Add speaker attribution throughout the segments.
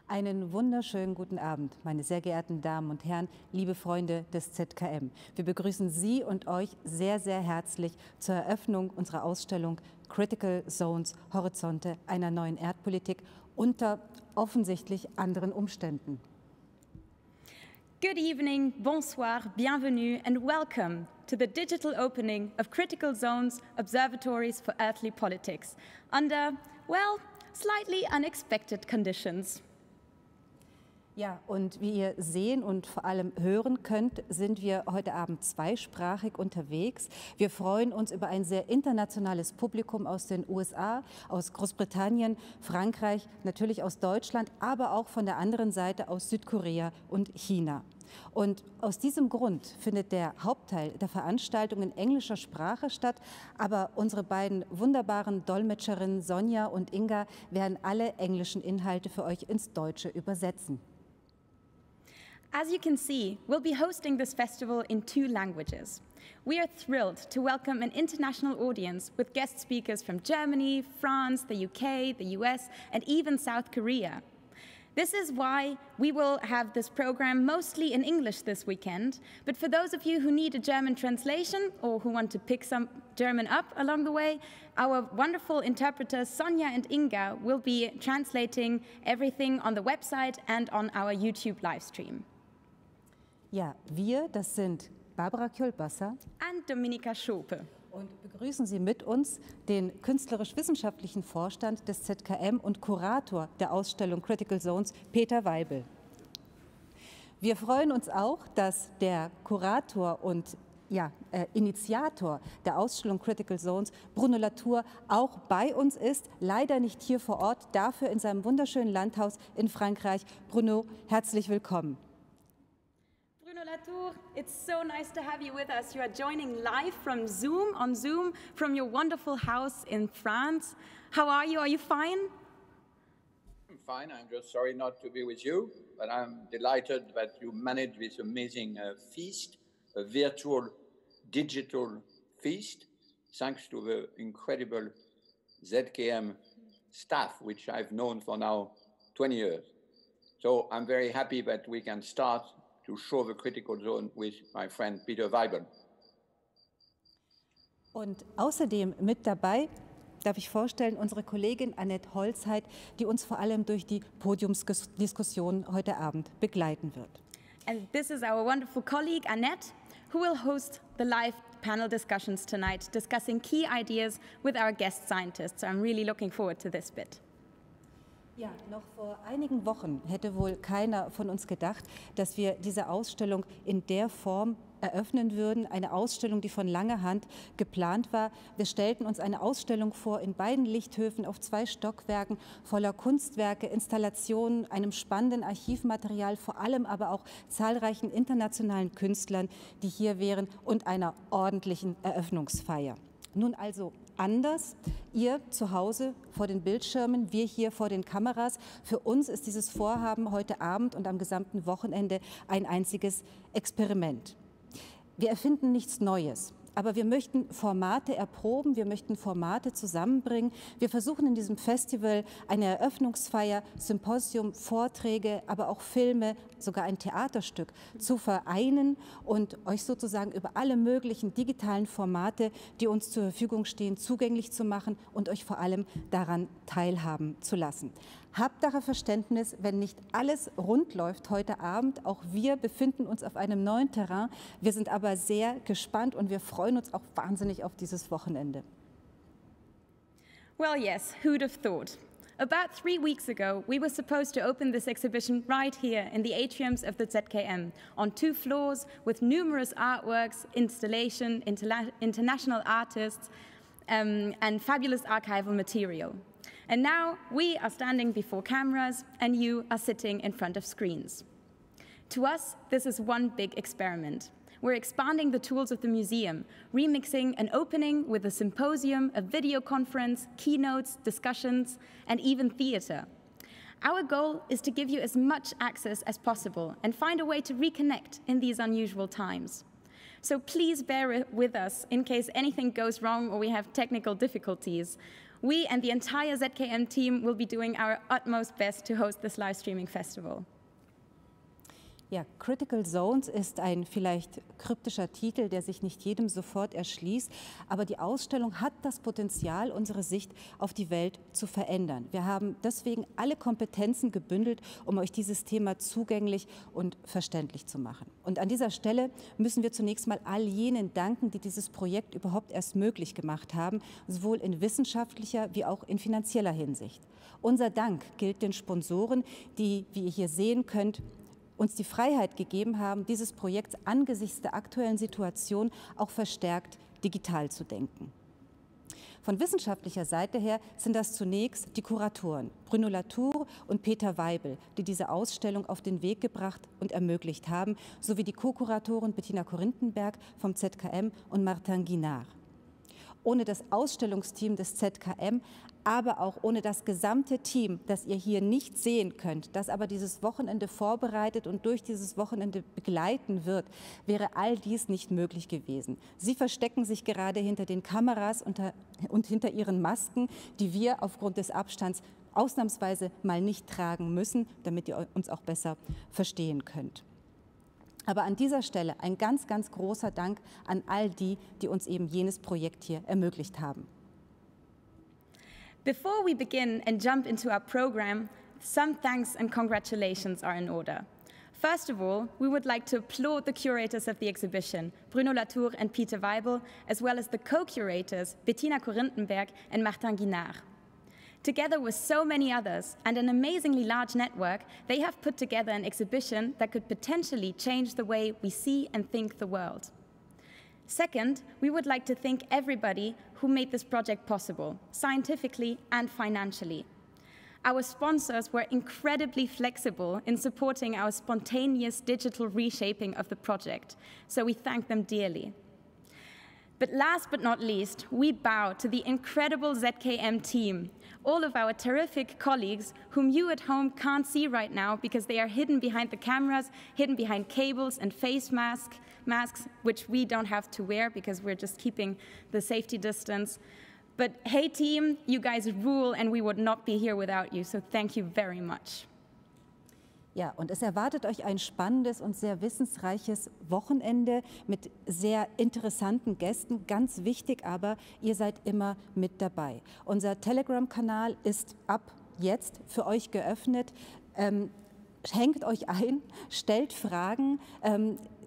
Speaker 1: Einen wunderschönen guten Abend, meine sehr geehrten Damen und Herren, liebe Freunde des ZKM. Wir begrüßen Sie und euch sehr, sehr herzlich zur Eröffnung unserer Ausstellung Critical Zones, Horizonte einer neuen Erdpolitik unter offensichtlich anderen Umständen.
Speaker 2: Good evening, bonsoir, bienvenue and welcome to the digital opening of Critical Zones, Observatories for Earthly Politics under, well, slightly unexpected conditions.
Speaker 1: Ja, und wie ihr sehen und vor allem hören könnt, sind wir heute Abend zweisprachig unterwegs. Wir freuen uns über ein sehr internationales Publikum aus den USA, aus Großbritannien, Frankreich, natürlich aus Deutschland, aber auch von der anderen Seite aus Südkorea und China. Und aus diesem Grund findet der Hauptteil der Veranstaltung in englischer Sprache statt, aber unsere beiden wunderbaren Dolmetscherinnen Sonja und Inga werden alle englischen Inhalte für euch ins Deutsche übersetzen.
Speaker 2: As you can see, we'll be hosting this festival in 2 languages. We are thrilled to welcome an international audience with guest speakers from Germany, France, the UK, the US, and even South Korea. This is why we will have this program mostly in English this weekend, but for those of you who need a German translation or who want to pick some German up along the way, our wonderful interpreters Sonja and Inga will be translating everything on the website and on our YouTube live stream.
Speaker 1: Ja, wir, das sind Barbara Kjölbasser
Speaker 2: and Dominika Schope.
Speaker 1: Und begrüßen Sie mit uns den künstlerisch-wissenschaftlichen Vorstand des ZKM und Kurator der Ausstellung Critical Zones, Peter Weibel. Wir freuen uns auch, dass der Kurator und Initiator der Ausstellung Critical Zones, Bruno Latour, auch bei uns ist, leider nicht hier vor Ort, dafür in seinem wunderschönen Landhaus in Frankreich. Bruno, herzlich willkommen.
Speaker 2: Bruno Latour, it's so nice to have you with us. You are joining live from Zoom, from your wonderful house in France. How are you? Are you fine?
Speaker 3: I'm fine. I'm just sorry not to be with you, but I'm delighted that you managed this amazing feast, a virtual, digital feast, thanks to the incredible ZKM staff, which I've known for now 20 years. So I'm very happy that we can start to show the critical zone with my friend Peter Weibel.
Speaker 1: Und außerdem mit dabei darf ich vorstellen, unsere Kollegin Annette Holzheit, die uns vor allem durch die Podiumsdiskussion heute Abend begleiten wird.
Speaker 2: And this is our wonderful colleague Annette, who will host the live panel discussions tonight, discussing key ideas with our guest scientists. So I'm really looking forward to this bit.
Speaker 1: Ja, noch vor einigen Wochen hätte wohl keiner von uns gedacht, dass wir diese Ausstellung in der Form eröffnen würden. Eine Ausstellung, die von langer Hand geplant war. Wir stellten uns eine Ausstellung vor in beiden Lichthöfen auf 2 Stockwerken voller Kunstwerke, Installationen, einem spannenden Archivmaterial, vor allem aber auch zahlreichen internationalen Künstlern, die hier wären und einer ordentlichen Eröffnungsfeier. Nun also anders, ihr zu Hause vor den Bildschirmen, wir hier vor den Kameras. Für uns ist dieses Vorhaben heute Abend und am gesamten Wochenende ein einziges Experiment. Wir erfinden nichts Neues. Aber wir möchten Formate erproben, wir möchten Formate zusammenbringen. Wir versuchen in diesem Festival eine Eröffnungsfeier, Symposium, Vorträge, aber auch Filme, sogar ein Theaterstück zu vereinen und euch sozusagen über alle möglichen digitalen Formate, die uns zur Verfügung stehen, zugänglich zu machen und euch vor allem daran teilhaben zu lassen. Habt daher Verständnis, wenn nicht alles rund läuft heute Abend. Auch wir befinden uns auf einem neuen Terrain. Wir sind aber sehr gespannt und wir freuen uns auch wahnsinnig auf dieses Wochenende.
Speaker 2: Well, yes, who'd have thought? About 3 weeks ago, we were supposed to open this exhibition right here in the atriums of the ZKM, on 2 floors with numerous artworks, installation, international artists, and fabulous archival material. And now we are standing before cameras and you are sitting in front of screens. To us, this is one big experiment. We're expanding the tools of the museum, remixing an opening with a symposium, a video conference, keynotes, discussions, and even theater. Our goal is to give you as much access as possible and find a way to reconnect in these unusual times. So please bear with us in case anything goes wrong or we have technical difficulties. We and the entire ZKM team will be doing our utmost best to host this live streaming festival.
Speaker 1: Ja, Critical Zones ist ein vielleicht kryptischer Titel, der sich nicht jedem sofort erschließt, aber die Ausstellung hat das Potenzial, unsere Sicht auf die Welt zu verändern. Wir haben deswegen alle Kompetenzen gebündelt, um euch dieses Thema zugänglich und verständlich zu machen. Und an dieser Stelle müssen wir zunächst mal all jenen danken, die dieses Projekt überhaupt erst möglich gemacht haben, sowohl in wissenschaftlicher wie auch in finanzieller Hinsicht. Unser Dank gilt den Sponsoren, die, wie ihr hier sehen könnt, uns die Freiheit gegeben haben, dieses Projekt angesichts der aktuellen Situation auch verstärkt digital zu denken. Von wissenschaftlicher Seite her sind das zunächst die Kuratoren Bruno Latour und Peter Weibel, die diese Ausstellung auf den Weg gebracht und ermöglicht haben, sowie die Co-Kuratoren Bettina Korinthenberg vom ZKM und Martin Guinard. Ohne das Ausstellungsteam des ZKM, aber auch ohne das gesamte Team, das ihr hier nicht sehen könnt, das aber dieses Wochenende vorbereitet und durch dieses Wochenende begleiten wird, wäre all dies nicht möglich gewesen. Sie verstecken sich gerade hinter den Kameras und hinter ihren Masken, die wir aufgrund des Abstands ausnahmsweise mal nicht tragen müssen, damit ihr uns auch besser verstehen könnt. Aber an dieser Stelle ein ganz, ganz großer Dank an all die, die uns eben jenes Projekt hier ermöglicht haben.
Speaker 2: Before we begin and jump into our program, some thanks and congratulations are in order. First of all, we would like to applaud the curators of the exhibition, Bruno Latour and Peter Weibel, as well as the co-curators, Bettina Korinthenberg and Martin Guinard. Together with so many others and an amazingly large network, they have put together an exhibition that could potentially change the way we see and think the world. Second, we would like to thank everybody who made this project possible, scientifically and financially. Our sponsors were incredibly flexible in supporting our spontaneous digital reshaping of the project, so we thank them dearly. But last but not least, we bow to the incredible ZKM team, all of our terrific colleagues whom you at home can't see right now because they are hidden behind the cameras, hidden behind cables and face masks, which we don't have to wear because we're just keeping the safety distance. But hey team, you guys rule and we would not be here without you, so thank you very much.
Speaker 1: Ja, und es erwartet euch ein spannendes und sehr wissensreiches Wochenende mit sehr interessanten Gästen. Ganz wichtig aber, ihr seid immer mit dabei. Unser Telegram-Kanal ist ab jetzt für euch geöffnet. Hängt euch ein, stellt Fragen,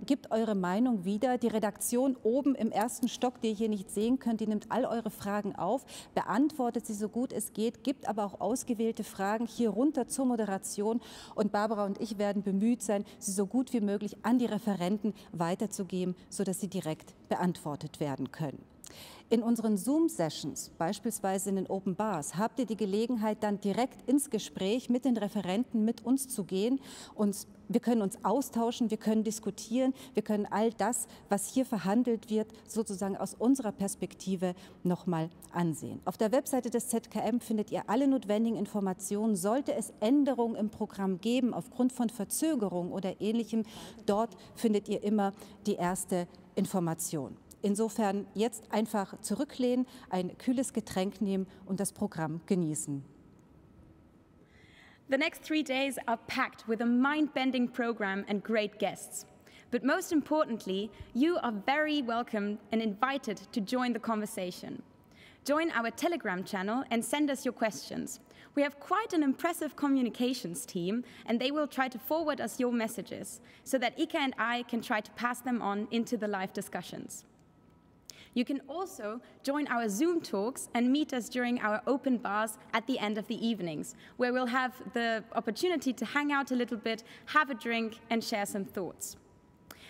Speaker 1: gebt eure Meinung wieder. Die Redaktion oben im ersten Stock, die ihr hier nicht sehen könnt, die nimmt all eure Fragen auf, beantwortet sie so gut es geht, gibt aber auch ausgewählte Fragen hier runter zur Moderation. Und Barbara und ich werden bemüht sein, sie so gut wie möglich an die Referenten weiterzugeben, sodass sie direkt beantwortet werden können. In unseren Zoom-Sessions, beispielsweise in den Open Bars, habt ihr die Gelegenheit, dann direkt ins Gespräch mit den Referenten, mit uns zu gehen. Und wir können uns austauschen, wir können diskutieren, wir können all das, was hier verhandelt wird, sozusagen aus unserer Perspektive nochmal ansehen. Auf der Webseite des ZKM findet ihr alle notwendigen Informationen. Sollte es Änderungen im Programm geben, aufgrund von Verzögerung oder Ähnlichem, dort findet ihr immer die erste Information. Insofern jetzt einfach zurücklehnen, ein kühles Getränk nehmen und das Programm genießen.
Speaker 2: The next 3 days are packed with a mind-bending program and great guests. But most importantly, you are very welcome and invited to join the conversation. Join our Telegram channel and send us your questions. We have quite an impressive communications team, and they will try to forward us your messages so that Ika and I can try to pass them on into the live discussions. You can also join our Zoom talks and meet us during our open bars at the end of the evenings, where we'll have the opportunity to hang out a little bit, have a drink, and share some thoughts.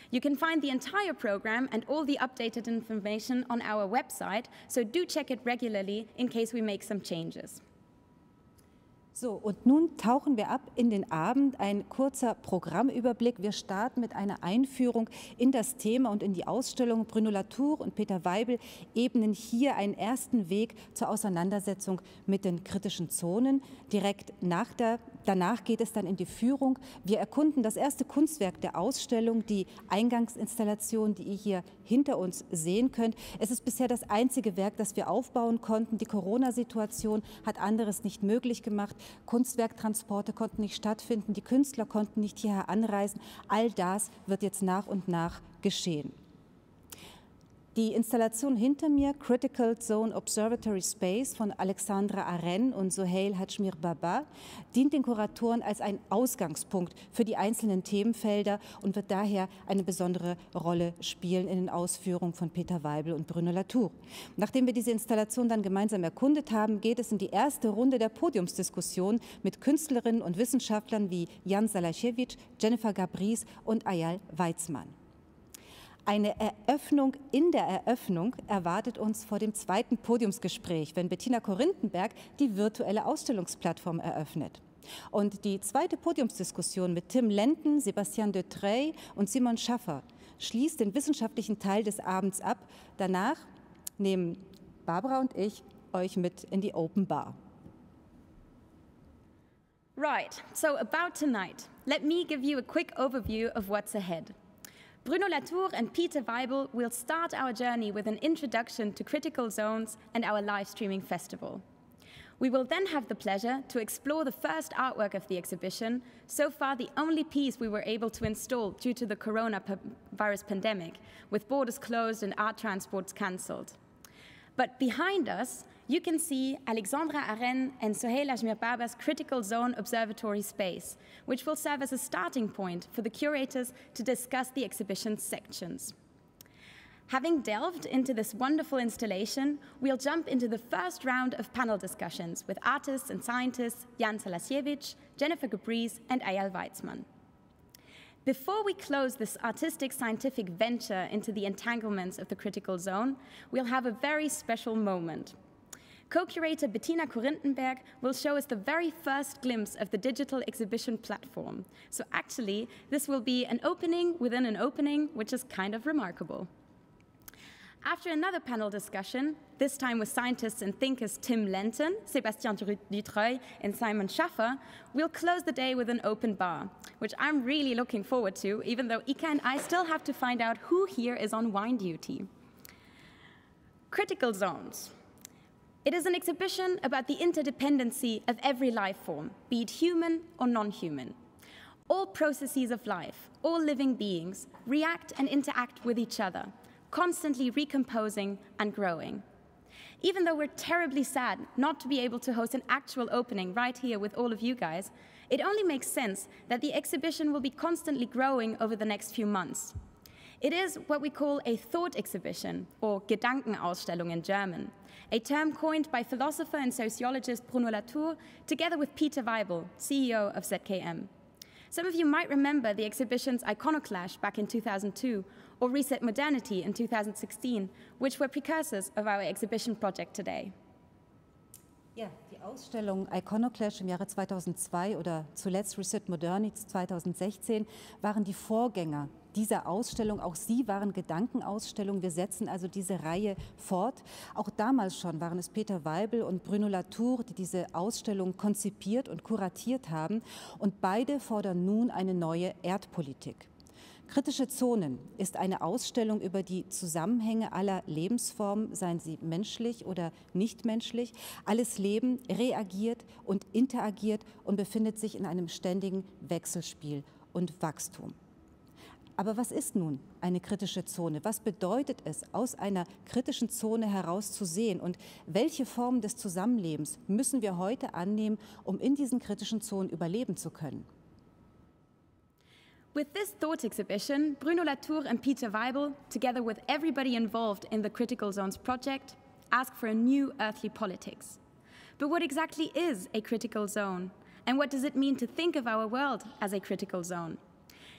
Speaker 2: You can find the entire program and all the updated information on our website, so do check it regularly in case we make some changes.
Speaker 1: So, und nun tauchen wir ab in den Abend. Ein kurzer Programmüberblick. Wir starten mit einer Einführung in das Thema und in die Ausstellung. Bruno Latour und Peter Weibel ebnen hier einen ersten Weg zur Auseinandersetzung mit den kritischen Zonen. Danach geht es dann in die Führung. Wir erkunden das erste Kunstwerk der Ausstellung, die Eingangsinstallation, die ihr hier hinter uns sehen könnt. Es ist bisher das einzige Werk, das wir aufbauen konnten. Die Corona-Situation hat anderes nicht möglich gemacht. Kunstwerktransporte konnten nicht stattfinden, die Künstler konnten nicht hierher anreisen. All das wird jetzt nach und nach geschehen. Die Installation hinter mir, Critical Zone Observatory Space von Alexandra Arène und Soheil Hajmir-Baba, dient den Kuratoren als ein Ausgangspunkt für die einzelnen Themenfelder und wird daher eine besondere Rolle spielen in den Ausführungen von Peter Weibel und Bruno Latour. Nachdem wir diese Installation dann gemeinsam erkundet haben, geht es in die erste Runde der Podiumsdiskussion mit Künstlerinnen und Wissenschaftlern wie Jan Salaschewitsch, Jennifer Gabrice und Eyal Weizmann. Eine Eröffnung in der Eröffnung erwartet uns vor dem zweiten Podiumsgespräch, wenn Bettina Korinthenberg die virtuelle Ausstellungsplattform eröffnet. Und die zweite Podiumsdiskussion mit Tim Lenten, Sebastian de Trey und Simon Schaffer schließt den wissenschaftlichen Teil des Abends ab. Danach nehmen Barbara und ich euch mit in die Open Bar.
Speaker 2: Right, so about tonight, let me give you a quick overview of what's ahead. Bruno Latour and Peter Weibel will start our journey with an introduction to critical zones and our live streaming festival. We will then have the pleasure to explore the first artwork of the exhibition, so far the only piece we were able to install due to the coronavirus pandemic, with borders closed and art transports cancelled. But behind us, you can see Alexandra Arène and Soheil Hajmir-Baba's Critical Zone Observatory space, which will serve as a starting point for the curators to discuss the exhibition's sections. Having delved into this wonderful installation, we'll jump into the first round of panel discussions with artists and scientists Jan Salasiewicz, Jennifer Gabrice, and Eyal Weizmann. Before we close this artistic scientific venture into the entanglements of the critical zone, we'll have a very special moment. Co-curator Bettina Korinthenberg will show us the very first glimpse of the digital exhibition platform. So actually, this will be an opening within an opening, which is kind of remarkable. After another panel discussion, this time with scientists and thinkers Tim Lenten, Sebastian de Trey, and Simon Schaffer, we'll close the day with an open bar, which I'm really looking forward to, even though Ika and I still have to find out who here is on wine duty. Critical zones. It is an exhibition about the interdependency of every life form, be it human or non-human. All processes of life, all living beings, react and interact with each other, constantly recomposing and growing. Even though we're terribly sad not to be able to host an actual opening right here with all of you guys, it only makes sense that the exhibition will be constantly growing over the next few months. It is what we call a thought exhibition, or Gedankenausstellung in German, a term coined by philosopher and sociologist Bruno Latour, together with Peter Weibel, CEO of ZKM. Some of you might remember the exhibitions Iconoclash back in 2002, or Reset Modernity in 2016, which were precursors of our exhibition project today.
Speaker 1: Ja, die Ausstellung Iconoclash im Jahre 2002 oder zuletzt Reset Modernity 2016 waren die Vorgänger dieser Ausstellung. Auch sie waren Gedankenausstellungen. Wir setzen also diese Reihe fort. Auch damals schon waren es Peter Weibel und Bruno Latour, die diese Ausstellung konzipiert und kuratiert haben. Und beide fordern nun eine neue Erdpolitik. Kritische Zonen ist eine Ausstellung über die Zusammenhänge aller Lebensformen, seien sie menschlich oder nicht menschlich. Alles Leben reagiert und interagiert und befindet sich in einem ständigen Wechselspiel und Wachstum. Aber was ist nun eine kritische Zone? Was bedeutet es, aus einer kritischen Zone heraus zu sehen? Und welche Formen des Zusammenlebens müssen wir heute annehmen, um in diesen kritischen Zonen überleben zu können?
Speaker 2: With this thought exhibition, Bruno Latour and Peter Weibel, together with everybody involved in the Critical Zones project, ask for a new earthly politics. But what exactly is a critical zone? And what does it mean to think of our world as a critical zone?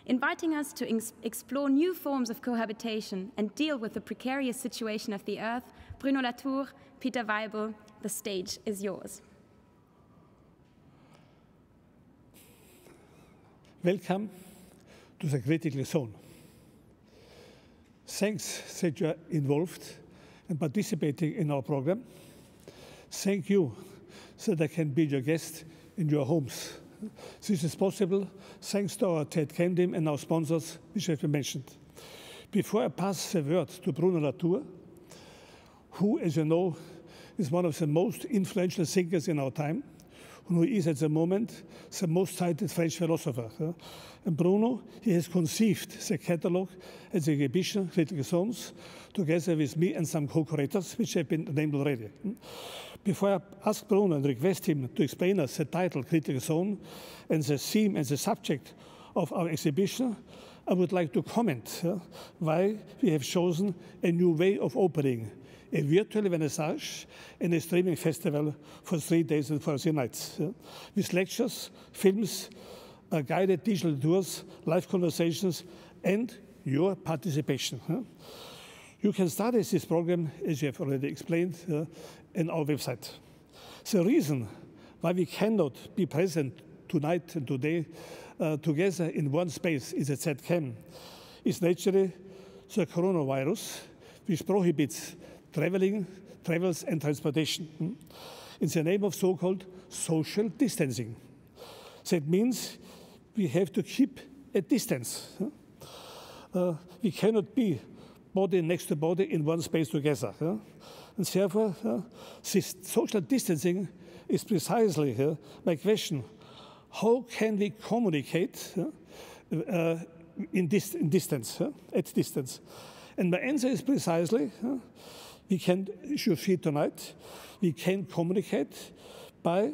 Speaker 2: Inviting us to explore new forms of cohabitation and deal with the precarious situation of the earth, Bruno Latour, Peter Weibel, the stage is yours.
Speaker 4: Welcome to the critical zone. Thanks that you are involved and participating in our program. Thank you that I can be your guest in your homes. This is possible thanks to our TED team and our sponsors, which have been mentioned. Before I pass the word to Bruno Latour, who, as you know, is one of the most influential thinkers in our time, who is at the moment the most cited French philosopher. And Bruno, he has conceived the catalogue as the exhibition, Critical Zones, together with me and some co-curators, which have been named already. Before I ask Bruno and request him to explain us the title, Critical Zone, and the theme and the subject of our exhibition, I would like to comment why we have chosen a new way of opening a virtual vernissage and a streaming festival for 3 days and for 3 nights, with lectures, films, guided digital tours, live conversations, and your participation. You can start this program, as you have already explained, in our website. The reason why we cannot be present tonight and today together in one space is at ZCAM is naturally the coronavirus, which prohibits travels and transportation in the name of so-called social distancing. That means we have to keep a distance. We cannot be body next to body in one space together. And therefore, this social distancing is precisely my question. How can we communicate at distance? And my answer is precisely, we can, as you see tonight, we can communicate by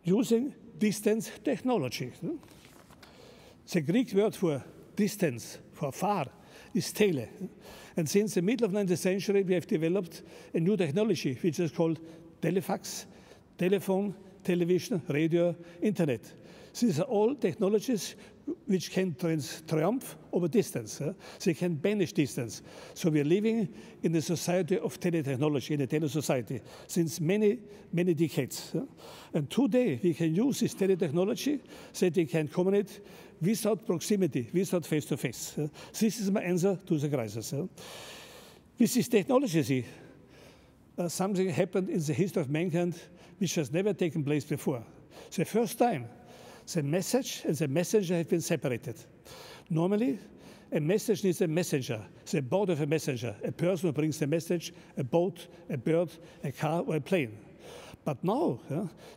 Speaker 4: using distance technology. The Greek word for distance, for far, is tele. And since the middle of the 19th century, we have developed a new technology, which is called telefax, telephone, television, radio, internet. These are all technologies which can triumph over distance. They can banish distance. So we are living in a society of teletechnology, in a tele-society, since many, many decades. And today we can use this teletechnology so that we can communicate without proximity, without face-to-face. This is my answer to the crisis. With this technology, something happened in the history of mankind which has never taken place before. The first time, the message and the messenger have been separated. Normally, a message needs a messenger, the boat of a messenger, a person who brings the message, a boat, a bird, a car, or a plane. But now,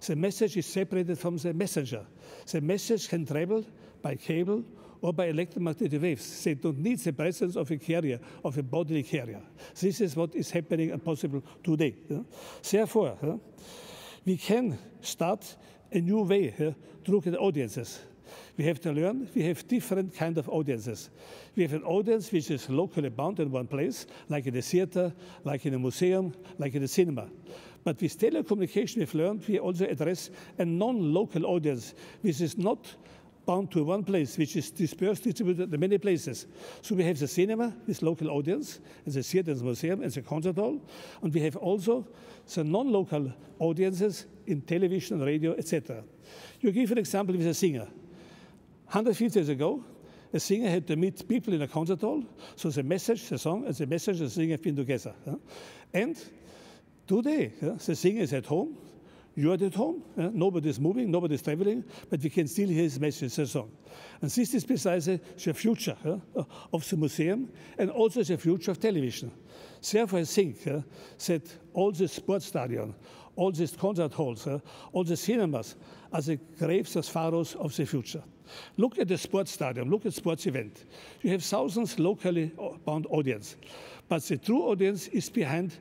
Speaker 4: the message is separated from the messenger. The message can travel by cable or by electromagnetic waves. They don't need the presence of a carrier, of a bodily carrier. This is what is happening and possible today. Therefore, we can start a new way to look at audiences. We have to learn, we have different kinds of audiences. We have an audience which is locally bound in one place, like in a theater, like in a museum, like in a cinema. But with telecommunication, we've learned we also address a non-local audience, which is not bound to one place, which is dispersed, distributed in many places. So we have the cinema with local audience, and the theater and the museum, and the concert hall. And we have also the non-local audiences in television, radio, etc. You give an example with a singer. 150 years ago, a singer had to meet people in a concert hall, so the message, the song, and the message, the singer have been together. And today, the singer is at home, you are at home, nobody is moving, nobody is traveling, but we can still hear his message, the song. And this is precisely the future of the museum and also the future of television. Therefore, I think that all the sports stadions, all these concert halls, all the cinemas are the graves as pharaohs of the future. Look at the sports stadium, look at sports event. You have thousands locally bound audience, but the true audience is behind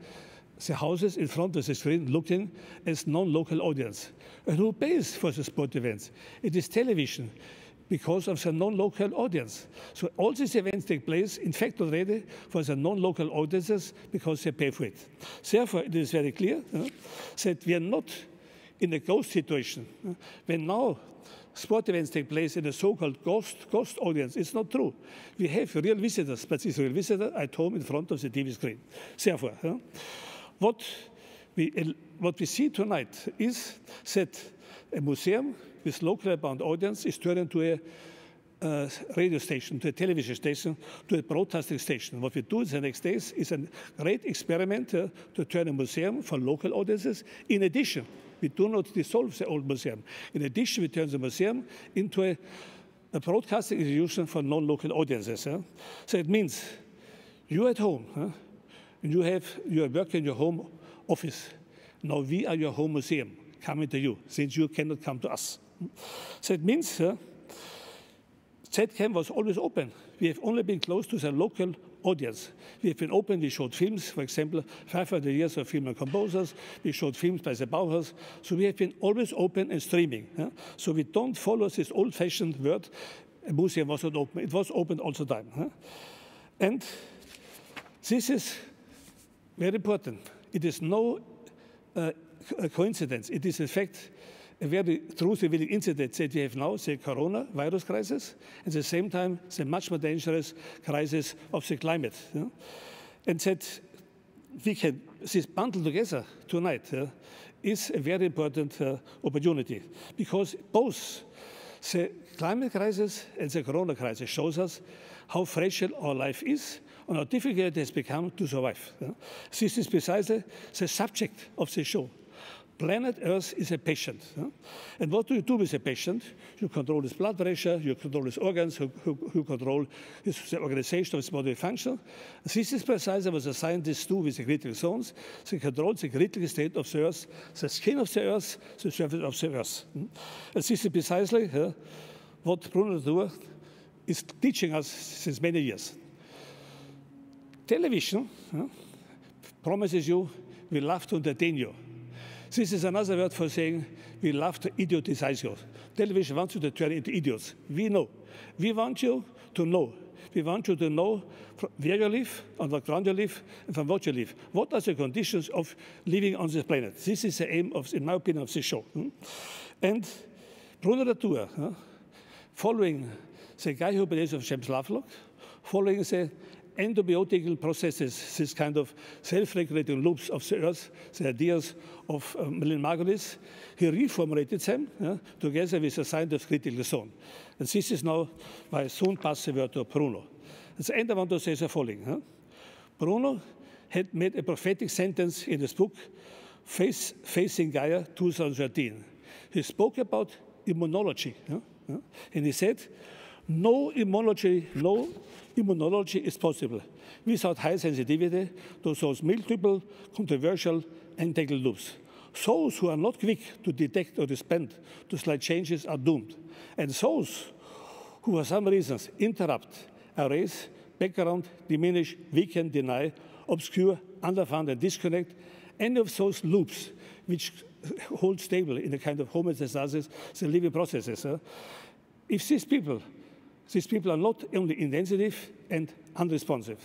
Speaker 4: the houses in front of the screen looking as non-local audience. And who pays for the sport events? It is television, because of the non-local audience. So all these events take place, in fact, already for the non-local audiences because they pay for it. Therefore, it is very clear that we are not in a ghost situation. When now sport events take place in a so-called ghost audience, it's not true. We have real visitors, but this real visitor at home in front of the TV screen. Therefore, what we see tonight is that A museum with locally bound audience is turned into a radio station, to a television station, to a broadcasting station. What we do in the next days is a great experiment to turn a museum for local audiences. In addition, we do not dissolve the old museum. In addition, we turn the museum into a broadcasting institution for non-local audiences. So it means you at home, and you are working in your home office. Now we are your home museum, coming to you, since you cannot come to us. So it means ZKM was always open. We have only been close to the local audience. We have been open, we showed films, for example, 500 years of film and composers. We showed films by the Bauhaus. So we have been always open and streaming. So we don't follow this old-fashioned word, a museum was not open. It was open all the time. And this is very important. It is no coincidence. It is, in fact, a very truth-revealing incident that we have now, the coronavirus crisis, and at the same time, the much more dangerous crisis of the climate. And that we can, this bundle together tonight is a very important opportunity, because both the climate crisis and the corona crisis shows us how fragile our life is and how difficult it has become to survive. This is precisely the subject of the show. Planet Earth is a patient. And what do you do with a patient? You control his blood pressure, you control his organs, you control the organization of his bodily function. This is precisely what the scientists do with the critical zones. They control the critical state of the Earth, the skin of the Earth, the surface of the Earth. And this is precisely what Bruno Latour is teaching us since many years. Television promises you, we love to entertain you. This is another word for saying we love to idiotize you. Television wants you to turn into idiots. We know. We want you to know. We want you to know where you live, on what ground you live, and from what you live. What are the conditions of living on this planet? This is the aim, in my opinion, of this show. And Bruno Latour, following the guy who believes of James Lovelock, following the endobiotical processes, this kind of self-regulating loops of the Earth, the ideas of Melanie Margulis, he reformulated them together with the science of critical zone. And this is now why I soon pass the word to Bruno. At the end, I want to say the following. Bruno had made a prophetic sentence in his book, Facing Gaia 2013. He spoke about immunology. And he said, no immunology is possible without high sensitivity to those multiple, controversial, and tangled loops. Those who are not quick to detect or respond to slight changes are doomed. And those who, for some reasons, interrupt, erase, background, diminish, weaken, deny, obscure, underfund, and disconnect any of those loops which hold stable in a kind of homeostasis the living processes. If these people are not only insensitive and unresponsive,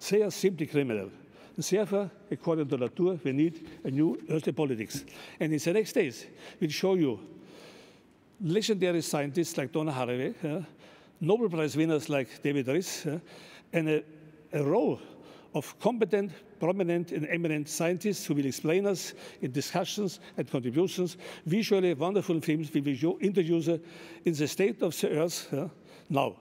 Speaker 4: they are simply criminal. Therefore, according to Latour, we need a new earthly politics. And in the next days, we'll show you legendary scientists like Donna Haraway, Nobel Prize winners like David Riss, and a row of competent, prominent, and eminent scientists who will explain us in discussions and contributions, visually wonderful films we will introduce in the state of the Earth now.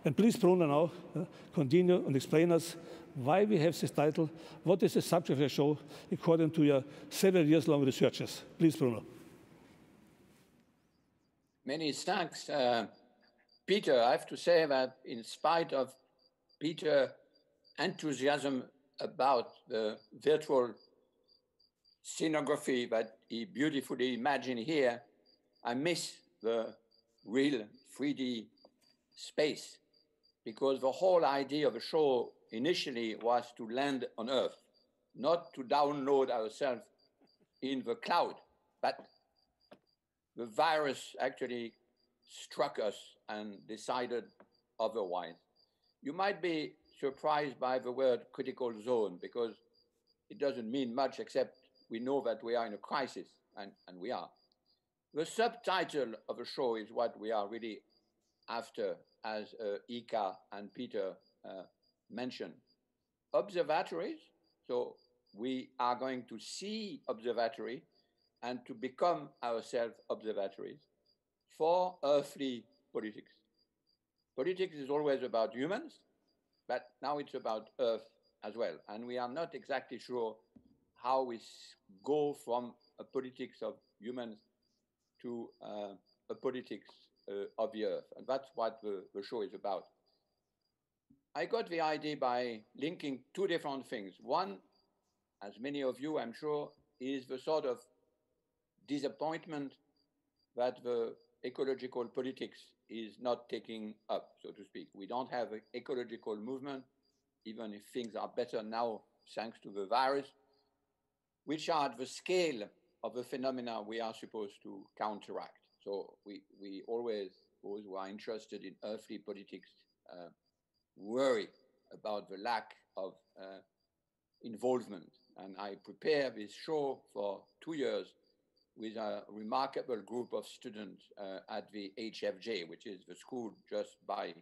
Speaker 4: And please, Bruno, now continue and explain us why we have this title, what is the subject of your show, according to your several years-long researches. Please, Bruno.
Speaker 3: Many thanks, Peter. I have to say that in spite of Peter's enthusiasm about the virtual scenography that he beautifully imagined here, I miss the real 3D space, because the whole idea of the show initially was to land on Earth, not to download ourselves in the cloud. But the virus actually struck us and decided otherwise. You might be surprised by the word critical zone, because it doesn't mean much except we know that we are in a crisis, and we are. The subtitle of the show is what we are really after, as Ika and Peter mentioned. Observatories, so we are going to see observatory and to become ourselves observatories for earthly politics. Politics is always about humans, but now it's about Earth as well. And we are not exactly sure how we go from a politics of humans to a politics of the Earth. And that's what the show is about. I got the idea by linking two different things. One, as many of you, I'm sure, is the sort of disappointment that the ecological politics is not taking up, so to speak. We don't have an ecological movement, even if things are better now thanks to the virus, which are at the scale of the phenomena we are supposed to counteract. So we always, those who are interested in earthly politics, worry about the lack of involvement. And I prepared this show for 2 years with a remarkable group of students at the HFJ, which is the school just by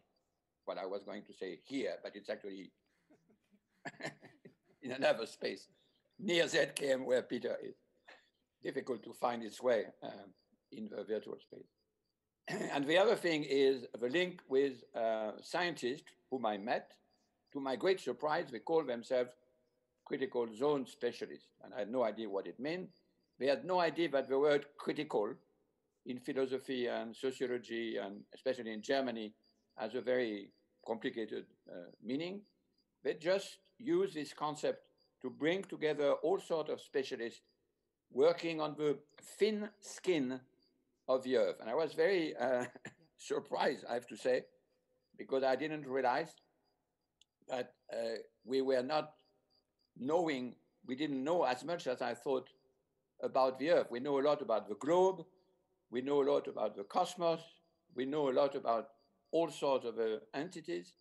Speaker 3: what I was going to say here, but it's actually in another space near ZKM where Peter is. Difficult to find its way in the virtual space. And the other thing is the link with scientists whom I met. To my great surprise, they call themselves critical zone specialists, and I had no idea what it meant. They had no idea that the word critical in philosophy and sociology, and especially in Germany, has a very complicated meaning. They just use this concept to bring together all sorts of specialists working on the thin skin of the Earth. And I was very surprised, I have to say, because I didn't realize that we were not knowing, we didn't know as much as I thought about the Earth. We know a lot about the globe, we know a lot about the cosmos, we know a lot about all sorts of entities.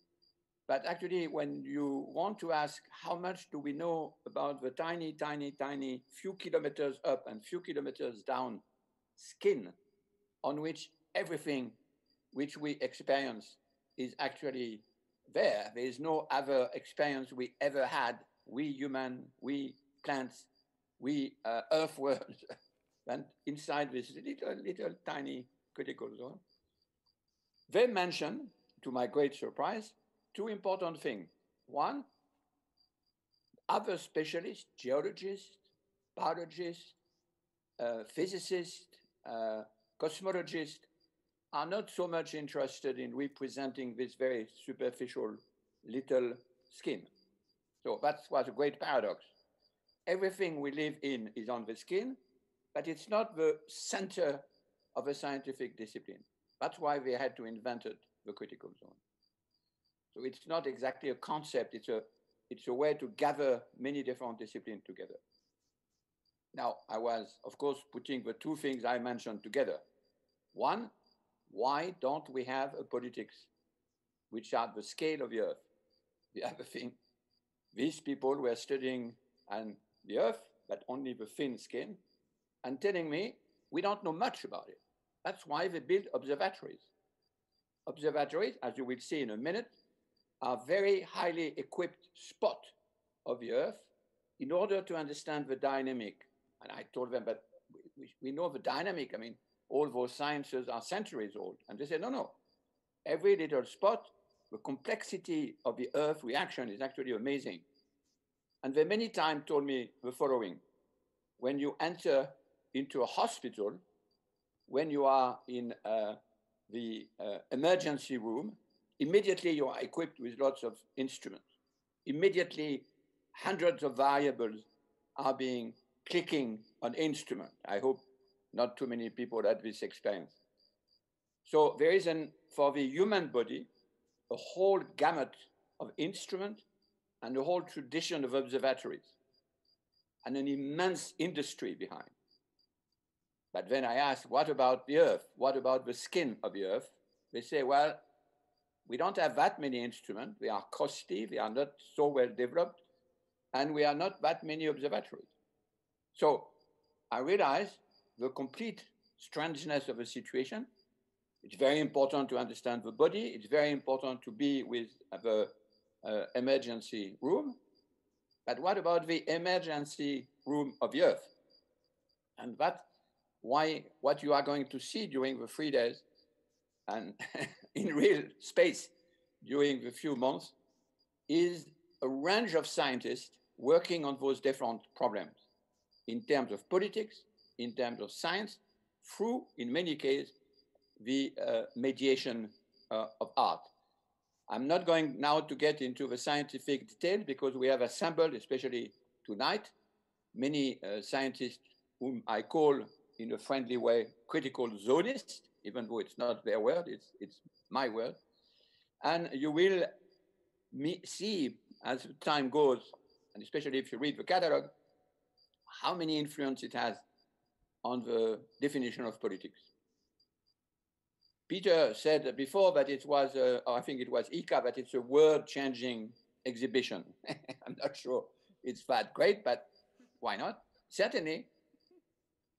Speaker 3: But actually, when you want to ask how much do we know about the tiny, tiny, tiny few kilometers up and few kilometers down skin on which everything which we experience is actually there. There is no other experience we ever had, we human, we plants, we earthworms, and inside this little tiny critical zone. They mention, to my great surprise, two important things. One, other specialists, geologists, biologists, physicists, cosmologists, are not so much interested in representing this very superficial little skin. So that was a great paradox. Everything we live in is on the skin, but it's not the center of a scientific discipline. That's why they had to invent the critical zone. So it's not exactly a concept, it's a way to gather many different disciplines together. Now, I was, of course, putting the two things I mentioned together. One, why don't we have a politics which are the scale of the Earth? The other thing, these people were studying the Earth, but only the thin skin, and telling me, we don't know much about it. That's why they build observatories. Observatories, as you will see in a minute, are very highly equipped spot of the Earth in order to understand the dynamic. And I told them, but we know the dynamic. I mean, all those sciences are centuries old. And they said, no. Every little spot, the complexity of the Earth reaction is actually amazing. And they many times told me the following. When you enter into a hospital, when you are in the emergency room, immediately you are equipped with lots of instruments. Immediately, hundreds of variables are being clicking on instrument. I hope not too many people had this experience. So there is, for the human body, a whole gamut of instruments and a whole tradition of observatories and an immense industry behind. But then I asked, what about the Earth? What about the skin of the Earth? They say, well, we don't have that many instruments. They are costly, they are not so well developed, and we are not that many observatories. So I realized the complete strangeness of the situation. It's very important to understand the body. It's very important to be with the emergency room. But what about the emergency room of the Earth? And that what you are going to see during the 3 days and in real space during the few months is a range of scientists working on those different problems in terms of politics, in terms of science, through, in many cases, the mediation of art. I'm not going now to get into the scientific detail because we have assembled, especially tonight, many scientists whom I call, in a friendly way, critical zonists, even though it's not their word, it's my word. And you will see as time goes, and especially if you read the catalog, how many influence it has on the definition of politics. Peter said before that it was, I think it was Ika, that it's a word-changing exhibition. I'm not sure it's that great, but why not? Certainly,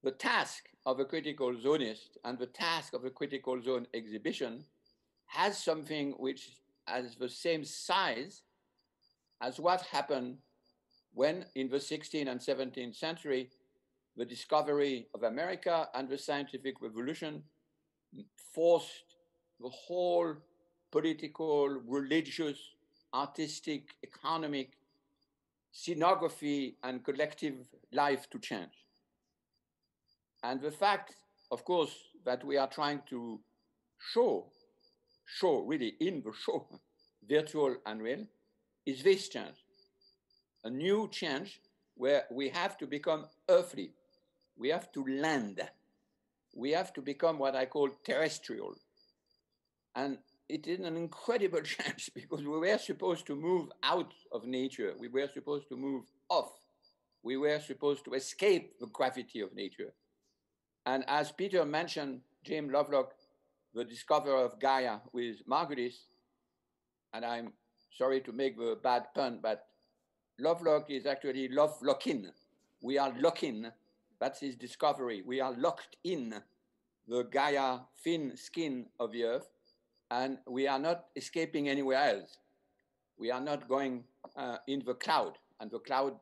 Speaker 3: the task of a critical zonist and the task of a critical zone exhibition has something which has the same size as what happened when, in the 16th and 17th century, the discovery of America and the scientific revolution forced the whole political, religious, artistic, economic, scenography, and collective life to change. And the fact, of course, that we are trying to show really in the show, virtual and real, is this change. A new change where we have to become earthly. We have to land. We have to become what I call terrestrial. And it is an incredible change because we were supposed to move out of nature. We were supposed to move off. We were supposed to escape the gravity of nature. And as Peter mentioned, James Lovelock, the discoverer of Gaia with Margulis, and I'm sorry to make the bad pun, but Lovelock is actually love-locking. We are locking. That's his discovery. We are locked in the Gaia thin skin of the Earth, and we are not escaping anywhere else. We are not going in the cloud. And the cloud,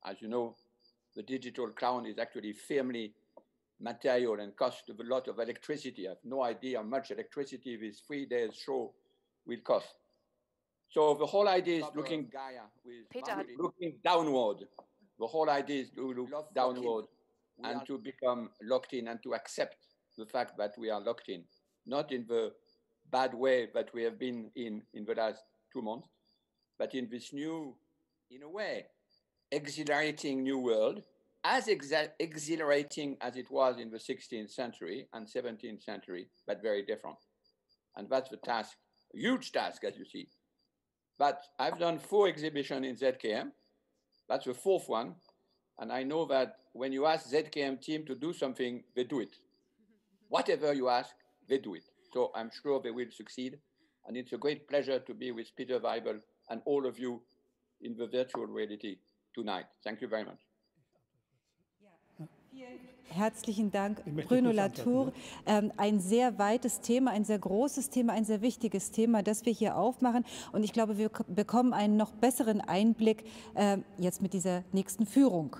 Speaker 3: as you know, the digital cloud is actually firmly material and costs a lot of electricity. I have no idea how much electricity this 3 days show will cost. So the whole idea is looking Gaia with looking downward. The whole idea is to look downward and to become locked in and to accept the fact that we are locked in, not in the bad way that we have been in the last 2 months, but in this new, in a way, exhilarating new world, as exhilarating as it was in the 16th century and 17th century, but very different. And that's the task, a huge task, as you see. But I've done 4 exhibitions in ZKM. That's the 4th one. And I know that when you ask ZKM team to do something, they do it. Whatever you ask, they do it. So I'm sure they will succeed. And it's a great pleasure to be with Peter Weibel and all of you in the virtual reality tonight. Thank you very much.
Speaker 1: Herzlichen Dank, Bruno Latour. Ein sehr weites Thema, ein sehr großes Thema, ein sehr wichtiges Thema, das wir hier aufmachen. Und ich glaube, wir bekommen einen noch besseren Einblick jetzt mit dieser nächsten Führung.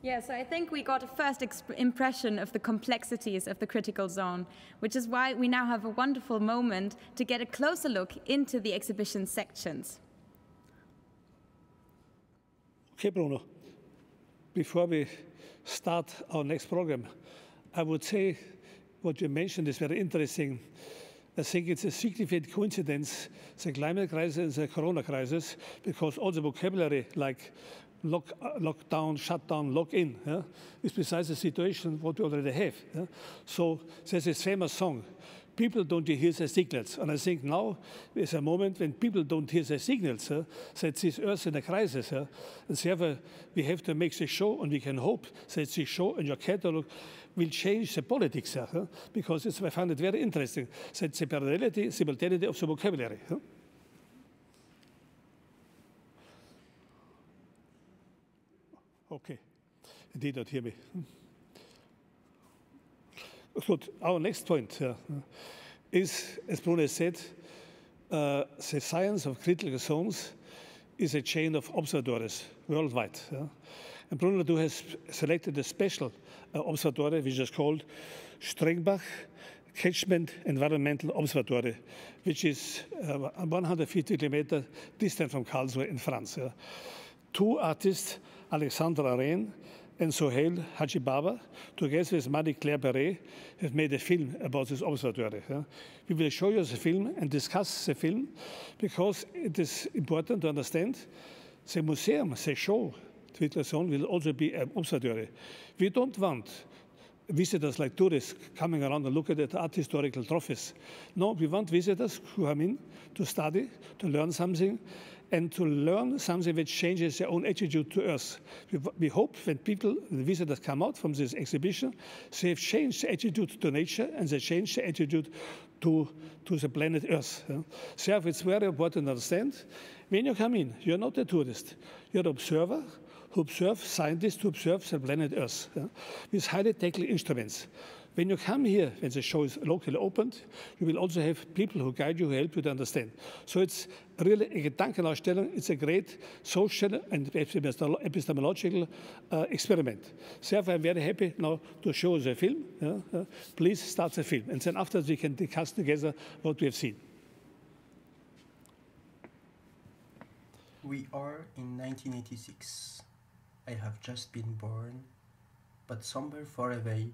Speaker 2: Yeah, so I think we got a first impression of the complexities of the critical zone, which is why we now have a wonderful moment to get a closer look into the exhibition sections.
Speaker 4: Okay, Bruno. Before we start our next program, I would say what you mentioned is very interesting. I think it's a significant coincidence, the climate crisis and the corona crisis, because all the vocabulary like lockdown, shutdown, lock-in is precisely the situation what we already have. So there's this famous song, people don't hear the signals. And I think now is a moment when people don't hear the signals, that this Earth in a crisis. And therefore, we have to make the show, and we can hope that the show and your catalog will change the politics, because I find it very interesting, that the parallelity, simultaneity of the vocabulary. Okay, you did not hear me. Good. Our next point is, as Bruno said, the science of critical zones is a chain of observatories worldwide. And Bruno Latour has selected a special observatory, which is called Strengbach Catchment Environmental Observatory, which is 150 kilometers distant from Karlsruhe in France. Two artists, Alexandra Rehn and Sohail Hajibaba, together with Marie-Claire Perret, have made a film about this observatory. We will show you the film and discuss the film because it is important to understand the museum, the show, will also be an observatory. We don't want visitors like tourists coming around and look at the art historical trophies. No, we want visitors who come in to study, to learn something, and to learn something which changes their own attitude to Earth. We hope when the visitors come out from this exhibition, they have changed their attitude to nature and they change their attitude to the planet Earth. Therefore, it's very important to understand, when you come in, you're not a tourist, you're an observer who observe scientists to observe the planet Earth with highly technical instruments. When you come here, when the show is locally opened, you will also have people who guide you, who help you to understand. So it's really a Gedankenausstellung. It's a great social and epistemological experiment. Therefore, I'm very happy now to show the film. Please start the film. And then after we can discuss together what we have seen.
Speaker 5: We are in 1986. I have just been born, but somewhere far away,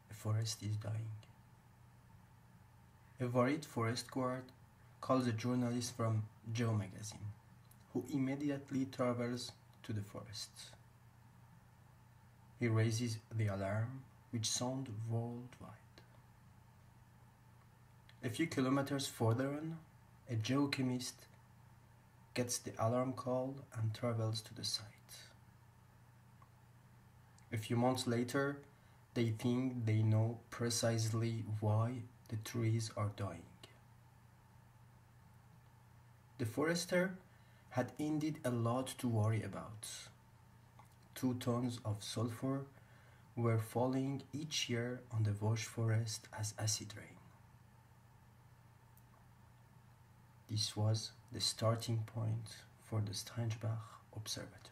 Speaker 5: a forest is dying. A worried forest guard calls a journalist from Geo magazine, who immediately travels to the forest. He raises the alarm, which sounds worldwide. A few kilometers further on, a geochemist gets the alarm call and travels to the site. A few months later, they think they know precisely why the trees are dying. The forester had indeed a lot to worry about. 2 tons of sulfur were falling each year on the Vosges forest as acid rain. This was the starting point for the Strengbach Observatory.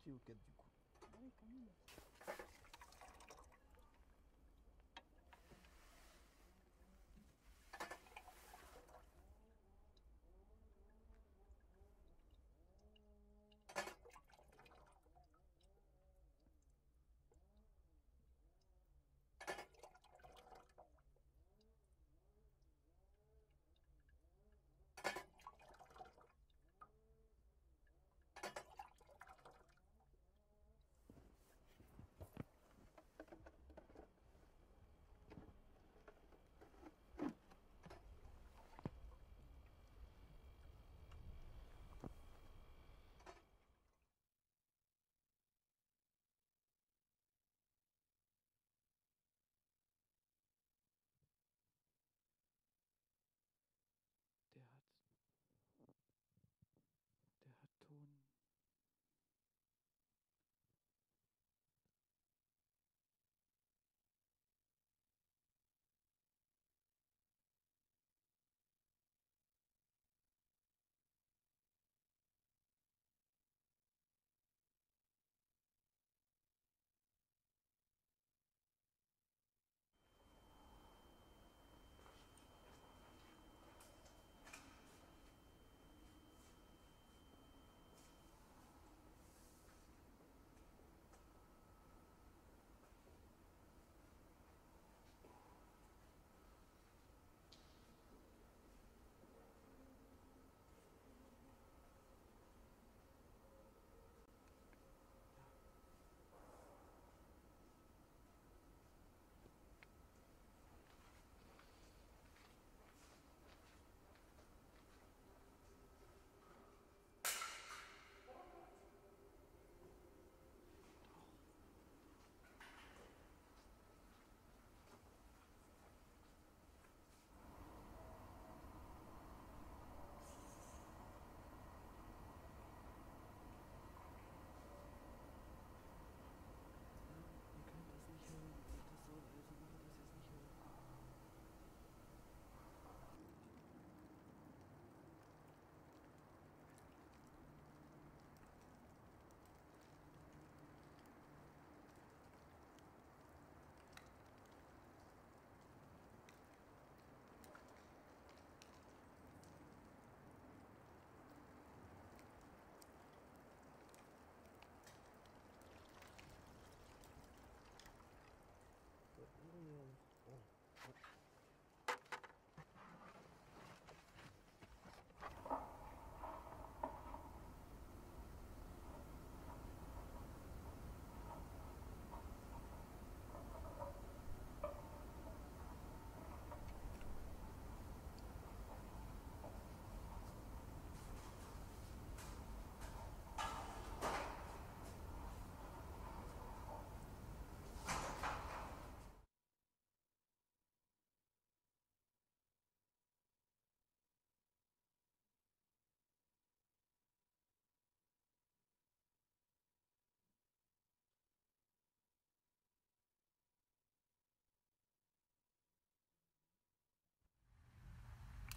Speaker 6: Au 4 du coup.
Speaker 1: Ah oui, quand même.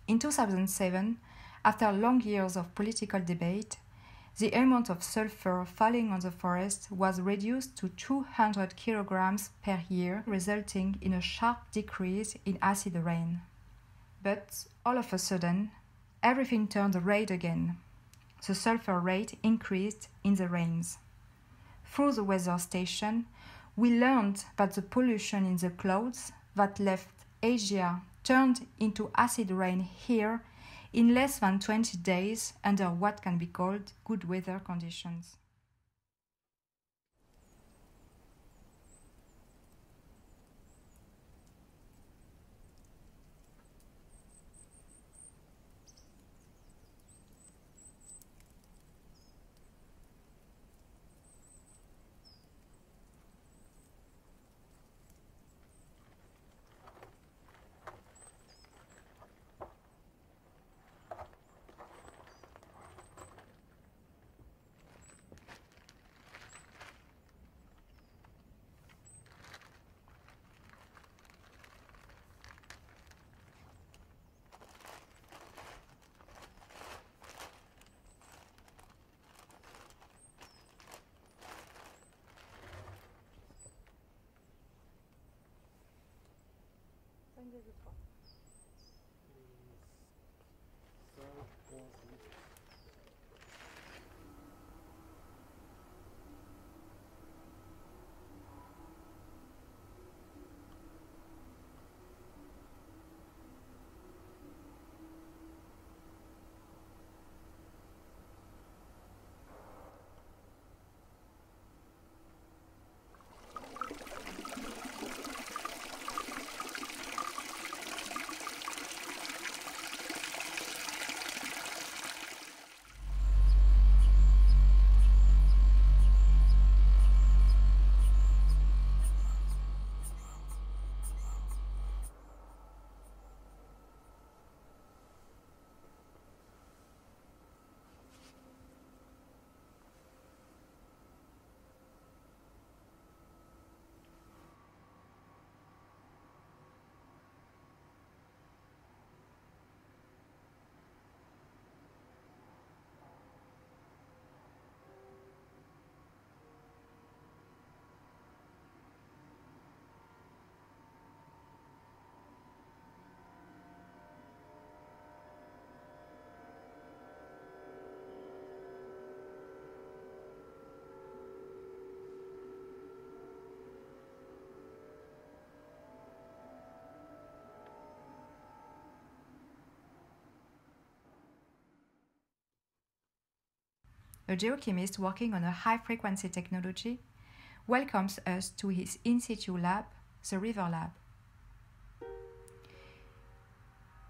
Speaker 7: In 2007, after long years of political debate, the amount of sulfur falling on the forest was reduced to 200 kilograms per year, resulting in a sharp decrease in acid rain. But all of a sudden, everything turned red again. The sulfur rate increased in the rains. Through the weather station, we learned that the pollution in the clouds that left Asia turned into acid rain here in less than 20 days under what can be called good weather conditions. A geochemist working on a high-frequency technology, welcomes us to his in-situ lab, the River Lab.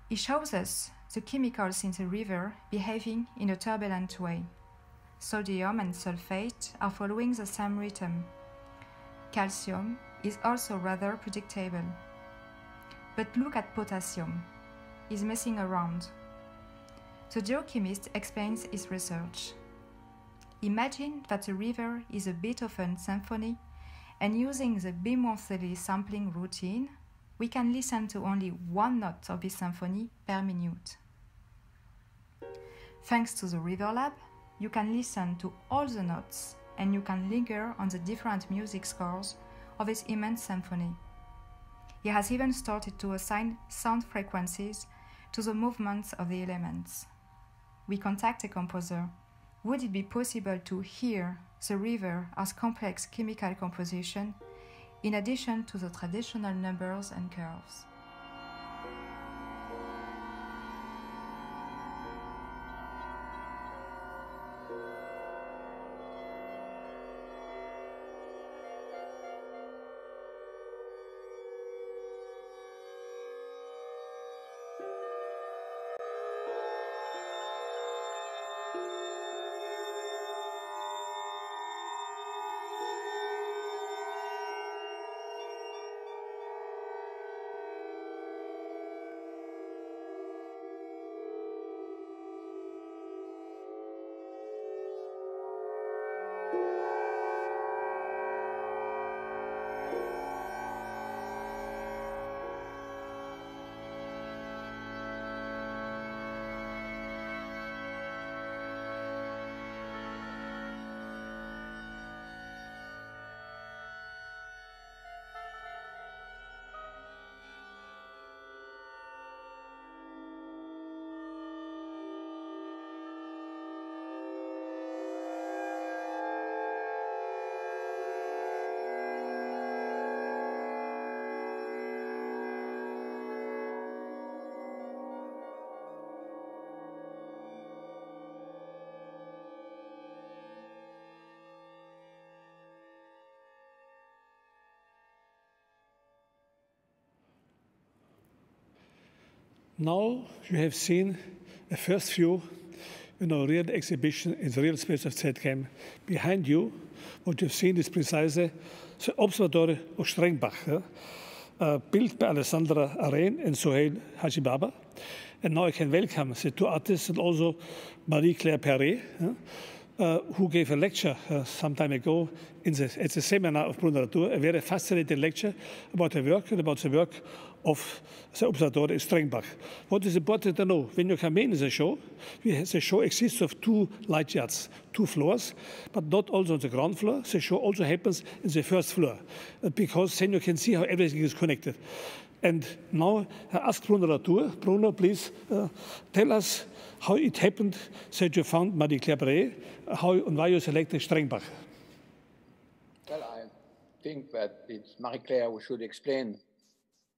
Speaker 7: He shows us the chemicals in the river behaving in a turbulent way. Sodium and sulfate are following the same rhythm. Calcium is also rather predictable. But look at potassium. It's messing around. The geochemist explains his research. Imagine that the river is a Beethoven symphony, and using the bimonthly sampling routine, we can listen to only one note of this symphony per minute. Thanks to the River Lab, you can listen to all the notes, and you can linger on the different music scores of this immense symphony. He has even started to assign sound frequencies to the movements of the elements. We contact a composer. Would it be possible to hear the river as complex chemical composition in addition to the traditional numbers and curves?
Speaker 4: Now you have seen a first view in a real exhibition in the real space of ZKM. Behind you, what you've seen is precisely the Observatory of Strengbach, built by Alessandra Arén and Sohail Hajibaba. And now I can welcome the two artists and also Marie-Claire Perret, who gave a lecture some time ago at the seminar of Bruno Latour, a very fascinating lecture about her work and about the work of the Observatory in Strengbach. What is important to know, when you come in the show, the show exists of 2 light yards, 2 floors, but not also on the ground floor. The show also happens in the first floor, because then you can see how everything is connected. And now I ask Bruno Latour. Bruno, please tell us how it happened that you found Marie-Claire Perret, how and why you selected Strengbach.
Speaker 3: Well, I think that it's Marie-Claire who should explain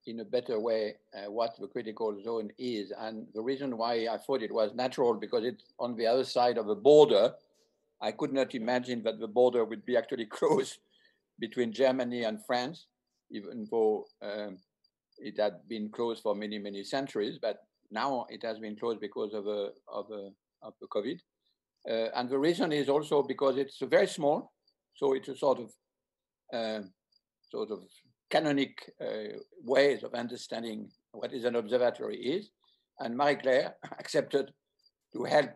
Speaker 3: in a better way what the critical zone is. And the reason why I thought it was natural, because it's on the other side of the border. I could not imagine that the border would be actually close between Germany and France, even though it had been closed for many, many centuries, but now it has been closed because of the COVID. And the reason is also because it's very small, so it's a sort of canonic ways of understanding what is an observatory is. And Marie-Claire accepted to help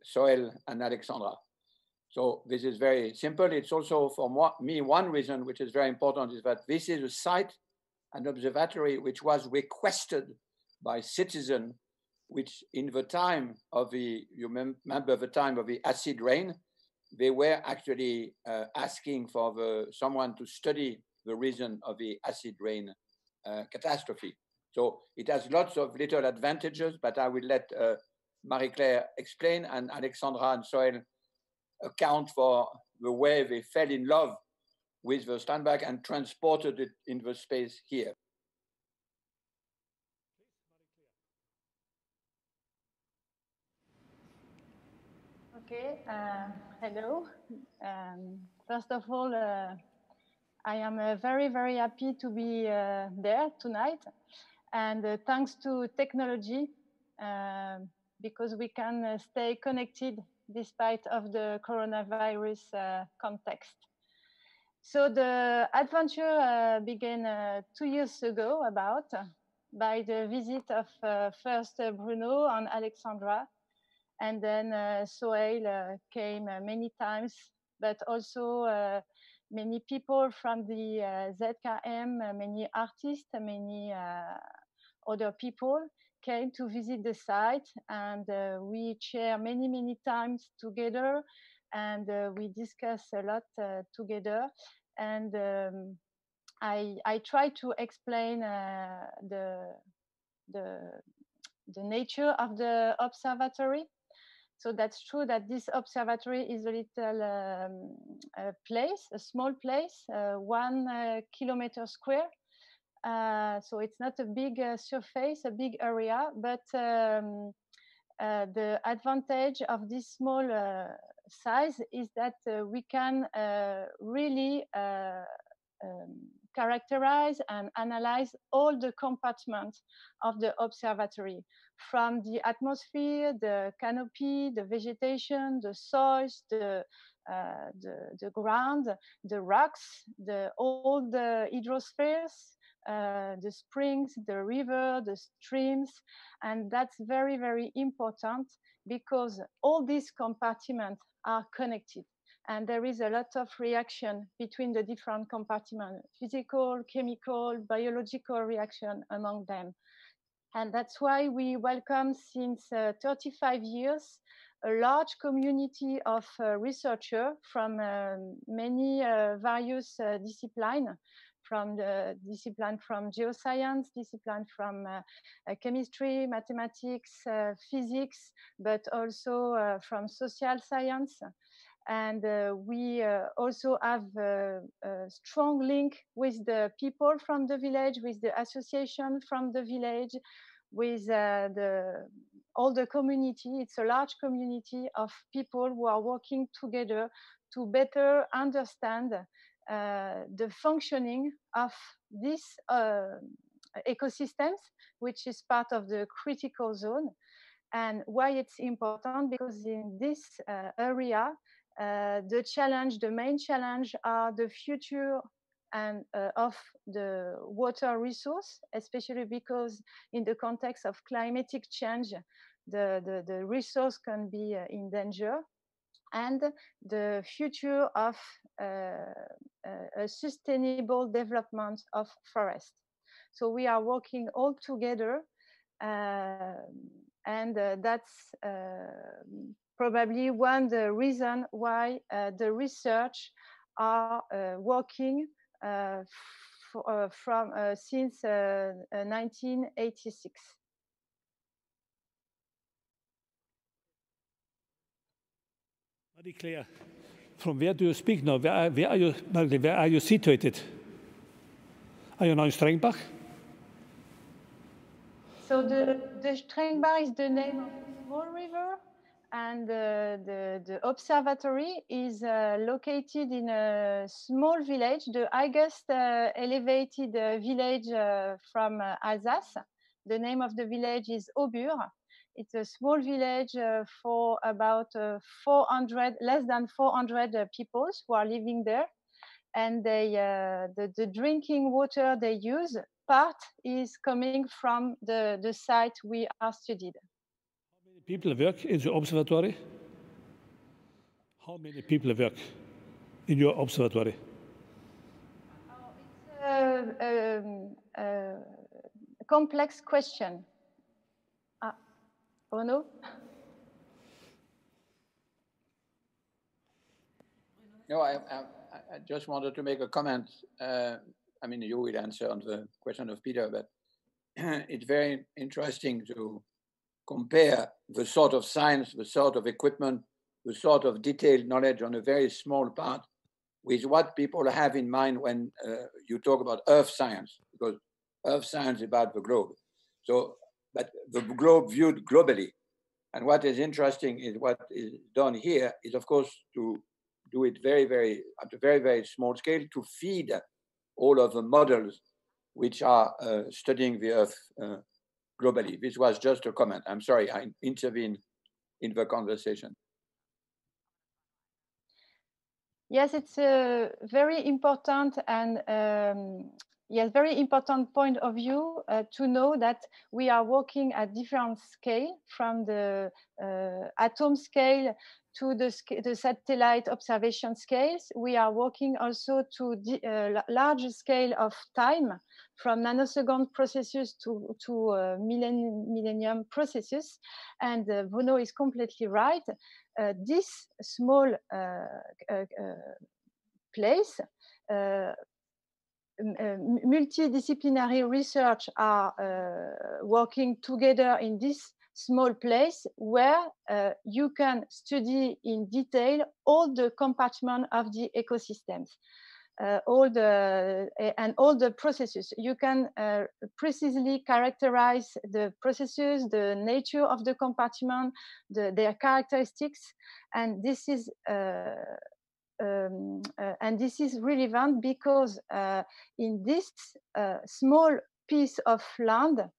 Speaker 3: Sohail and Alexandra. So this is very simple. It's also for me, one reason which is very important is that this is a site, an observatory which was requested by citizens, which in the time of the, you remember the time of the acid rain, they were actually asking for someone to study the reason of the acid rain catastrophe. So it has lots of little advantages, but I will let Marie-Claire explain, and Alexandra and Sohail account for the way they fell in love with the Steinbach and transported it in the space here.
Speaker 8: Okay, hello. First of all, I am very, very happy to be there tonight. And thanks to technology, because we can stay connected despite of the coronavirus context. So the adventure began 2 years ago by the visit of first Bruno and Alexandra, and then Sohail came many times, but also many people from the ZKM, many artists, many other people came to visit the site, and we share many, many times together, and we discuss a lot together. And I try to explain the nature of the observatory. So that's true that this observatory is a little place, a small place, 1 kilometer square. So it's not a big surface, a big area, but the advantage of this small size is that we can really characterize and analyze all the compartments of the observatory, from the atmosphere, the canopy, the vegetation, the soils, the ground, the rocks, all the hydrospheres, the springs, the river, the streams. And that's very, very important, because all these compartments are connected. And there is a lot of reaction between the different compartments, physical, chemical, biological reaction among them. And that's why we welcome since 35 years a large community of researchers from many various disciplines, from the discipline from geoscience, discipline from chemistry, mathematics, physics, but also from social science. And we also have a strong link with the people from the village, with the association from the village, with all the community. It's a large community of people who are working together to better understand the functioning of this ecosystems, which is part of the critical zone. And why it's important? Because in this area, the main challenge are the future and of the water resource, especially because in the context of climatic change, the resource can be in danger, and the future of a sustainable development of forest. So we are working all together, and that's probably one the reason why the research are working since 1986.
Speaker 4: Very clear. From where do you speak now? Where are you situated? Are you now in Strengbach?
Speaker 8: So the Strengbach is the name of a small river, and the observatory is located in a small village, the highest elevated village from Alsace. The name of the village is Aubure. It's a small village for about 400, less than 400 people who are living there. And the drinking water they use, part is coming from the site we are studied.
Speaker 4: How many people work in the observatory? How many people work in your observatory?
Speaker 8: It's a complex question. Bruno?
Speaker 3: No, I just wanted to make a comment. I mean, you will answer on the question of Peter, but it's very interesting to compare the sort of science, the sort of equipment, the sort of detailed knowledge on a very small part with what people have in mind when you talk about earth science, because earth science is about the globe. So, but the globe viewed globally. And what is interesting is what is done here is, of course, to do it at a very small scale to feed all of the models which are studying the Earth globally. This was just a comment. I'm sorry, I intervened in the conversation.
Speaker 8: Yes, it's a very important and yes, very important point of view to know that we are working at different scale, from the atom scale to the satellite observation scales. We are working also to large scale of time, from nanosecond processes to millennium processes. And Bruno is completely right. This small place, multidisciplinary research are working together in this small place where you can study in detail all the compartments of the ecosystems, all the processes. You can precisely characterize the processes, the nature of the compartment, their characteristics, and this is relevant because in this small piece of land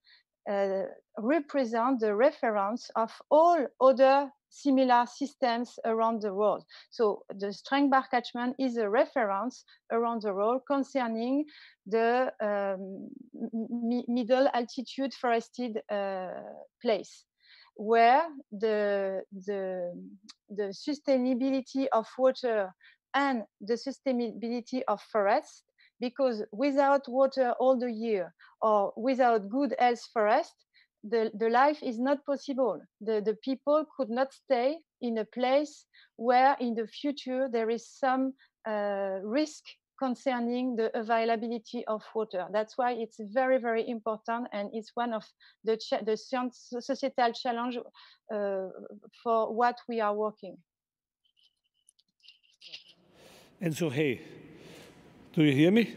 Speaker 8: represent the reference of all other similar systems around the world. So the Strengbach catchment is a reference around the world concerning the middle altitude forested place, where the sustainability of water and the sustainability of forests, because without water all the year or without good health forest, the life is not possible. The people could not stay in a place where in the future there is some risk concerning the availability of water. That's why it's very, very important, and it's one of the societal challenge for what we are working.
Speaker 4: And so, hey, do you hear me?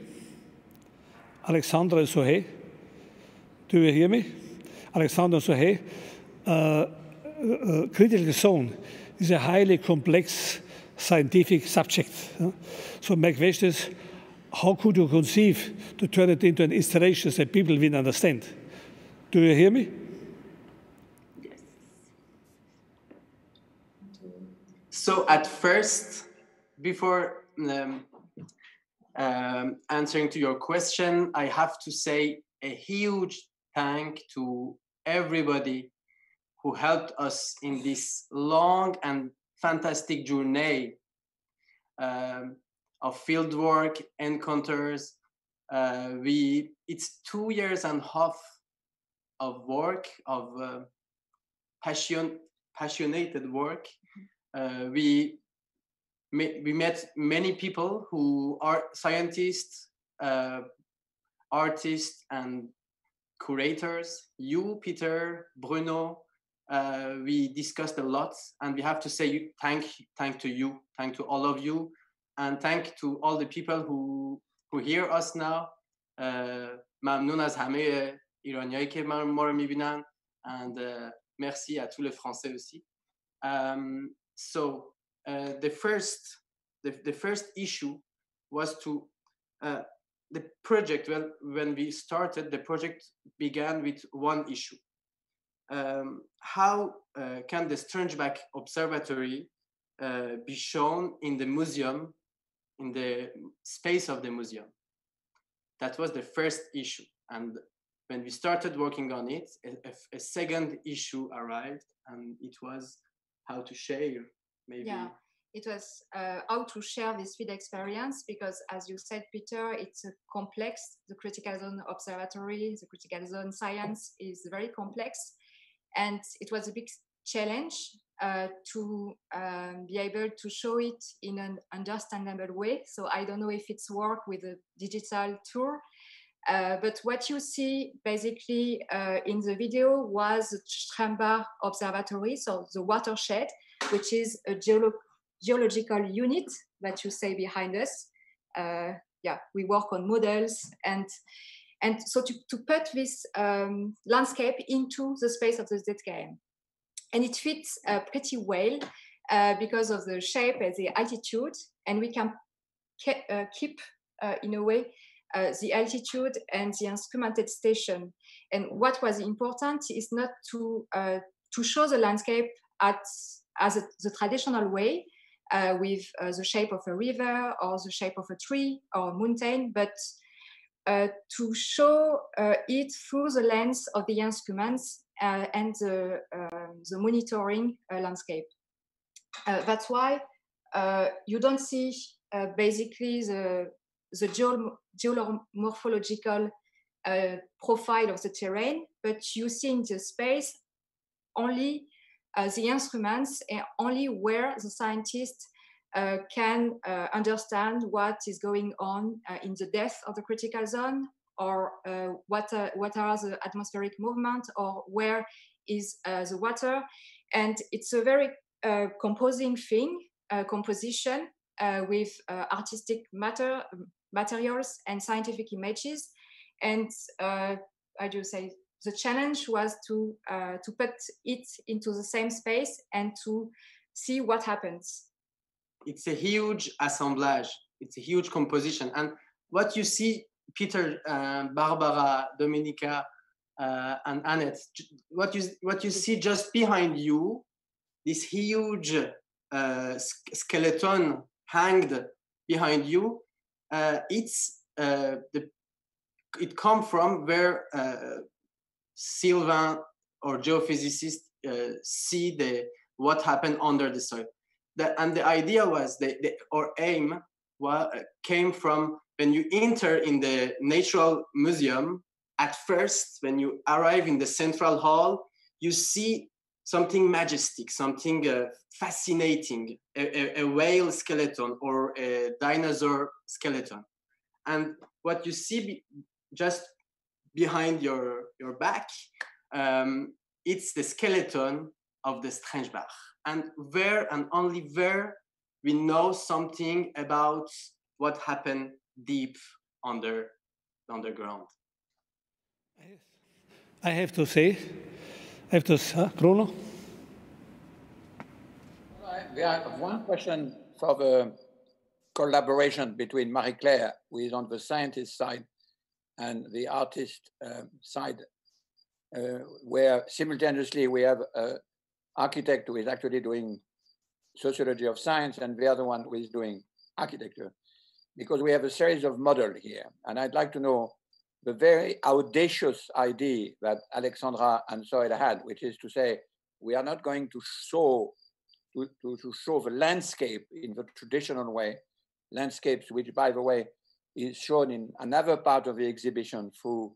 Speaker 4: Alexandra and Sohey, do you hear me? Alexandra and Sohey, critical zone is a highly complex scientific subject. So my question is, how could you conceive to turn it into an installation that people will understand? Do you hear me?
Speaker 5: Yes. So at first, before answering to your question, I have to say a huge thank to everybody who helped us in this long and fantastic journey of fieldwork, encounters. It's 2.5 years of work, of passionate work. We met many people who are scientists, artists, and curators. You, Peter, Bruno. We discussed a lot, and we have to say thank to all of you, and thank to all the people who hear us now. ممنون از همه ایرانیایی که ما رو میبینن, and merci à tous les Français aussi. So the first issue was to the project. Well, when we started, the project began with one issue. How can the Strangeback Observatory be shown in the museum, in the space of the museum? That was the first issue. And when we started working on it, a second issue arrived, and it was how to share, maybe.
Speaker 7: Yeah, it was how to share this field experience, because as you said, Peter, it's a complex. The critical zone observatory, the critical zone science is very complex. And it was a big challenge to be able to show it in an understandable way. So I don't know if it's work with a digital tour, but what you see basically in the video was the Strangeback Observatory, so the watershed, which is a geological unit that you see behind us. Yeah, we work on models, and so to put this landscape into the space of the ZKM. And it fits pretty well because of the shape and the altitude, and we can keep, in a way, the altitude and the instrumented station. And what was important is not to show the landscape as the traditional way, with the shape of a river or the shape of a tree or a mountain, but to show it through the lens of the instruments and the monitoring landscape. That's why you don't see basically the geomorphological profile of the terrain, but you see in the space only the instruments and only where the scientists can understand what is going on in the depth of the critical zone, or what are the atmospheric movement, or where is the water. And it's a very composition with artistic materials and scientific images. And I do say the challenge was to put it into the same space and to see what happens.
Speaker 5: It's a huge assemblage. It's a huge composition. And what you see, Peter, Barbara, Dominica, and Annette, what you see just behind you, this huge skeleton hanged behind you, it comes from where Sylvain or geophysicists see what happened under the soil. And the idea was, our aim came from when you enter in the Natural Museum. At first, when you arrive in the central hall, you see something majestic, something fascinating, a whale skeleton or a dinosaur skeleton. And what you see just behind your back, it's the skeleton of the Strangeback. And where and only where we know something about what happened deep underground.
Speaker 4: I have to say, Bruno?
Speaker 3: I have one question for the collaboration between Marie-Claire, who is on the scientist side, and the artist side, where simultaneously we have an architect who is actually doing sociology of science and the other one who is doing architecture, because we have a series of models here. And I'd like to know the very audacious idea that Alexandra and Sohail had, which is to say, we are not going to show the landscape in the traditional way, landscapes which, by the way, is shown in another part of the exhibition through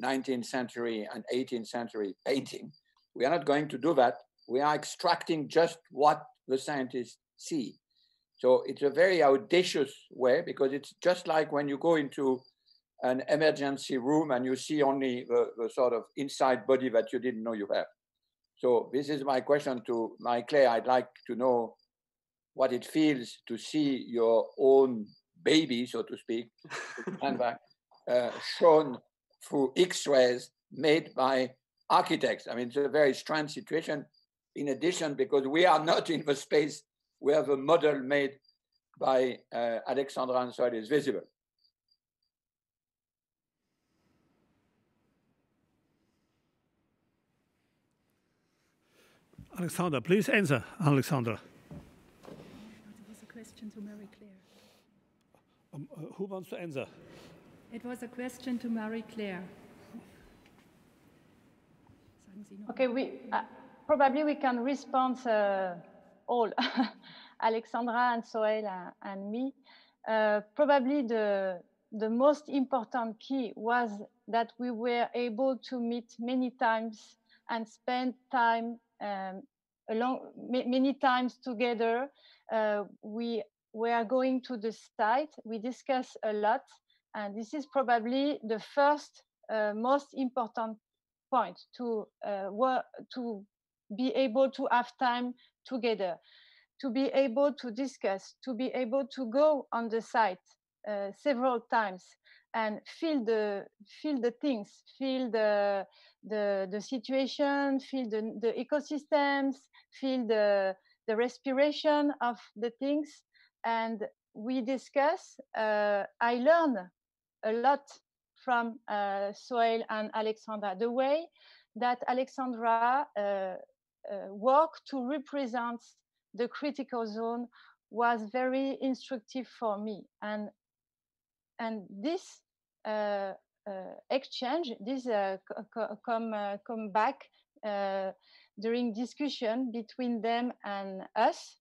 Speaker 3: 19th century and 18th century painting. We are not going to do that. We are extracting just what the scientists see. So it's a very audacious way, because it's just like when you go into an emergency room and you see only the sort of inside body that you didn't know you have. So this is my question to Marie-Claire. I'd like to know what it feels to see your own baby, so to speak, shown through X-rays made by architects. I mean, it's a very strange situation. In addition, because we are not in the space where the model made by Alexandra and Sohail is visible.
Speaker 4: Alexandra, please answer, Alexandra.
Speaker 9: It was a question to Marie-Claire.
Speaker 4: Who wants to answer?
Speaker 9: It was a question to Marie-Claire.
Speaker 8: Okay, probably we can respond all, Alexandra and Sohail and me. Probably the most important key was that we were able to meet many times and spend time many times together. We were going to the site, we discussed a lot, and this is probably the first most important point, to be able to have time together, to be able to discuss, to be able to go on the site several times and feel the things, feel the situation, feel the ecosystems, feel the respiration of the things. And we discuss. I learned a lot from Sohail and Alexandra, the way that Alexandra worked to represent the critical zone was very instructive for me. And this exchange, this come back during discussion between them and us.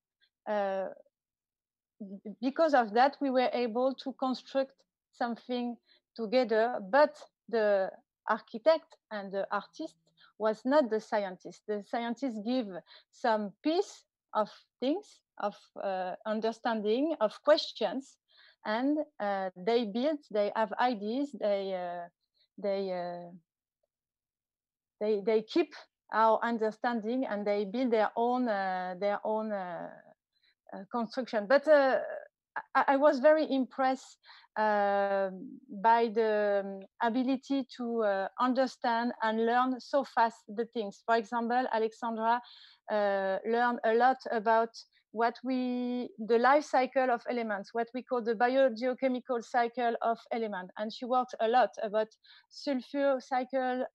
Speaker 8: Because of that, we were able to construct something together, but the architect and the artist was not the scientist. The scientists give some piece of things, of understanding, of questions, and they build, they have ideas, they keep our understanding, and they build their own construction. But I was very impressed by the ability to understand and learn so fast the things. For example, Alexandra learned a lot about the life cycle of elements, what we call the biogeochemical cycle of elements. And she worked a lot about sulfur cycle,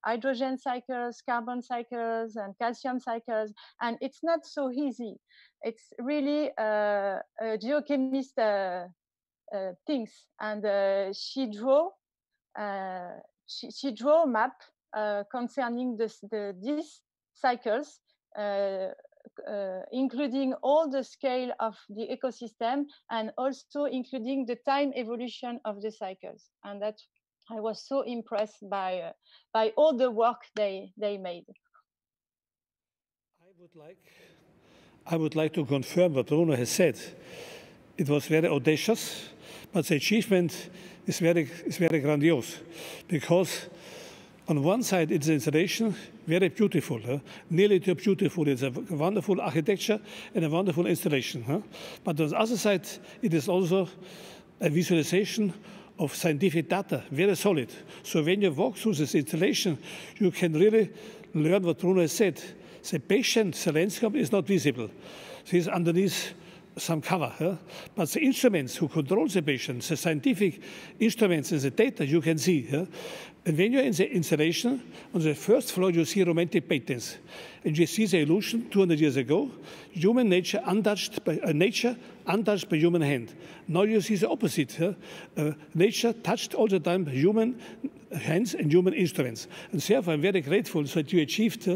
Speaker 8: hydrogen cycles, carbon cycles, and calcium cycles. And it's not so easy. It's really geochemist things. And she drew a map concerning these cycles, including all the scale of the ecosystem, and also including the time evolution of the cycles. And that I was so impressed by all the work they made.
Speaker 4: I would like to confirm what Bruno has said. It was very audacious, but the achievement is very grandiose, because on one side, it's an installation, very beautiful, nearly too beautiful. It's a wonderful architecture and a wonderful installation. But on the other side, it is also a visualization of scientific data, very solid. So when you walk through this installation, you can really learn what Bruno has said. The patient, the landscape is not visible. This is underneath some cover, but the instruments who control the patient, the scientific instruments and the data you can see. And when you're in the installation, on the first floor you see romantic paintings. And you see the illusion 200 years ago, human nature untouched by human hand. Now you see the opposite. Nature touched all the time by human hands and human instruments. And therefore I'm very grateful that you achieved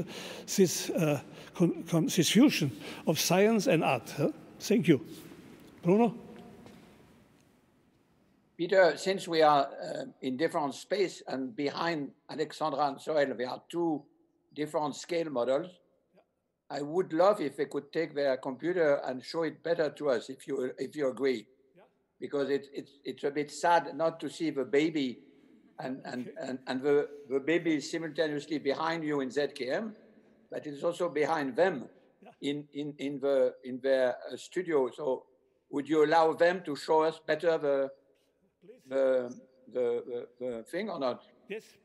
Speaker 4: this fusion of science and art. Thank you. Bruno?
Speaker 3: Peter, since we are in different space and behind Alexandra and Soel, we are two different scale models. I would love if they could take their computer and show it better to us, if you agree, because it's a bit sad not to see the baby and the baby is simultaneously behind you in ZKM, but it's also behind them in their studio. So would you allow them to show us better the thing or not?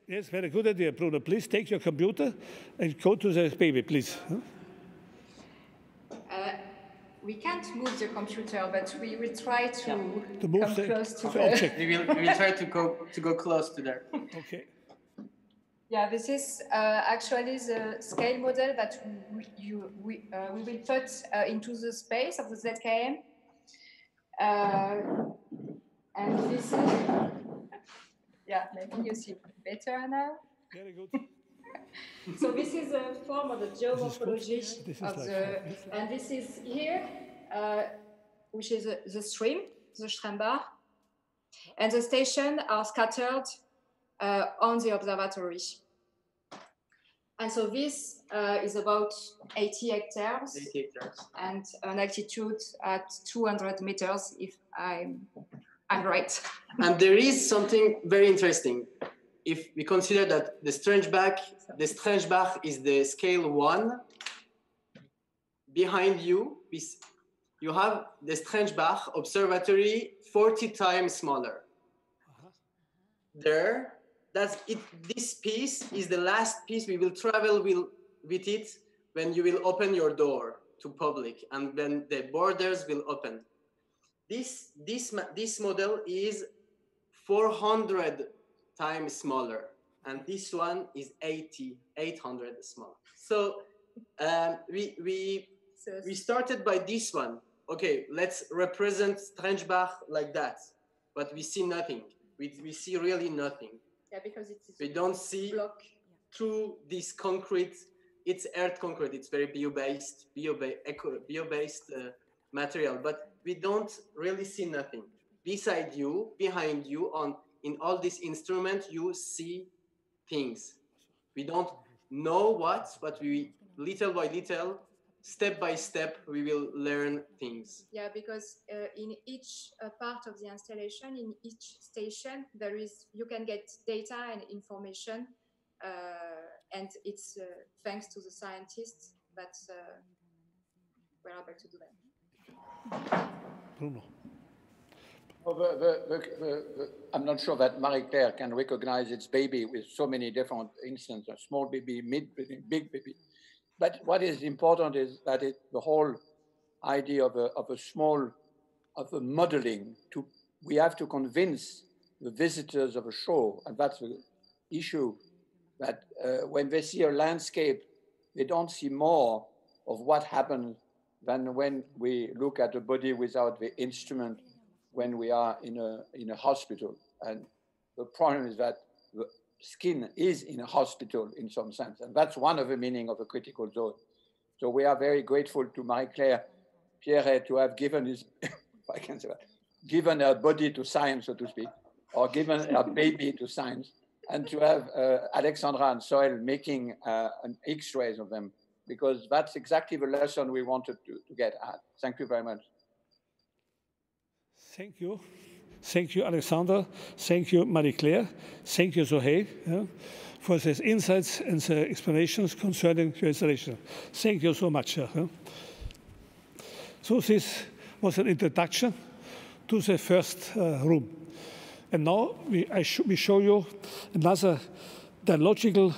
Speaker 4: Yes, very good idea, Bruno. Please take your computer and go to the baby, please.
Speaker 7: We can't move the computer, but we will try to
Speaker 4: move
Speaker 7: come close to
Speaker 4: the object.
Speaker 5: We will try to go close to there.
Speaker 4: Okay.
Speaker 7: Yeah, this is actually the scale model that we will put into the space of the ZKM. And this is, yeah, maybe you see better now.
Speaker 4: Very good.
Speaker 7: So this is a form of the geomorphology of the, and this is here, which is the stream, the Strembach, and the stations are scattered on the observatory. And so this is about 80 hectares, and an altitude at 200 meters, if I'm right.
Speaker 5: And there is something very interesting. If we consider that the Strembach is the scale 1, behind you, you have the Strembach observatory 40 times smaller. There, that's it. This piece is the last piece we will travel with it when you will open your door to public and when the borders will open. This model is 400 times smaller, and this one is 800 smaller. So we started by this one. Okay, let's represent Strembach like that, but we see nothing. We see really nothing.
Speaker 7: Yeah, because
Speaker 5: we don't see through this concrete. It's earth concrete. It's very bio-based material, but we don't really see nothing. Beside you, behind you, in all these instruments, you see things. We don't know what, but we little by little, step by step, we will learn things.
Speaker 7: Yeah, because in each part of the installation, in each station, you can get data and information, and it's thanks to the scientists that we're able to do that.
Speaker 4: Bruno.
Speaker 3: I'm not sure that Marie-Claire can recognize its baby with so many different instances, small baby, mid baby, big baby. But what is important is that the whole idea of a modeling, we have to convince the visitors of a show, and that's the issue, that when they see a landscape, they don't see more of what happens than when we look at a body without the instrument when we are in a hospital. And the problem is that the skin is in a hospital in some sense. And that's one of the meaning of a critical zone. So we are very grateful to Marie-Claire Pierret to have given his, if I can say that, given her body to science, so to speak, or given her baby to science, and to have Alexandra and Soel making an X-rays of them, because that's exactly the lesson we wanted to get at. Thank you very much.
Speaker 4: Thank you. Thank you, Alexandra. Thank you, Marie-Claire. Thank you, Zohei, for these insights and the explanations concerning your installation. Thank you so much. So this was an introduction to the first room. And now we show you another dialogical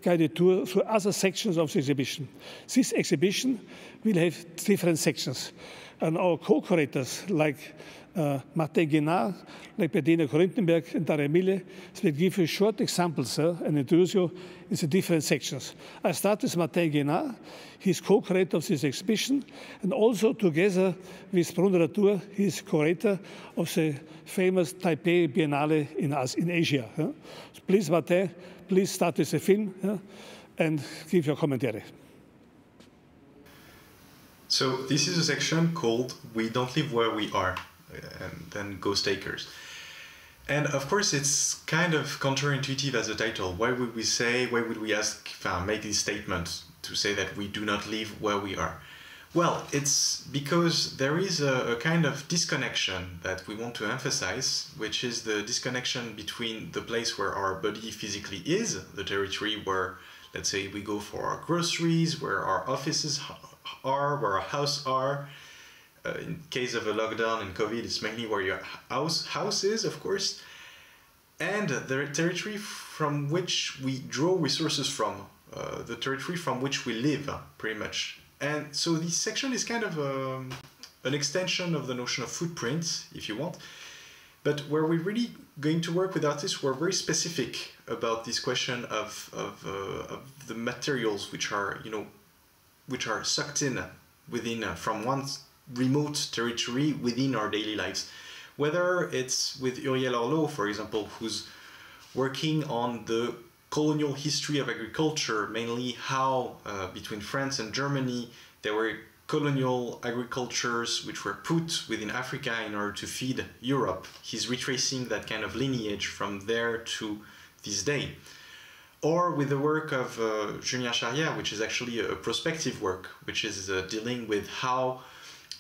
Speaker 4: guided tour through other sections of the exhibition. This exhibition will have different sections. And our co-curators, like Martin Guénard, like Bettina Korintenberg and Daria Mille, will give you short examples and introduce you in the different sections. I start with Martin Guénard. He's co-curator of this exhibition, and also together with Bruno Latour, he's curator of the famous Taipei Biennale in Asia. So please, Martin, please start with the film and give your commentary.
Speaker 10: So this is a section called "We Don't Live Where We Are," and then Ghost Takers. And of course, it's kind of counterintuitive as a title. Why would we make this statement to say that we do not live where we are? Well, it's because there is a kind of disconnection that we want to emphasize, which is the disconnection between the place where our body physically is, the territory where, let's say, we go for our groceries, where our offices are, where our house are. In case of a lockdown and COVID, it's mainly where your house is, of course, and the territory from which we draw resources from, the territory from which we live, pretty much. And so this section is kind of an extension of the notion of footprint, if you want, but where we're really going to work with artists who are very specific about this question of the materials which are sucked in within from one remote territory within our daily lives. Whether it's with Uriel Orlot, for example, who's working on the colonial history of agriculture, mainly how between France and Germany there were colonial agricultures which were put within Africa in order to feed Europe. He's retracing that kind of lineage from there to this day. Or with the work of Julien Charrière, which is actually a prospective work, which is dealing with how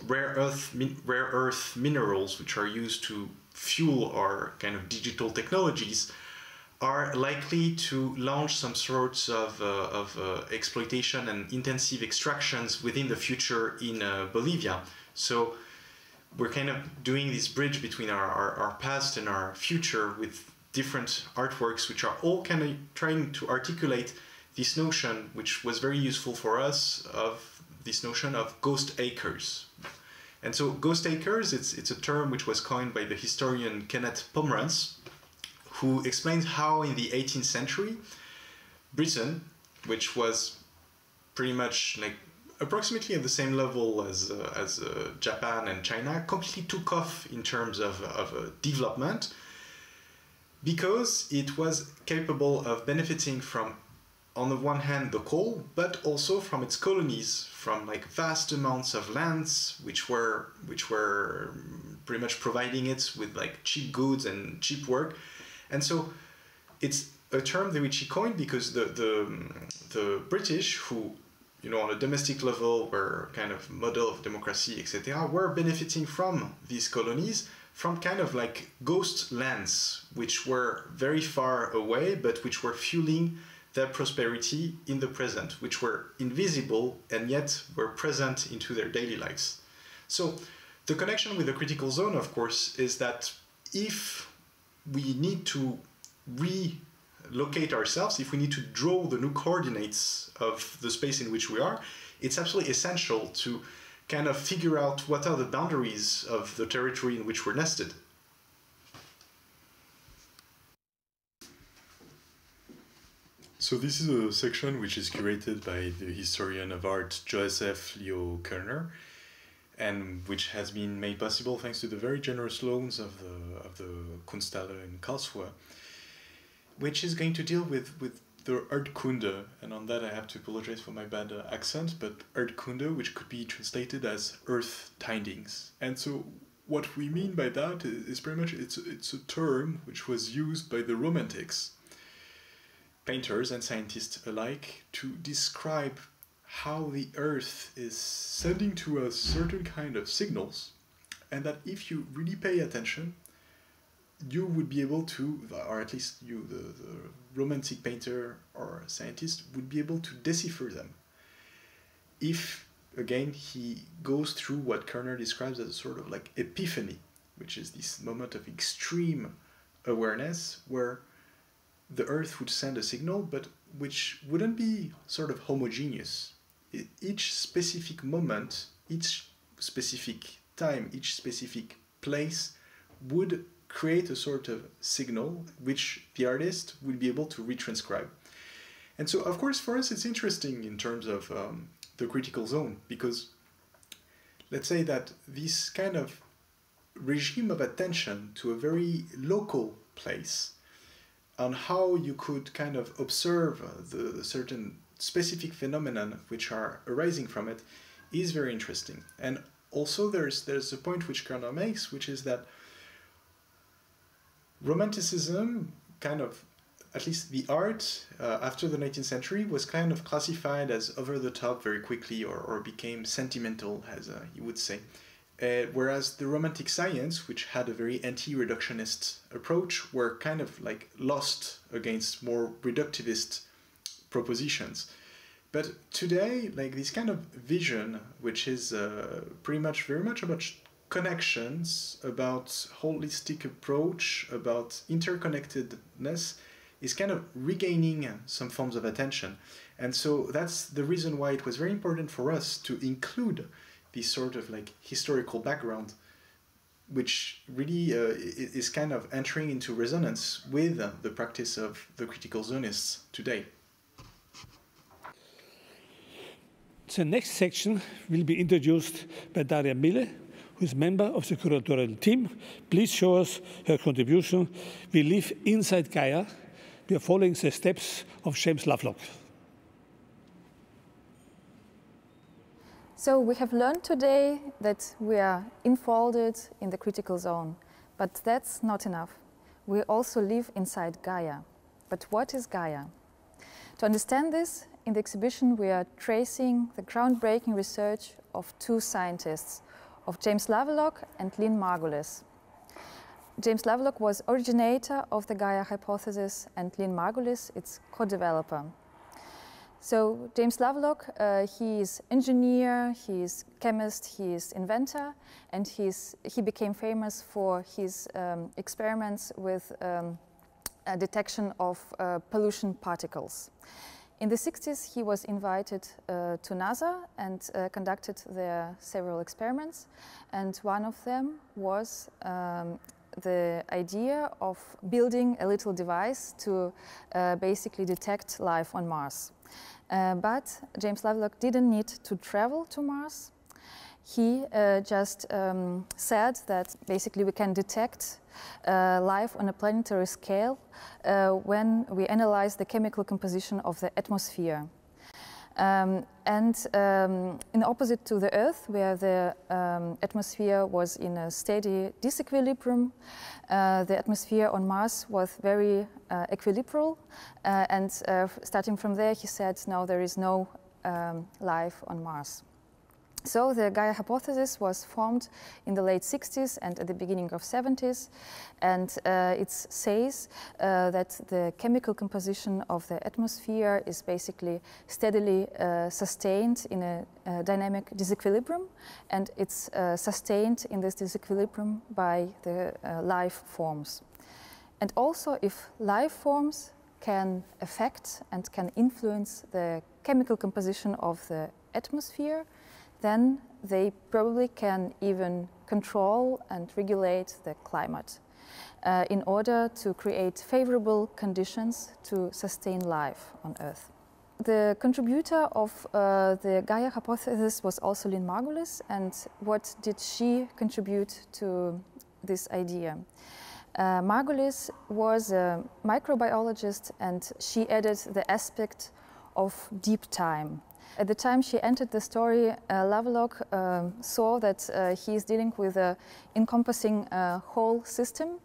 Speaker 10: rare earth minerals, which are used to fuel our kind of digital technologies, are likely to launch some sorts of exploitation and intensive extractions within the future in Bolivia. So we're kind of doing this bridge between our past and our future with different artworks, which are all kind of trying to articulate this notion, which was very useful for us, of this notion of ghost acres. And so ghost acres, it's a term which was coined by the historian Kenneth Pomerantz, who explains how in the 18th century, Britain, which was pretty much like approximately at the same level as Japan and China, completely took off in terms of development, because it was capable of benefiting from, on the one hand, the coal, but also from its colonies, from like vast amounts of lands which were pretty much providing it with like cheap goods and cheap work. And so it's a term that which he coined because the British, who, you know, on a domestic level were kind of model of democracy, etc., were benefiting from these colonies, from kind of like ghost lands, which were very far away, but which were fueling their prosperity in the present, which were invisible and yet were present into their daily lives. So the connection with the critical zone, of course, is that if we need to relocate ourselves, if we need to draw the new coordinates of the space in which we are, it's absolutely essential to kind of figure out what are the boundaries of the territory in which we're nested. So this is a section which is curated by the historian of art Joseph Leo Kerner, and which has been made possible thanks to the very generous loans of the Kunsthalle in Karlsruhe, which is going to deal with the Erdkunde, and on that I have to apologize for my bad accent, but Erdkunde, which could be translated as earth tidings. And so what we mean by that is pretty much it's a term which was used by the Romantics, painters and scientists alike, to describe how the earth is sending to us certain kind of signals, and that if you really pay attention, you would be able to, or at least you, the romantic painter or scientist, would be able to decipher them. If, again, he goes through what Kerner describes as a sort of like epiphany, which is this moment of extreme awareness where the earth would send a signal, but which wouldn't be sort of homogeneous. Each specific moment, each specific time, each specific place would create a sort of signal which the artist will be able to retranscribe. And so, of course, for us, it's interesting in terms of the critical zone, because let's say that this kind of regime of attention to a very local place, on how you could kind of observe the certain specific phenomena which are arising from it, is very interesting. And also there's a point which Karl makes, which is that Romanticism, kind of, at least the art after the 19th century, was kind of classified as over the top very quickly, or became sentimental, as you would say. Whereas the Romantic science, which had a very anti-reductionist approach, were kind of like lost against more reductivist propositions. But today, like this kind of vision, which is pretty much very much about connections, about holistic approach, about interconnectedness, is kind of regaining some forms of attention. And so that's the reason why it was very important for us to include this sort of like historical background, which really is kind of entering into resonance with the practice of the critical zonists today.
Speaker 4: The next section will be introduced by Daria Mille, who is member of the curatorial team. Please show us her contribution. We live inside Gaia. We are following the steps of James Lovelock.
Speaker 11: So we have learned today that we are enfolded in the critical zone, but that's not enough. We also live inside Gaia. But what is Gaia? To understand this, in the exhibition we are tracing the groundbreaking research of two scientists, of James Lovelock and Lynn Margulis. James Lovelock was originator of the Gaia hypothesis, and Lynn Margulis its co-developer. So James Lovelock, he is engineer, he is chemist, he is inventor, and he became famous for his experiments with detection of pollution particles. In the 60s, he was invited to NASA and conducted there several experiments, and one of them was the idea of building a little device to basically detect life on Mars. But James Lovelock didn't need to travel to Mars. He just said that basically we can detect life on a planetary scale when we analyze the chemical composition of the atmosphere. In opposite to the Earth, where the atmosphere was in a steady disequilibrium, the atmosphere on Mars was very equilibrial, and starting from there he said, no, there is no life on Mars. So the Gaia hypothesis was formed in the late 60s and at the beginning of 70s, and it says that the chemical composition of the atmosphere is basically steadily sustained in a dynamic disequilibrium, and it's sustained in this disequilibrium by the life forms. And also, if life forms can affect and can influence the chemical composition of the atmosphere, then they probably can even control and regulate the climate in order to create favorable conditions to sustain life on Earth. The contributor of the Gaia hypothesis was also Lynn Margulis, and what did she contribute to this idea? Margulis was a microbiologist, and she added the aspect of deep time. At the time she entered the story, Lovelock saw that he is dealing with an encompassing whole system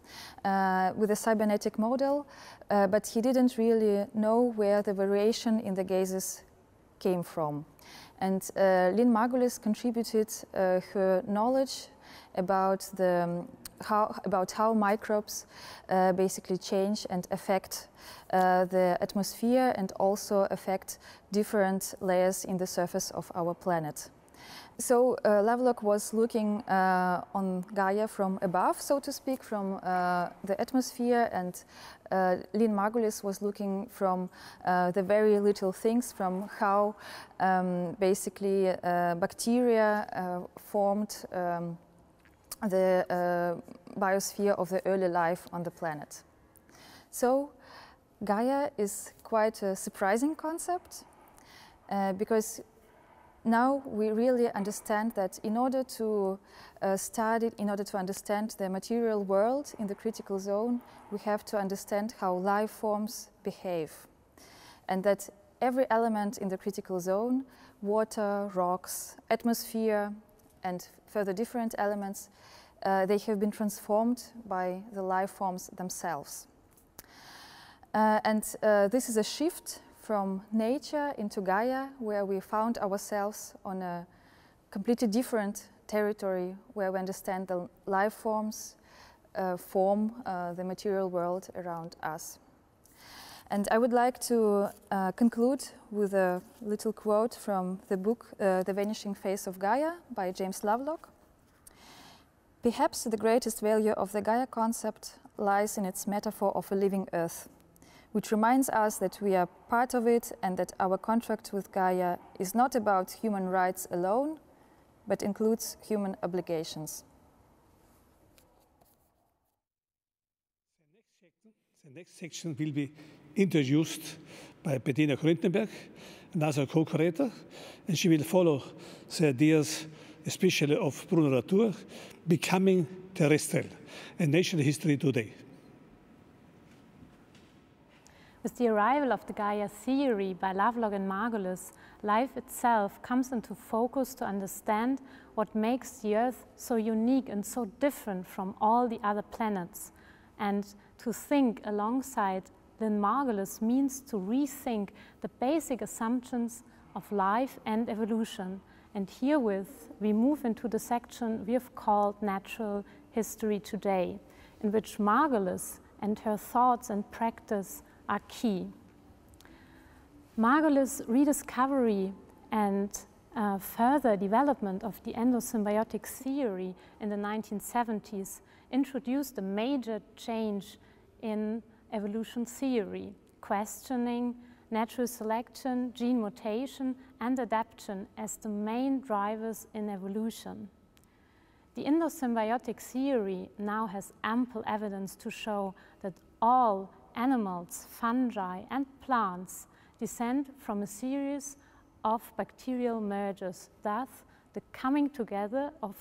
Speaker 11: with a cybernetic model, but he didn't really know where the variation in the gases came from. And Lynn Margulis contributed her knowledge about how microbes basically change and affect the atmosphere and also affect different layers in the surface of our planet. So Lovelock was looking on Gaia from above, so to speak, from the atmosphere, and Lynn Margulis was looking from the very little things, from how basically bacteria formed the biosphere of the early life on the planet. So Gaia is quite a surprising concept because now we really understand that in order to study, in order to understand the material world in the critical zone, we have to understand how life forms behave. And that every element in the critical zone, water, rocks, atmosphere, and further different elements, they have been transformed by the life forms themselves. This is a shift from nature into Gaia, where we found ourselves on a completely different territory, where we understand the life forms form the material world around us. And I would like to conclude with a little quote from the book The Vanishing Face of Gaia by James Lovelock. Perhaps the greatest value of the Gaia concept lies in its metaphor of a living earth, which reminds us that we are part of it and that our contract with Gaia is not about human rights alone, but includes human obligations.
Speaker 4: The next section will be introduced by Bettina Grüntenberg, another co-curator, and she will follow the ideas, especially of Bruno Latour, becoming terrestrial, a natural history today.
Speaker 12: With the arrival of the Gaia theory by Lovelock and Margulis, life itself comes into focus to understand what makes the Earth so unique and so different from all the other planets. And to think alongside Lynn Margulis means to rethink the basic assumptions of life and evolution. And herewith, we move into the section we have called Natural History Today, in which Margulis and her thoughts and practice are key. Margulis' rediscovery and further development of the endosymbiotic theory in the 1970s introduced a major change in evolution theory, questioning natural selection, gene mutation, and adaptation as the main drivers in evolution. The endosymbiotic theory now has ample evidence to show that all animals, fungi, and plants descend from a series of bacterial mergers, thus the coming together of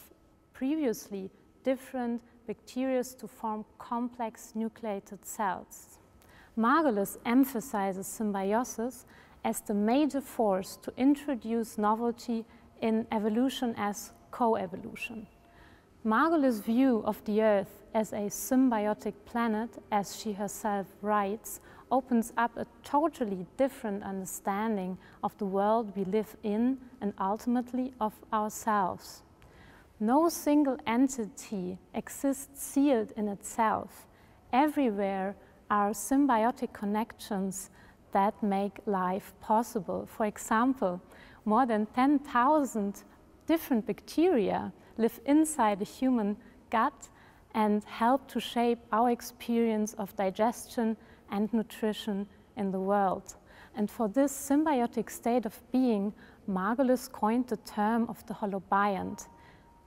Speaker 12: previously different bacteria to form complex nucleated cells. Margulis emphasizes symbiosis as the major force to introduce novelty in evolution as co-evolution. Margulis' view of the Earth as a symbiotic planet, as she herself writes, opens up a totally different understanding of the world we live in and ultimately of ourselves. No single entity exists sealed in itself. Everywhere are symbiotic connections that make life possible. For example, more than 10,000 different bacteria live inside a human gut and help to shape our experience of digestion and nutrition in the world. And for this symbiotic state of being, Margulis coined the term of the holobiont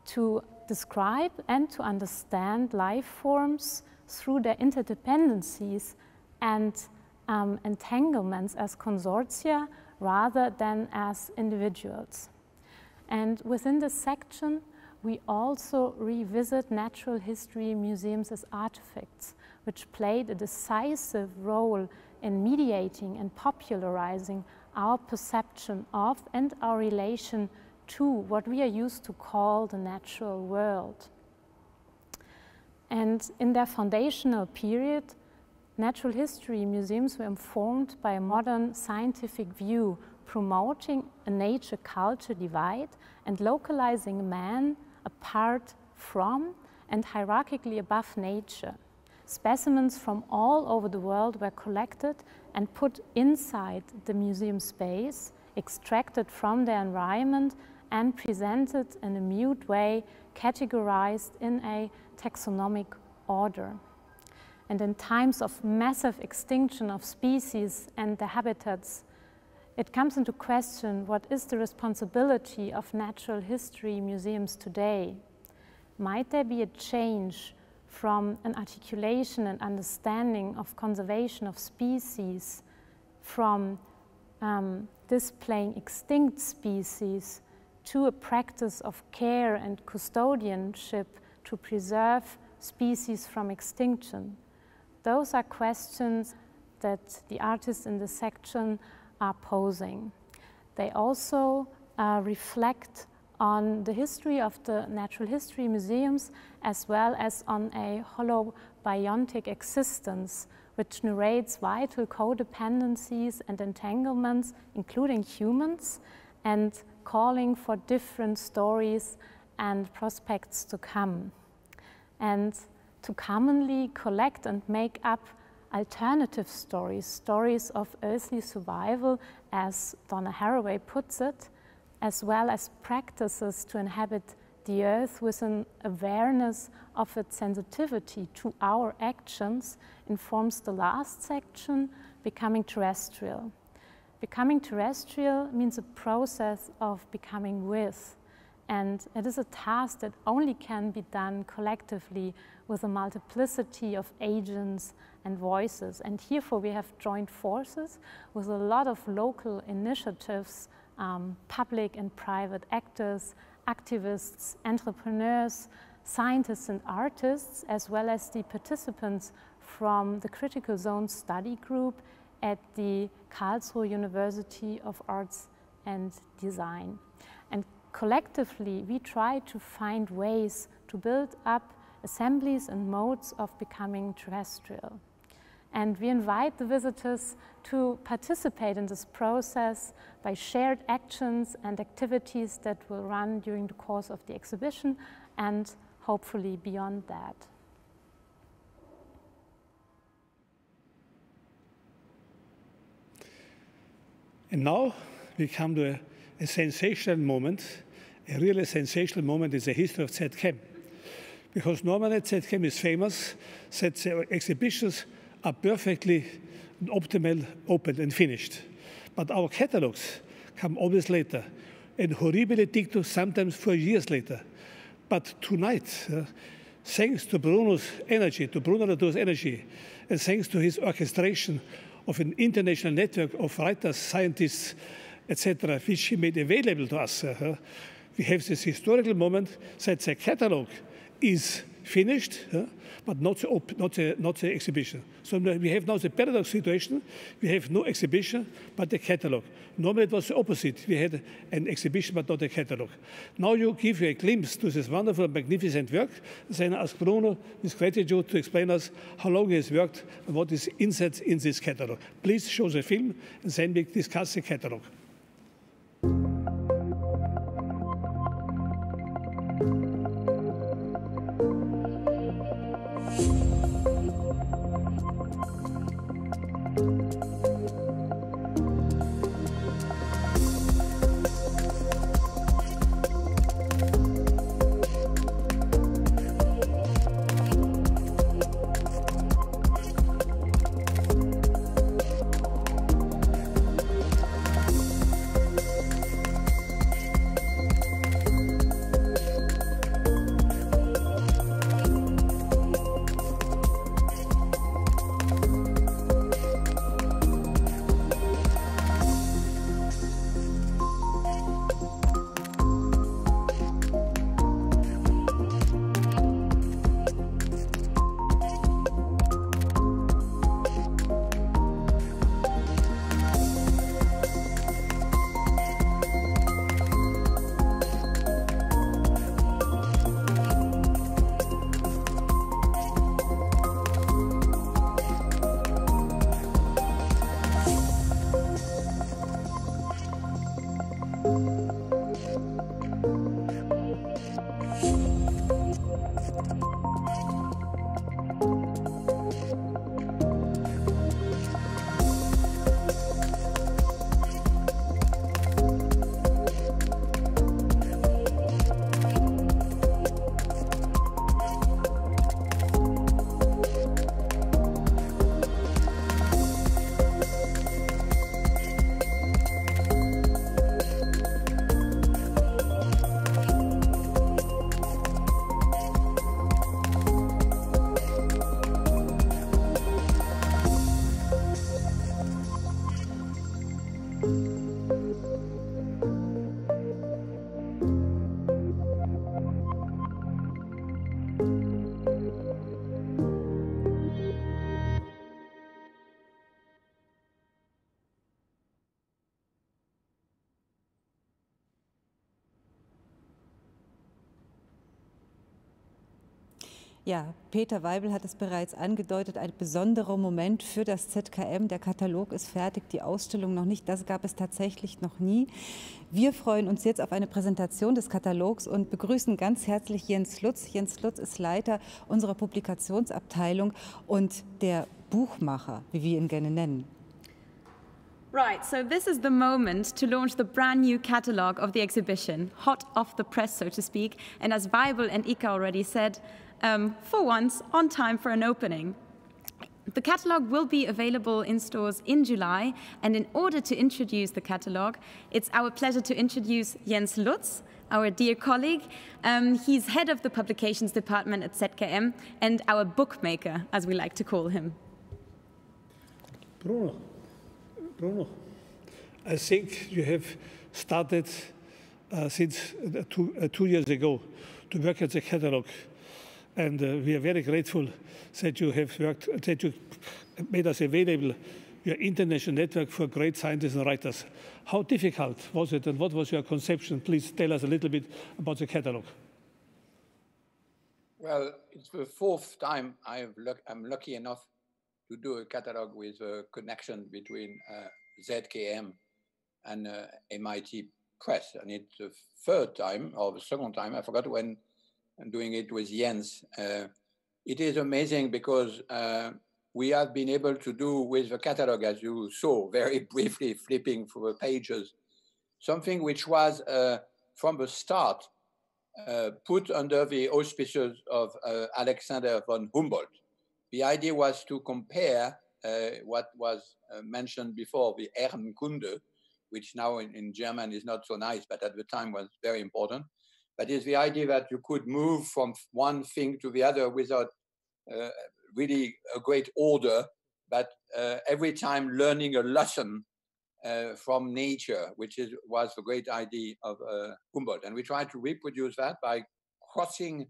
Speaker 12: to describe and to understand life forms through their interdependencies and entanglements as consortia rather than as individuals. And within this section, we also revisit natural history museums as artifacts, which played a decisive role in mediating and popularizing our perception of and our relation to what we are used to call the natural world. And in their foundational period, natural history museums were informed by a modern scientific view, promoting a nature-culture divide and localizing man apart from and hierarchically above nature. Specimens from all over the world were collected and put inside the museum space, extracted from their environment, and presented in a mute way, categorized in a taxonomic order. And in times of massive extinction of species and their habitats, it comes into question what is the responsibility of natural history museums today. Might there be a change from an articulation and understanding of conservation of species, from displaying extinct species to a practice of care and custodianship to preserve species from extinction? Those are questions that the artists in this section are posing. They also reflect on the history of the natural history museums, as well as on a holobiontic existence, which narrates vital codependencies and entanglements, including humans, and calling for different stories and prospects to come. And to commonly collect and make up alternative stories, stories of earthly survival, as Donna Haraway puts it, as well as practices to inhabit the earth with an awareness of its sensitivity to our actions, informs the last section, Becoming Terrestrial. Becoming terrestrial means a process of becoming with, and it is a task that only can be done collectively with a multiplicity of agents and voices. And herefore we have joined forces with a lot of local initiatives, public and private actors, activists, entrepreneurs, scientists and artists, as well as the participants from the Critical Zone Study Group at the Karlsruhe University of Arts and Design. And collectively, we try to find ways to build up assemblies and modes of becoming terrestrial. And we invite the visitors to participate in this process by shared actions and activities that will run during the course of the exhibition and hopefully beyond that.
Speaker 4: And now we come to a sensational moment, a really sensational moment in the history of ZKM. Because normally ZKM is famous that the exhibitions are perfectly optimal, open and finished. But our catalogs come always later, and horribly dicto sometimes 4 years later. But tonight, thanks to Bruno's energy, to Bruno Latour's energy, and thanks to his orchestration of an international network of writers, scientists, etc., which he made available to us, we have this historical moment that the catalog is finished, but not the exhibition. So we have now the paradox situation. We have no exhibition, but the catalog. Normally it was the opposite. We had an exhibition, but not a catalog. Now you give you a glimpse to this wonderful, magnificent work. Then I ask Bruno, with gratitude, to explain us how long he has worked and what is inside in this catalog. Please show the film, and then we discuss the catalog.
Speaker 1: Ja, Peter Weibel hat es bereits angedeutet, ein besonderer Moment für das ZKM. Der Katalog ist fertig, die Ausstellung noch nicht. Das gab es tatsächlich noch nie. Wir freuen uns jetzt auf eine Präsentation des Katalogs und begrüßen ganz herzlich Jens Lutz. Jens Lutz ist Leiter unserer Publikationsabteilung und der Buchmacher, wie wir ihn gerne nennen.
Speaker 2: Right, so this is the moment to launch the brand new catalogue of the exhibition, hot off the press, so to speak, and as Weibel and Ika already said, for once, on time for an opening. The catalogue will be available in stores in July, and in order to introduce the catalogue, it's our pleasure to introduce Jens Lutz, our dear colleague. He's head of the publications department at ZKM and our bookmaker, as we like to call him.
Speaker 4: Bruno, I think you have started since 2 years ago to work at the catalogue, and we are very grateful that you have worked, that you made us available your international network for great scientists and writers. How difficult was it, and what was your conception? Please tell us a little bit about the catalogue.
Speaker 3: Well, it's the 4th time I'm lucky enough to do a catalogue with a connection between ZKM and MIT Press. And it's the 3rd time, or the 2nd time, I forgot when I'm doing it with Jens. It is amazing because we have been able to do with the catalogue, as you saw very briefly flipping through the pages, something which was from the start put under the auspices of Alexander von Humboldt. The idea was to compare what was mentioned before, the Ehrenkunde, which now in German is not so nice, but at the time was very important. But it's the idea that you could move from one thing to the other without really a great order, but every time learning a lesson from nature, which was the great idea of Humboldt. And we tried to reproduce that by crossing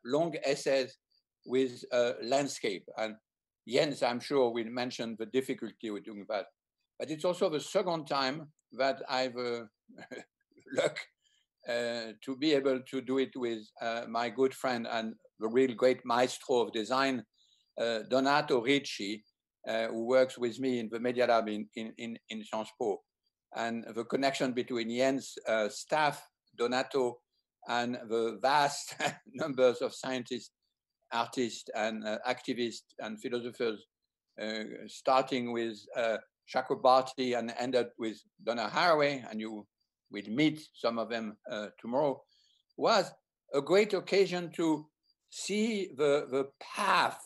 Speaker 3: long essays with landscape. And Jens, I'm sure, will mention the difficulty with doing that. But it's also the 2nd time that I've luck to be able to do it with my good friend and the real great maestro of design, Donato Ricci, who works with me in the Media Lab in Sciences Po. And the connection between Jens' staff, Donato, and the vast numbers of scientists, artists, and activists and philosophers, starting with Chakrabarty and ended with Donna Haraway, and you will meet some of them tomorrow, was a great occasion to see the path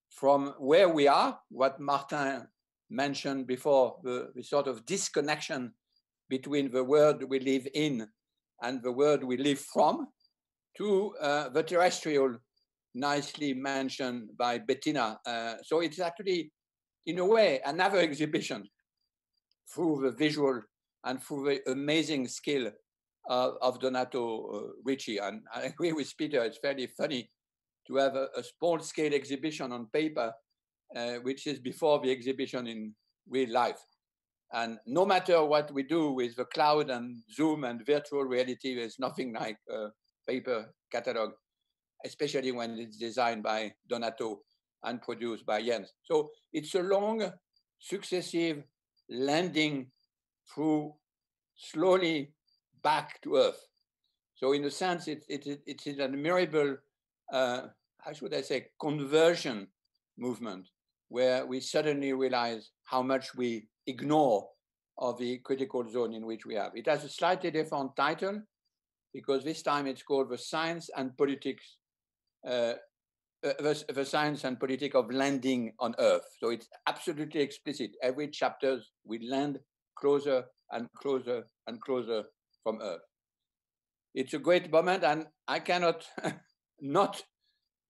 Speaker 3: from where we are, what Martin mentioned before, the sort of disconnection between the world we live in and the world we live from, to the terrestrial, nicely mentioned by Bettina. So it's actually, in a way, another exhibition through the visual and through the amazing skill of Donato Ricci. And I agree with Peter, it's fairly funny to have a small-scale exhibition on paper, which is before the exhibition in real life. And no matter what we do with the cloud and Zoom and virtual reality, there's nothing like a paper catalog, especially when it's designed by Donato and produced by Jens. So it's a long, successive landing through slowly back to Earth. So in a sense, it's an admirable, how should I say, conversion movement, where we suddenly realize how much we ignore of the critical zone in which we have. It has a slightly different title, because this time it's called the Science and Politics, the Science and Politics of Landing on Earth. So it's absolutely explicit. Every chapter we land closer and closer and closer from Earth. It's a great moment, and I cannot not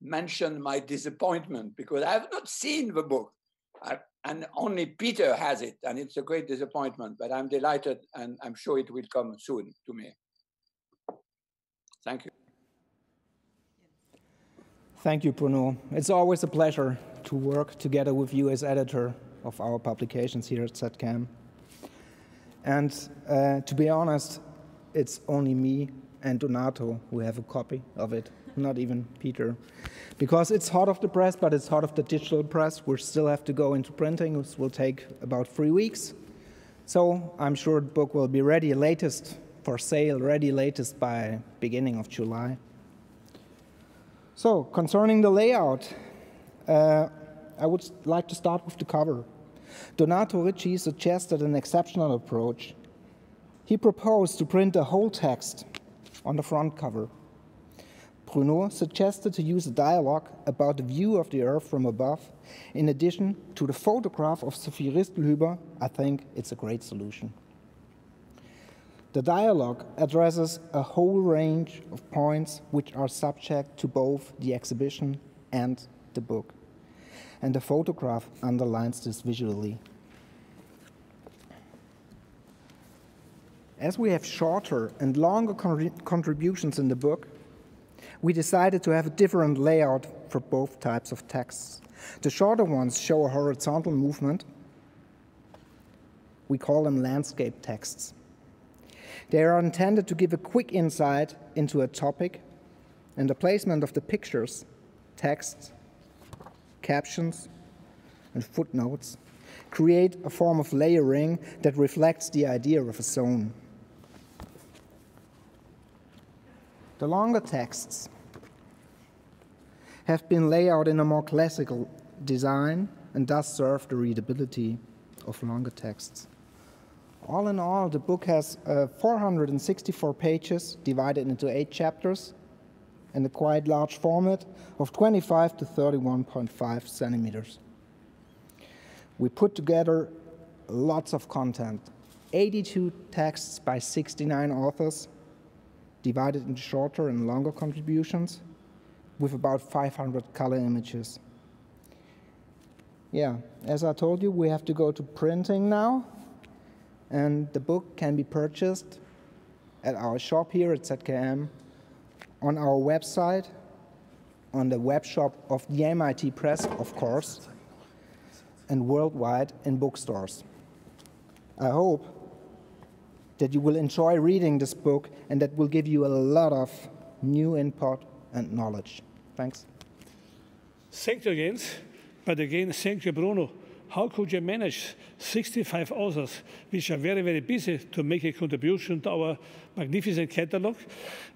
Speaker 3: mention my disappointment, because I have not seen the book, and only Peter has it, and it's a great disappointment, but I'm delighted, and I'm sure it will come soon to me. Thank you.
Speaker 13: Thank you, Bruno. It's always a pleasure to work together with you as editor of our publications here at ZKM. And to be honest, it's only me and Donato who have a copy of it. not even Peter. Because it's hot off the press, but it's hot off the digital press. We still have to go into printing, which will take about 3 weeks. So I'm sure the book will be ready latest for sale, ready latest by beginning of July. So concerning the layout, I would like to start with the cover. Donato Ricci suggested an exceptional approach. He proposed to print the whole text on the front cover. Bruno suggested to use a dialogue about the view of the Earth from above. In addition to the photograph of Sophie Ristelhuber, I think it's a great solution. The dialogue addresses a whole range of points which are subject to both the exhibition and the book. And the photograph underlines this visually. As we have shorter and longer contributions in the book, we decided to have a different layout for both types of texts. The shorter ones show a horizontal movement. We call them landscape texts. They are intended to give a quick insight into a topic, and the placement of the pictures, texts, captions, and footnotes create a form of layering that reflects the idea of a zone. The longer texts have been laid out in a more classical design and thus serve the readability of longer texts. All in all, the book has 464 pages divided into 8 chapters and a quite large format of 25 to 31.5 centimeters. We put together lots of content, 82 texts by 69 authors, divided into shorter and longer contributions, with about 500 color images. Yeah, as I told you, we have to go to printing now, and the book can be purchased at our shop here at ZKM, on our website, on the web shop of the MIT Press, of course, and worldwide in bookstores. I hope that you will enjoy reading this book and that will give you a lot of new input and knowledge. Thanks.
Speaker 4: Thank you, Jens. But again, thank you, Bruno. How could you manage 65 authors, which are very, very busy to make a contribution to our magnificent catalog?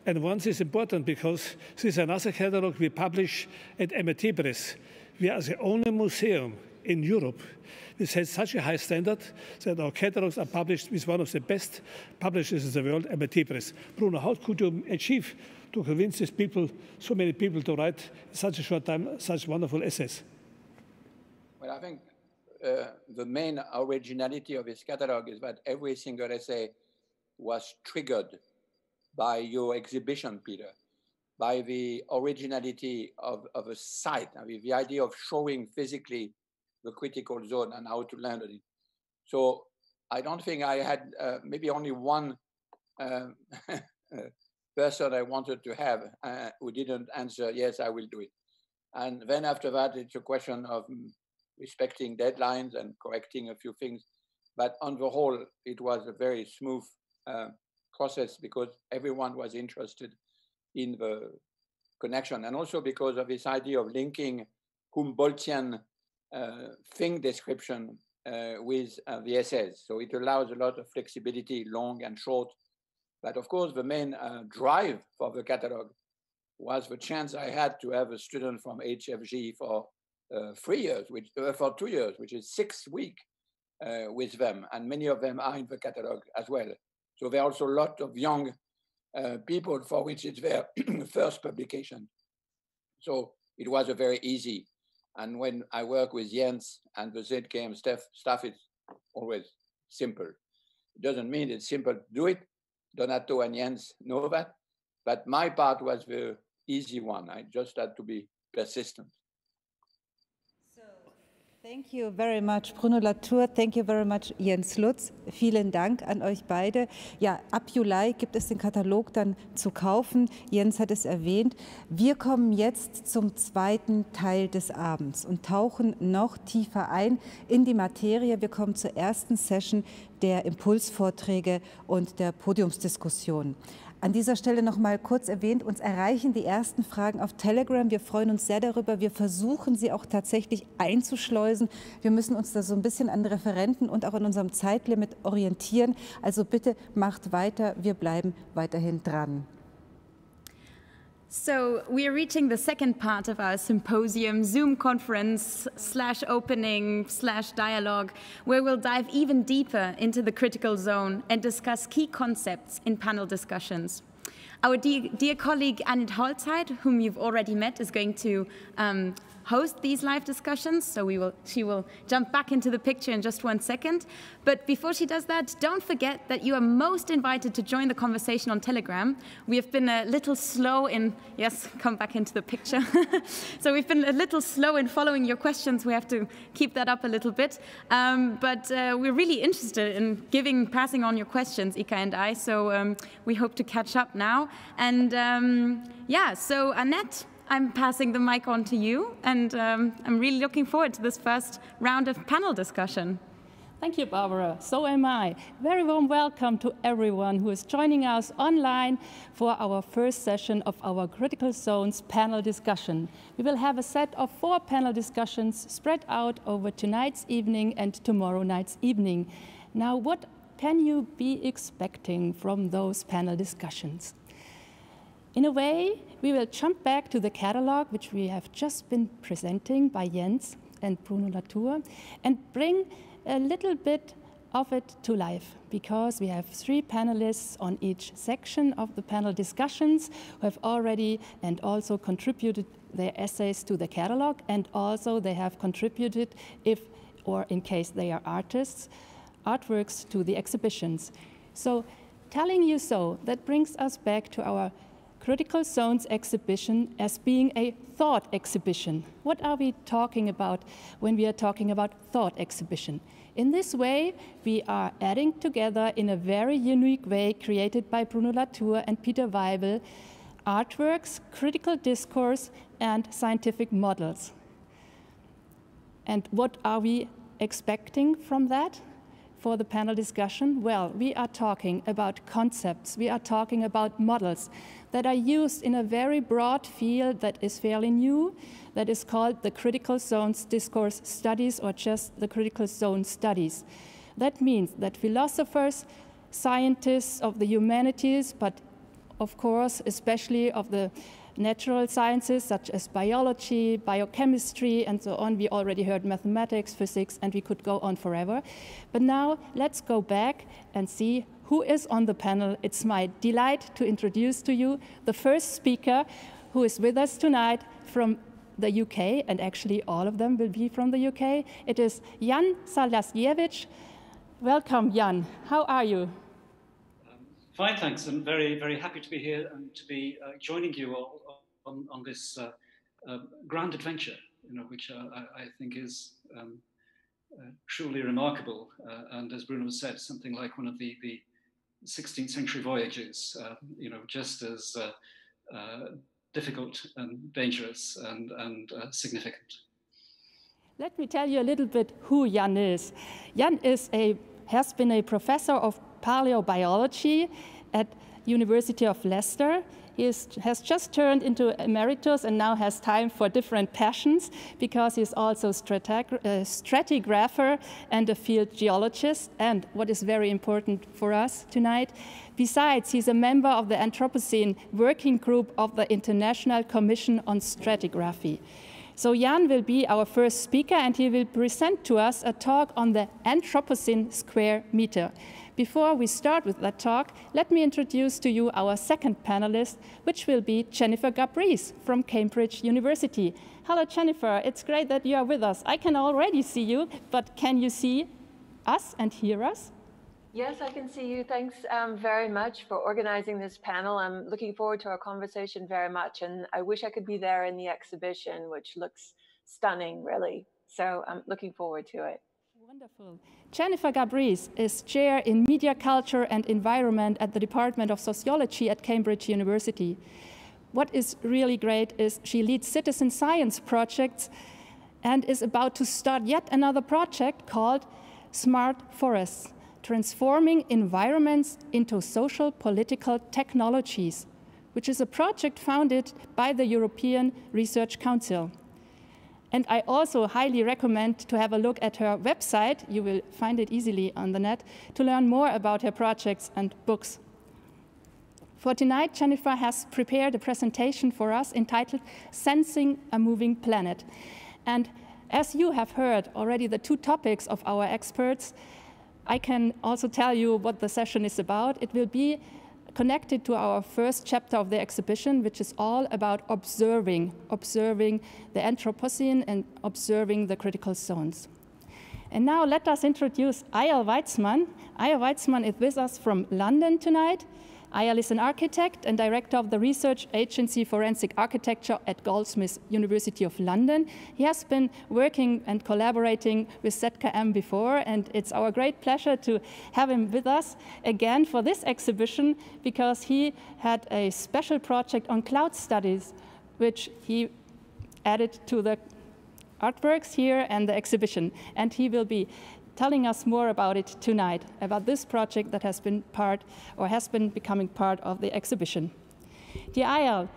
Speaker 4: And one is important because this is another catalog we publish at MIT Press. We are the only museum in Europe which has such a high standard that our catalogs are published with one of the best publishers in the world, MIT Press. Bruno, how could you achieve to convince these people, so many people, to write in such a short time such wonderful essays?
Speaker 3: Well, I think the main originality of his catalog is that every single essay was triggered by your exhibition, Peter, by the originality of a site, I mean, the idea of showing physically the critical zone and how to land on it. So I don't think I had maybe only one person I wanted to have who didn't answer, yes, I will do it. And then after that, it's a question of respecting deadlines and correcting a few things. But on the whole, it was a very smooth process because everyone was interested in the connection. And also because of this idea of linking Humboldtian thing description with the essays. So it allows a lot of flexibility, long and short. But of course, the main drive for the catalog was the chance I had to have a student from HFG for 3 years, for 2 years, which is 6 weeks with them. And many of them are in the catalog as well. So there are also a lot of young people for which it's their first publication. So it was a very easy. And when I work with Jens and the ZKM staff, it's always simple. It doesn't mean it's simple to do it. Donato and Jens know that. But my part was the easy one. I just had to be persistent.
Speaker 1: Thank you very much, Bruno Latour. Thank you very much, Jens Lutz. Vielen Dank an euch beide. Ja, ab Juli gibt es den Katalog dann zu kaufen. Jens hat es erwähnt. Wir kommen jetzt zum zweiten Teil des Abends und tauchen noch tiefer ein in die Materie. Wir kommen zur ersten Session der Impulsvorträge und der Podiumsdiskussion. An dieser Stelle noch mal kurz erwähnt, uns erreichen die ersten Fragen auf Telegram. Wir freuen uns sehr darüber. Wir versuchen, sie auch tatsächlich einzuschleusen. Wir müssen uns da so ein bisschen an Referenten und auch an unserem Zeitlimit orientieren. Also bitte macht weiter. Wir bleiben weiterhin dran.
Speaker 2: So we are reaching the second part of our symposium, Zoom conference /opening/dialogue, where we'll dive even deeper into the critical zone and discuss key concepts in panel discussions. Our dear colleague Annette Holzheit, whom you've already met, is going to host these live discussions, so she will jump back into the picture in just 1 second. But before she does that, don't forget that you are most invited to join the conversation on Telegram. We have been a little slow in, yes, come back into the picture. So we've been a little slow in following your questions. We have to keep that up a little bit. But we're really interested in passing on your questions, Ika and I, so we hope to catch up now. And yeah, so Annette, I'm passing the mic on to you, and I'm really looking forward to this first round of panel discussion.
Speaker 14: Thank you, Barbara. So am I. Very warm welcome to everyone who is joining us online for our first session of our Critical Zones panel discussion. We will have a set of 4 panel discussions spread out over tonight's evening and tomorrow night's evening. Now, what can you be expecting from those panel discussions? In a way, we will jump back to the catalog, which we have just been presenting by Jens and Bruno Latour, and bring a little bit of it to life, because we have 3 panelists on each section of the panel discussions who have already and also contributed their essays to the catalog, and also they have contributed, if or in case they are artists, artworks to the exhibitions. So telling you so, that brings us back to our Critical Zones exhibition as being a thought exhibition. What are we talking about when we are talking about thought exhibition? In this way, we are adding together in a very unique way created by Bruno Latour and Peter Weibel, artworks, critical discourse, and scientific models. And what are we expecting from that? For the panel discussion? Well, we are talking about concepts, we are talking about models that are used in a very broad field that is fairly new, that is called the Critical Zones Discourse Studies, or just the Critical Zone Studies. That means that philosophers, scientists of the humanities, but of course, especially of the natural sciences such as biology, biochemistry, and so on. We already heard mathematics, physics, and we could go on forever. But now let's go back and see who is on the panel. It's my delight to introduce to you the first speaker who is with us tonight from the UK, and actually all of them will be from the UK. It is Jan Salasjevich. Welcome, Jan. How are you?
Speaker 15: Fine, thanks. I'm very, very happy to be here and to be joining you all on this grand adventure, which I think is truly remarkable. And as Bruno said, something like one of the 16th century voyages, just as difficult and dangerous and significant.
Speaker 14: Let me tell you a little bit who Jan is. Jan has been a professor of paleobiology at University of Leicester. He has just turned into emeritus and now has time for different passions, because he's also a stratigrapher and a field geologist. And what is very important for us tonight, besides, he's a member of the Anthropocene Working Group of the International Commission on Stratigraphy. So Jan will be our first speaker, and he will present to us a talk on the Anthropocene square meter. Before we start with that talk, let me introduce to you our second panelist, which will be Jennifer Gabrys from Cambridge University. Hello, Jennifer. It's great that you are with us. I can already see you, but can you see us and hear us?
Speaker 16: Yes, I can see you. Thanks very much for organizing this panel. I'm looking forward to our conversation very much, and I wish I could be there in the exhibition, which looks stunning, really. So I'm looking forward to it.
Speaker 14: Wonderful. Jennifer Gabrice is Chair in Media Culture and Environment at the Department of Sociology at Cambridge University. What is really great is she leads citizen science projects and is about to start yet another project called Smart Forests, Transforming Environments into Social Political Technologies, which is a project founded by the European Research Council. And I also highly recommend to have a look at her website. You will find it easily on the net to learn more about her projects and books. For tonight, Jennifer has prepared a presentation for us entitled Sensing a Moving Planet. And as you have heard already the two topics of our experts, I can also tell you what the session is about. It will be connected to our first chapter of the exhibition, which is all about observing the Anthropocene and observing the critical zones. And now let us introduce Eyal Weitzman. Eyal Weitzman is with us from London tonight. Eyal is an architect and director of the research agency Forensic Architecture at Goldsmiths University of London. He has been working and collaborating with ZKM before, and it's our great pleasure to have him with us again for this exhibition, because he had a special project on cloud studies, which he added to the artworks here and the exhibition. And he will be telling us more about it tonight, about this project that has been part, or has been becoming part of the exhibition. Dear Eyal,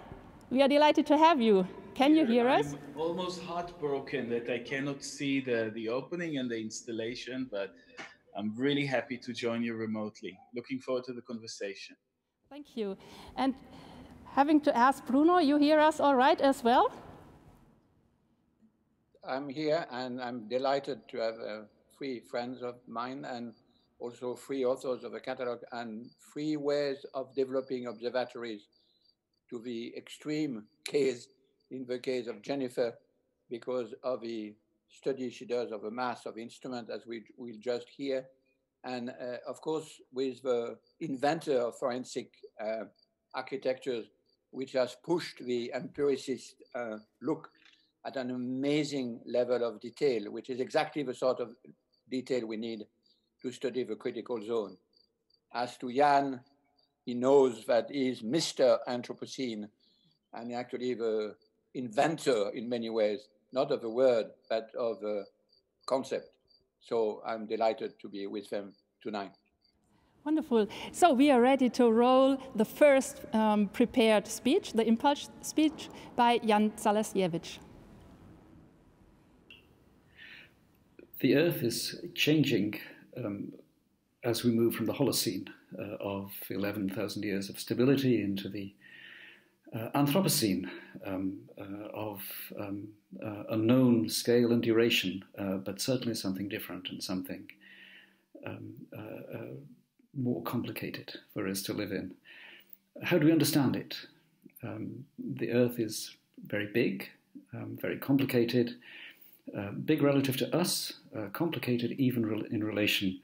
Speaker 14: we are delighted to have you. Can you hear us?
Speaker 17: I'm almost heartbroken that I cannot see the opening and the installation, but I'm really happy to join you remotely. Looking forward to the conversation.
Speaker 14: Thank you. And having to ask Bruno, you hear us all right as well?
Speaker 3: I'm here, and I'm delighted to have three friends of mine and also three authors of a catalog and three ways of developing observatories, to the extreme case, in the case of Jennifer, because of the study she does of a mass of instruments, as we will just hear. And of course, with the inventor of forensic architecture, which has pushed the empiricist look at an amazing level of detail, which is exactly the sort of detail we need to study the critical zone. As to Jan, he knows that he is Mr. Anthropocene, and actually the inventor in many ways, not of the word, but of the concept. So I'm delighted to be with them tonight.
Speaker 14: Wonderful. So we are ready to roll the first prepared speech, the impulse speech by Jan Zalasiewicz.
Speaker 18: The Earth is changing as we move from the Holocene of 11,000 years of stability into the Anthropocene of unknown scale and duration, but certainly something different and something more complicated for us to live in. How do we understand it? The Earth is very big, very complicated, big relative to us, complicated even in relation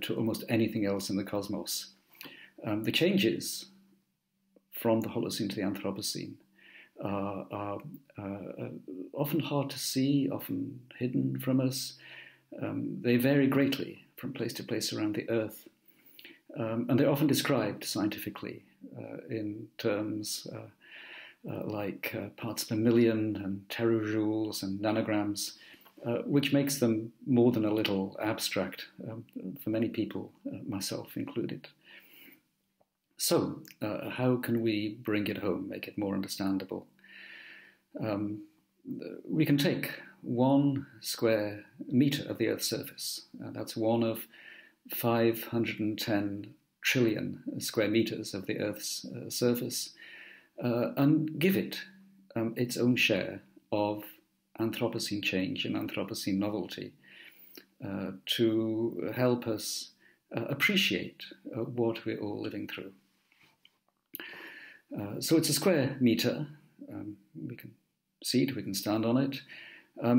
Speaker 18: to almost anything else in the cosmos. The changes from the Holocene to the Anthropocene are often hard to see, often hidden from us. They vary greatly from place to place around the Earth. And they're often described scientifically in terms like parts per million and terajoules and nanograms, which makes them more than a little abstract for many people, myself included. So, how can we bring it home, make it more understandable? We can take 1 square meter of the Earth's surface, that's one of 510 trillion square meters of the Earth's surface, and give it its own share of Anthropocene change and Anthropocene novelty to help us appreciate what we're all living through. So it's a square meter. We can see it, we can stand on it.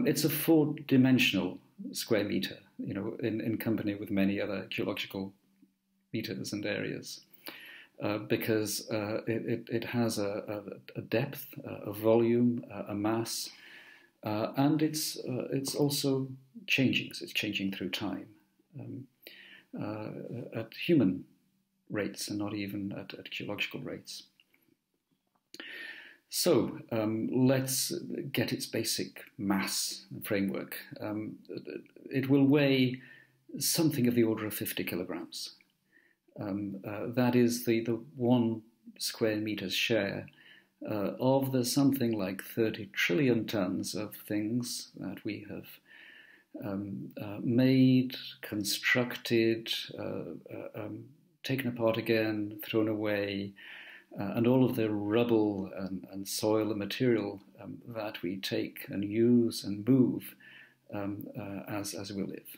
Speaker 18: It's a 4-dimensional square meter, you know, in company with many other geological meters and areas, because it has a depth, a volume, a mass, And it's also changing. So it's changing through time at human rates and not even at geological rates. So let's get its basic mass framework. It will weigh something of the order of 50 kilograms. That is the 1 square meter's share of the something like 30 trillion tons of things that we have made, constructed, taken apart again, thrown away, and all of the rubble and soil and material that we take and use and move as we live.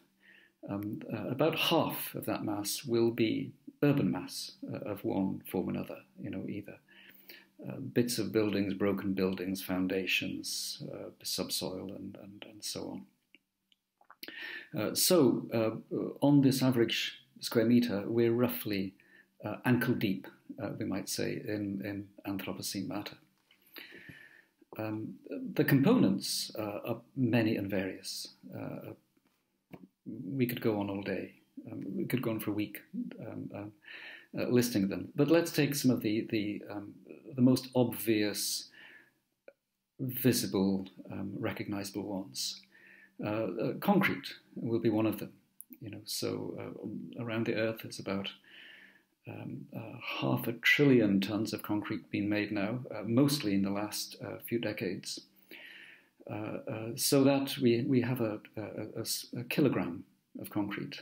Speaker 18: About half of that mass will be urban mass of one form or another, either bits of buildings, broken buildings, foundations, subsoil, and so on. So on this average square meter, we're roughly ankle deep, we might say, in Anthropocene matter. The components are many and various. We could go on all day. We could go on for a week listing them. But let's take some of the most obvious, visible, recognizable ones. Concrete will be one of them. So around the Earth, it's about 500 billion tons of concrete being made now, mostly in the last few decades. So that we have a kilogram of concrete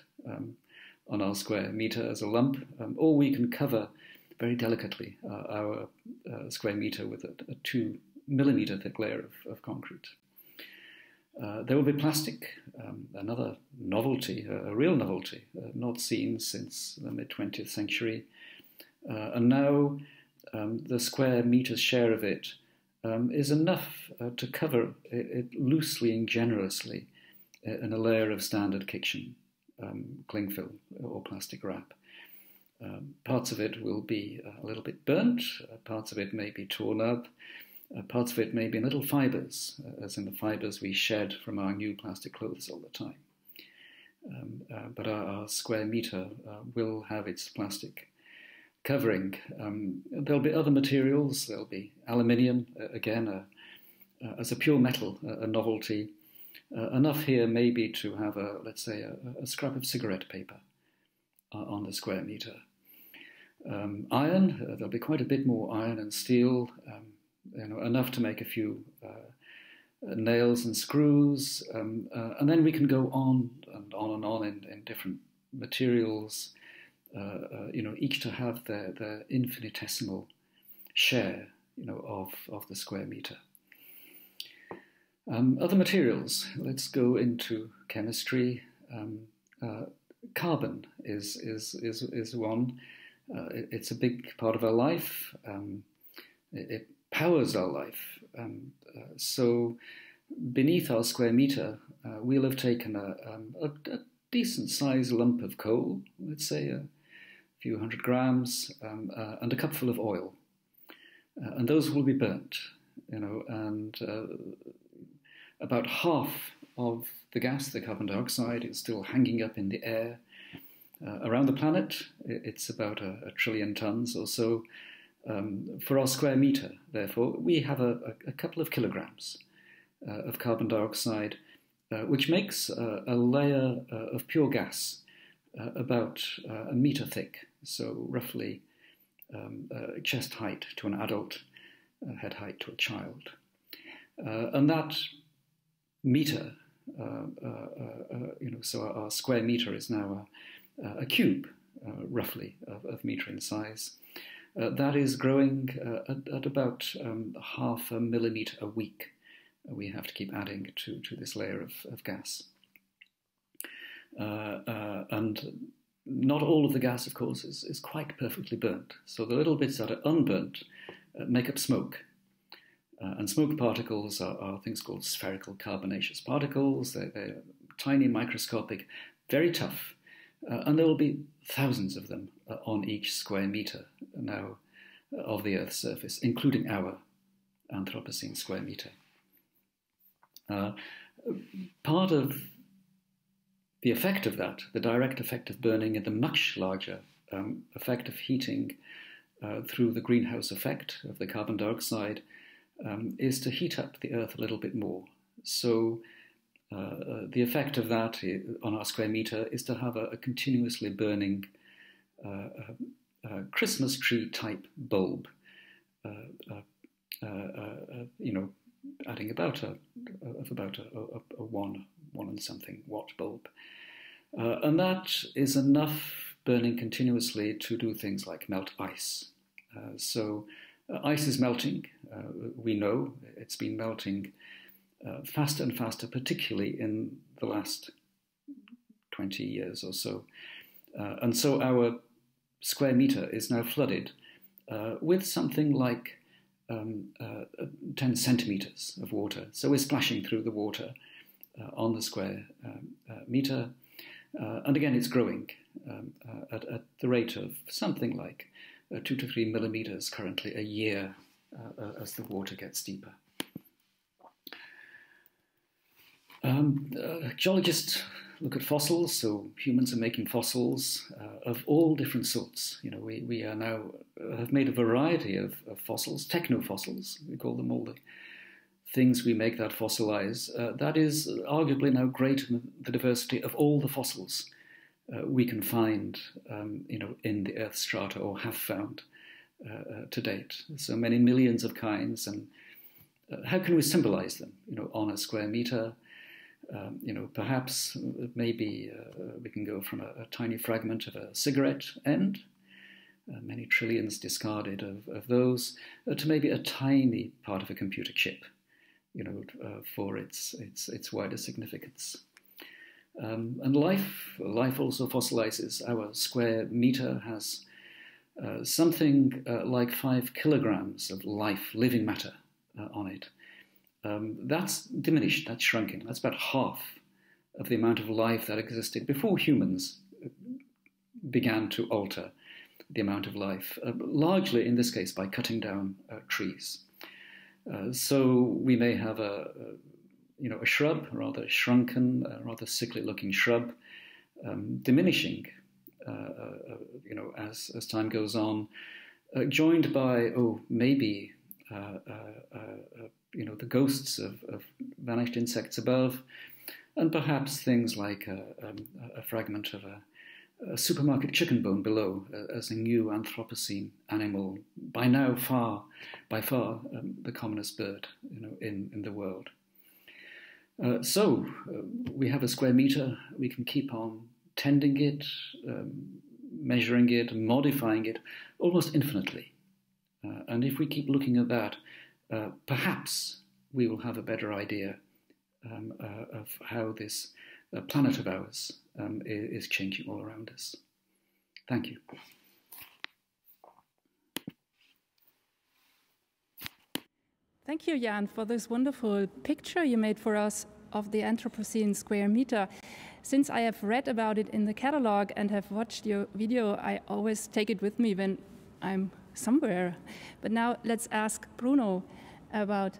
Speaker 18: on our square meter as a lump, or we can cover very delicately our square meter with a 2 millimeter thick layer of concrete. There will be plastic, another novelty, a real novelty, not seen since the mid-20th century. And now the square meter's share of it is enough to cover it loosely and generously in a layer of standard kitchen cling film or plastic wrap. Parts of it will be a little bit burnt, parts of it may be torn up, parts of it may be in little fibres, as in the fibres we shed from our new plastic clothes all the time. But our square meter will have its plastic covering. There'll be other materials. There'll be aluminium, again, as a pure metal, a novelty. Enough here maybe to have, let's say, a scrap of cigarette paper on the square meter. Iron, there'll be quite a bit more iron and steel, enough to make a few nails and screws. And then we can go on and on in different materials, each to have their infinitesimal share, of the square meter. Other materials, let's go into chemistry. Carbon is one. It's a big part of our life. It powers our life. So beneath our square meter, we'll have taken a decent sized lump of coal, let's say a few hundred grams, and a cupful of oil. And those will be burnt, and about half of the gas, the carbon dioxide, is still hanging up in the air. Around the planet, it's about a trillion tons or so. For our square meter, therefore, we have a couple of kilograms of carbon dioxide, which makes a layer of pure gas about a meter thick, so roughly chest height to an adult, head height to a child. And that meter, so our square meter is now a cube, roughly, of meter in size. That is growing at about 0.5 millimeter a week. We have to keep adding to this layer of gas. And not all of the gas, of course, is quite perfectly burnt. So the little bits that are unburnt make up smoke. And smoke particles are things called spherical carbonaceous particles. They're tiny, microscopic, very tough. And there will be thousands of them on each square meter now of the Earth's surface, including our Anthropocene square meter. Part of the effect of that, the direct effect of burning, and the much larger effect of heating through the greenhouse effect of the carbon dioxide, is to heat up the Earth a little bit more. So the effect of that on our square meter is to have a continuously burning Christmas tree type bulb, adding about a one and something watt bulb. And that is enough burning continuously to do things like melt ice. So ice is melting. We know it's been melting faster and faster, particularly in the last 20 years or so. And so our square meter is now flooded with something like 10 centimeters of water. So we're splashing through the water on the square meter. And again, it's growing at the rate of something like 2 to 3 millimeters currently a year as the water gets deeper. Geologists look at fossils, so humans are making fossils of all different sorts. You know, we are now have made a variety of fossils, technofossils. We call them all the things we make that fossilize. That is arguably now greater than the diversity of all the fossils we can find, in the Earth's strata or have found to date. So many millions of kinds, and how can we symbolize them? On a square meter. Perhaps maybe we can go from a tiny fragment of a cigarette end, many trillions discarded of those, to maybe a tiny part of a computer chip, for its wider significance. And life also fossilizes. Our square meter has something like 5 kilograms of living matter on it. That's diminished, that's shrunken. That's about half of the amount of life that existed before humans began to alter the amount of life, largely in this case by cutting down trees. So we may have a shrub, a rather shrunken, rather sickly-looking shrub, diminishing, as time goes on, joined by maybe the ghosts of vanished insects above, and perhaps things like a fragment of a supermarket chicken bone below as a new Anthropocene animal, by far the commonest bird in the world. So we have a square meter. We can keep on tending it, measuring it, modifying it almost infinitely. And if we keep looking at that, perhaps we will have a better idea of how this planet of ours is changing all around us. Thank you.
Speaker 14: Thank you, Jan, for this wonderful picture you made for us of the Anthropocene square meter. Since I have read about it in the catalog and have watched your video, I always take it with me when I'm somewhere. But now let's ask Bruno about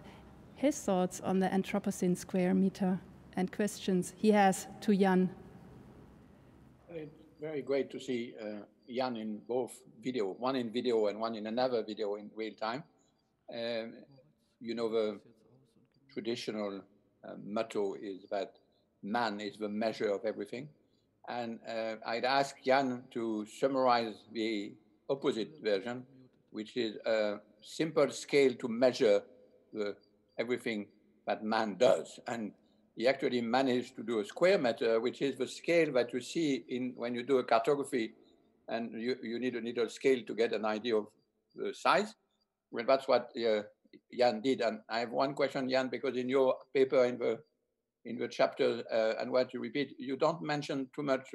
Speaker 14: his thoughts on the Anthropocene square meter and questions he has to Jan.
Speaker 3: It's very great to see Jan in both video, one in video and one in another video in real time. The traditional motto is that man is the measure of everything. And I'd ask Jan to summarize the opposite version, which is a simple scale to measure everything that man does. And he actually managed to do a square meter, which is the scale that you see when you do a cartography, and you need a little scale to get an idea of the size. Well, that's what Jan did. And I have one question, Jan, because in your paper, in the chapter, and what you repeat, you don't mention too much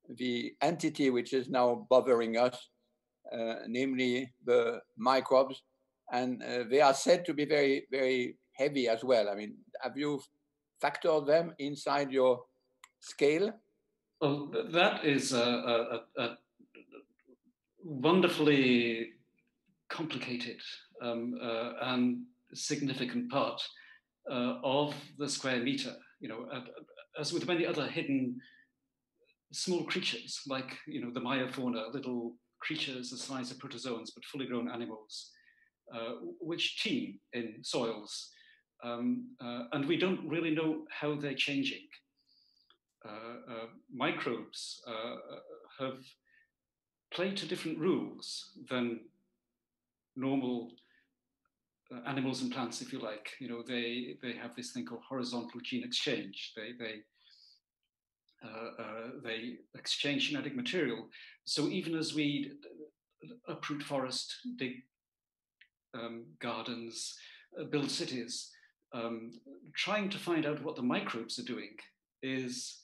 Speaker 3: the entity which is now bothering us, namely the microbes, and they are said to be very, very heavy as well. I mean, have you factored them inside your scale?
Speaker 15: Well, that is a wonderfully complicated and significant part of the square meter. You know, as with many other hidden small creatures, like the Maya fauna, little creatures the size of protozoans, but fully grown animals, which teem in soils, and we don't really know how they're changing. Microbes have played to different rules than normal animals and plants, if you like. You know, they have this thing called horizontal gene exchange. They exchange genetic material. So even as we uproot forest, dig gardens, build cities, trying to find out what the microbes are doing is,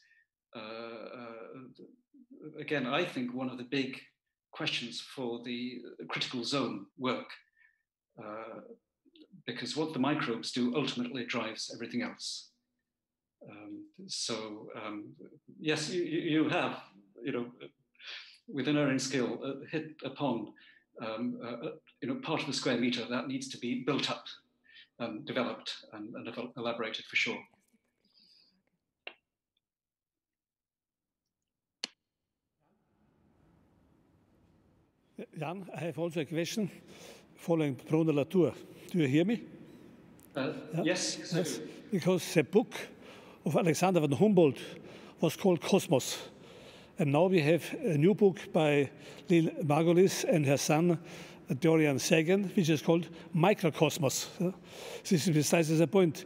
Speaker 15: again, I think one of the big questions for the critical zone work, because what the microbes do ultimately drives everything else. Yes, you have, within our own skill, hit upon part of the square meter that needs to be built up, developed, and elaborated for sure.
Speaker 4: Jan, I have also a question following Bruno Latour. Do you hear me?
Speaker 15: Yes.
Speaker 4: Yes. Because the book of Alexander von Humboldt was called Cosmos. And now we have a new book by Lil Margulis and her son, Dorian Sagan, which is called Microcosmos. This is precisely the point.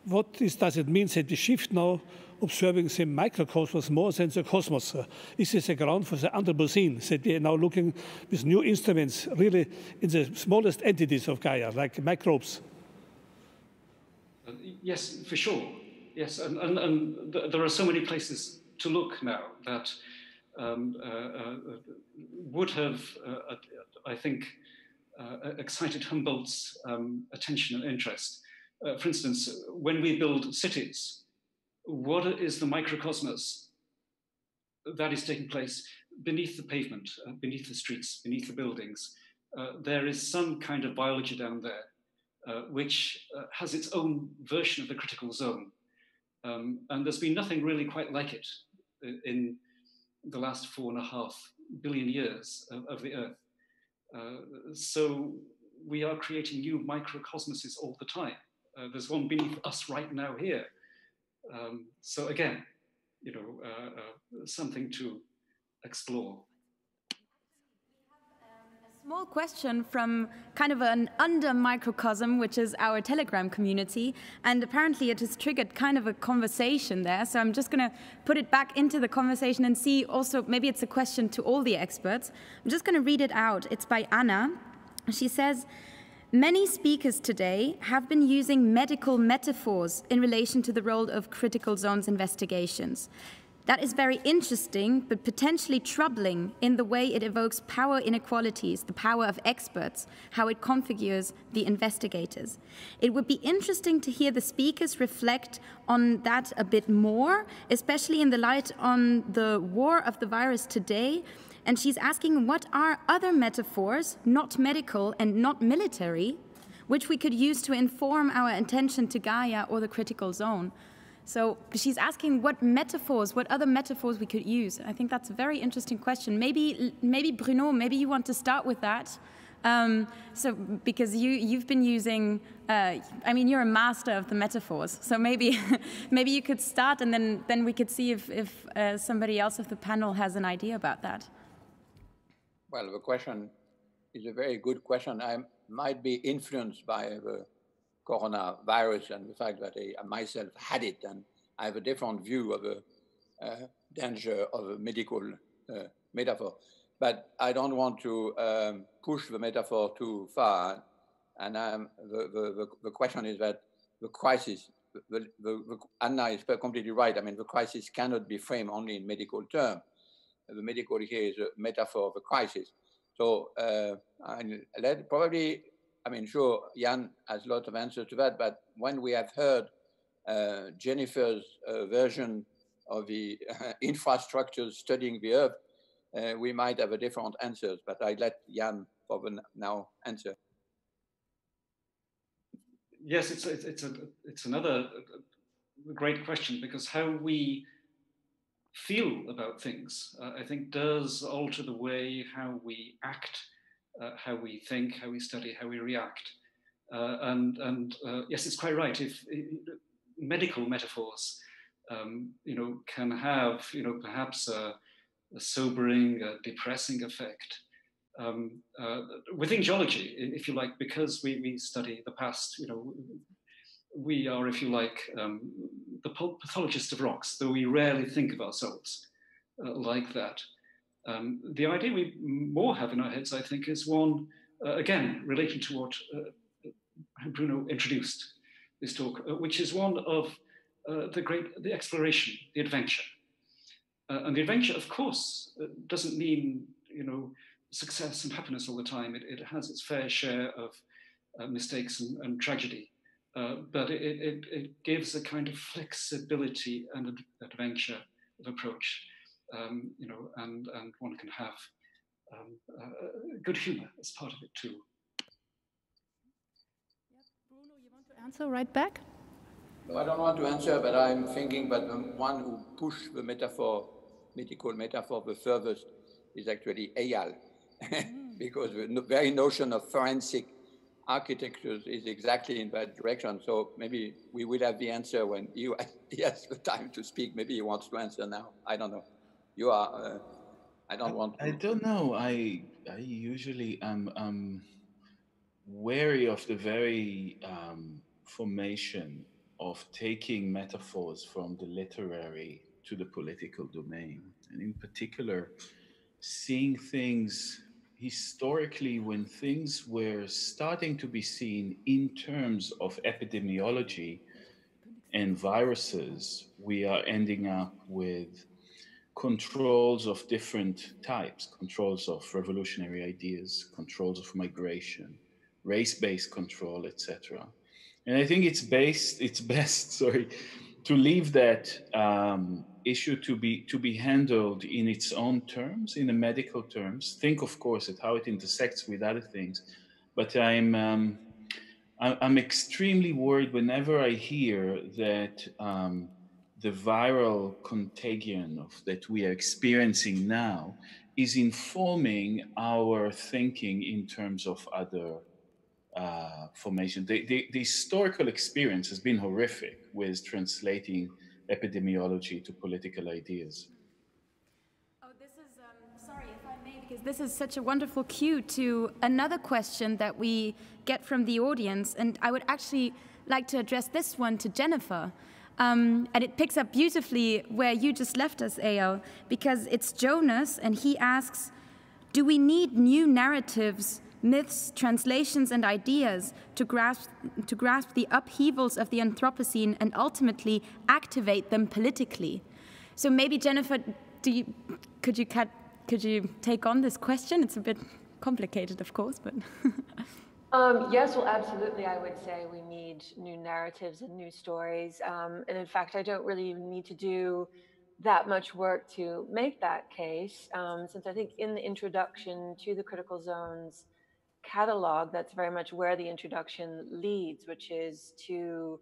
Speaker 4: What does it mean that we shift now observing the microcosmos more than the cosmos? Is this a ground for the Anthropocene, that we are now looking with new instruments really in the smallest entities of Gaia, like microbes?
Speaker 15: Yes, for sure. Yes, and there are so many places to look now that would have, I think, excited Humboldt's attention and interest. For instance, when we build cities, what is the microcosmos that is taking place beneath the pavement, beneath the streets, beneath the buildings? There is some kind of biology down there which has its own version of the critical zone. And there's been nothing really quite like it in the last 4.5 billion years of the Earth. So we are creating new microcosmoses all the time. There's one beneath us right now here. So again, something to explore.
Speaker 2: Small question from kind of an under microcosm, which is our Telegram community, and apparently it has triggered kind of a conversation there. So I'm just going to put it back into the conversation and see also, maybe it's a question to all the experts. I'm just going to read it out. It's by Anna. She says, many speakers today have been using medical metaphors in relation to the role of critical zones investigations. That is very interesting, but potentially troubling in the way it evokes power inequalities, the power of experts, how it configures the investigators. It would be interesting to hear the speakers reflect on that a bit more, especially in the light on the war of the virus today. And she's asking, what are other metaphors, not medical and not military, which we could use to inform our attention to Gaia or the critical zone? So she's asking what other metaphors we could use. I think that's a very interesting question. Maybe Bruno, maybe you want to start with that. So because you've been using, I mean, you're a master of the metaphors. So maybe you could start, and then we could see if somebody else of the panel has an idea about that.
Speaker 3: Well, the question is a very good question. I might be influenced by the coronavirus and the fact that I myself had it, and I have a different view of the danger of a medical metaphor. But I don't want to push the metaphor too far. And the question is that the crisis, Anna is probably right. I mean, the crisis cannot be framed only in medical terms. The medical here is a metaphor of a crisis. So probably, I mean, sure, Jan has a lot of answers to that, but when we have heard Jennifer's version of the infrastructure studying the Earth, we might have a different answers, but I let Jan for now answer.
Speaker 15: yes, it's another great question, because how we feel about things, I think, does alter the way how we act, how we think, how we study, how we react. Yes, it's quite right. If medical metaphors, can have, perhaps a sobering, depressing effect. Within geology, if you like, because we study the past, we are, if you like, the pathologists of rocks, though we rarely think of ourselves like that. The idea we more have in our heads, I think, is one, again, relating to what Bruno introduced this talk, which is one of the exploration, the adventure. And the adventure, of course, doesn't mean, success and happiness all the time. It has its fair share of mistakes and tragedy. But it gives a kind of flexibility and adventure of approach, and one can have good humor as part of it too.
Speaker 14: Bruno, you want to answer right back?
Speaker 3: No, I don't want to answer, but I'm thinking that the one who pushed the metaphor, mythical metaphor, the furthest is actually Eyal, because the very notion of forensic architectures is exactly in that direction. So maybe we will have the answer when he has the time to speak. Maybe he wants to answer now. I don't know. You are. I don't want to.
Speaker 17: I don't know. I usually am wary of the very formation of taking metaphors from the literary to the political domain, and in particular, seeing things historically when things were starting to be seen in terms of epidemiology and viruses, we are ending up with controls of different types, controls of revolutionary ideas, controls of migration, race-based control, etc. And I think it's best, sorry, to leave that issue to be handled in its own terms, in the medical terms. Think, of course, at how it intersects with other things. But I'm extremely worried whenever I hear that the viral contagion that we are experiencing now is informing our thinking in terms of other formation. The historical experience has been horrific with translating epidemiology to political ideas.
Speaker 2: Oh, this is, sorry if I may, because this is such a wonderful cue to another question that we get from the audience, and I would actually like to address this one to Jennifer. And it picks up beautifully where you just left us, Eyal, because it's Jonas, and he asks, do we need new narratives, myths, translations, and ideas to grasp the upheavals of the Anthropocene and ultimately activate them politically? So maybe, Jennifer, could you take on this question? It's a bit complicated, of course, but...
Speaker 16: Yes, well, absolutely. I would say we need new narratives and new stories. And in fact, I don't really even need to do that much work to make that case, since I think in the introduction to the Critical Zones catalog, that's very much where the introduction leads, which is to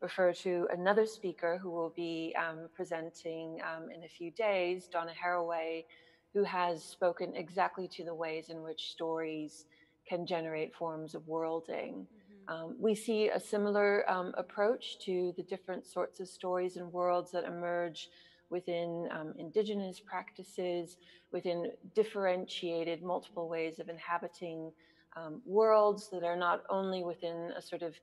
Speaker 16: refer to another speaker who will be presenting in a few days, Donna Haraway, who has spoken exactly to the ways in which stories can generate forms of worlding. We see a similar approach to the different sorts of stories and worlds that emerge within indigenous practices, within differentiated multiple ways of inhabiting worlds that are not only within a sort of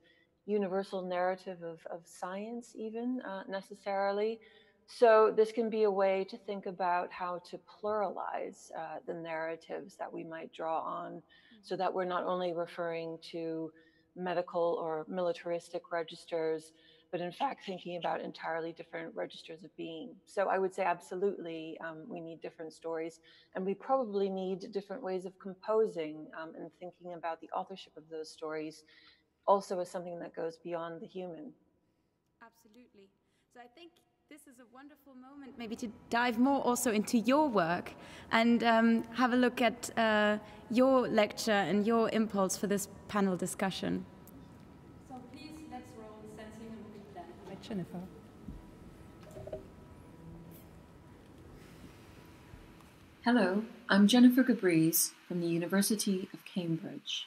Speaker 16: universal narrative of science even necessarily. So this can be a way to think about how to pluralize the narratives that we might draw on, so that we're not only referring to medical or militaristic registers, but in fact thinking about entirely different registers of being. So I would say absolutely we need different stories, and we probably need different ways of composing and thinking about the authorship of those stories also as something that goes beyond the human.
Speaker 2: Absolutely. So I think this is a wonderful moment maybe to dive more also into your work and have a look at your lecture and your impulse for this panel discussion. So please
Speaker 9: invite Jennifer.
Speaker 19: Hello, I'm Jennifer Gabrese from the University of Cambridge.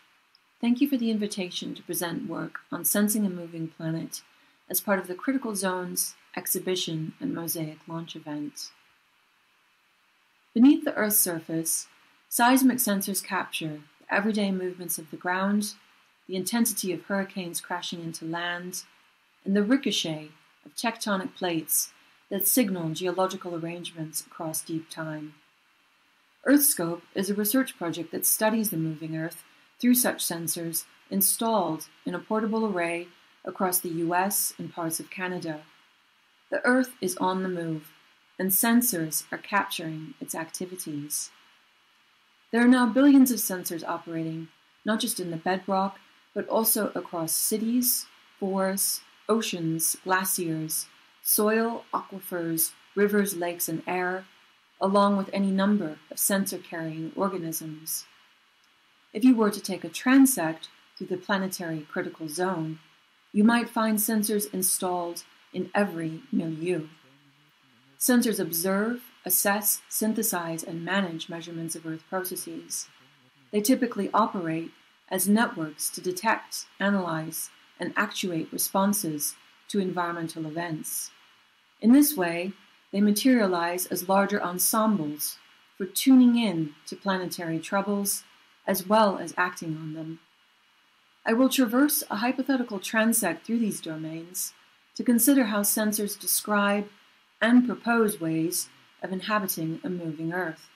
Speaker 19: Thank you for the invitation to present work on sensing a moving planet as part of the Critical Zones exhibition and Mosaic launch event. Beneath the Earth's surface, seismic sensors capture the everyday movements of the ground, the intensity of hurricanes crashing into land, and the ricochet of tectonic plates that signal geological arrangements across deep time. EarthScope is a research project that studies the moving Earth through such sensors installed in a portable array across the US and parts of Canada. The Earth is on the move, and sensors are capturing its activities. There are now billions of sensors operating, not just in the bedrock, but also across cities, forests, oceans, glaciers, soil, aquifers, rivers, lakes, and air, along with any number of sensor-carrying organisms. If you were to take a transect through the planetary critical zone, you might find sensors installed in every milieu. Sensors observe, assess, synthesize, and manage measurements of Earth processes. They typically operate as networks to detect, analyze, and actuate responses to environmental events. In this way, they materialize as larger ensembles for tuning in to planetary troubles, as well as acting on them. I will traverse a hypothetical transect through these domains to consider how sensors describe and propose ways of inhabiting a moving Earth.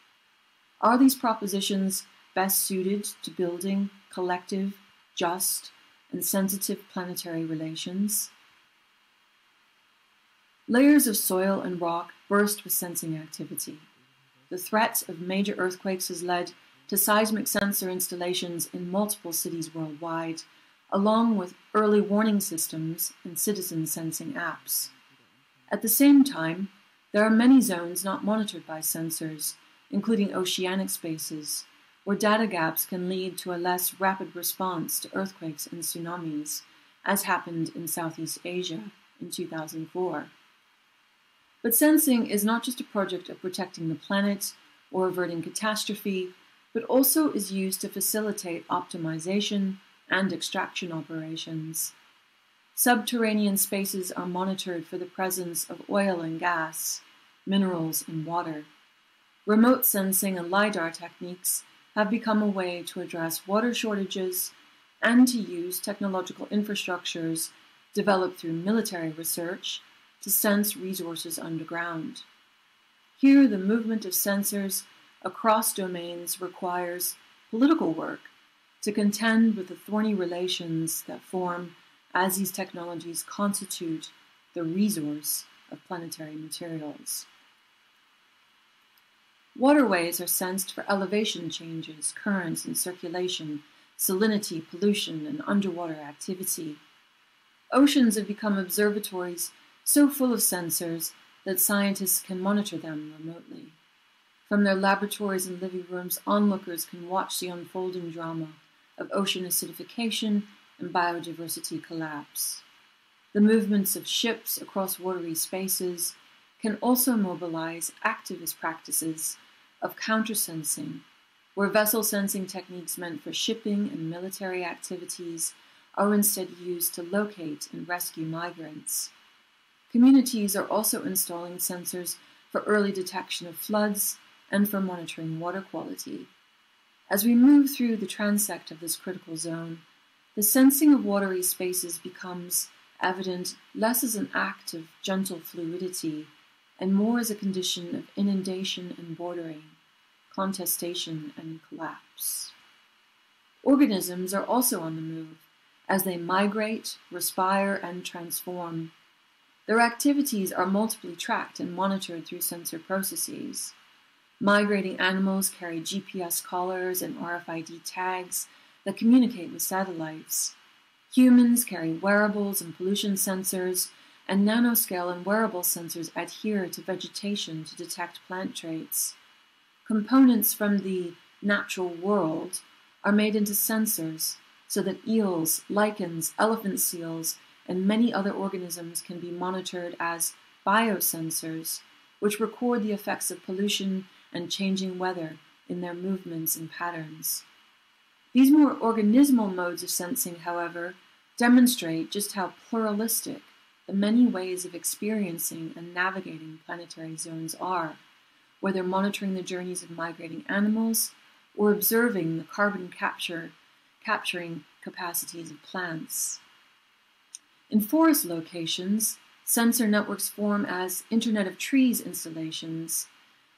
Speaker 19: Are these propositions best suited to building collective, just, and sensitive planetary relations? Layers of soil and rock burst with sensing activity. The threat of major earthquakes has led to seismic sensor installations in multiple cities worldwide, along with early warning systems and citizen sensing apps. At the same time, there are many zones not monitored by sensors, including oceanic spaces, where data gaps can lead to a less rapid response to earthquakes and tsunamis, as happened in Southeast Asia in 2004. But sensing is not just a project of protecting the planet or averting catastrophe, but also is used to facilitate optimization and extraction operations. Subterranean spaces are monitored for the presence of oil and gas, minerals and water. Remote sensing and LiDAR techniques have become a way to address water shortages and to use technological infrastructures developed through military research to sense resources underground. Here, the movement of sensors across domains requires political work to contend with the thorny relations that form as these technologies constitute the resource of planetary materials. Waterways are sensed for elevation changes, currents and circulation, salinity, pollution, and underwater activity. Oceans have become observatories so full of sensors that scientists can monitor them remotely. From their laboratories and living rooms, onlookers can watch the unfolding drama of ocean acidification and biodiversity collapse. The movements of ships across watery spaces can also mobilize activist practices of countersensing, where vessel sensing techniques meant for shipping and military activities are instead used to locate and rescue migrants. Communities are also installing sensors for early detection of floods and for monitoring water quality. As we move through the transect of this critical zone, the sensing of watery spaces becomes evident less as an act of gentle fluidity and more as a condition of inundation and bordering, contestation and collapse. Organisms are also on the move as they migrate, respire, and transform. Their activities are multiply tracked and monitored through sensor processes. Migrating animals carry GPS collars and RFID tags that communicate with satellites. Humans carry wearables and pollution sensors, and nanoscale and wearable sensors adhere to vegetation to detect plant traits. Components from the natural world are made into sensors so that eels, lichens, elephant seals, and many other organisms can be monitored as biosensors, which record the effects of pollution and changing weather in their movements and patterns. These more organismal modes of sensing, however, demonstrate just how pluralistic the many ways of experiencing and navigating planetary zones are, whether monitoring the journeys of migrating animals or observing the carbon capturing capacities of plants. In forest locations, sensor networks form as Internet of Trees installations,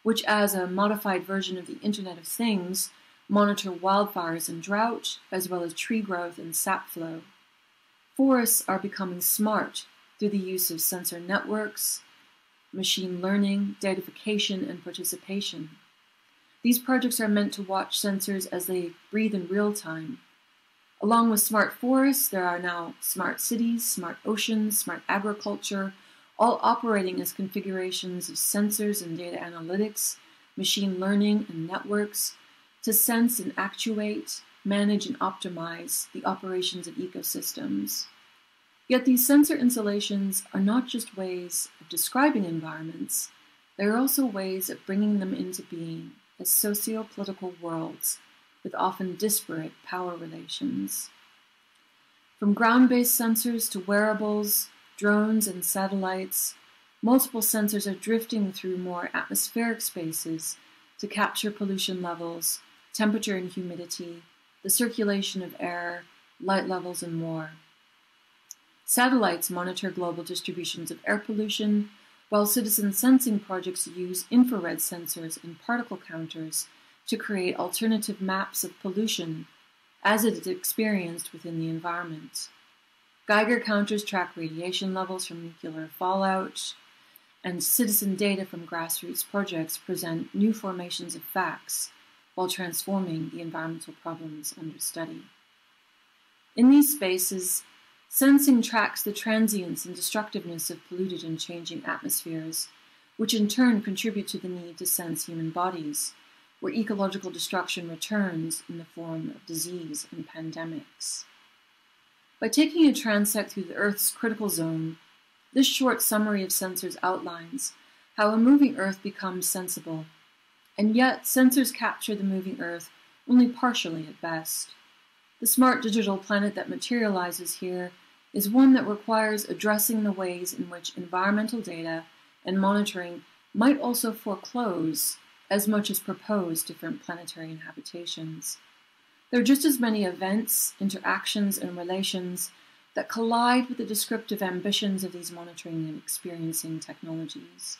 Speaker 19: which as a modified version of the Internet of Things, monitor wildfires and drought, as well as tree growth and sap flow. Forests are becoming smart through the use of sensor networks, machine learning, datafication, and participation. These projects are meant to watch sensors as they breathe in real time. Along with smart forests, there are now smart cities, smart oceans, smart agriculture, all operating as configurations of sensors and data analytics, machine learning, and networks to sense and actuate, manage and optimize the operations of ecosystems. Yet these sensor installations are not just ways of describing environments, they are also ways of bringing them into being as socio-political worlds with often disparate power relations. From ground-based sensors to wearables, drones, and satellites, multiple sensors are drifting through more atmospheric spaces to capture pollution levels, temperature and humidity, the circulation of air, light levels, and more. Satellites monitor global distributions of air pollution, while citizen sensing projects use infrared sensors and particle counters to create alternative maps of pollution as it is experienced within the environment. Geiger counters track radiation levels from nuclear fallout, and citizen data from grassroots projects present new formations of facts while transforming the environmental problems under study. In these spaces, sensing tracks the transience and destructiveness of polluted and changing atmospheres, which in turn contribute to the need to sense human bodies, where ecological destruction returns in the form of disease and pandemics. By taking a transect through the Earth's critical zone, this short summary of sensors outlines how a moving Earth becomes sensible, and yet sensors capture the moving Earth only partially at best. The smart digital planet that materializes here is one that requires addressing the ways in which environmental data and monitoring might also foreclose as much as propose different planetary habitations. There are just as many events, interactions, and relations that collide with the descriptive ambitions of these monitoring and experiencing technologies.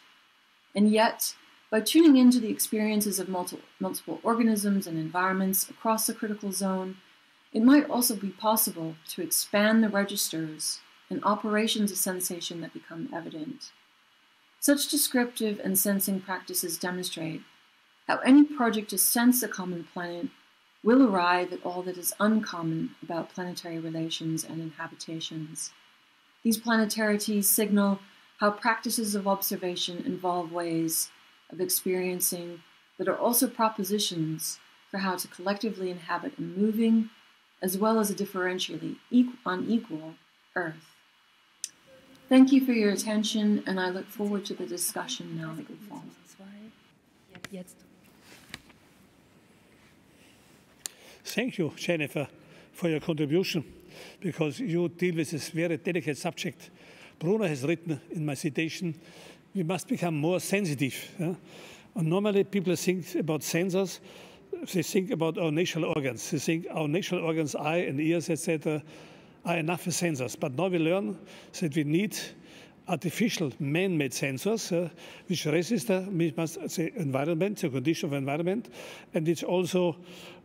Speaker 19: And yet, by tuning into the experiences of multiple organisms and environments across the critical zone, it might also be possible to expand the registers and operations of sensation that become evident. Such descriptive and sensing practices demonstrate how any project to sense a common planet will arrive at all that is uncommon about planetary relations and inhabitations. These planetarities signal how practices of observation involve ways of experiencing that are also propositions for how to collectively inhabit a moving, as well as a differentially unequal Earth. Thank you for your attention, and I look forward to the discussion now that will follow.
Speaker 4: Thank you, Jennifer, for your contribution, because you deal with this very delicate subject. Bruno has written in my citation, we must become more sensitive. And normally people think about sensors, they think about our natural organs. They think our natural organs, eye and ears, etc., are enough for sensors. But now we learn that we need artificial man-made sensors which resist the environment, the condition of environment, and which also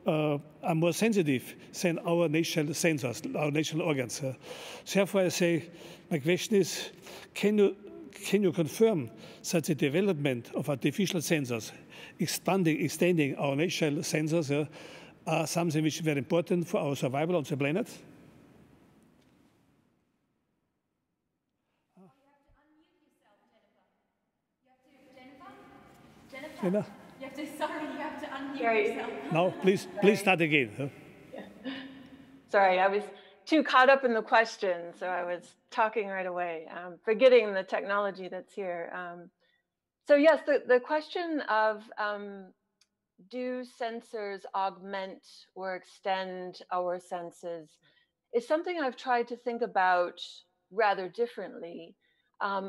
Speaker 4: are more sensitive than our natural sensors, our natural organs. Therefore, I say, my question is, can you confirm that the development of artificial sensors, extending our natural sensors, are something which is very important for our survival on the planet?
Speaker 16: Jennifer? You have to unmute yourself.
Speaker 4: No, please start again.
Speaker 16: Sorry, I was too caught up in the question, so I was talking right away, forgetting the technology that's here. So yes, the question of do sensors augment or extend our senses is something I've tried to think about rather differently,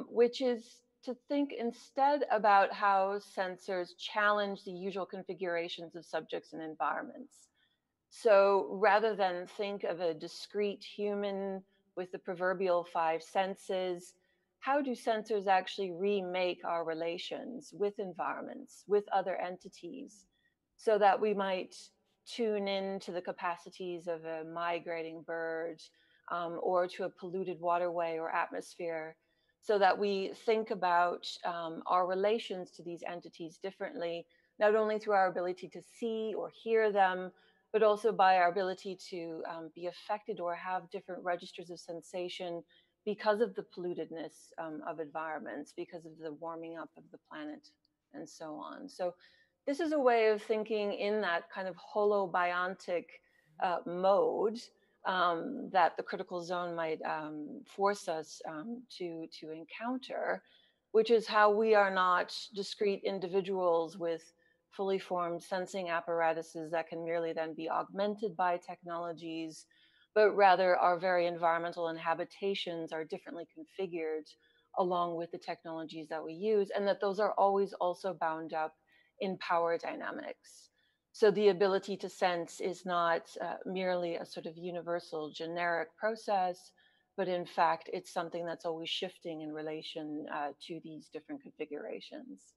Speaker 16: which is to think instead about how sensors challenge the usual configurations of subjects and environments. So rather than think of a discrete human with the proverbial 5 senses, how do sensors actually remake our relations with environments, with other entities, so that we might tune in to the capacities of a migrating bird or to a polluted waterway or atmosphere, so that we think about our relations to these entities differently, not only through our ability to see or hear them, but also by our ability to be affected or have different registers of sensation because of the pollutedness of environments, because of the warming up of the planet, and so on. So this is a way of thinking in that kind of holobiontic mode that the critical zone might force us to encounter, which is how we are not discrete individuals with fully formed sensing apparatuses that can merely then be augmented by technologies, but rather our very environmental and habitations are differently configured along with the technologies that we use, and that those are always also bound up in power dynamics. So the ability to sense is not merely a sort of universal generic process, but in fact, it's something that's always shifting in relation to these different configurations.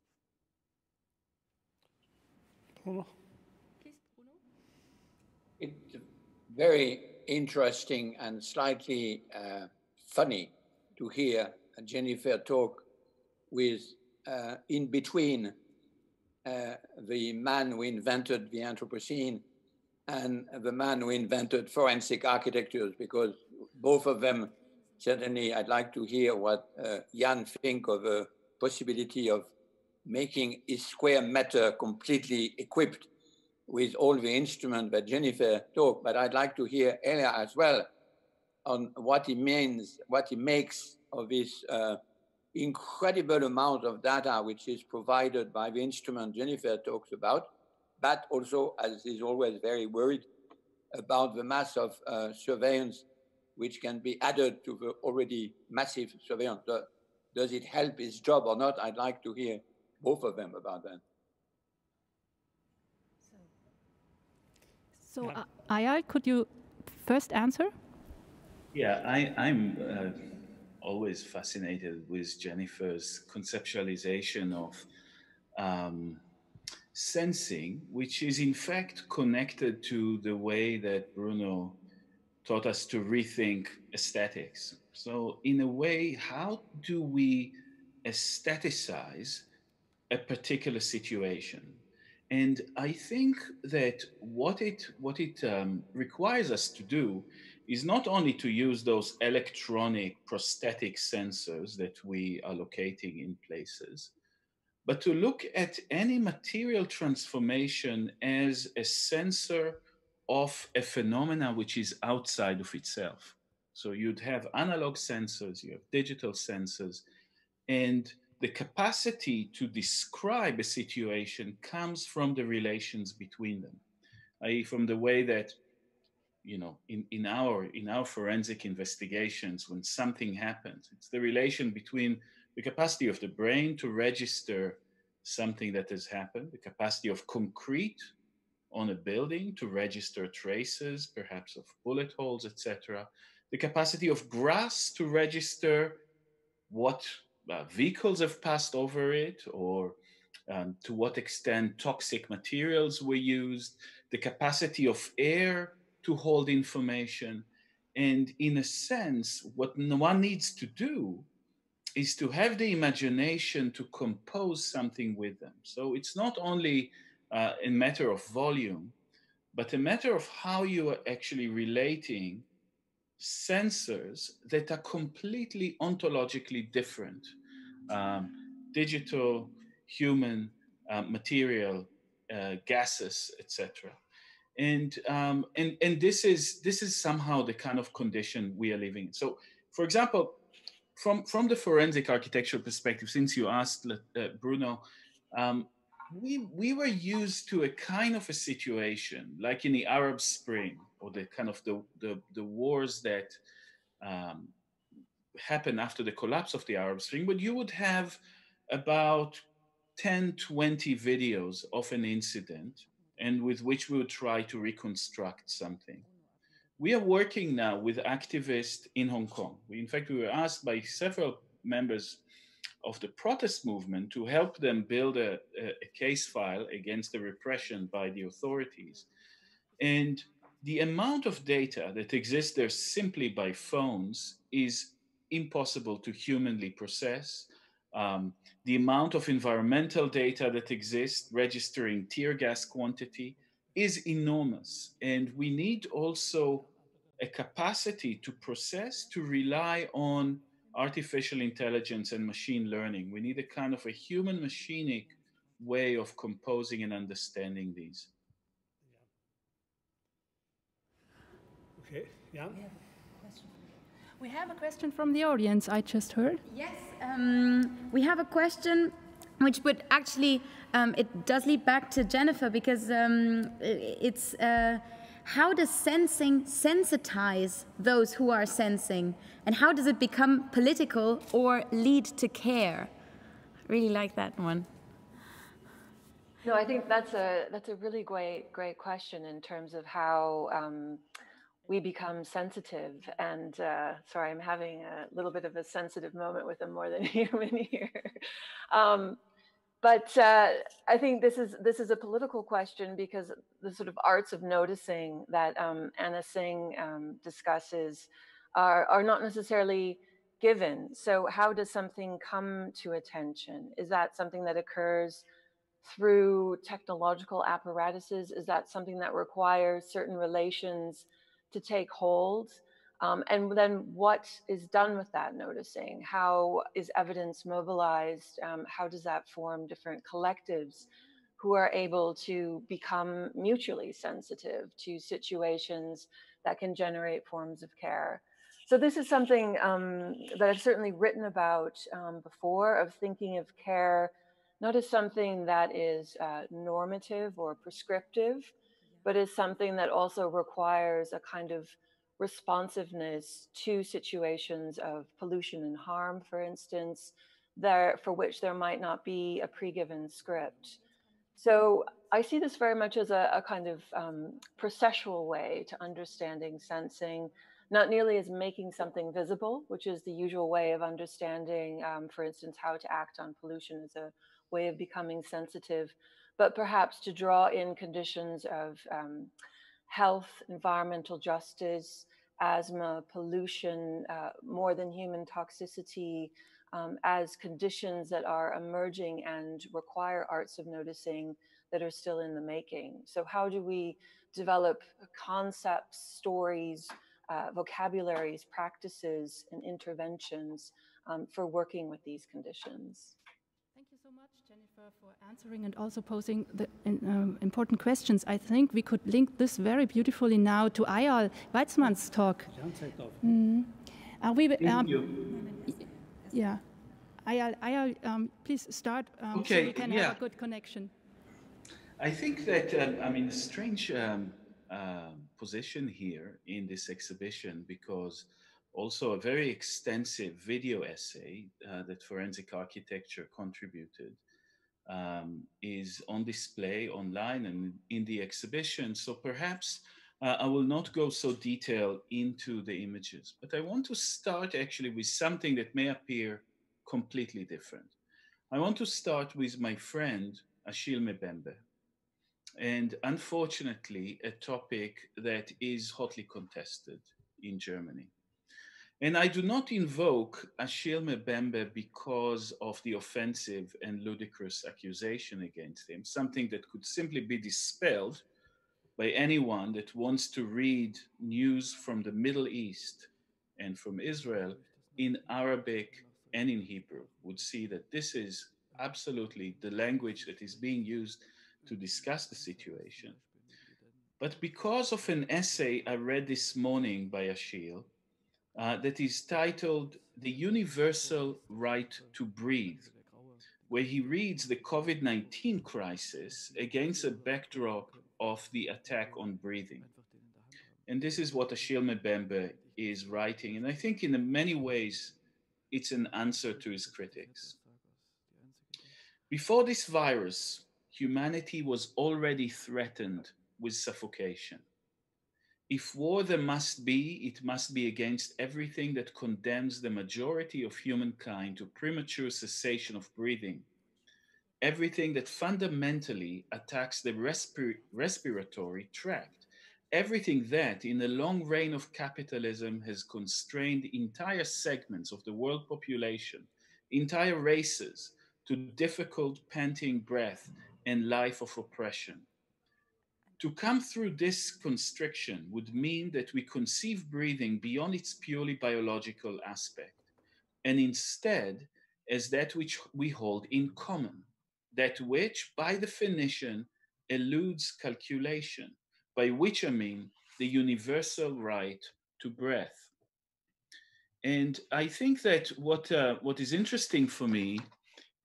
Speaker 4: Bruno?
Speaker 3: It's very interesting and slightly funny to hear Jennifer talk with in between the man who invented the Anthropocene and the man who invented forensic architectures, because both of them, certainly I'd like to hear what Jan think of the possibility of making his square matter completely equipped with all the instruments that Jennifer talked, but I'd like to hear Elia as well on what he means, what he makes of this incredible amount of data which is provided by the instrument Jennifer talks about, but also, as he's always very worried, about the mass of surveillance which can be added to the already massive surveillance. Does it help his job or not? I'd like to hear both of them about that.
Speaker 14: So, Ayal, could you first answer?
Speaker 17: Yeah, I'm always fascinated with Jennifer's conceptualization of sensing, which is in fact connected to the way that Bruno taught us to rethink aesthetics. So in a way, how do we aestheticize a particular situation? And I think that what it requires us to do is not only to use those electronic prosthetic sensors that we are locating in places, but to look at any material transformation as a sensor of a phenomena which is outside of itself. So you'd have analog sensors, you have digital sensors, and the capacity to describe a situation comes from the relations between them, i.e. from the way that, you know, in our forensic investigations, when something happens, it's the relation between the capacity of the brain to register something that has happened, the capacity of concrete on a building to register traces, perhaps of bullet holes, etc., the capacity of grass to register what vehicles have passed over it, or to what extent toxic materials were used, the capacity of air to hold information. And in a sense, what one needs to do is to have the imagination to compose something with them. So it's not only a matter of volume, but a matter of how you are actually relating sensors that are completely ontologically different, digital, human, material, gases, etc. And this is somehow the kind of condition we are living in. So, for example, from the forensic architecture perspective, since you asked Bruno, we were used to a kind of a situation like in the Arab Spring, or the kind of the wars that happened after the collapse of the Arab Spring, but you would have about 10, 20 videos of an incident, and with which we would try to reconstruct something. We are working now with activists in Hong Kong. In fact, we were asked by several members of the protest movement to help them build a case file against the repression by the authorities. And the amount of data that exists there simply by phones is impossible to humanly process. The amount of environmental data that exists, registering tear gas quantity, is enormous. And we need also a capacity to process, to rely on artificial intelligence and machine learning. We need a kind of a human machinic way of composing and understanding these.
Speaker 4: Okay, yeah.
Speaker 14: We have a question from the audience, I just heard.
Speaker 2: Yes, we have a question which would actually, it does lead back to Jennifer, because it's how does sensing sensitize those who are sensing? And how does it become political or lead to care? I really like that one.
Speaker 16: No, I think that's a really great question in terms of how we become sensitive. And sorry, I'm having a little bit of a sensitive moment with a more than human here. But I think this is a political question, because the sort of arts of noticing that Anna Singh discusses are not necessarily given. So how does something come to attention? Is that something that occurs through technological apparatuses? Is that something that requires certain relations to take hold? And then what is done with that noticing? How is evidence mobilized? How does that form different collectives who are able to become mutually sensitive to situations that can generate forms of care? So this is something that I've certainly written about before, of thinking of care not as something that is normative or prescriptive, but as something that also requires a kind of responsiveness to situations of pollution and harm, for instance, for which there might not be a pre-given script. So I see this very much as a kind of processual way to understanding sensing, not nearly as making something visible, which is the usual way of understanding, for instance, how to act on pollution as a way of becoming sensitive, but perhaps to draw in conditions of health, environmental justice, asthma, pollution, more than human toxicity, as conditions that are emerging and require arts of noticing that are still in the making. So how do we develop concepts, stories, vocabularies, practices, and interventions for working with these conditions?
Speaker 14: Thank you so much, Jennifer, for answering and also posing the important questions. I think we could link this very beautifully now to Eyal Weizmann's talk. Yeah, Eyal, please start so we can have a good connection.
Speaker 17: I think that, I mean, a strange position here in this exhibition, because also a very extensive video essay that Forensic Architecture contributed is on display online and in the exhibition. So perhaps I will not go so detailed into the images, but I want to start actually with something that may appear completely different. I want to start with my friend Achille Mbembe, and unfortunately a topic that is hotly contested in Germany. And I do not invoke Achille Mbembe because of the offensive and ludicrous accusation against him, something that could simply be dispelled by anyone that wants to read news from the Middle East and from Israel in Arabic and in Hebrew, would see that this is absolutely the language that is being used to discuss the situation. but because of an essay I read this morning by Achille that is titled The Universal Right to Breathe, where he reads the COVID-19 crisis against a backdrop of the attack on breathing. And this is what Achille Mbembe is writing. And I think in many ways, it's an answer to his critics. Before this virus, humanity was already threatened with suffocation. If war there must be, it must be against everything that condemns the majority of humankind to premature cessation of breathing, everything that fundamentally attacks the respiratory tract, everything that, in the long reign of capitalism, has constrained entire segments of the world population, entire races, to difficult panting breath and life of oppression. To come through this constriction would mean that we conceive breathing beyond its purely biological aspect, and instead as that which we hold in common, that which, by definition, eludes calculation, by which I mean the universal right to breath. And I think that what is interesting for me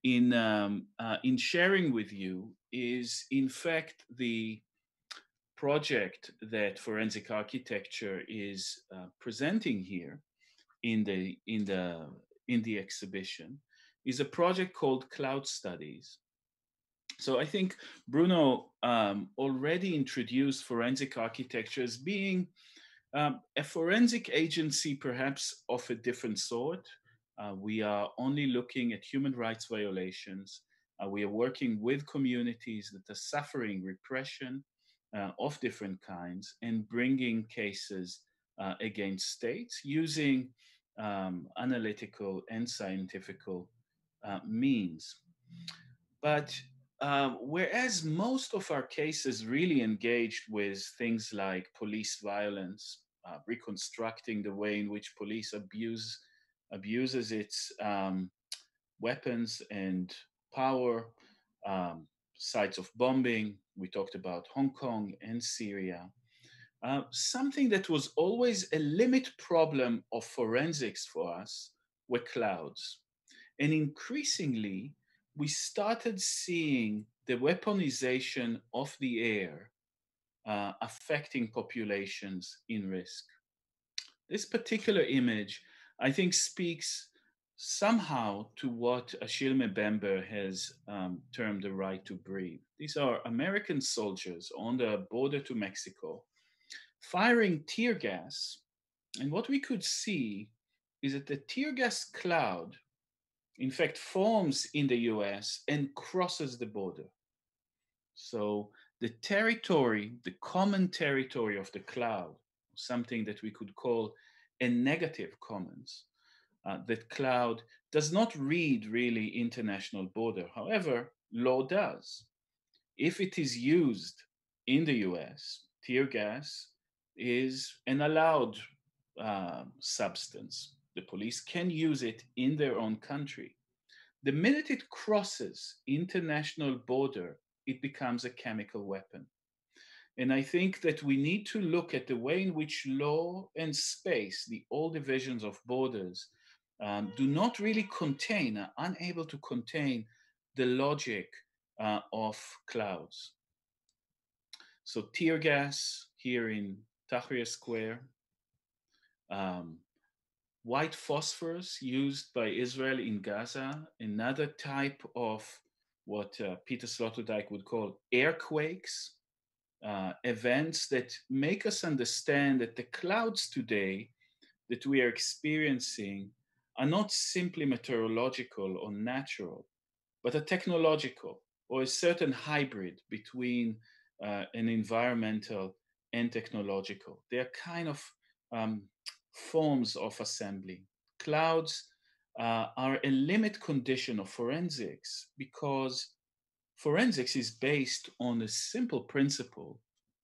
Speaker 17: in sharing with you is, in fact, the project that Forensic Architecture is presenting here in the exhibition is a project called Cloud Studies. So I think Bruno already introduced Forensic Architecture as being a forensic agency, perhaps of a different sort. We are only looking at human rights violations. We are working with communities that are suffering repression of different kinds and bringing cases against states using analytical and scientific means. But whereas most of our cases really engaged with things like police violence, reconstructing the way in which police abuses its weapons and power, sites of bombing. We talked about Hong Kong and Syria. Something that was always a limit problem of forensics for us were clouds. And increasingly, we started seeing the weaponization of the air affecting populations in risk. This particular image, I think, speaks somehow to what Achille Mbembe has termed the right to breathe. These are American soldiers on the border to Mexico firing tear gas. And what we could see is that the tear gas cloud, in fact, forms in the US and crosses the border. So the territory, the common territory of the cloud, something that we could call a negative commons, that cloud does not read really international border. However, law does. If it is used in the US, tear gas is an allowed substance. The police can use it in their own country. The minute it crosses international border, it becomes a chemical weapon. And I think that we need to look at the way in which law and space, the old divisions of borders, do not really contain, are unable to contain the logic of clouds. So tear gas here in Tahrir Square, white phosphorus used by Israel in Gaza, another type of what Peter Sloterdijk would call airquakes, events that make us understand that the clouds today that we are experiencing are not simply meteorological or natural, but are technological, or a certain hybrid between an environmental and technological. They are kind of forms of assembly. Clouds are a limit condition of forensics because forensics is based on a simple principle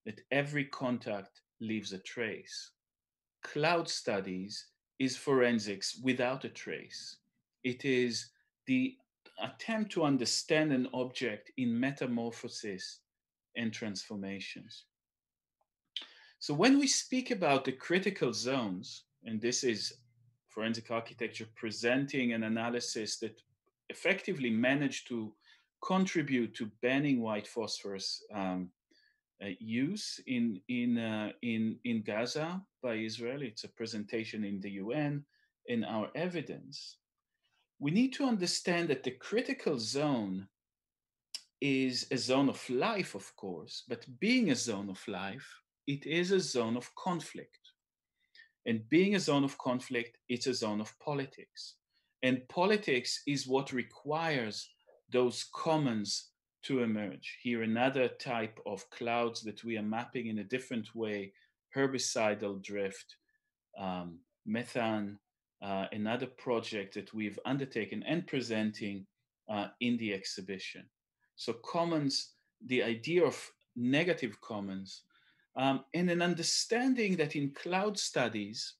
Speaker 17: that every contact leaves a trace. Cloud studies is forensics without a trace. It is the attempt to understand an object in metamorphosis and transformations. So when we speak about the critical zones, and this is forensic architecture presenting an analysis that effectively managed to contribute to banning white phosphorus use in Gaza by Israel. It's a presentation in the UN in our evidence. We need to understand that the critical zone is a zone of life, of course, but being a zone of life, it is a zone of conflict. And being a zone of conflict, it's a zone of politics. And politics is what requires those commons to emerge. Here, another type of clouds that we are mapping in a different way, herbicidal drift, methane, another project that we've undertaken and presenting in the exhibition. So commons, the idea of negative commons, and an understanding that in cloud studies,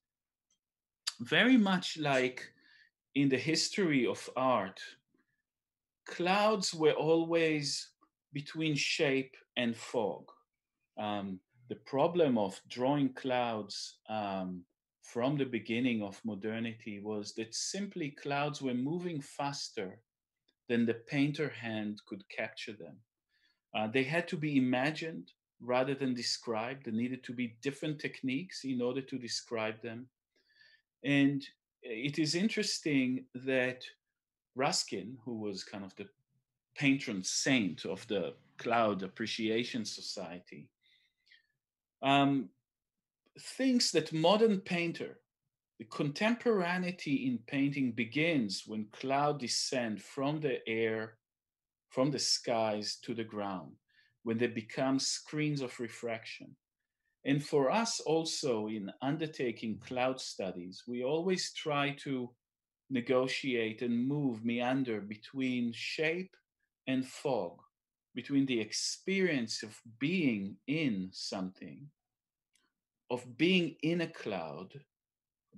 Speaker 17: very much like in the history of art, clouds were always between shape and fog. The problem of drawing clouds from the beginning of modernity was that simply clouds were moving faster than the painter hand could capture them. They had to be imagined rather than described. There needed to be different techniques in order to describe them. And it is interesting that Ruskin, who was kind of the patron saint of the Cloud Appreciation Society, thinks that modern painter, the contemporaneity in painting begins when clouds descend from the air, from the skies to the ground, when they become screens of refraction. And for us also in undertaking cloud studies, we always try to negotiate and move, meander between shape and fog, between the experience of being in something, of being in a cloud,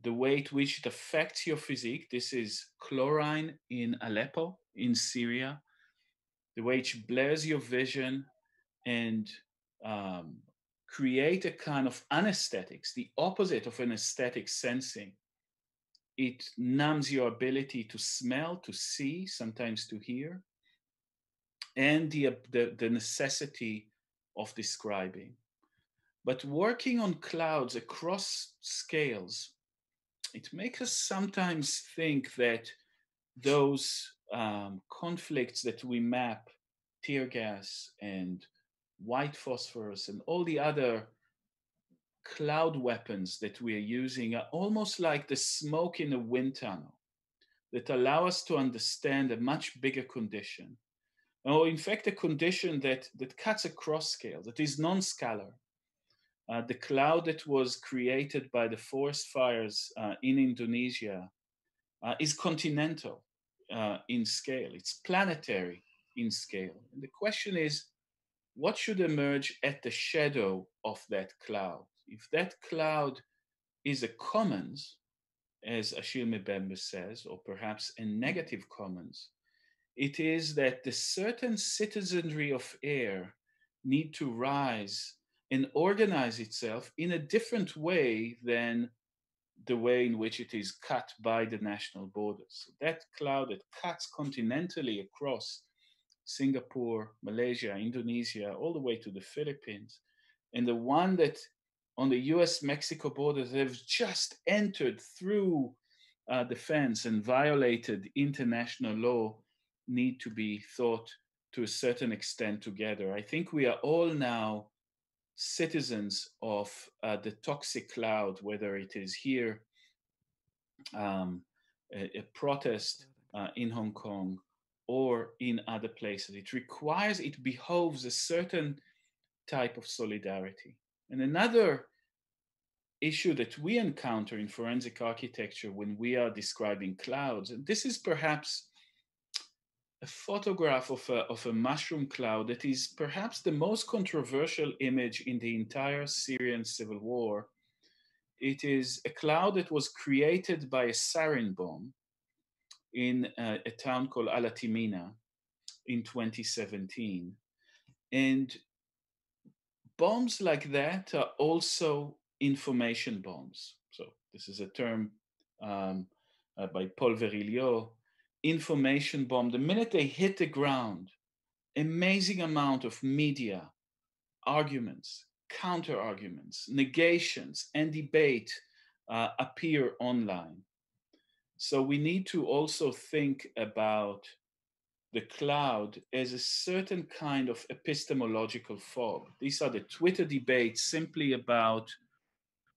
Speaker 17: the way to which it affects your physique. This is chlorine in Aleppo, in Syria, the way it blurs your vision and create a kind of anesthetics, the opposite of an aesthetic sensing. It numbs your ability to smell, to see, sometimes to hear, and the necessity of describing. But working on clouds across scales, it makes us sometimes think that those conflicts that we map, tear gas and white phosphorus and all the other cloud weapons that we are using, are almost like the smoke in a wind tunnel that allow us to understand a much bigger condition, or in fact a condition that cuts across scale, that is non-scalar. The cloud that was created by the forest fires in Indonesia is continental in scale. It's planetary in scale. And the question is, what should emerge at the shadow of that cloud? If that cloud is a commons, as Achille Mbembe says, or perhaps a negative commons, it is that the certain citizenry of air need to rise and organize itself in a different way than the way in which it is cut by the national borders. So that cloud that cuts continentally across Singapore, Malaysia, Indonesia, all the way to the Philippines, and the one that on the US-Mexico border have just entered through the fence and violated international law, need to be thought to a certain extent together. I think we are all now citizens of the toxic cloud, whether it is here, a protest in Hong Kong, or in other places. It behoves a certain type of solidarity. And another issue that we encounter in forensic architecture when we are describing clouds, and this is perhaps a photograph of a mushroom cloud that is perhaps the most controversial image in the entire Syrian civil war. It is a cloud that was created by a sarin bomb in a town called Alatimina in 2017. And bombs like that are also information bombs. So this is a term by Paul Virilio. Information bomb. The minute they hit the ground, amazing amount of media, arguments, counter arguments, negations, and debate appear online. So we need to also think about the cloud as a certain kind of epistemological fog. These are the Twitter debates simply about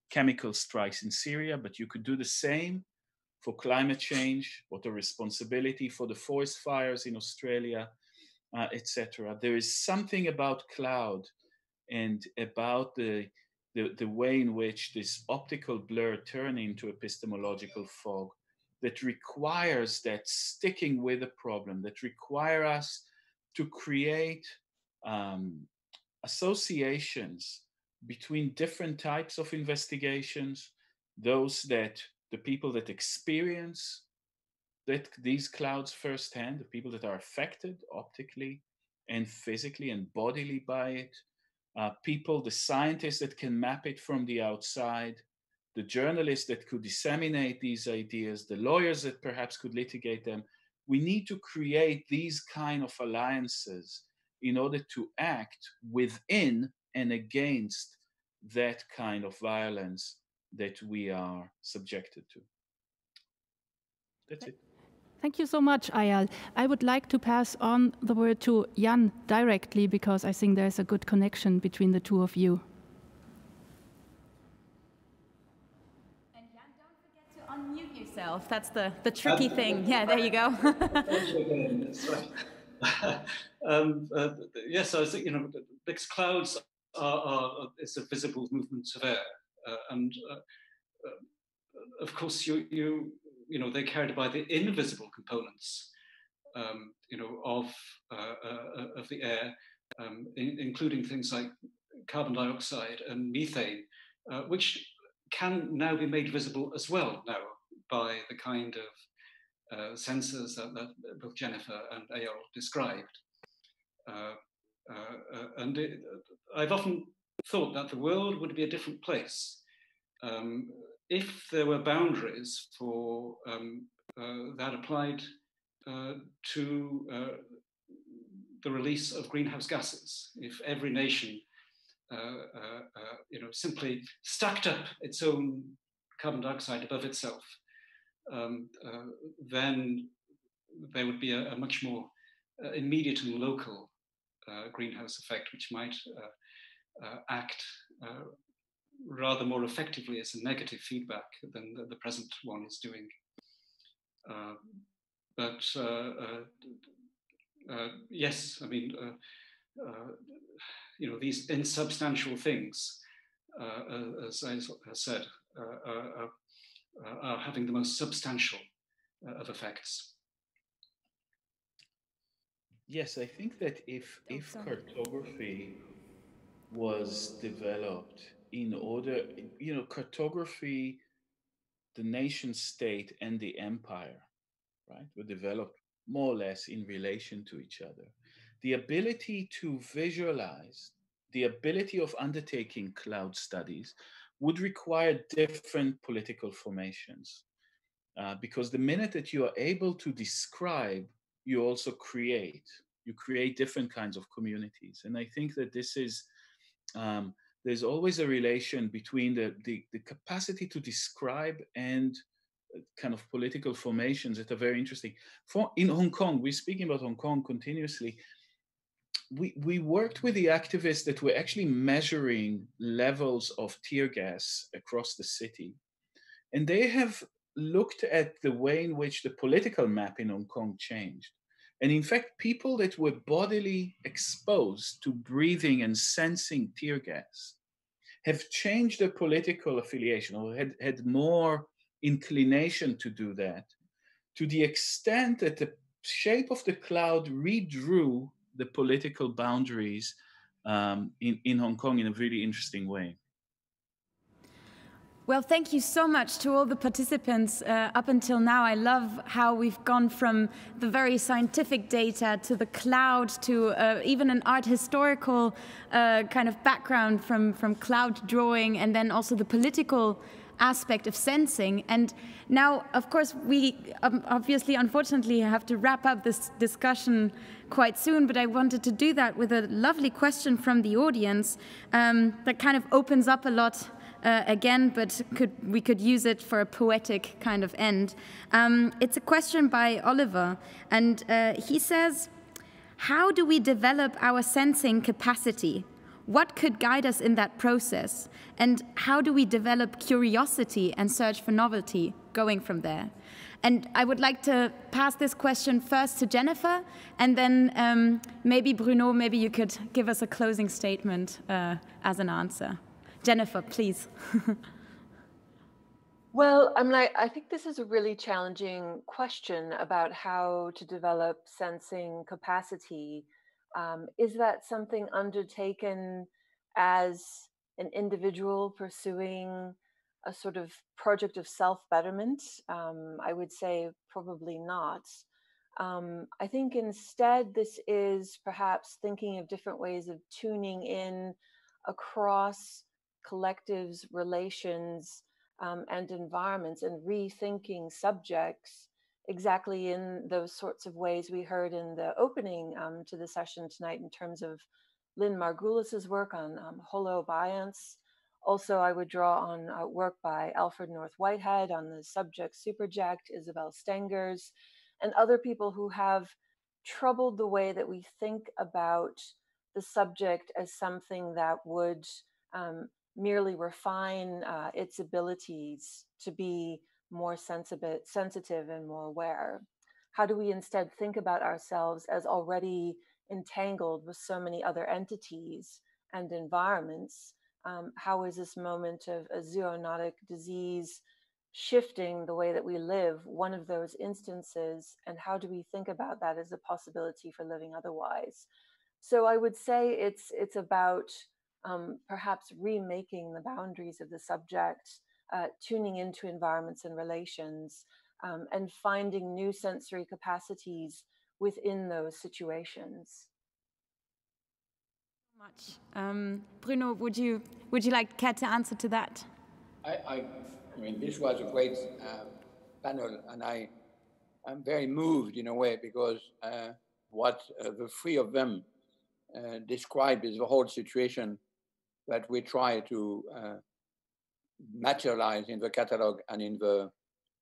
Speaker 17: chemical strikes in Syria, but you could do the same for climate change, what the responsibility for the forest fires in Australia, etc. There is something about cloud and about the way in which this optical blur turn into epistemological fog that requires that sticking with a problem, that require us to create associations between different types of investigations, those that the people that experience these clouds firsthand, the people that are affected optically and physically and bodily by it, people, the scientists that can map it from the outside, the journalists that could disseminate these ideas, the lawyers that perhaps could litigate them. We need to create these kind of alliances in order to act within and against that kind of violence that we are subjected to. That's it.
Speaker 14: Thank you so much, Ayal. I would like to pass on the word to Jan directly because I think there's a good connection between the two of you.
Speaker 2: And Jan, don't forget to unmute yourself. That's the tricky thing. Yeah, there you go.
Speaker 15: Thank you again. That's right. Yes, I think, because clouds it's a visible movement of air. Of course, they're carried by the invisible components, of the air, including things like carbon dioxide and methane, which can now be made visible as well now by the kind of sensors that both Jennifer and Eyal described. I've often thought that the world would be a different place if there were boundaries for that applied to the release of greenhouse gases. If every nation, simply stacked up its own carbon dioxide above itself, then there would be a much more immediate and local greenhouse effect, which might act rather more effectively as a negative feedback than the present one is doing. Yes, I mean, these insubstantial things, as I said, are having the most substantial of effects.
Speaker 17: Yes, I think that if cartography was developed in order, cartography, the nation state and the empire, right, were developed more or less in relation to each other. The ability to visualize, the ability of undertaking cloud studies would require different political formations. Because the minute that you are able to describe, you also create. You create different kinds of communities. And I think that this is, there's always a relation between the capacity to describe and kind of political formations that are very interesting. In Hong Kong, we're speaking about Hong Kong continuously. We worked with the activists that were actually measuring levels of tear gas across the city. And they have looked at the way in which the political map in Hong Kong changed. And in fact, people that were bodily exposed to breathing and sensing tear gas have changed their political affiliation or had more inclination to do that, to the extent that the shape of the cloud redrew the political boundaries in Hong Kong in a really interesting way.
Speaker 2: Well, thank you so much to all the participants up until now. I love how we've gone from the very scientific data to the cloud to even an art historical kind of background from cloud drawing, and then also the political aspect of sensing. And now, of course, we obviously, unfortunately, have to wrap up this discussion quite soon, but I wanted to do that with a lovely question from the audience that kind of opens up a lot again, but we could use it for a poetic kind of end. It's a question by Oliver, and he says, how do we develop our sensing capacity? What could guide us in that process? And how do we develop curiosity and search for novelty going from there? And I would like to pass this question first to Jennifer, and then maybe Bruno, maybe you could give us a closing statement as an answer. Jennifer, please.
Speaker 16: Well, I think this is a really challenging question about how to develop sensing capacity. Is that something undertaken as an individual pursuing a sort of project of self-betterment? I would say probably not. I think instead this is perhaps thinking of different ways of tuning in across collectives, relations, and environments, and rethinking subjects exactly in those sorts of ways we heard in the opening to the session tonight in terms of Lynn Margulis's work on holobiance. Also, I would draw on work by Alfred North Whitehead on the subject superject, Isabel Stengers, and other people who have troubled the way that we think about the subject as something that would merely refine its abilities to be more sensitive and more aware. How do we instead think about ourselves as already entangled with so many other entities and environments? How is this moment of a zoonotic disease shifting the way that we live, one of those instances, and how do we think about that as a possibility for living otherwise? So I would say it's about perhaps remaking the boundaries of the subject, tuning into environments and relations, and finding new sensory capacities within those situations.
Speaker 2: Bruno, would you like care to answer to that?
Speaker 3: I mean, this was a great panel, and I'm very moved in a way because what the three of them describe is the whole situation that we try to materialize in the catalog and in the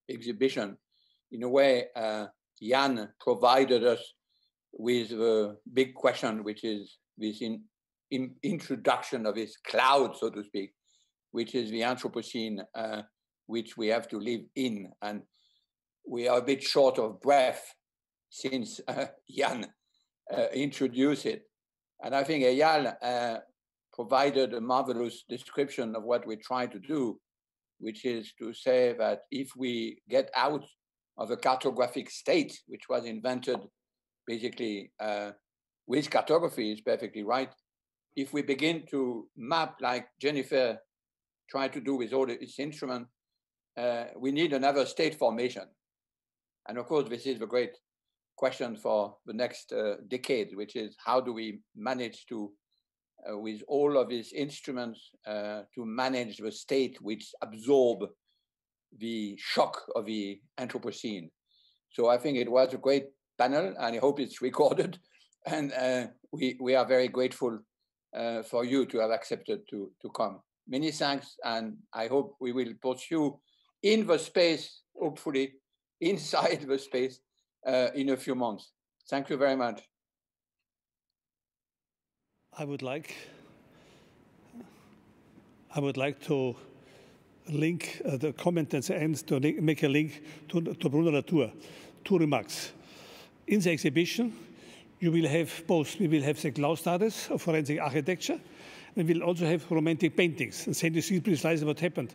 Speaker 3: exhibition. In a way, Jan provided us with the big question, which is this introduction of this cloud, so to speak, which is the Anthropocene, which we have to live in. And we are a bit short of breath since Jan introduced it. And I think Eyal provided a marvelous description of what we try to do, which is to say that if we get out of a cartographic state, which was invented basically with cartography, is perfectly right. If we begin to map like Jennifer tried to do with all its instruments, we need another state formation. And of course, this is the great question for the next decade, which is how do we manage to, with all of these instruments, to manage the state which absorb the shock of the Anthropocene. So I think it was a great panel, and I hope it's recorded. And we are very grateful for you to have accepted to come. Many thanks, and I hope we will pursue in the space, hopefully inside the space, in a few months. Thank you very much.
Speaker 4: I would like to link the comment at the end to make a link to Bruno Latour. 2 remarks. In the exhibition, you will have both. We will have the cloud studies of forensic architecture. We will also have romantic paintings. And then you see precisely what happened.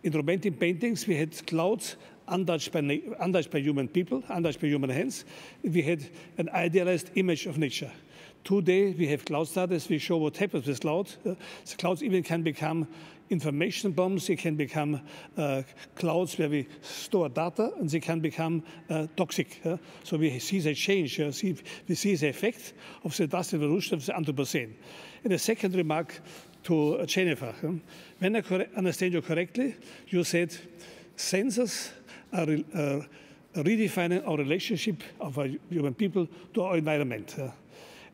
Speaker 4: In romantic paintings, we had clouds untouched by human people, untouched by human hands. We had an idealized image of nature. Today, we have cloud studies. We show what happens with clouds. The clouds even can become information bombs, they can become clouds where we store data, and they can become toxic. So we see the change, we see the effect of the industrial revolution of the Anthropocene. And a second remark to Jennifer. When I understand you correctly, you said sensors are redefining our relationship of our human people to our environment.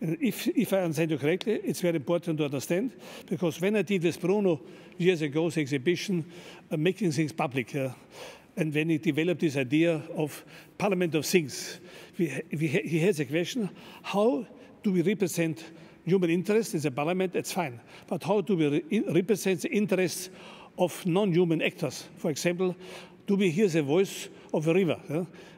Speaker 4: And if I understand you correctly, it's very important to understand, because when I did with Bruno years ago, the exhibition, making things public, and when he developed this idea of Parliament of Things, he has a question, how do we represent human interests in the Parliament? That's fine. But how do we represent the interests of non-human actors? For example, do we hear the voice of a river?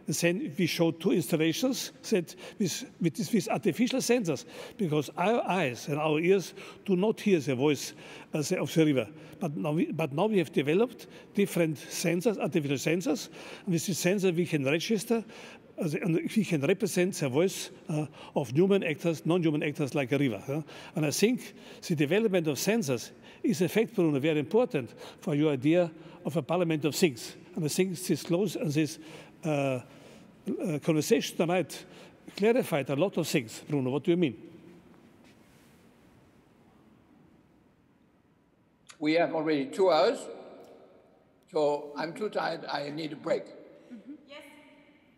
Speaker 4: And then we showed 2 installations that with artificial sensors, because our eyes and our ears do not hear the voice of the river. But now we have developed different sensors, artificial sensors. And with this sensor we can register, and we can represent the voice of human actors, non-human actors like a river. And I think the development of sensors is, in fact, Bruno, very important for your idea of a Parliament of Things. And I think this conversation tonight clarified a lot of things. Bruno, what do you mean?
Speaker 3: We have already 2 hours, so I'm too tired. I need a break.
Speaker 2: Yes,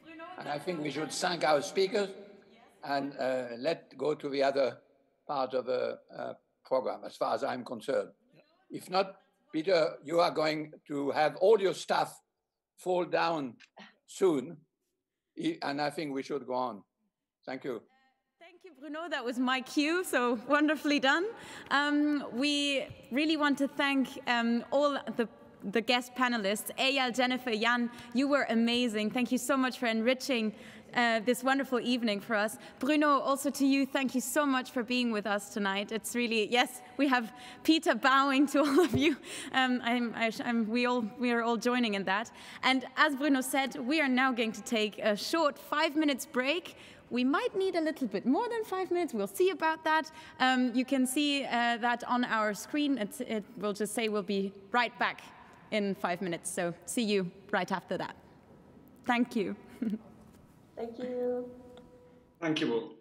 Speaker 2: Bruno.
Speaker 3: And I think we should thank our speakers and let go to the other part of the program, as far as I'm concerned. If not, Peter, you are going to have all your stuff fall down soon, and I think we should go on. Thank you.
Speaker 2: Thank you, Bruno. That was my cue, so wonderfully done. We really want to thank all the guest panelists. Eyal, Jennifer, Jan, you were amazing. Thank you so much for enriching this wonderful evening for us. Bruno, also to you, thank you so much for being with us tonight. It's really, yes, we have Peter bowing to all of you. We are all joining in that. And as Bruno said, we are now going to take a short 5 minutes break. We might need a little bit more than 5 minutes. We'll see about that. You can see that on our screen. It will just say we'll be right back in 5 minutes. So see you right after that. Thank you.
Speaker 16: Thank you.
Speaker 15: Thank you all.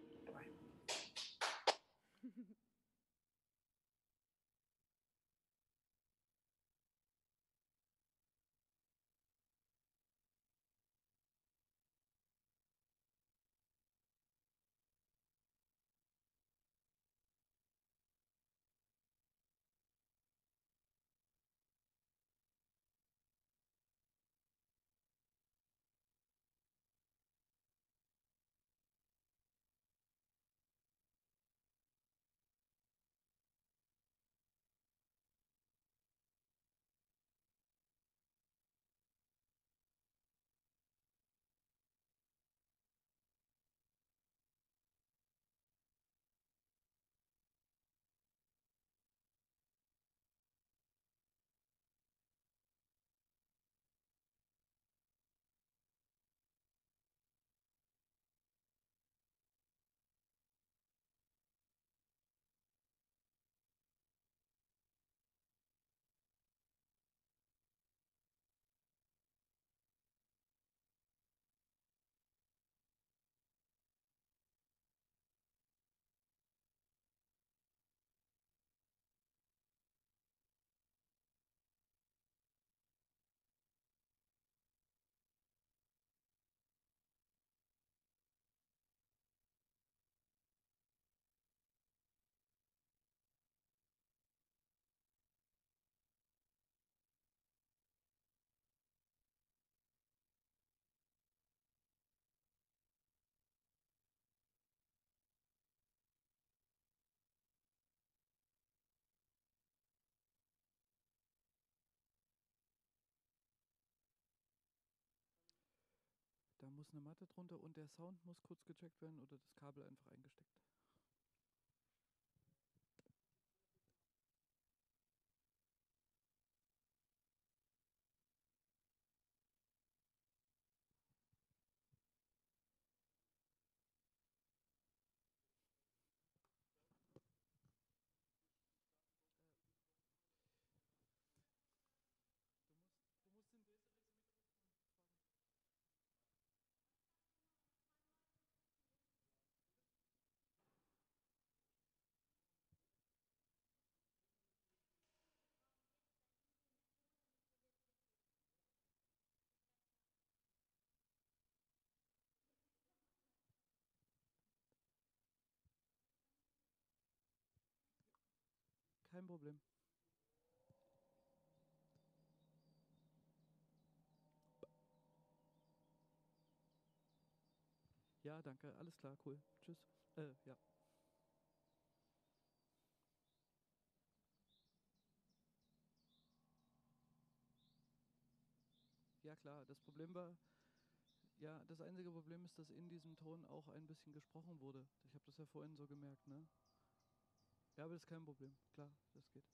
Speaker 6: Da muss eine Matte drunter und der Sound muss kurz gecheckt werden oder das Kabel einfach eingesteckt. kein Problem. Ja, danke, alles klar, cool. Tschüss. Ja. Ja klar, das Problem war, ja, das einzige Problem ist, dass in diesem Ton auch ein bisschen gesprochen wurde. Ich habe das ja vorhin so gemerkt, ne? Ja, aber das ist kein Problem. Klar, das geht.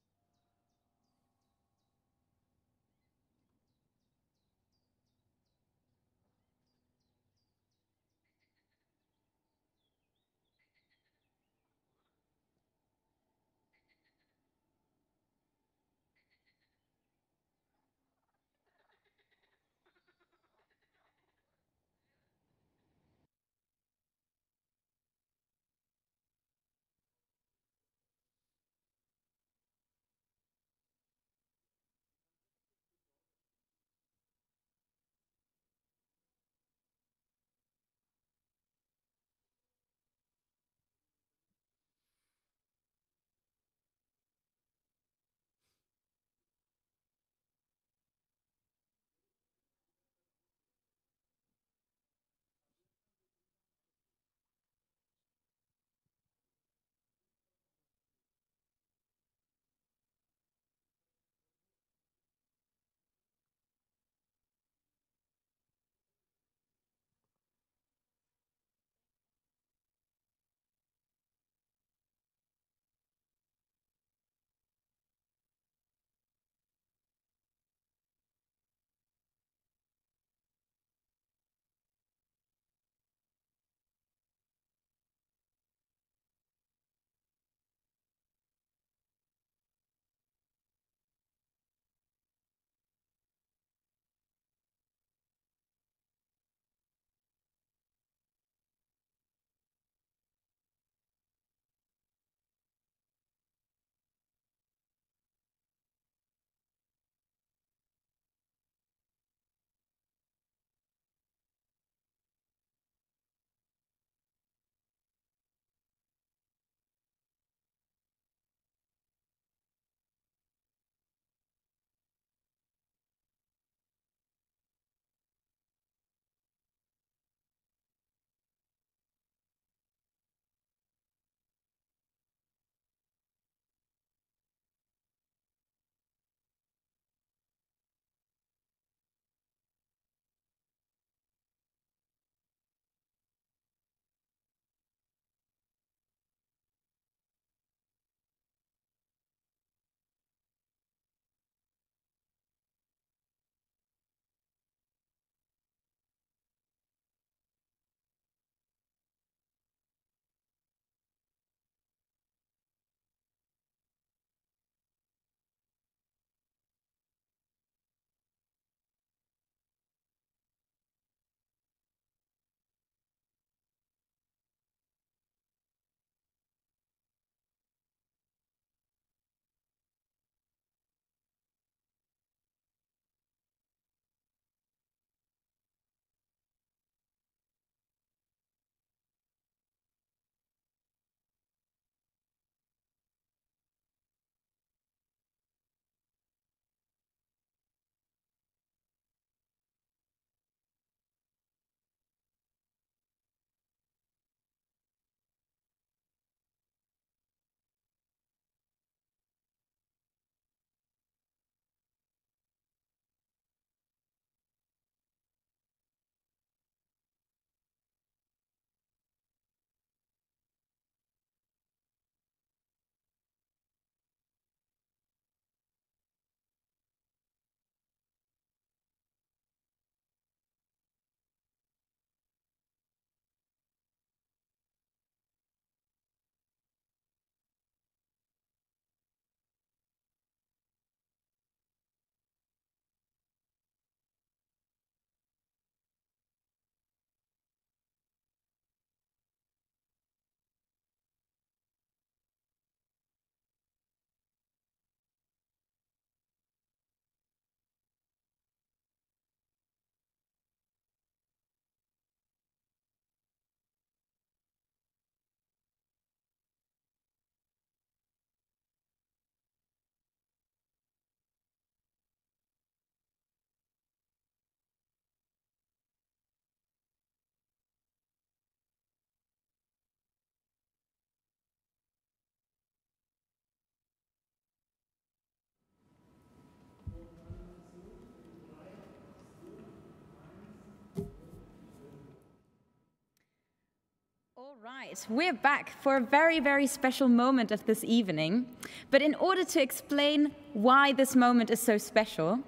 Speaker 2: Right, we're back for a very, very special moment of this evening. But in order to explain why this moment is so special,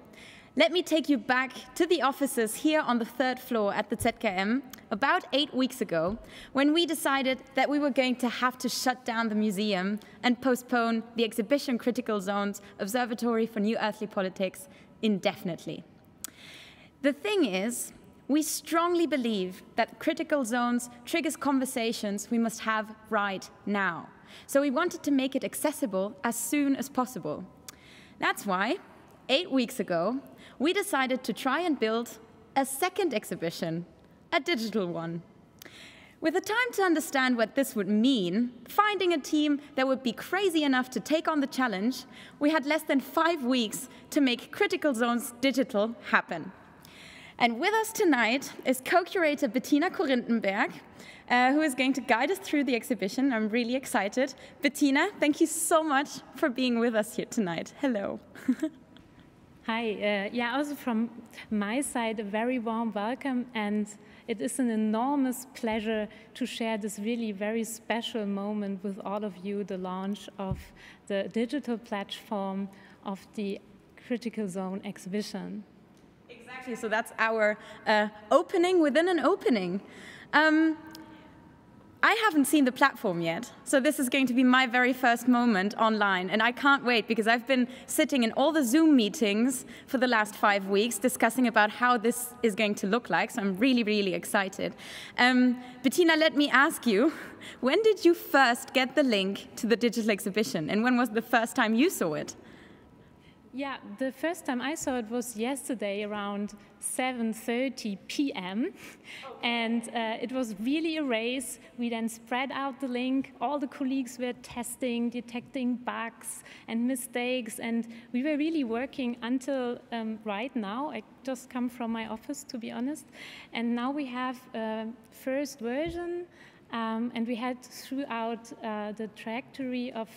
Speaker 2: let me take you back to the offices here on the 3rd floor at the ZKM about 8 weeks ago, when we decided that we were going to have to shut down the museum and postpone the exhibition Critical Zones Observatory for New Earthly Politics indefinitely. The thing is, we strongly believe that critical zones triggers conversations we must have right now. So we wanted to make it accessible as soon as possible. That's why, 8 weeks ago, we decided to try and build a second exhibition, a digital one. With the time to understand what this would mean, finding a team that would be crazy enough to take on the challenge, we had less than 5 weeks to make Critical Zones Digital happen. And with us tonight is co-curator Bettina Korintenberg, who is going to guide us through the exhibition. I'm really excited. Bettina, thank you so much for being with us here tonight. Hello.
Speaker 12: Hi, yeah, also from my side, a very warm welcome, and it is an enormous pleasure to share this really very special moment with all of you, the launch of the digital platform of the Critical Zone exhibition.
Speaker 2: Exactly, so that's our opening within an opening. I haven't seen the platform yet, so this is going to be my very first moment online, and I can't wait because I've been sitting in all the Zoom meetings for the last 5 weeks discussing about how this is going to look like, so I'm really, really excited. Bettina, let me ask you, when did you first get the link to the digital exhibition, and when was the first time you saw it?
Speaker 12: Yeah, the first time I saw it was yesterday around 7:30 p.m. And it was really a race. We then spread out the link. All the colleagues were testing, detecting bugs and mistakes. And we were really working until right now. I just come from my office, to be honest. And now we have a first version. And we had throughout the trajectory of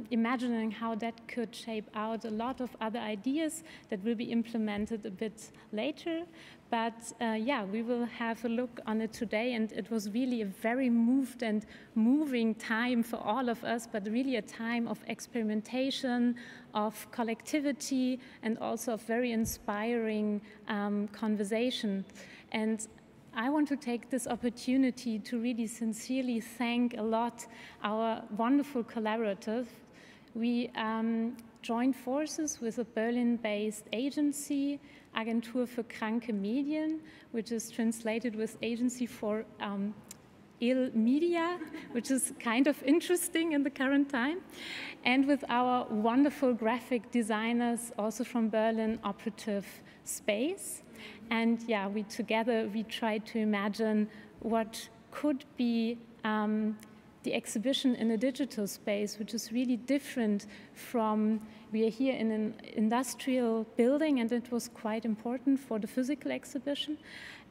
Speaker 12: imagining how that could shape out a lot of other ideas that will be implemented a bit later. But yeah, we will have a look on it today, and it was really a very moved and moving time for all of us, but really a time of experimentation, of collectivity, and also of very inspiring conversation. And I want to take this opportunity to really sincerely thank a lot our wonderful collaborators. We joined forces with a Berlin-based agency, Agentur für kranke Medien, which is translated with Agency for Ill Media, which is kind of interesting in the current time, and with our wonderful graphic designers, also from Berlin, Operative Space. And yeah, we tried to imagine what could be the exhibition in a digital space, which is really different from, we are here in an industrial building, and it was quite important for the physical exhibition.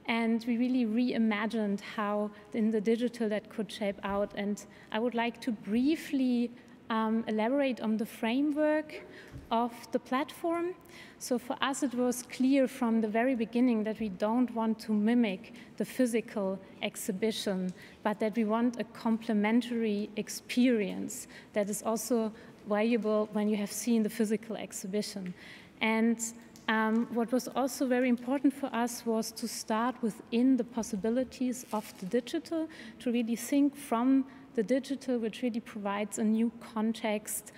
Speaker 12: And we really reimagined how in the digital that could shape out. And I would like to briefly elaborate on the framework of the platform. So for us, it was clear from the very beginning that we don't want to mimic the physical exhibition, but that we want a complementary experience that is also valuable when you have seen the physical exhibition. And what was also very important for us was to start within the possibilities of the digital, to really think from the digital, which really provides a new context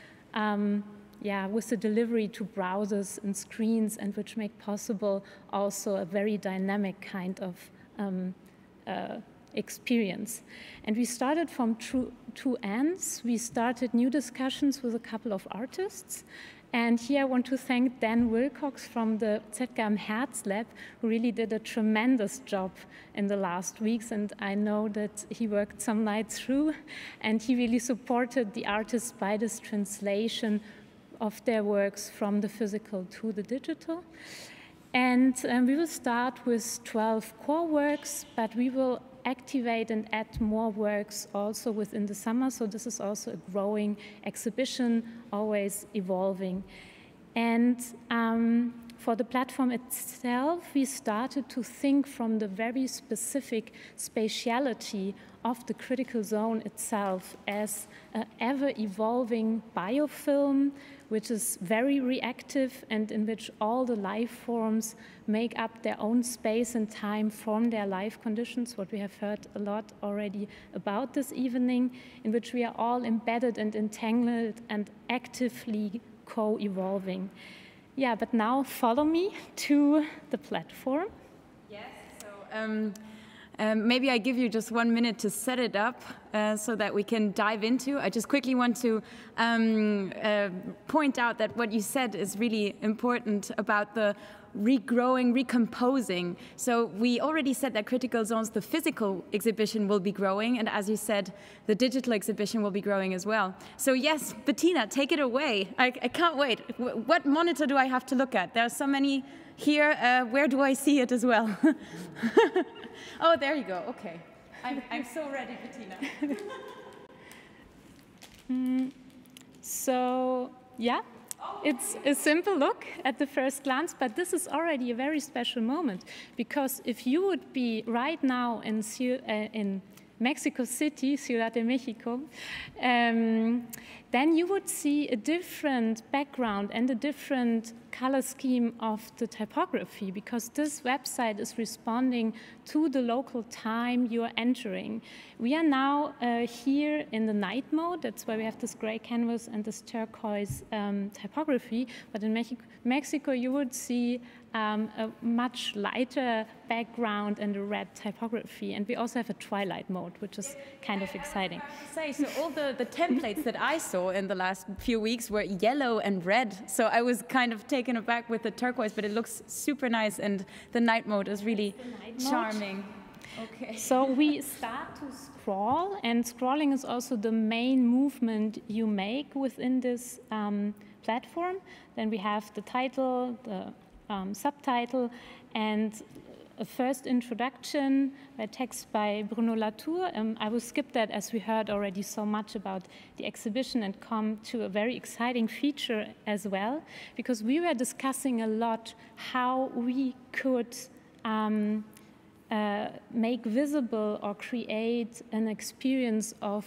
Speaker 12: with the delivery to browsers and screens, and which make possible also a very dynamic kind of experience. And we started from two ends. We started new discussions with a couple of artists. And here I want to thank Dan Wilcox from the ZKM hertz-labor, who really did a tremendous job in the last weeks. And I know that he worked some nights through, and he really supported the artists by this translation of their works from the physical to the digital. And we will start with 12 core works, but we will activate and add more works also within the summer. So this is also a growing exhibition, always evolving. And For the platform itself, we started to think from the very specific spatiality of the critical zone itself as an ever-evolving biofilm, which is very reactive and in which all the life forms make up their own space and time, form their life conditions, what we have heard a lot already about this evening, in which we are all embedded and entangled and actively co-evolving. Yeah, but now follow me to the platform.
Speaker 2: Yes, so maybe I give you just 1 minute to set it up so that we can dive into. I just quickly want to point out that what you said is really important about the regrowing, recomposing. So we already said that Critical Zones, the physical exhibition will be growing, and as you said, the digital exhibition will be growing as well. So yes, Bettina, take it away. I can't wait. What monitor do I have to look at? There are so many here. Where do I see it as well? Oh, there you go. Okay. I'm so ready, Bettina.
Speaker 12: So, yeah. It's a simple look at the first glance, but this is already a very special moment, because if you would be right now in Mexico City, Ciudad de Mexico, then you would see a different background and a different color scheme of the typography, because this website is responding to the local time you are entering. We are now here in the night mode. That's why we have this gray canvas and this turquoise typography. But in Mexico, you would see a much lighter background and a red typography. And we also have a twilight mode, which is kind of exciting.
Speaker 2: So all the templates that I saw in the last few weeks were yellow and red. So I was kind of taken aback with the turquoise, but it looks super nice, and the night mode is really charming. Okay.
Speaker 12: So we start to scroll, and scrolling is also the main movement you make within this platform. Then we have the title, the subtitle, and a first introduction by text by Bruno Latour. I will skip that, as we heard already so much about the exhibition, and come to a very exciting feature as well, because we were discussing a lot how we could make visible or create an experience of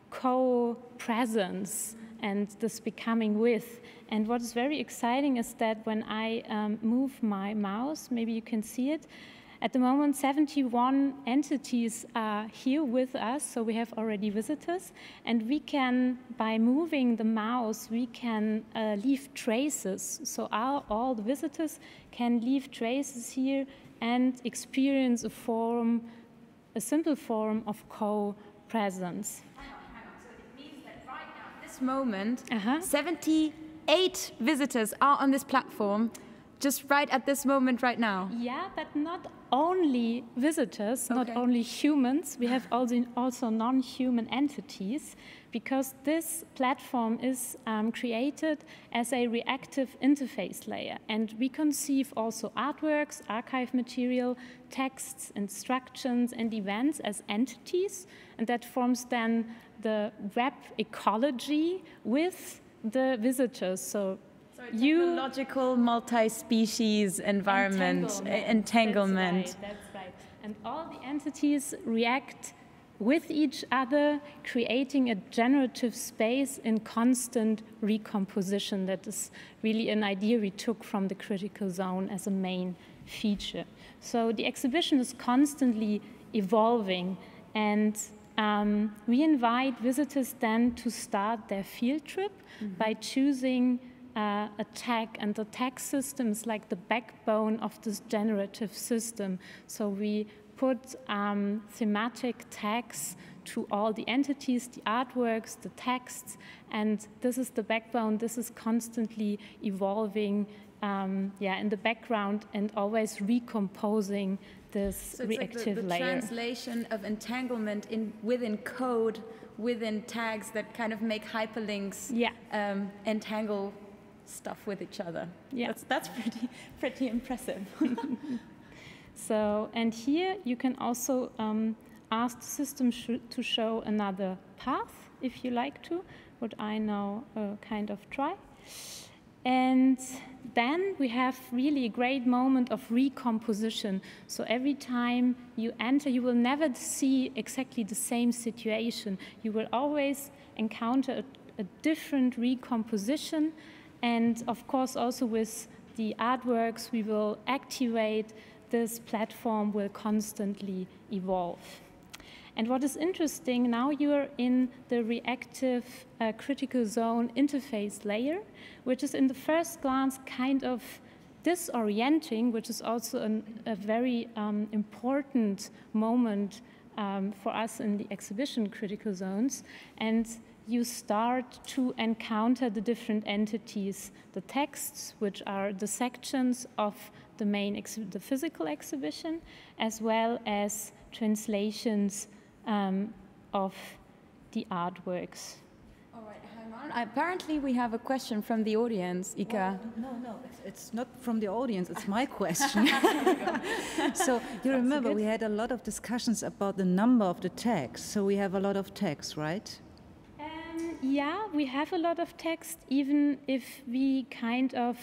Speaker 12: co-presence and this becoming with. And what is very exciting is that when I move my mouse, maybe you can see it, at the moment 71 entities are here with us, so we have already visitors, and we can, by moving the mouse, we can leave traces. So all the visitors can leave traces here and experience a simple form of co-presence.
Speaker 2: Hang on. So it means that right now, at this moment, 78 visitors are on this platform, just right at this moment right now.
Speaker 12: Yeah, but not only visitors, not only humans. We have also non-human entities, because this platform is created as a reactive interface layer. And we conceive also artworks, archive material, texts, instructions, and events as entities. And that forms then the web ecology with the visitors. So
Speaker 2: ecological multi-species environment, entanglement.
Speaker 12: That's right. And all the entities react with each other, creating a generative space in constant recomposition. That is really an idea we took from the critical zone as a main feature. So the exhibition is constantly evolving, and we invite visitors then to start their field trip by choosing a tag, and the tag system is like the backbone of this generative system. So we put thematic tags to all the entities, the artworks, the texts, and this is the backbone. This is constantly evolving in the background and always recomposing this reactive
Speaker 2: like the
Speaker 12: layer.
Speaker 2: Translation of entanglement within code, within tags that kind of make hyperlinks entangle stuff with each other. Yeah, that's pretty impressive.
Speaker 12: So, and here you can also ask the system to show another path if you like to, what I now kind of try. And then we have really a great moment of recomposition. So every time you enter, you will never see exactly the same situation. You will always encounter a different recomposition. And of course, also with the artworks we will activate, this platform will constantly evolve. And what is interesting, now you're in the reactive critical zone interface layer, which is in the first glance kind of disorienting, which is also a very important moment for us in the exhibition critical zones. And you start to encounter the different entities, the texts, which are the sections of the the physical exhibition, as well as translations of the artworks.
Speaker 2: All right, hang on. Apparently we have a question from the audience, Ika.
Speaker 1: Well, no, it's not from the audience, it's my question. So you remember we had a lot of discussions about the number of the tags, so we have a lot of tags, right?
Speaker 12: Yeah, we have a lot of text, even if we kind of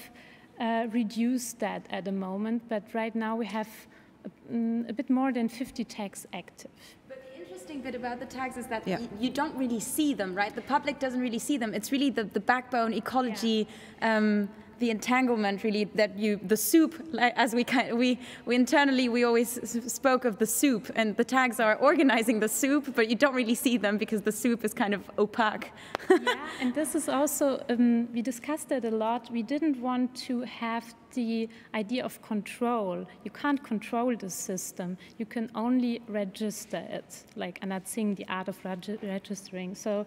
Speaker 12: reduce that at the moment, but right now we have a bit more than 50 tags active.
Speaker 2: But the interesting bit about the tags is that you don't really see them, right? The public doesn't really see them. It's really the backbone ecology, the entanglement, really, that the soup, as we internally, we always spoke of the soup, and the tags are organizing the soup, but you don't really see them because the soup is kind of opaque.
Speaker 12: Yeah, and this is also, we discussed it a lot. We didn't want to have the idea of control. You can't control the system. You can only register it, like Anat Singh, the art of registering. So.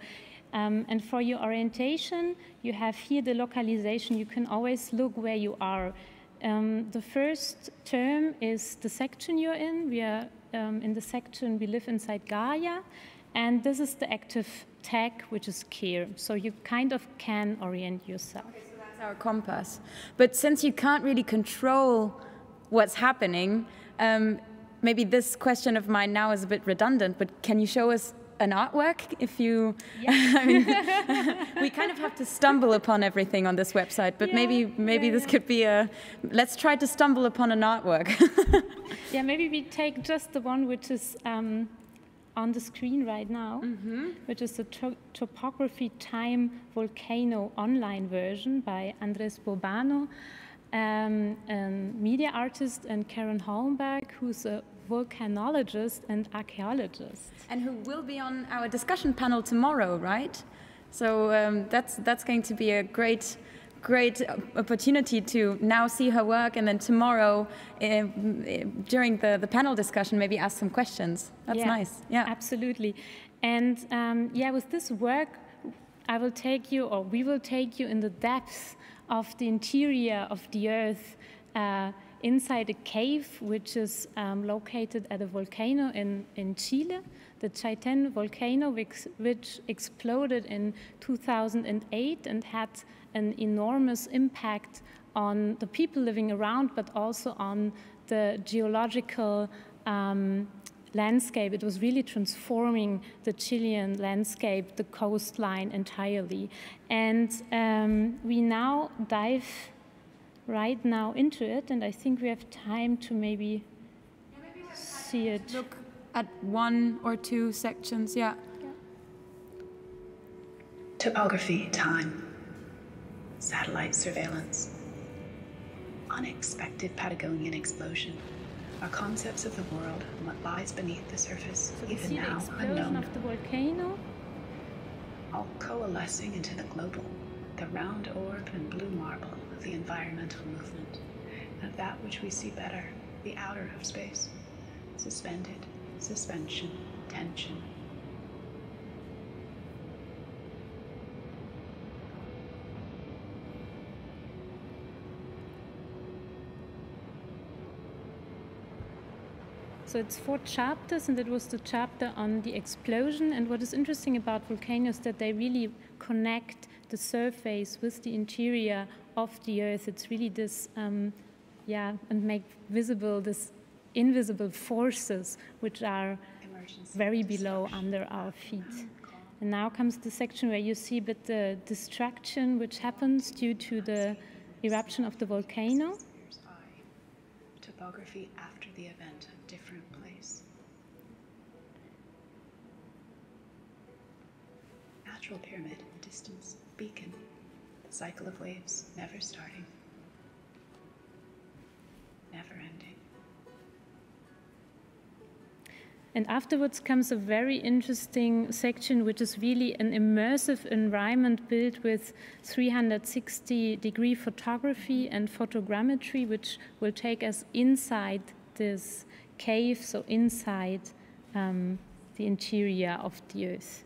Speaker 12: And for your orientation, you have here the localization. You can always look where you are. The first term is the section you're in. We are in the section, we live inside Gaia. And this is the active tag, which is Keir. So you kind of can orient yourself.
Speaker 2: Okay, so that's our compass. But since you can't really control what's happening, maybe this question of mine now is a bit redundant, but can you show us an artwork if you I mean, we kind of have to stumble upon everything on this website, but maybe this could be let's try to stumble upon an artwork.
Speaker 12: Yeah, maybe we take just the one which is on the screen right now, which is the Topography Time Volcano online version by Andres Bobano, a media artist, and Karen Holmberg, who's a volcanologist and archaeologist.
Speaker 2: And who will be on our discussion panel tomorrow, right? So that's going to be a great opportunity to now see her work, and then tomorrow during the panel discussion maybe ask some questions. That's nice. Yeah,
Speaker 12: absolutely. And with this work, we will take you in the depths of the interior of the Earth, inside a cave which is located at a volcano in Chile, the Chaitén volcano, which exploded in 2008 and had an enormous impact on the people living around, but also on the geological landscape. It was really transforming the Chilean landscape, the coastline entirely. And we now dive right now into it, and I think we have time to maybe see it.
Speaker 2: Look at one or two sections,
Speaker 20: Topography, time, satellite surveillance, unexpected Patagonian explosion are concepts of the world and what lies beneath the surface,
Speaker 12: so
Speaker 20: even now
Speaker 12: the explosion
Speaker 20: unknown.
Speaker 12: Of the volcano,
Speaker 20: all coalescing into the global, the round orb and blue marble of the environmental movement, and of that which we see better, the outer of space, suspended, suspension, tension.
Speaker 12: So it's 4 chapters, and it was the chapter on the explosion. And what is interesting about volcanoes is that they really connect the surface with the interior of the Earth. It's really this, and make visible this invisible forces which are very below under our feet. And now comes the section where you see a bit the destruction which happens due to the eruption of the volcano.
Speaker 20: Topography after the event, a different place. Natural pyramid, distance, beacon, the cycle of waves, never starting, never ending.
Speaker 12: And afterwards comes a very interesting section, which is really an immersive environment built with 360-degree photography and photogrammetry, which will take us inside this cave, so inside the interior of the Earth.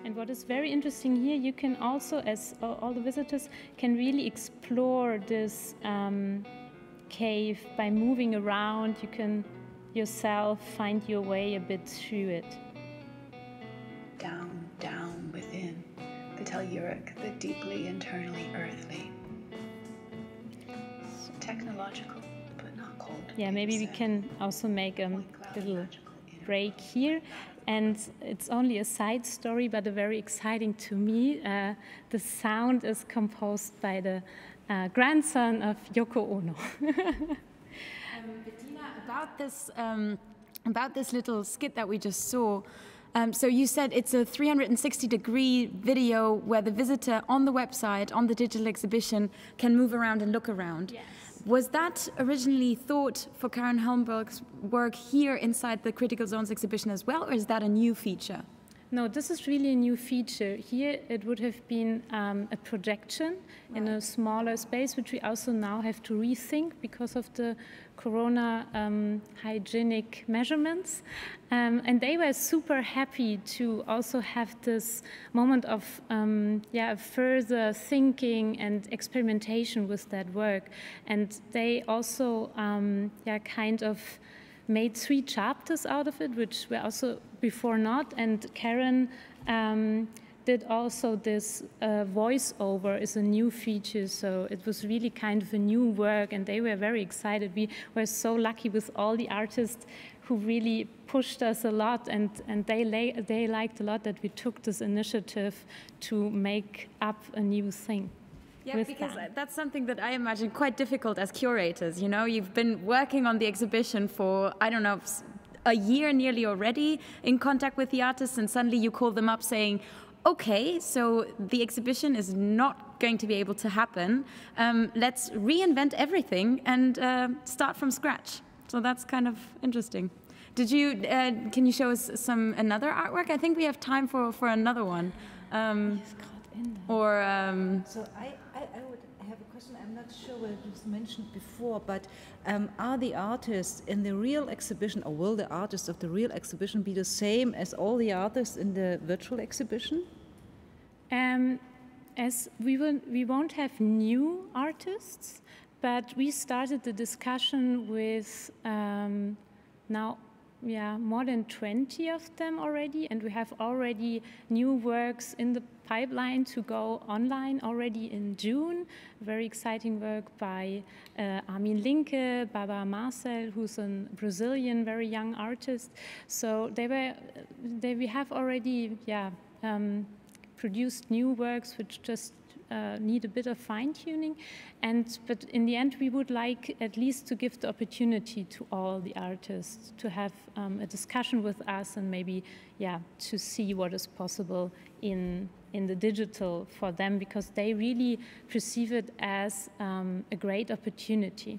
Speaker 12: And what is very interesting here, you can also, as all the visitors, can really explore this cave by moving around. You can yourself find your way a bit through it.
Speaker 20: Down, down within, the telluric, the deeply internally earthly. Technological, but not cold.
Speaker 12: Yeah, maybe we can also make a little break here. And it's only a side story, but very exciting to me. The sound is composed by the grandson of Yoko Ono.
Speaker 2: Bettina, about this little skit that we just saw, so you said it's a 360-degree video where the visitor on the website, on the digital exhibition, can move around and look around.
Speaker 12: Yes.
Speaker 2: Was that originally thought for Karen Helmberg's work here inside the Critical Zones exhibition as well, or is that a new feature?
Speaker 12: No, this is really a new feature. Here it would have been a projection in a smaller space, which we also now have to rethink because of the corona hygienic measurements. And they were super happy to also have this moment of further thinking and experimentation with that work. And they also kind of made 3 chapters out of it, which were also before not. And Karen did also this voiceover is a new feature, so it was really kind of a new work, and they were very excited. We were so lucky with all the artists who really pushed us a lot, and they liked a lot that we took this initiative to make up a new thing.
Speaker 2: Yeah, because that's something that I imagine quite difficult as curators. You know, you've been working on the exhibition for, I don't know, a year nearly already, in contact with the artists, and suddenly you call them up saying, okay, so the exhibition is not going to be able to happen. Let's reinvent everything and start from scratch. So that's kind of interesting. Did you, can you show us another artwork? I think we have time for another one.
Speaker 1: So I would have a question. I'm not sure what was mentioned before, but are the artists in the real exhibition, or will the artists of the real exhibition be the same as all the artists in the virtual exhibition?
Speaker 12: As we won't have new artists, but we started the discussion with now more than 20 of them already, and we have already new works in the pipeline to go online already in June. Very exciting work by Armin Linke, Barbara Marcel, who's a Brazilian very young artist. So we have already produced new works which just need a bit of fine-tuning, but in the end we would like at least to give the opportunity to all the artists to have a discussion with us, and maybe to see what is possible in the digital for them, because they really perceive it as a great opportunity.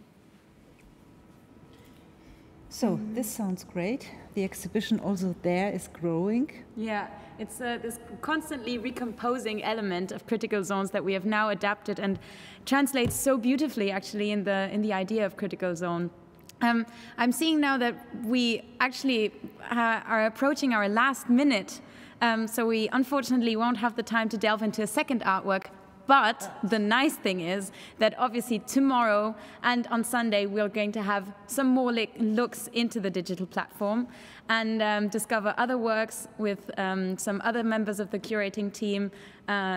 Speaker 1: So this sounds great. The exhibition also there is growing.
Speaker 2: Yeah, it's this constantly recomposing element of Critical Zones that we have now adapted and translates so beautifully, actually, in the idea of Critical Zone. I'm seeing now that we actually are approaching our last minute, so we unfortunately won't have the time to delve into a second artwork. But the nice thing is that obviously tomorrow and on Sunday we're going to have some more looks into the digital platform and discover other works with some other members of the curating team.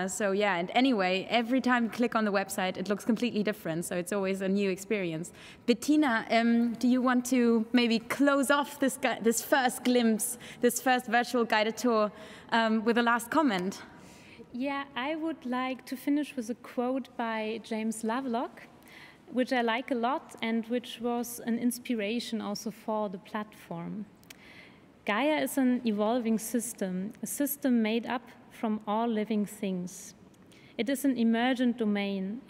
Speaker 2: So yeah, and anyway, every time you click on the website, it looks completely different. So it's always a new experience. Bettina, do you want to maybe close off this first glimpse, this first virtual guided tour with a last comment?
Speaker 12: Yeah, I would like to finish with a quote by James Lovelock, which I like a lot and which was an inspiration also for the platform. Gaia is an evolving system, a system made up from all living things. It is an emergent domain,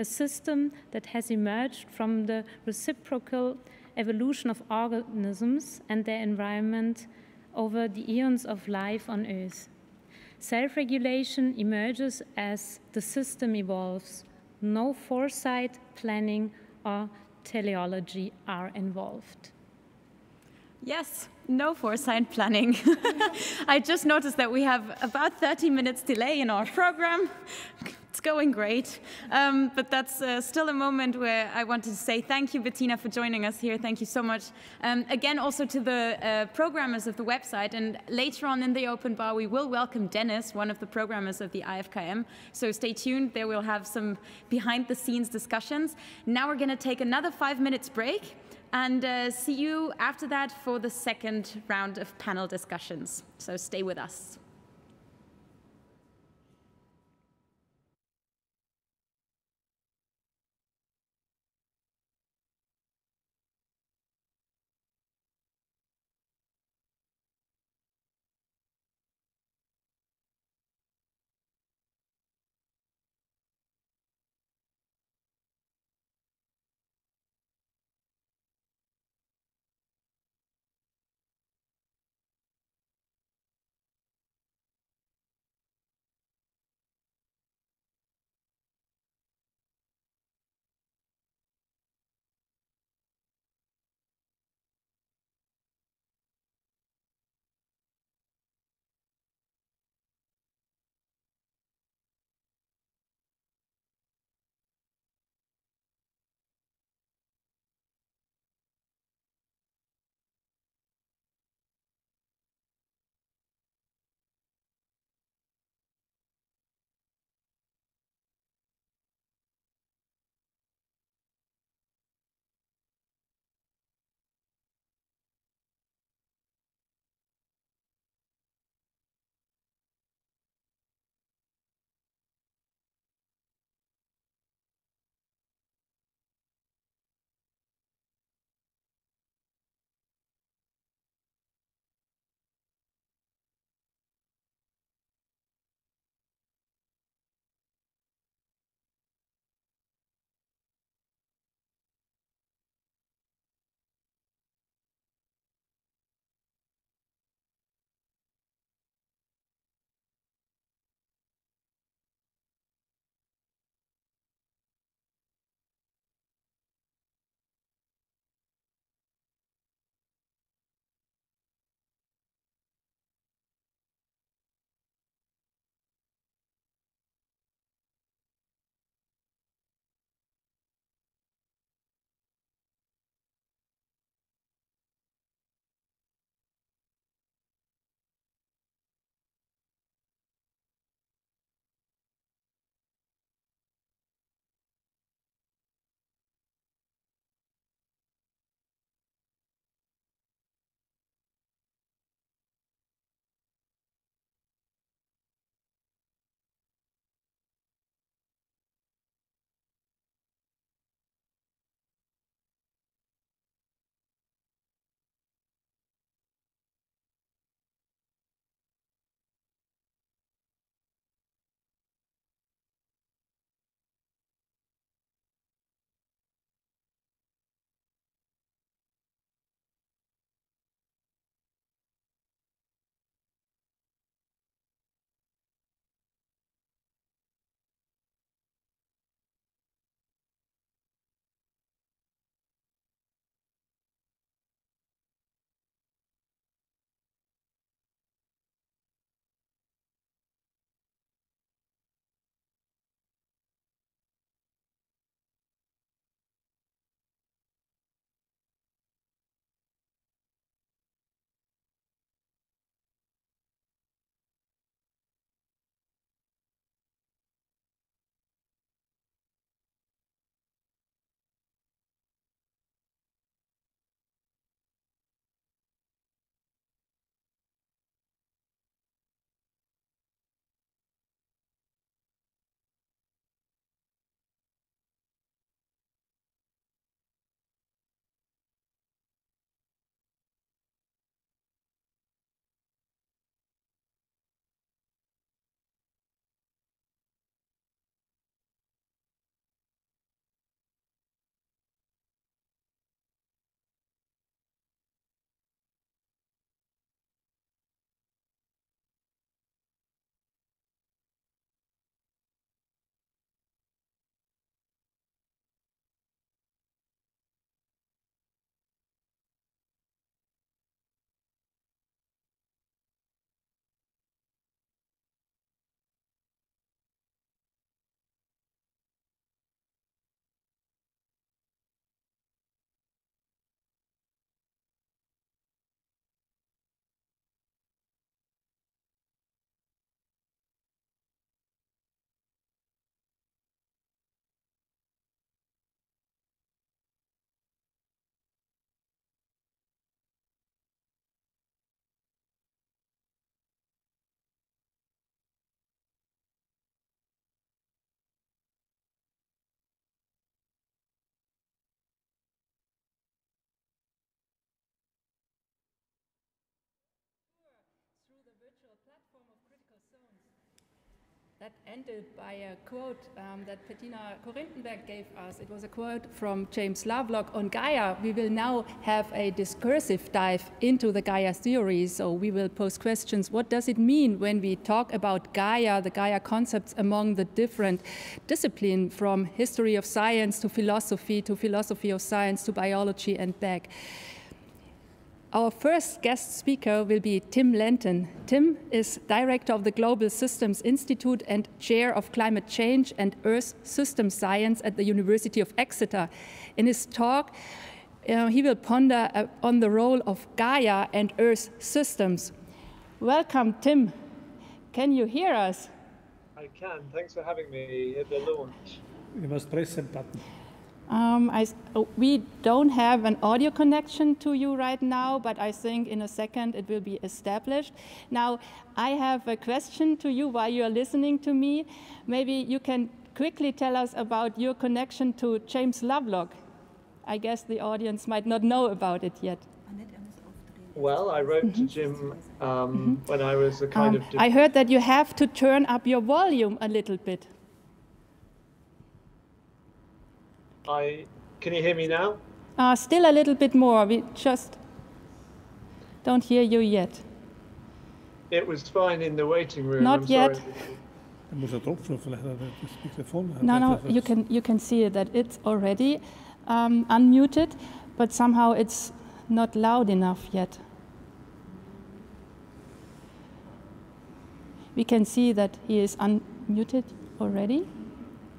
Speaker 12: a system that has emerged from the reciprocal evolution of organisms and their environment over the eons of life on Earth. Self-regulation emerges as the system evolves. No foresight, planning, or teleology are involved.
Speaker 2: Yes, no foresight planning. I just noticed that we have about 30 minutes delay in our program. It's going great. But that's still a moment where I wanted to say thank you, Bettina, for joining us here. Thank you so much. Again, also to the programmers of the website. And later on in the open bar, we will welcome Dennis, one of the programmers of the IFKM. So stay tuned. There we'll have some behind-the-scenes discussions. Now we're going to take another 5 minutes break and see you after that for the second round of panel discussions. So stay with us.
Speaker 14: That ended by a quote that Bettina Korintenberg gave us. It was a quote from James Lovelock on Gaia. We will now have a discursive dive into the Gaia theory. So we will pose questions. What does it mean when we talk about Gaia, the Gaia concepts among the different disciplines, from history of science to philosophy of science to biology and back? Our first guest speaker will be Tim Lenton. Tim is director of the Global Systems Institute and chair of climate change and Earth System Science at the University of Exeter. In his talk, he will ponder on the role of Gaia and Earth systems. Welcome, Tim. Can you hear us?
Speaker 21: I can. Thanks for having me at the launch.
Speaker 4: You must press the button.
Speaker 14: We don't have an audio connection to you right now, but I think in a second it will be established. Now, I have a question to you while you are listening to me. Maybe you can quickly tell us about your connection to James Lovelock. I guess the audience might not know about it yet.
Speaker 21: Well, I wrote to Jim when I was a kind of...
Speaker 14: I heard that you have to turn up your volume a little bit.
Speaker 21: Can you hear me now?
Speaker 14: Still a little bit more. We just don't hear you yet.
Speaker 21: It was fine in the waiting room.
Speaker 14: Not yet. No, you can see that it's already unmuted, but somehow it's not loud enough yet. We can see that he is unmuted already.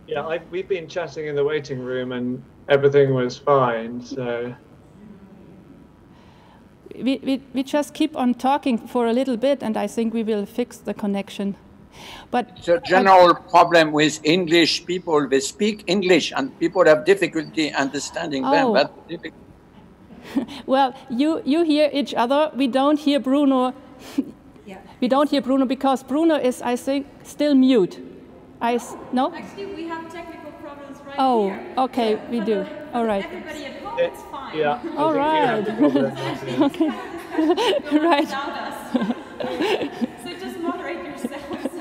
Speaker 21: Yeah, we've been chatting in the waiting room and everything was fine, so...
Speaker 14: We just keep on talking for a little bit and I think we will fix the connection. But
Speaker 3: it's a general problem with English people. They speak English and people have difficulty understanding them. That's difficult.
Speaker 14: Well, you hear each other. We don't hear Bruno.
Speaker 1: Yeah.
Speaker 14: We don't hear Bruno because Bruno is, I think, still mute. No?
Speaker 2: Actually, we have technical problems right
Speaker 14: here. Oh, okay, we do. All right.
Speaker 2: Everybody at home, it's fine.
Speaker 21: Yeah.
Speaker 14: All right. Okay. Right.
Speaker 2: So just moderate yourselves.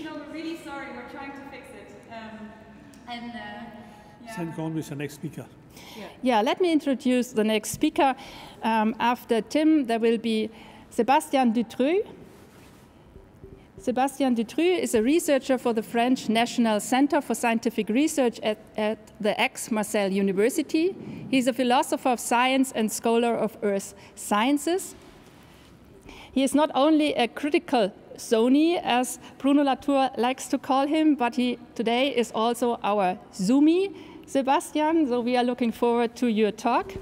Speaker 2: No, we're really sorry. We're trying to fix it.
Speaker 4: Then go on with the next speaker.
Speaker 14: Yeah, let me introduce the next speaker. After Tim, there will be Sébastien Dutroux. Sébastien Dutroux is a researcher for the French National Center for Scientific Research at the Aix-Marseille University. He's a philosopher of science and scholar of earth sciences. He is not only a critical Zoni, as Bruno Latour likes to call him, but he today is also our Zoomy, Sébastien, so we are looking forward to your talk.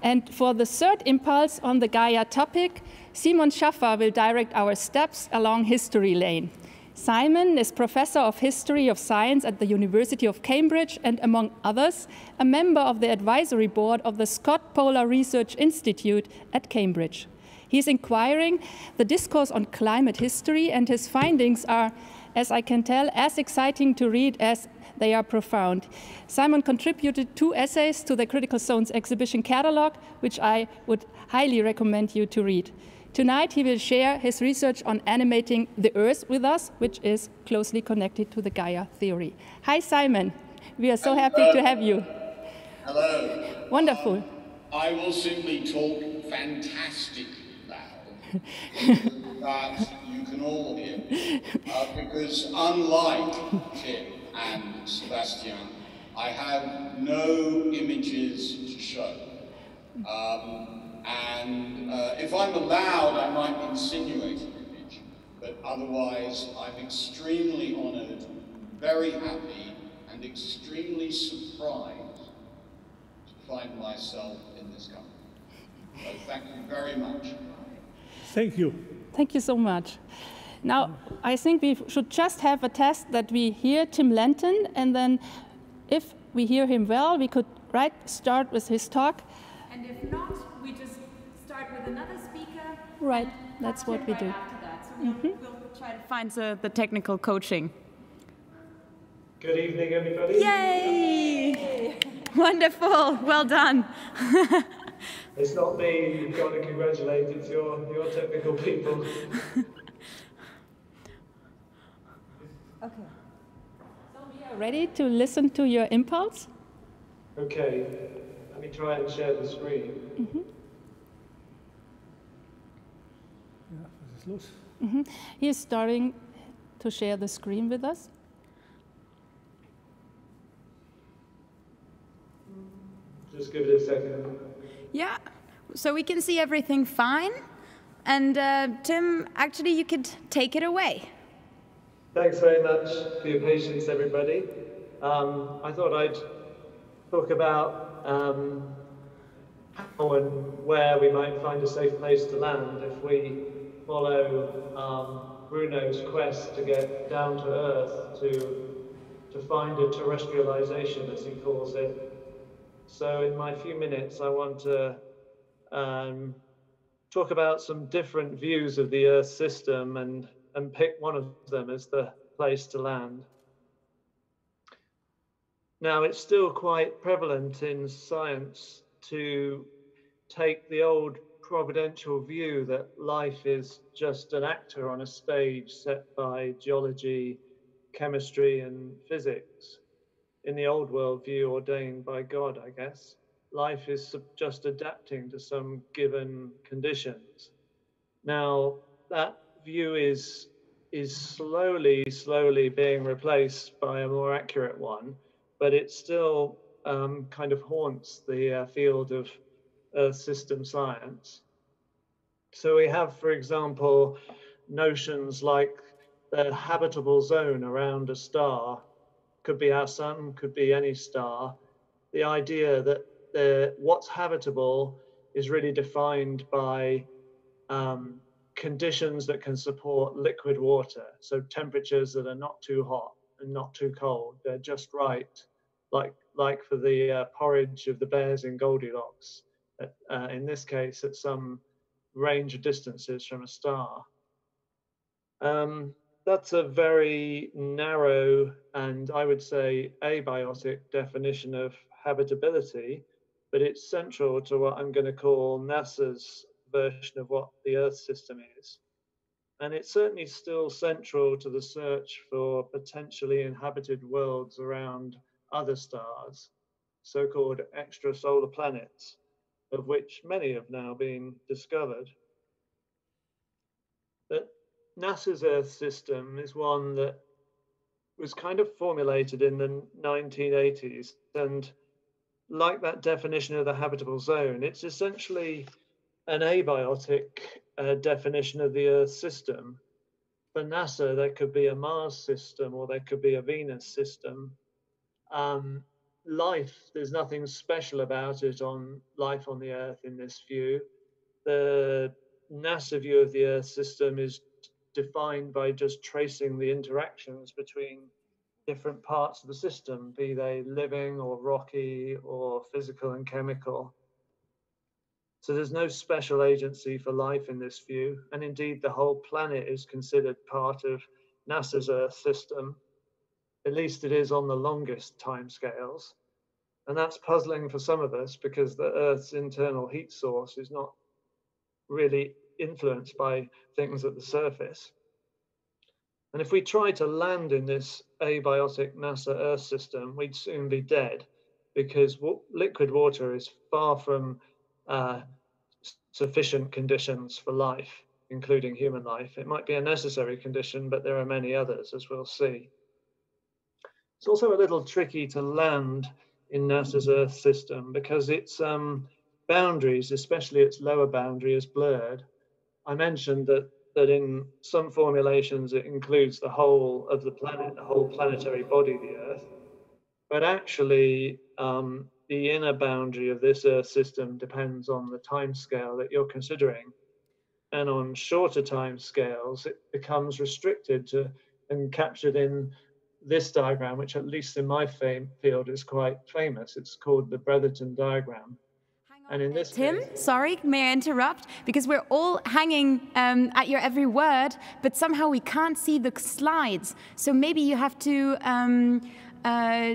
Speaker 14: And for the third impulse on the Gaia topic, Simon Schaffer will direct our steps along history lane. Simon is Professor of History of Science at the University of Cambridge and, among others, a member of the advisory board of the Scott Polar Research Institute at Cambridge. He is inquiring the discourse on climate history, and his findings are, as I can tell, as exciting to read as they are profound. Simon contributed 2 essays to the Critical Zones exhibition catalog, which I would highly recommend you to read. Tonight, he will share his research on animating the Earth with us, which is closely connected to the Gaia theory. Hi, Simon. We are so happy to have you.
Speaker 22: Hello.
Speaker 14: Wonderful.
Speaker 22: I will simply talk fantastically loud that you can all hear me, because unlike Tim and Sebastian, I have no images to show. If I'm allowed, I might insinuate an image, but otherwise I'm extremely honored, very happy, and extremely surprised to find myself in this company. So thank you very much.
Speaker 4: Thank you.
Speaker 14: Thank you so much. Now, I think we should just have a test that we hear Tim Lenton, and then if we hear him well, we could start with his talk.
Speaker 2: And if not, we just start with another speaker.
Speaker 14: Right, that's what we do.
Speaker 2: After that. So we'll try to find the technical coaching.
Speaker 21: Good evening, everybody.
Speaker 2: Yay! Wonderful. Well done.
Speaker 21: It's not me you've got to congratulate, it's your technical people.
Speaker 14: Ready to listen to your impulse?
Speaker 21: Okay, let me try and share the screen.
Speaker 4: Ja, was ist los?
Speaker 14: He is starting to share the screen with us.
Speaker 21: Just give it a second.
Speaker 2: Yeah, so we can see everything fine. And Tim, actually, you could take it away.
Speaker 21: Thanks very much for your patience, everybody. I thought I'd talk about how and where we might find a safe place to land if we follow Bruno's quest to get down to Earth to find a terrestrialization, as he calls it. So in my few minutes, I want to talk about some different views of the Earth system and pick one of them as the place to land. Now, it's still quite prevalent in science to take the old providential view that life is just an actor on a stage set by geology, chemistry, and physics. In the old world view ordained by God, I guess, life is just adapting to some given conditions. Now, that view is slowly being replaced by a more accurate one, but it still kind of haunts the field of Earth system science. So we have, for example, notions like the habitable zone around a star, could be our sun, could be any star. The idea that what's habitable is really defined by conditions that can support liquid water, so temperatures that are not too hot and not too cold. They're just right, like for the porridge of the bears in Goldilocks, in this case at some range of distances from a star. That's a very narrow and I would say abiotic definition of habitability, but it's central to what I'm going to call NASA's version of what the Earth system is. And it's certainly still central to the search for potentially inhabited worlds around other stars, so-called extrasolar planets, of which many have now been discovered. But NASA's Earth system is one that was kind of formulated in the 1980s, and like that definition of the habitable zone, it's essentially an abiotic definition of the Earth system. For NASA, there could be a Mars system or there could be a Venus system. Life, there's nothing special about it on life on the Earth in this view. The NASA view of the Earth system is defined by just tracing the interactions between different parts of the system, be they living or rocky or physical and chemical. So there's no special agency for life in this view. And indeed, the whole planet is considered part of NASA's Earth system. At least it is on the longest timescales. And that's puzzling for some of us because the Earth's internal heat source is not really influenced by things at the surface. And if we try to land in this abiotic NASA Earth system, we'd soon be dead because liquid water is far from sufficient conditions for life, including human life. It might be a necessary condition, but there are many others, as we'll see. It's also a little tricky to land in NASA's Earth system because its boundaries, especially its lower boundary, is blurred. I mentioned that in some formulations it includes the whole of the planet, the whole planetary body, the Earth. But actually, the inner boundary of this Earth system depends on the time scale that you're considering. And on shorter time scales, it becomes restricted to and captured in this diagram, which at least in my field is quite famous. It's called the Brotherton diagram. And in this
Speaker 2: Tim,
Speaker 21: case,
Speaker 2: sorry, may I interrupt? Because we're all hanging at your every word, but somehow we can't see the slides. So maybe you have to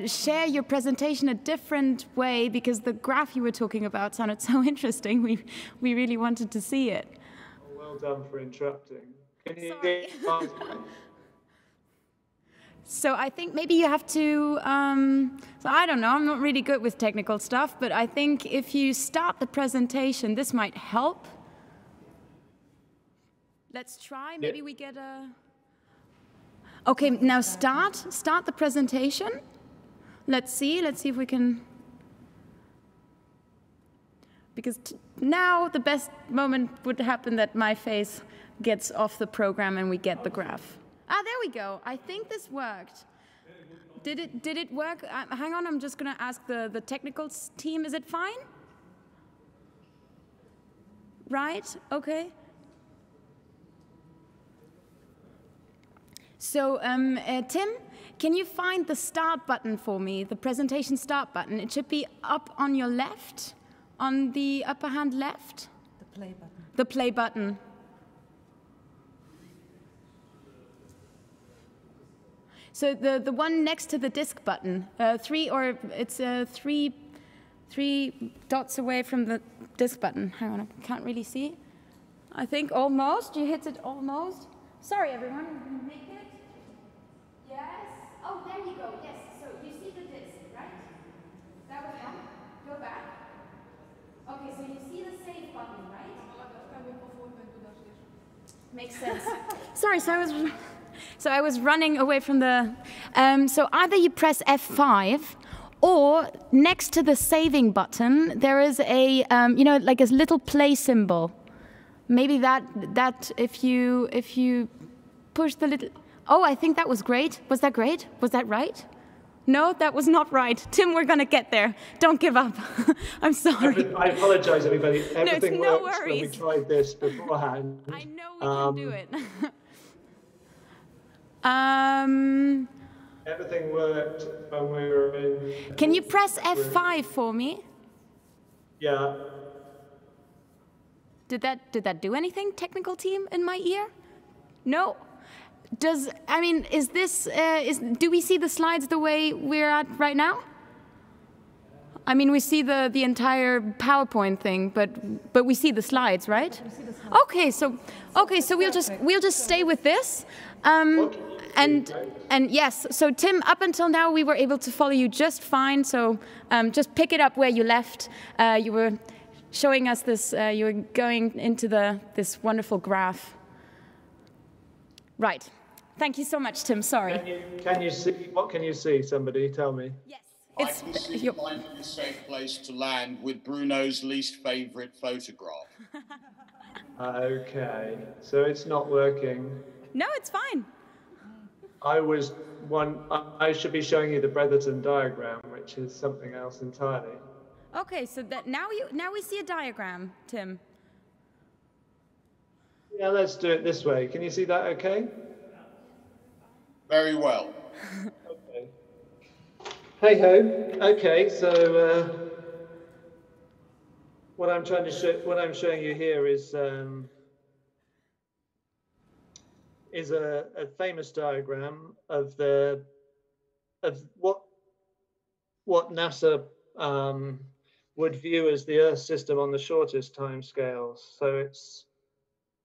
Speaker 2: share your presentation a different way because the graph you were talking about sounded so interesting. We really wanted to see it.
Speaker 21: Well done for interrupting. Can you
Speaker 2: So I think maybe you have to, so I don't know, I'm not really good with technical stuff, but I think if you start the presentation, this might help. Let's try, maybe we get a... Okay, now start the presentation. Let's see if we can... Because now the best moment would happen that my face gets off the program and we get the graph. Ah, there we go. I think this worked. Did it work? Hang on, I'm just going to ask the technical team. Is it fine? Right? Okay. So, Tim, can you find the start button for me, the presentation start button? It should be up on your left, on the upper hand left.
Speaker 1: The play button.
Speaker 2: The play button. So the one next to the disk button, three dots away from the disk button. Hang on, I can't really see. I think almost. You hit it almost. Sorry, everyone. You make it. Yes. Oh, there you go. Yes. So you see the disk, right? That was one. Go back. Okay. So you see the save button, right? Makes sense. Sorry. So I was running away from the... so either you press F5, or next to the saving button, there is a, you know, like a little play symbol. Maybe that if you push the little... Oh, I think that was great. Was that great? Was that right? No, that was not right. Tim, we're going to get there. Don't give up. I'm sorry.
Speaker 21: I apologize, everybody. Everything
Speaker 2: no
Speaker 21: works
Speaker 2: worries.
Speaker 21: when we tried this beforehand.
Speaker 2: I know we can do it.
Speaker 21: Everything worked when we were in...
Speaker 2: Can you press F5 for me?
Speaker 21: Yeah.
Speaker 2: Did that do anything, technical team, in my ear? No? Is this, do we see the slides the way we're at right now? I mean, we see the entire PowerPoint thing, but we see the slides, right? We see the slides. Okay, so we'll just stay with this. And yes, so Tim, up until now we were able to follow you just fine. So just pick it up where you left. You were showing us this. You were going into this wonderful graph. Right. Thank you so much, Tim. Sorry.
Speaker 21: Can you see? What can you see? Somebody tell me.
Speaker 2: Yes.
Speaker 22: I can see finding a safe place to land with Bruno's least favourite photograph.
Speaker 21: Okay, so it's not working.
Speaker 2: No, it's fine.
Speaker 21: I should be showing you the Bretherton diagram, which is something else entirely.
Speaker 2: Okay, so that now we see a diagram, Tim.
Speaker 21: Yeah, let's do it this way. Can you see that okay?
Speaker 22: Very well.
Speaker 21: Okay. Hey ho. Okay, so what I'm showing you here is a famous diagram of what NASA would view as the Earth system on the shortest time scales. So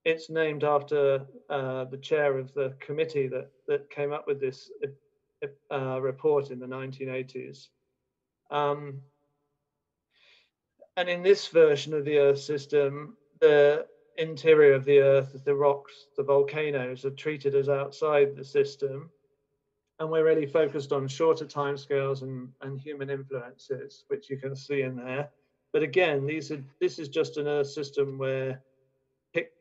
Speaker 21: it's named after the chair of the committee that came up with this report in the 1980s. And in this version of the Earth system, the interior of the Earth, the rocks, the volcanoes are treated as outside the system. And we're really focused on shorter timescales and human influences, which you can see in there. But again, this is just an Earth system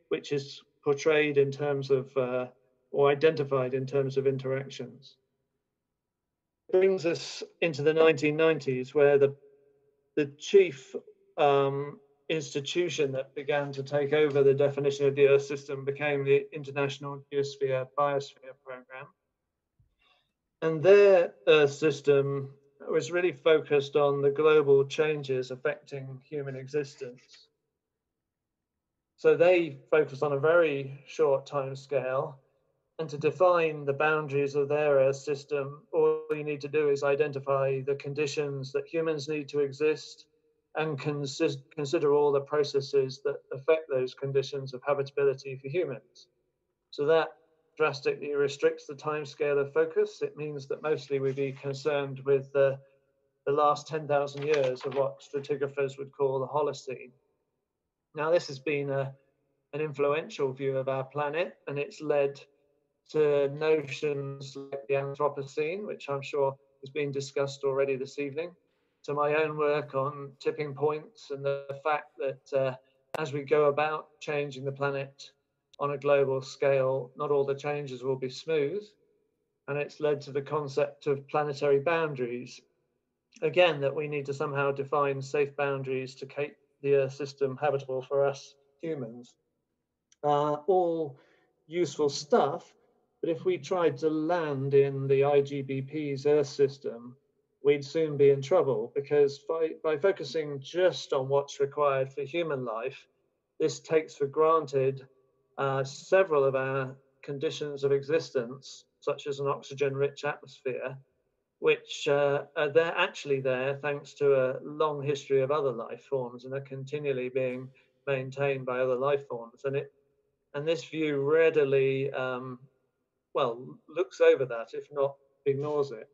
Speaker 21: which is portrayed in terms of, or identified in terms of interactions. It brings us into the 1990s, where the chief institution that began to take over the definition of the Earth system became the International Geosphere Biosphere Program. And their Earth system was really focused on the global changes affecting human existence. So they focused on a very short time scale, and to define the boundaries of their Earth system, all you need to do is identify the conditions that humans need to exist and consider all the processes that affect those conditions of habitability for humans. So that drastically restricts the timescale of focus. It means that mostly we'd be concerned with the last 10,000 years of what stratigraphers would call the Holocene. Now, this has been an influential view of our planet, and it's led to notions like the Anthropocene, which I'm sure has been discussed already this evening, to my own work on tipping points and the fact that as we go about changing the planet on a global scale, not all the changes will be smooth. And it's led to the concept of planetary boundaries. Again, that we need to somehow define safe boundaries to keep the Earth system habitable for us humans. All useful stuff, but if we tried to land in the IGBP's Earth system, we'd soon be in trouble, because by focusing just on what's required for human life, this takes for granted several of our conditions of existence, such as an oxygen-rich atmosphere, which they're actually there thanks to a long history of other life forms and are continually being maintained by other life forms. And this view readily, well, looks over that, if not ignores it,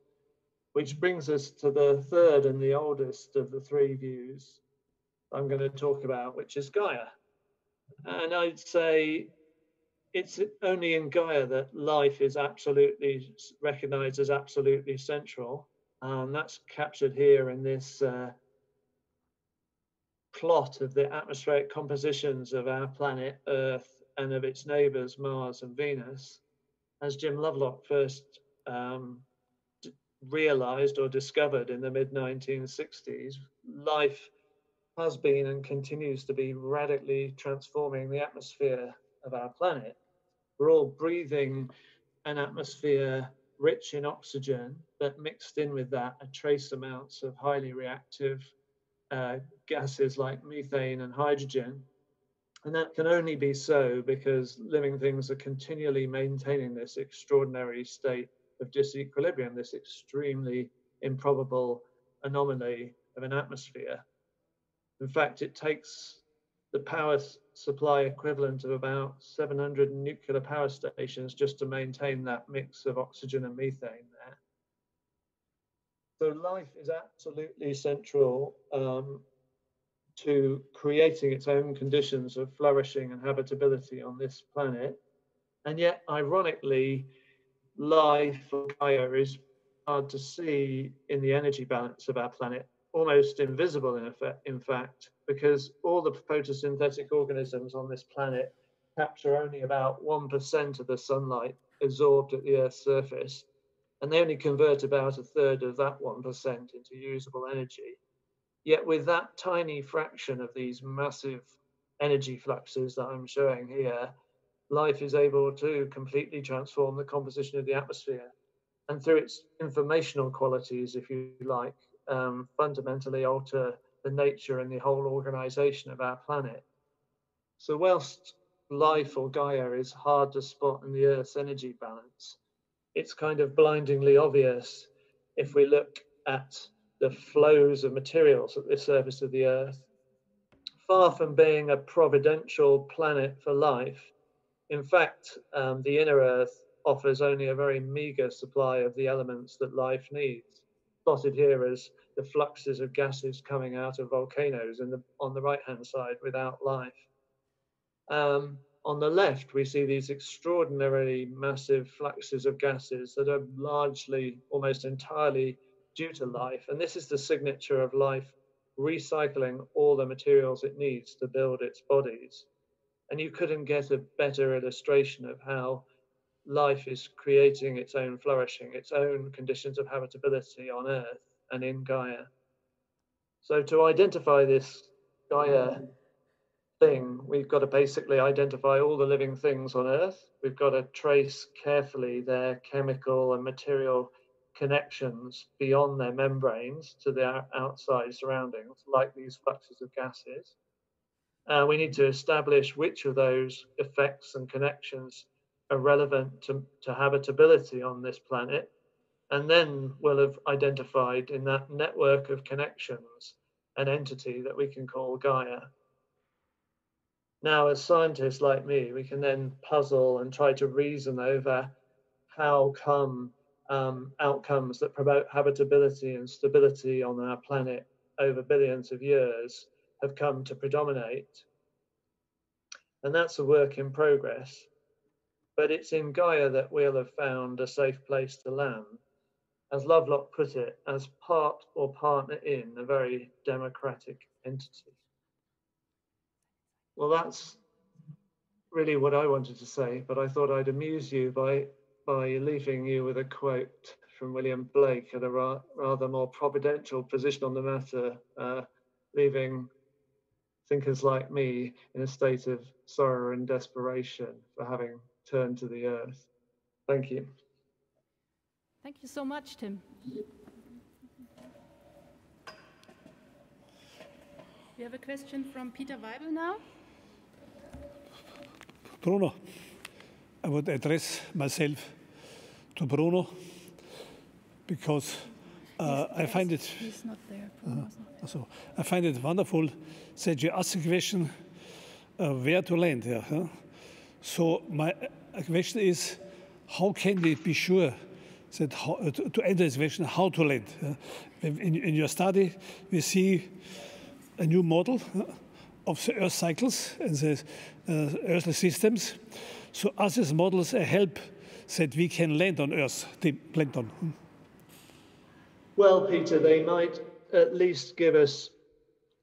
Speaker 21: which brings us to the third and the oldest of the three views I'm going to talk about, which is Gaia. And I'd say it's only in Gaia that life is absolutely recognized as absolutely central. And that's captured here in this plot of the atmospheric compositions of our planet Earth and of its neighbors, Mars and Venus. As Jim Lovelock first realized or discovered in the mid-1960s, life has been and continues to be radically transforming the atmosphere of our planet. We're all breathing an atmosphere rich in oxygen, but mixed in with that are trace amounts of highly reactive gases like methane and hydrogen. And that can only be so because living things are continually maintaining this extraordinary state of disequilibrium, this extremely improbable anomaly of an atmosphere. In fact, it takes the power supply equivalent of about 700 nuclear power stations just to maintain that mix of oxygen and methane there. So life is absolutely central to creating its own conditions of flourishing and habitability on this planet. And yet, ironically, life or Gaia is hard to see in the energy balance of our planet, almost invisible in fact, because all the photosynthetic organisms on this planet capture only about 1% of the sunlight absorbed at the Earth's surface, and they only convert about a third of that 1% into usable energy. Yet with that tiny fraction of these massive energy fluxes that I'm showing here, life is able to completely transform the composition of the atmosphere, and through its informational qualities, if you like, fundamentally alter the nature and the whole organization of our planet. So whilst life or Gaia is hard to spot in the Earth's energy balance, it's kind of blindingly obvious if we look at the flows of materials at the surface of the Earth. Far from being a providential planet for life, in fact, the inner Earth offers only a very meager supply of the elements that life needs, plotted here as the fluxes of gases coming out of volcanoes on the right-hand side without life. On the left, we see these extraordinarily massive fluxes of gases that are largely, almost entirely due to life. And this is the signature of life recycling all the materials it needs to build its bodies. And you couldn't get a better illustration of how life is creating its own flourishing, its own conditions of habitability on Earth and in Gaia. So to identify this Gaia thing, we've got to basically identify all the living things on Earth. We've got to trace carefully their chemical and material connections beyond their membranes to their outside surroundings, like these fluxes of gases. We need to establish which of those effects and connections are relevant to habitability on this planet. And then we'll have identified in that network of connections an entity that we can call Gaia. Now, as scientists like me, we can then puzzle and try to reason over how come outcomes that promote habitability and stability on our planet over billions of years have come to predominate. And that's a work in progress. But it's in Gaia that we'll have found a safe place to land, as Lovelock put it, as part or partner in a very democratic entity. Well, that's really what I wanted to say, but I thought I'd amuse you by leaving you with a quote from William Blake at a rather more providential position on the matter, leaving thinkers like me in a state of sorrow and desperation for having turned to the earth. Thank you.
Speaker 14: Thank you so much, Tim. We have a question from Peter Weibel now.
Speaker 4: Bruno, I would address myself to Bruno because I find it.
Speaker 9: He's not there.
Speaker 4: So I find it wonderful that you ask the question where to land. Yeah, huh? So my question is, how can we be sure that to answer this question, how to land? In your study, we see a new model of the Earth cycles and the earthly systems. So as these models help that we can land on Earth, the plankton.
Speaker 21: Well, Peter, they might at least give us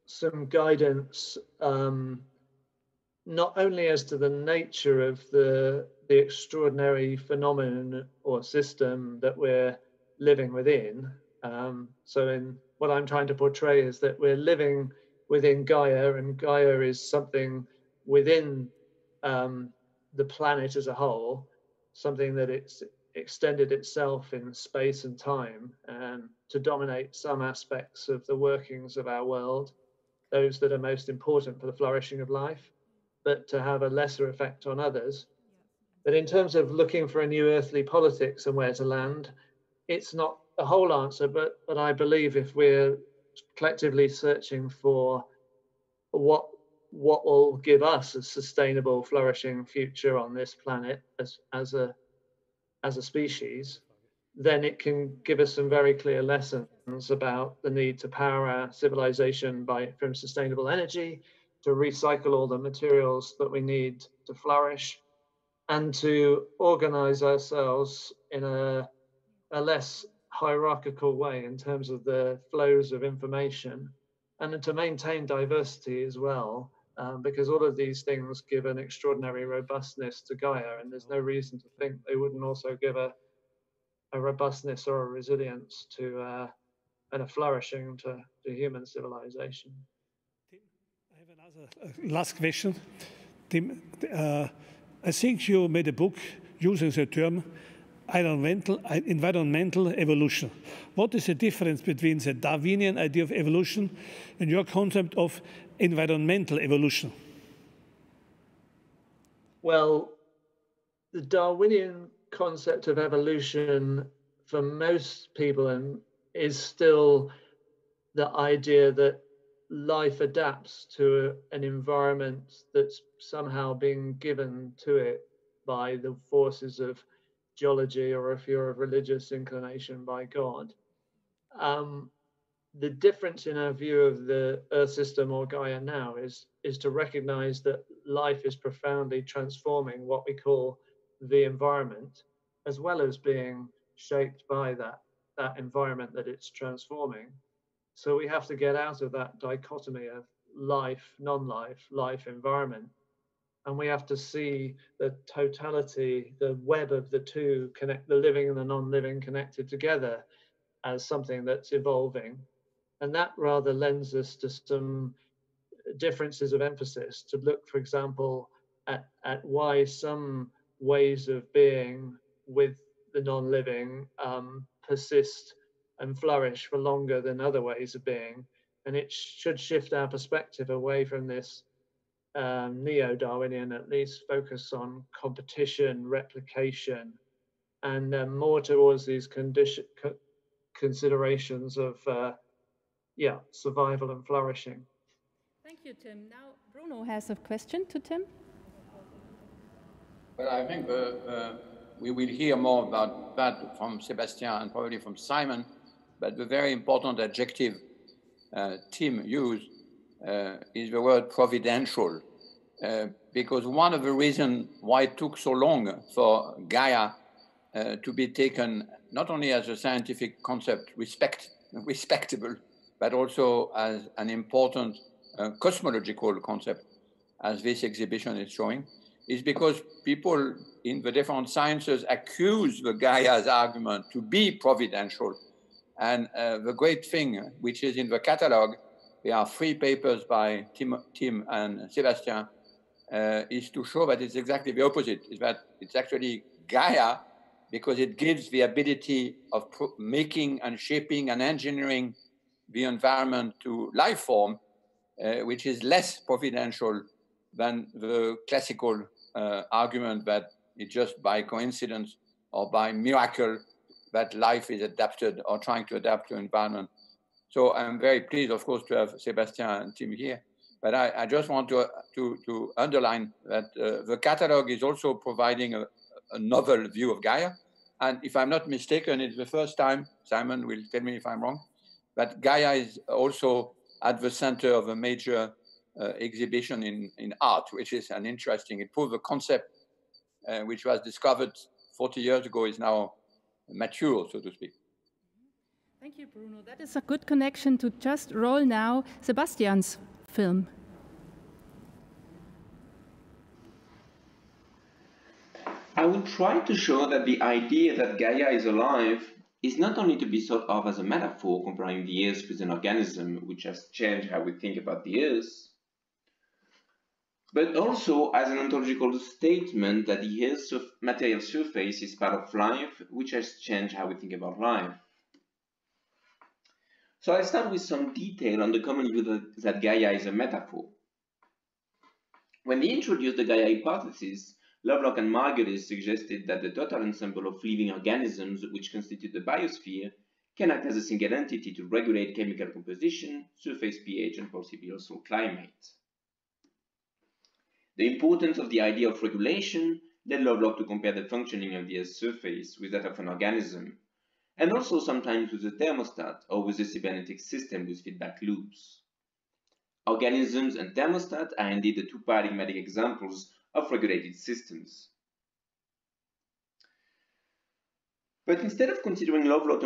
Speaker 21: some guidance, not only as to the nature of the extraordinary phenomenon or system that we're living within. So in what I'm trying to portray is that we're living within Gaia, and Gaia is something within the planet as a whole, something that it's extended itself in space and time to dominate some aspects of the workings of our world, those that are most important for the flourishing of life, but to have a lesser effect on others. But in terms of looking for a new earthly politics and where to land, it's not a whole answer, but I believe if we're collectively searching for what will give us a sustainable, flourishing future on this planet as a species, then it can give us some very clear lessons about the need to power our civilization from sustainable energy, to recycle all the materials that we need to flourish, and to organize ourselves in a less hierarchical way in terms of the flows of information, and to maintain diversity as well, because all of these things give an extraordinary robustness to Gaia, and there's no reason to think they wouldn't also give a robustness or a resilience to and a flourishing to human civilization.
Speaker 4: Tim, I have another last question. Tim, I think you made a book using the term environmental evolution. What is the difference between the Darwinian idea of evolution and your concept of environmental evolution?
Speaker 21: Well, the Darwinian concept of evolution for most people is still the idea that life adapts to an environment that's somehow being given to it by the forces of geology, or if you're of religious inclination, by God. The difference in our view of the Earth system or Gaia now is to recognize that life is profoundly transforming what we call the environment, as well as being shaped by that environment that it's transforming. So we have to get out of that dichotomy of life, non-life, life, environment. And we have to see the totality, the web of the two, the living and the non-living connected together as something that's evolving. And that rather lends us to some differences of emphasis, to look, for example, at why some ways of being with the non-living persist and flourish for longer than other ways of being. And it should shift our perspective away from this neo-Darwinian, at least, focus on competition, replication, and more towards these considerations of survival and flourishing.
Speaker 14: Thank you, Tim. Now Bruno has a question to Tim.
Speaker 3: Well, I think we will hear more about that from Sebastian and probably from Simon, but the very important adjective Tim used is the word providential, because one of the reasons why it took so long for Gaia to be taken not only as a scientific concept, respectable, but also as an important cosmological concept, as this exhibition is showing, is because people in the different sciences accuse the Gaia's argument to be providential. And the great thing, which is in the catalog, there are 3 papers by Tim and Sebastian, is to show that it's exactly the opposite, is that it's actually Gaia, because it gives the ability of making and shaping and engineering the environment to life form, which is less providential than the classical argument that it's just by coincidence or by miracle that life is adapted or trying to adapt to environment. So I'm very pleased, of course, to have Sebastian and Tim here. But I just want to underline that the catalog is also providing a novel view of Gaia. And if I'm not mistaken, it's the first time, Simon will tell me if I'm wrong, that Gaia is also at the center of a major exhibition in art, which is an interesting, it proves the concept which was discovered 40 years ago is now mature, so to speak.
Speaker 14: Thank you, Bruno. That is a good connection to just roll now Sebastian's film.
Speaker 5: I will try to show that the idea that Gaia is alive is not only to be thought of as a metaphor comparing the Earth with an organism which has changed how we think about the Earth, but also as an ontological statement that the Earth's material surface is part of life which has changed how we think about life. So I'll start with some detail on the common view that Gaia is a metaphor. When they introduced the Gaia hypothesis, Lovelock and Margulis suggested that the total ensemble of living organisms which constitute the biosphere can act as a single entity to regulate chemical composition, surface pH, and possibly also climate. The importance of the idea of regulation led Lovelock to compare the functioning of the Earth's surface with that of an organism, and also sometimes with a thermostat or with a cybernetic system with feedback loops. Organisms and thermostat are indeed the 2 paradigmatic examples of regulated systems. But instead of considering Lovelock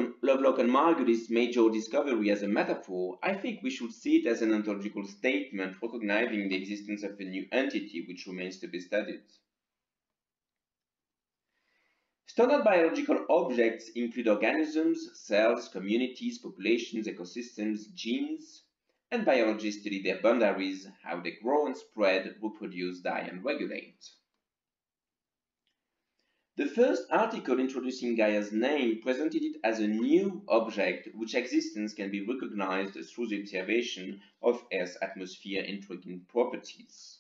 Speaker 5: and Margulis' major discovery as a metaphor, I think we should see it as an ontological statement recognizing the existence of a new entity which remains to be studied. Standard biological objects include organisms, cells, communities, populations, ecosystems, genes, and biologists study their boundaries, how they grow and spread, reproduce, die, and regulate. The first article introducing Gaia's name presented it as a new object whose existence can be recognized through the observation of Earth's atmosphere intriguing properties.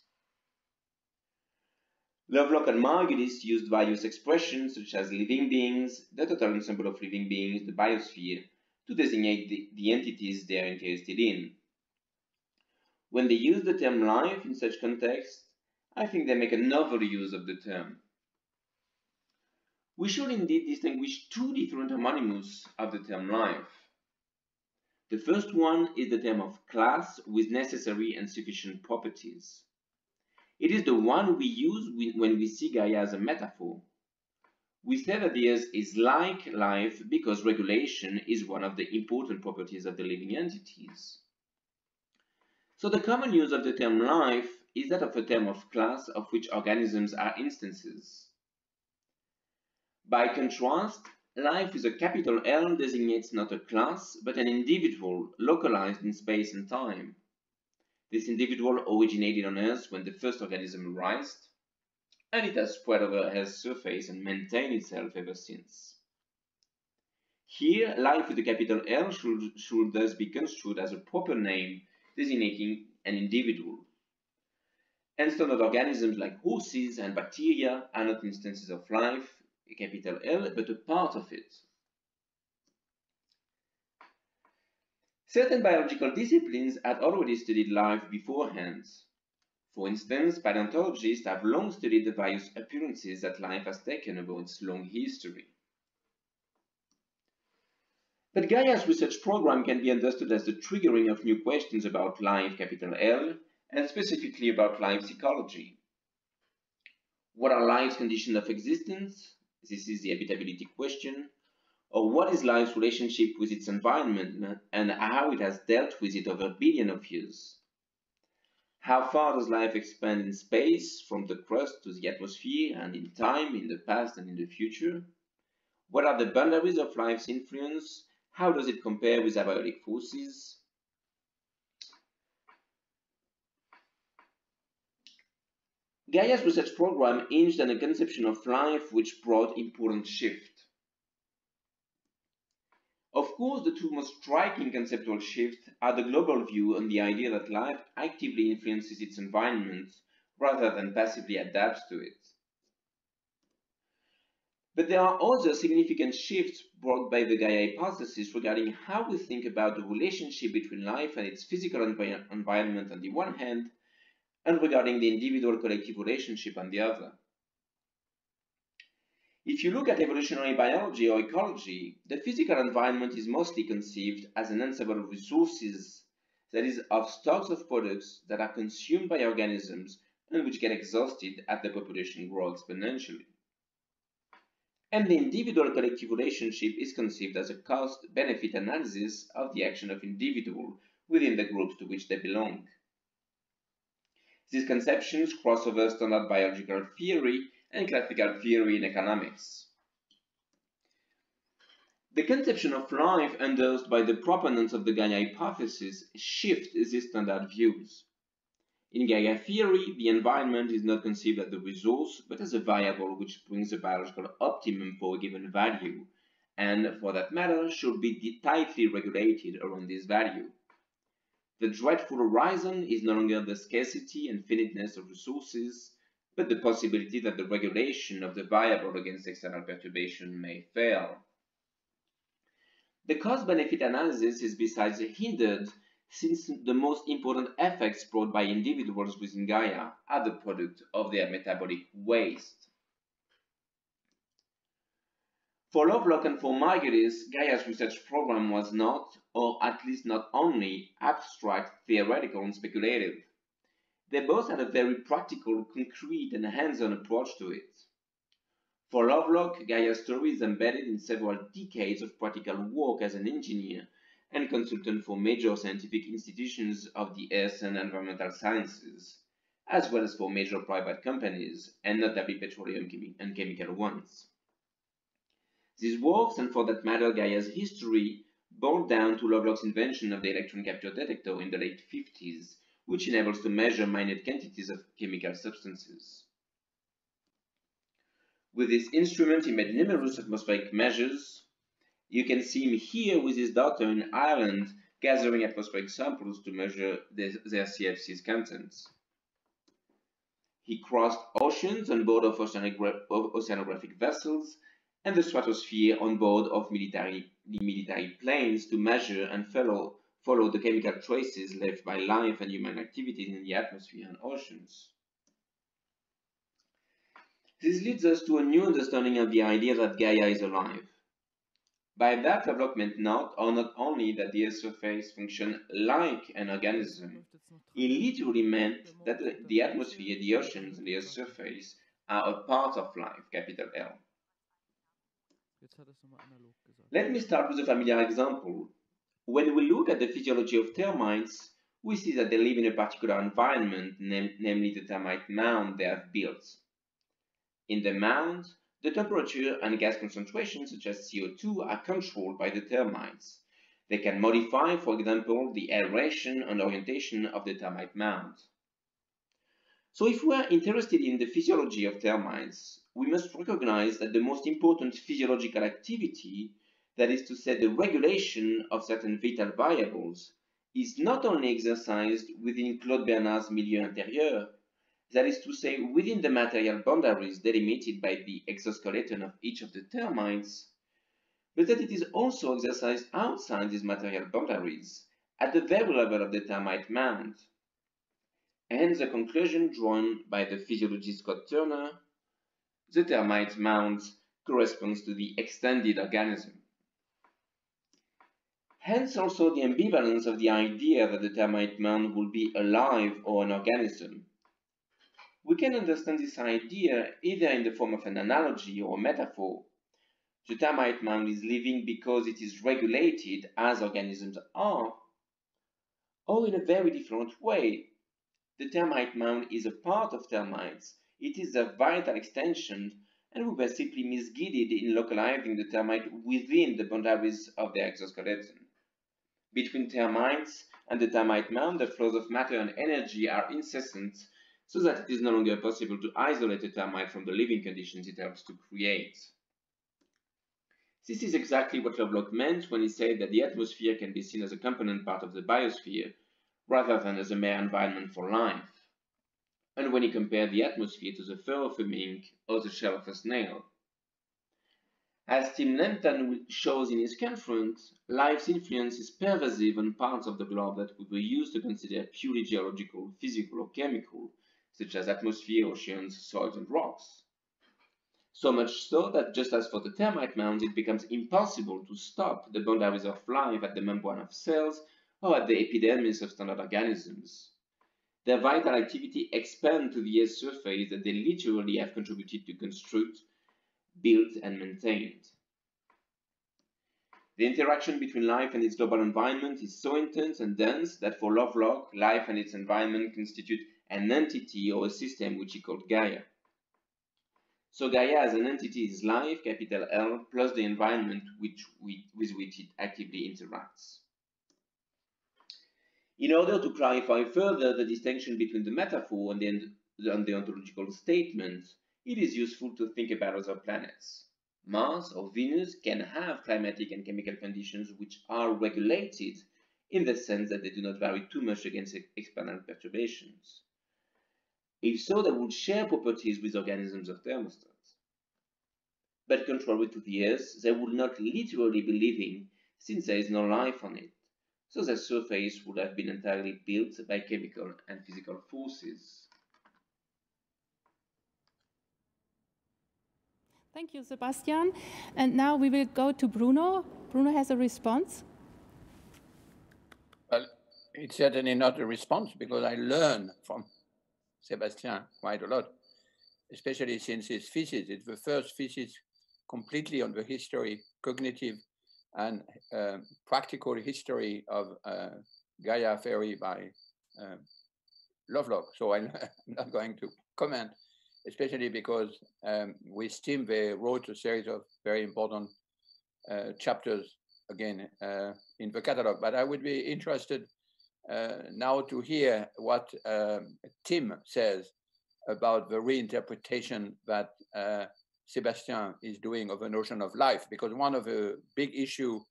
Speaker 5: Lovelock and Margulis used various expressions such as living beings, the total ensemble of living beings, the biosphere, to designate the entities they are interested in. When they use the term life in such context, I think they make a novel use of the term. We should indeed distinguish 2 different homonyms of the term life. The first one is the term of class with necessary and sufficient properties. It is the one we use when we see Gaia as a metaphor. We say that the Earth is like life because regulation is one of the important properties of the living entities. So the common use of the term life is that of a term of class of which organisms are instances. By contrast, life with a capital L designates not a class, but an individual localized in space and time. This individual originated on Earth when the first organism arose, and it has spread over Earth's surface and maintained itself ever since. Here, life with a capital L should thus be construed as a proper name designating an individual. And standard organisms like horses and bacteria are not instances of life, a capital L, but a part of it. Certain biological disciplines had already studied life beforehand. For instance, paleontologists have long studied the various appearances that life has taken over its long history. But Gaia's research program can be understood as the triggering of new questions about life, capital L, and specifically about life psychology. What are life's conditions of existence? This is the habitability question. Or what is life's relationship with its environment and how it has dealt with it over billions of years? How far does life expand in space, from the crust to the atmosphere, and in time, in the past and in the future? What are the boundaries of life's influence? How does it compare with abiotic forces? Gaia's research program hinged on a conception of life which brought important shift. Of course, the two most striking conceptual shifts are the global view on the idea that life actively influences its environment rather than passively adapts to it. But there are other significant shifts brought by the Gaia hypothesis regarding how we think about the relationship between life and its physical environment on the one hand, and regarding the individual-collective relationship on the other. If you look at evolutionary biology or ecology, the physical environment is mostly conceived as an ensemble of resources, that is, of stocks of products that are consumed by organisms and which get exhausted as the population grows exponentially. And the individual-collective relationship is conceived as a cost-benefit analysis of the action of individuals within the groups to which they belong. These conceptions cross over standard biological theory and classical theory in economics. The conception of life endorsed by the proponents of the Gaia hypothesis shift these standard views. In Gaia theory, the environment is not conceived as a resource, but as a variable which brings a biological optimum for a given value, and, for that matter, should be tightly regulated around this value. The dreadful horizon is no longer the scarcity and finiteness of resources, but the possibility that the regulation of the variable against external perturbation may fail. The cost-benefit analysis is besides hindered since the most important effects brought by individuals within Gaia are the product of their metabolic waste. For Lovelock and for Margulis, Gaia's research program was not, or at least not only, abstract, theoretical, and speculative. They both had a very practical, concrete, and hands-on approach to it. For Lovelock, Gaia's story is embedded in several decades of practical work as an engineer and consultant for major scientific institutions of the earth and environmental sciences, as well as for major private companies, and notably petroleum and chemical ones. These works, and for that matter Gaia's history, boiled down to Lovelock's invention of the electron capture detector in the late 50s, which enables to measure minute quantities of chemical substances. With this instrument, he made numerous atmospheric measures. You can see him here with his daughter in Ireland, gathering atmospheric samples to measure their CFC's contents. He crossed oceans on board of oceanographic vessels and the stratosphere on board of military planes to measure and follow the chemical traces left by life and human activities in the atmosphere and oceans. This leads us to a new understanding of the idea that Gaia is alive. By that, Lovelock meant not only that the Earth's surface functions like an organism, he literally meant that the atmosphere, the oceans, and the Earth's surface are a part of life, capital L. Let me start with a familiar example. When we look at the physiology of termites, we see that they live in a particular environment, namely the termite mound they have built. In the mound, the temperature and gas concentrations, such as CO2, are controlled by the termites. They can modify, for example, the aeration and orientation of the termite mound. So if we are interested in the physiology of termites, we must recognize that the most important physiological activity, that is to say the regulation of certain vital variables, is not only exercised within Claude Bernard's milieu intérieur, that is to say within the material boundaries delimited by the exoskeleton of each of the termites, but that it is also exercised outside these material boundaries at the very level of the termite mound. Hence the conclusion drawn by the physiologist Scott Turner: the termite mound corresponds to the extended organism. Hence also the ambivalence of the idea that the termite mound will be alive or an organism. We can understand this idea either in the form of an analogy or a metaphor. The termite mound is living because it is regulated as organisms are, or in a very different way. The termite mound is a part of termites. It is a vital extension, and we were simply misguided in localizing the termite within the boundaries of the exoskeleton. Between termites and the termite mound, the flows of matter and energy are incessant, so that it is no longer possible to isolate a termite from the living conditions it helps to create. This is exactly what Lovelock meant when he said that the atmosphere can be seen as a component part of the biosphere, rather than as a mere environment for life, and when he compared the atmosphere to the fur of a mink or the shell of a snail. As Tim Lenton shows in his conference, life's influence is pervasive on parts of the globe that we were used to consider purely geological, physical, or chemical, such as atmosphere, oceans, soils, and rocks. So much so that just as for the termite mounds, it becomes impossible to stop the boundaries of life at the membrane of cells or at the epidermis of standard organisms. Their vital activity expands to the Earth's surface that they literally have contributed to construct, built, and maintained. The interaction between life and its global environment is so intense and dense that for Lovelock, life and its environment constitute an entity or a system which he called Gaia. So Gaia as an entity is life, capital L, plus the environment with which it actively interacts. In order to clarify further the distinction between the metaphor and the ontological statement, it is useful to think about other planets. Mars or Venus can have climatic and chemical conditions which are regulated in the sense that they do not vary too much against external perturbations. If so, they would share properties with organisms of thermostats. But contrary to the Earth, they would not literally be living, since there is no life on it, so their surface would have been entirely built by chemical and physical forces.
Speaker 14: Thank you, Sebastian. And now we will go to Bruno. Bruno has a response.
Speaker 3: Well, it's certainly not a response because I learn from Sebastian quite a lot, especially since his thesis. It's the first thesis completely on the history, cognitive and practical history of Gaia theory by Lovelock. So I'm not going to comment, especially because with Tim, they wrote a series of very important chapters, again, in the catalog. But I would be interested now to hear what Tim says about the reinterpretation that Sebastian is doing of the notion of life, because one of the big issues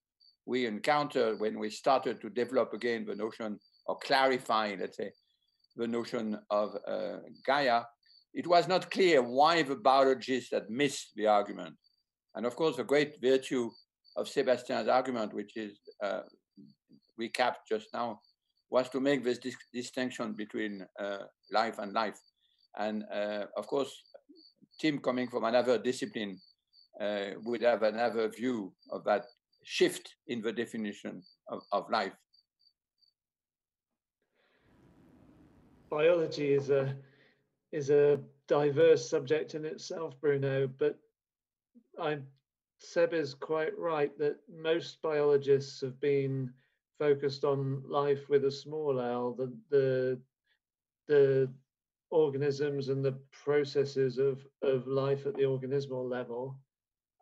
Speaker 3: we encountered when we started to develop again the notion, or clarify, let's say, the notion of Gaia, it was not clear why the biologists had missed the argument. And of course, the great virtue of Sebastian's argument, which is recapped just now, was to make this distinction between life and life. And of course, Tim, coming from another discipline, would have another view of that shift in the definition of life.
Speaker 21: Biology is a diverse subject in itself, Bruno, but Seb is quite right that most biologists have been focused on life with a small l, the organisms and the processes of life at the organismal level.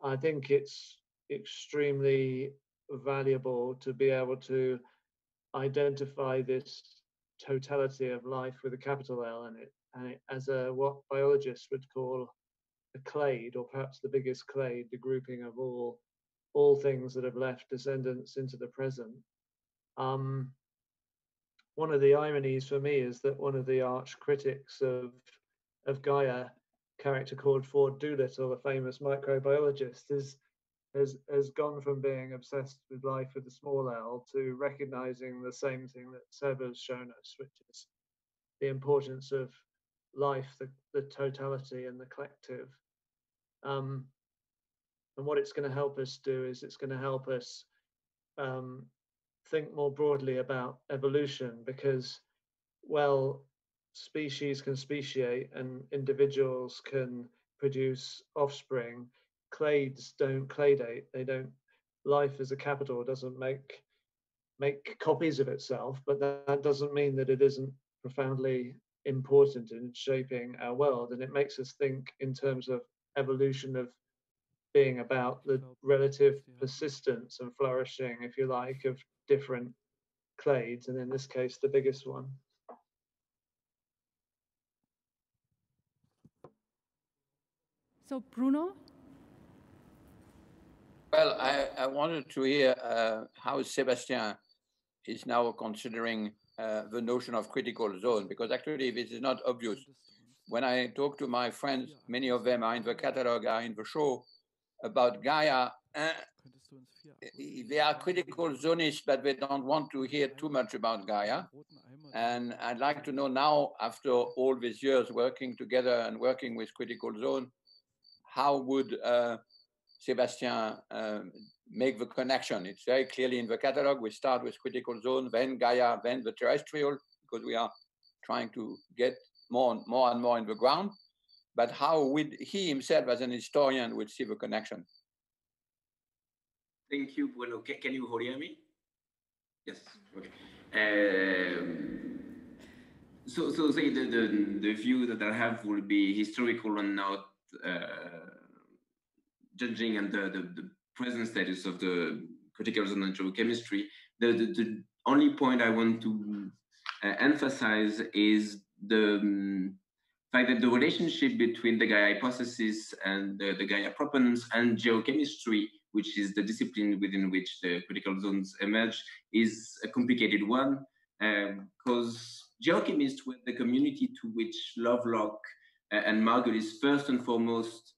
Speaker 21: I think it's extremely valuable to be able to identify this totality of life with a capital L in it, and as what biologists would call a clade, or perhaps the biggest clade, the grouping of all things that have left descendants into the present. One of the ironies for me is that one of the arch critics of Gaia, a character called Ford Doolittle, a famous microbiologist, has gone from being obsessed with life with a small l to recognizing the same thing that Seb has shown us, which is the importance of life, the totality and the collective. And what it's going to help us do is it's going to help us think more broadly about evolution, because, well, species can speciate and individuals can produce offspring. Clades don't claydate. They don't. Life as a capital doesn't make copies of itself, but that doesn't mean that it isn't profoundly important in shaping our world. And it makes us think in terms of evolution of being about the relative persistence and flourishing, if you like, of different clades, and in this case, the biggest one.
Speaker 14: So, Bruno?
Speaker 3: Well, I wanted to hear how Sébastien is now considering the notion of critical zone, because actually this is not obvious. When I talk to my friends, many of them are in the catalog, are in the show, about Gaia, they are critical zonists, but they don't want to hear too much about Gaia. And I'd like to know now, after all these years working together and working with critical zone, how would Sébastien make the connection? It's very clearly in the catalog. We start with critical zone, then Gaia, then the terrestrial, because we are trying to get more and more in the ground. But how would he himself, as an historian, would see the connection?
Speaker 5: Thank you, Bruno. Can you hear me? Yes. Okay. So say the view that I have will be historical and not judging on the present status of the critical zone and geochemistry. The only point I want to emphasize is the fact that the relationship between the Gaia hypothesis and the Gaia proponents and geochemistry, which is the discipline within which the critical zones emerge, is a complicated one, because geochemists were the community to which Lovelock and Margulis first and foremost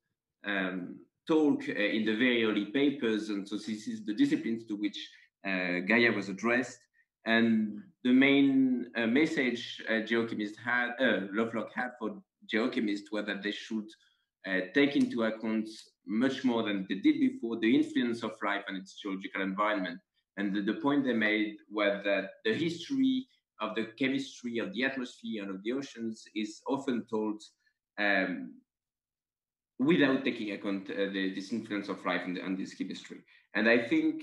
Speaker 5: talk in the very early papers, and so this is the disciplines to which Gaia was addressed. And the main message Lovelock had for geochemists was that they should take into account much more than they did before the influence of life and its geological environment. And the point they made was that the history of the chemistry of the atmosphere and of the oceans is often told without taking account this influence of life and this chemistry. And I think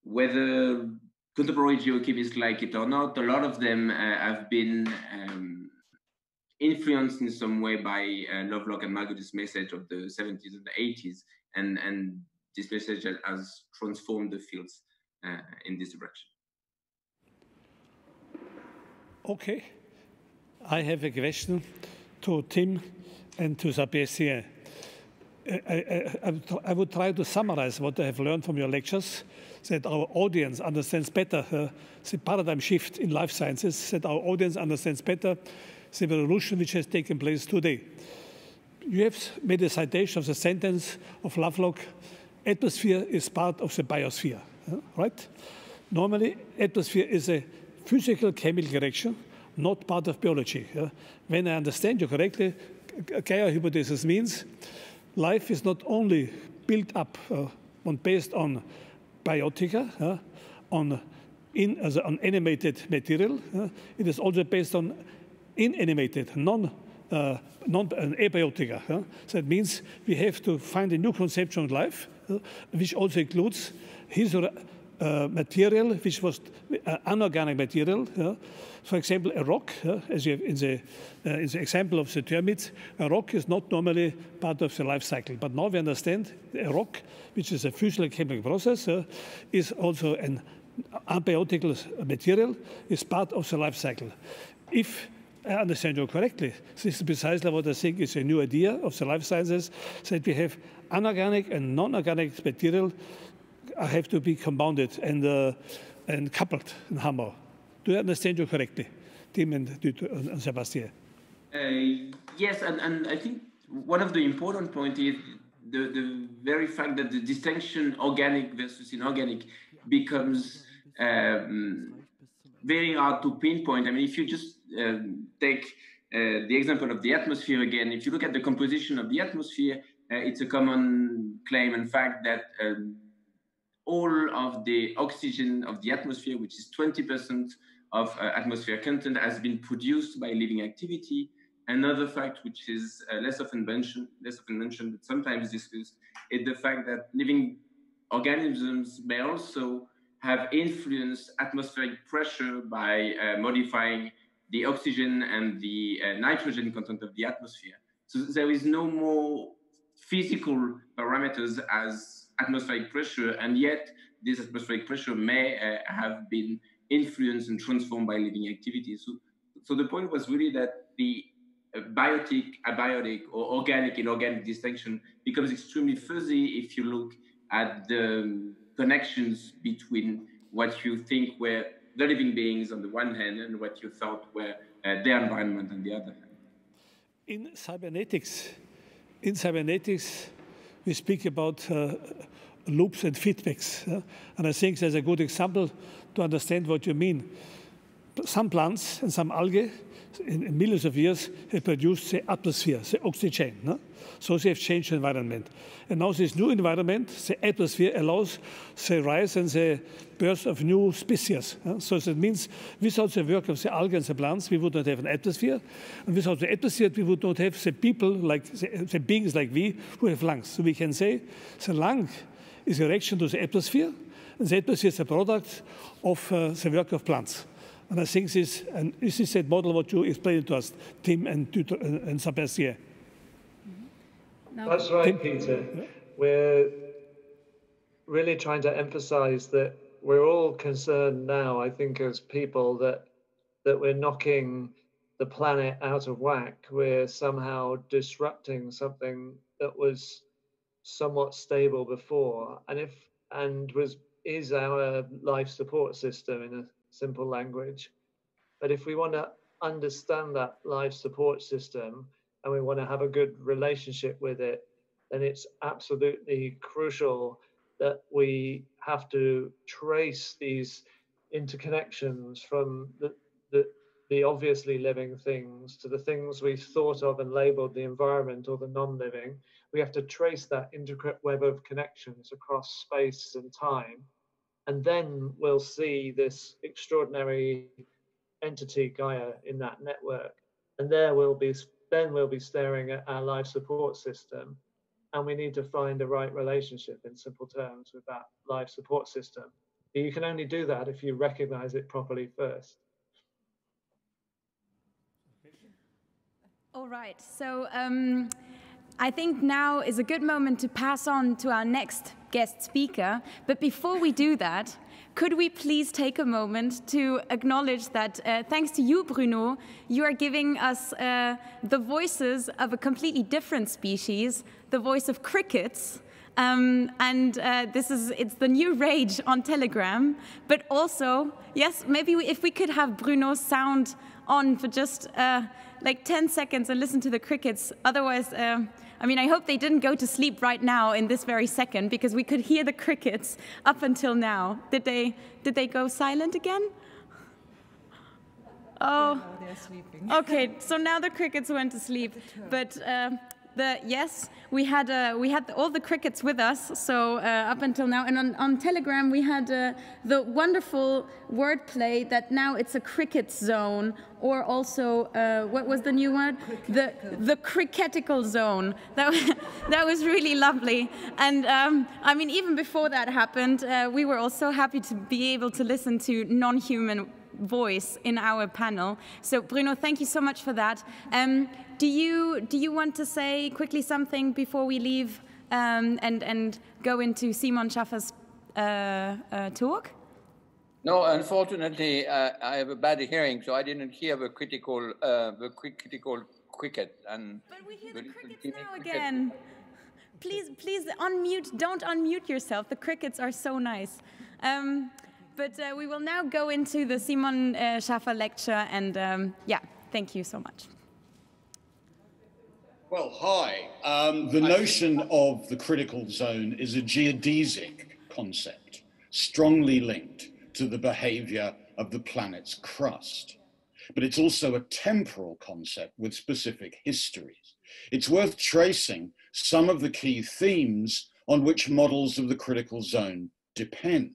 Speaker 5: whether contemporary geochemists like it or not, a lot of them have been influenced in some way by Lovelock and Margulis' message of the 70s and the 80s, and this message has transformed the fields in this direction.
Speaker 4: Okay, I have a question to Tim and to Sébastien. I would try to summarize what I have learned from your lectures, that our audience understands better the paradigm shift in life sciences, that our audience understands better the revolution which has taken place today. You have made a citation of the sentence of Lovelock, atmosphere is part of the biosphere, right? Normally, atmosphere is a physical chemical reaction, not part of biology. When I understand you correctly, Gaia hypothesis means life is not only built up based on biotica, on animated material, it is also based on inanimated, non-abiotica. So that means we have to find a new conception of life, which also includes material, which was anorganic material. For example, a rock, as you have in the example of the termites, a rock is not normally part of the life cycle. But now we understand a rock, which is a physical chemical process, is also an abiotical material, is part of the life cycle. If I understand you correctly, this is precisely what I think is a new idea of the life sciences, that we have anorganic and non-organic material have to be compounded and coupled in Hammer. Do I understand you correctly, Tim and Sébastien?
Speaker 5: Yes, and I think one of the important points is the very fact that the distinction organic versus inorganic becomes very hard to pinpoint. I mean, if you just take the example of the atmosphere again, if you look at the composition of the atmosphere, it's a common claim and fact that all of the oxygen of the atmosphere, which is 20% of atmosphere content, has been produced by living activity. Another fact, which is less often mentioned, but sometimes discussed, is the fact that living organisms may also have influenced atmospheric pressure by modifying the oxygen and the nitrogen content of the atmosphere. So there is no more physical parameters as atmospheric pressure, and yet this atmospheric pressure may have been influenced and transformed by living activities. So the point was really that the biotic, abiotic, or organic, inorganic distinction becomes extremely fuzzy if you look at the connections between what you think were the living beings on the one hand and what you thought were their environment on the other hand.
Speaker 4: In cybernetics, we speak about loops and feedbacks. And I think there's a good example to understand what you mean. Some plants and some algae in millions of years have produced the atmosphere, the oxygen. No? So they have changed the environment. And now this new environment, the atmosphere, allows the rise and the birth of new species. So that means without the work of the algae and the plants, we would not have an atmosphere. And without the atmosphere, we would not have the people, like the beings like we, who have lungs. So we can say the lung is a reaction to the atmosphere, and the atmosphere is a product of the work of plants. And I think this is that model what you explained to us, Tim and Sebastian.
Speaker 21: That's right, Peter. Yeah. We're really trying to emphasize that we're all concerned now, I think, as people, that we're knocking the planet out of whack. We're somehow disrupting something that was somewhat stable before, and is our life support system in a simple language. But if we want to understand that life support system and we want to have a good relationship with it, then it's absolutely crucial that we have to trace these interconnections from the obviously living things to the things we thought of and labeled the environment or the non-living. We have to trace that intricate web of connections across space and time. And then we'll see this extraordinary entity, Gaia, in that network. And then we'll be staring at our life support system. And we need to find the right relationship, in simple terms, with that life support system. But you can only do that if you recognize it properly first.
Speaker 2: All right, so I think now is a good moment to pass on to our next guest speaker. But before we do that, could we please take a moment to acknowledge that thanks to you, Bruno, you are giving us the voices of a completely different species, the voice of crickets. It's the new rage on Telegram. But also, yes, maybe if we could have Bruno's sound on for just like 10 seconds and listen to the crickets. Otherwise, I mean, I hope they didn't go to sleep right now in this very second, because we could hear the crickets up until now. Did they go silent again? Oh,
Speaker 1: yeah, they're sleeping.
Speaker 2: Okay, so now the crickets went to sleep. But yes, we had all the crickets with us. So up until now, and on Telegram we had the wonderful wordplay that now it's a cricket zone, or also what was the new word? The cricketical zone. That was really lovely. And I mean, even before that happened, we were also happy to be able to listen to non-human voice in our panel. So Bruno, thank you so much for that. Do you want to say quickly something before we leave and go into Simon Schaffer's talk?
Speaker 3: No, unfortunately, I have a bad hearing, so I didn't hear the critical cricket.
Speaker 2: But we hear the crickets now again. Please unmute. Don't unmute yourself. The crickets are so nice. But we will now go into the Simon Schaffer lecture, and yeah, thank you so much.
Speaker 22: Well, hi. The notion of the critical zone is a geodesic concept, strongly linked to the behavior of the planet's crust. But it's also a temporal concept with specific histories. It's worth tracing some of the key themes on which models of the critical zone depend.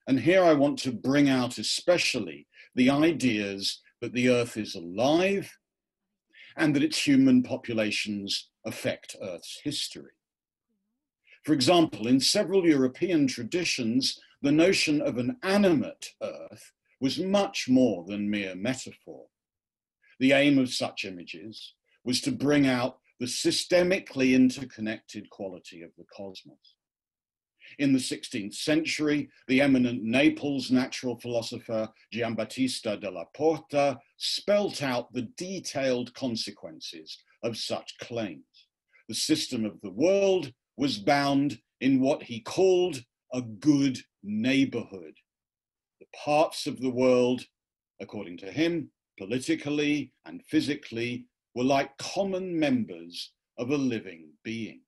Speaker 22: And here I want to bring out especially the ideas that the Earth is alive and that its human populations affect Earth's history. For example, in several European traditions, the notion of an animate Earth was much more than mere metaphor. The aim of such images was to bring out the systemically interconnected quality of the cosmos. In the 16th century, the eminent Naples natural philosopher Giambattista della Porta spelt out the detailed consequences of such claims. The system of the world was bound in what he called a good neighborhood. The parts of the world, according to him, politically and physically, were like common members of a living being.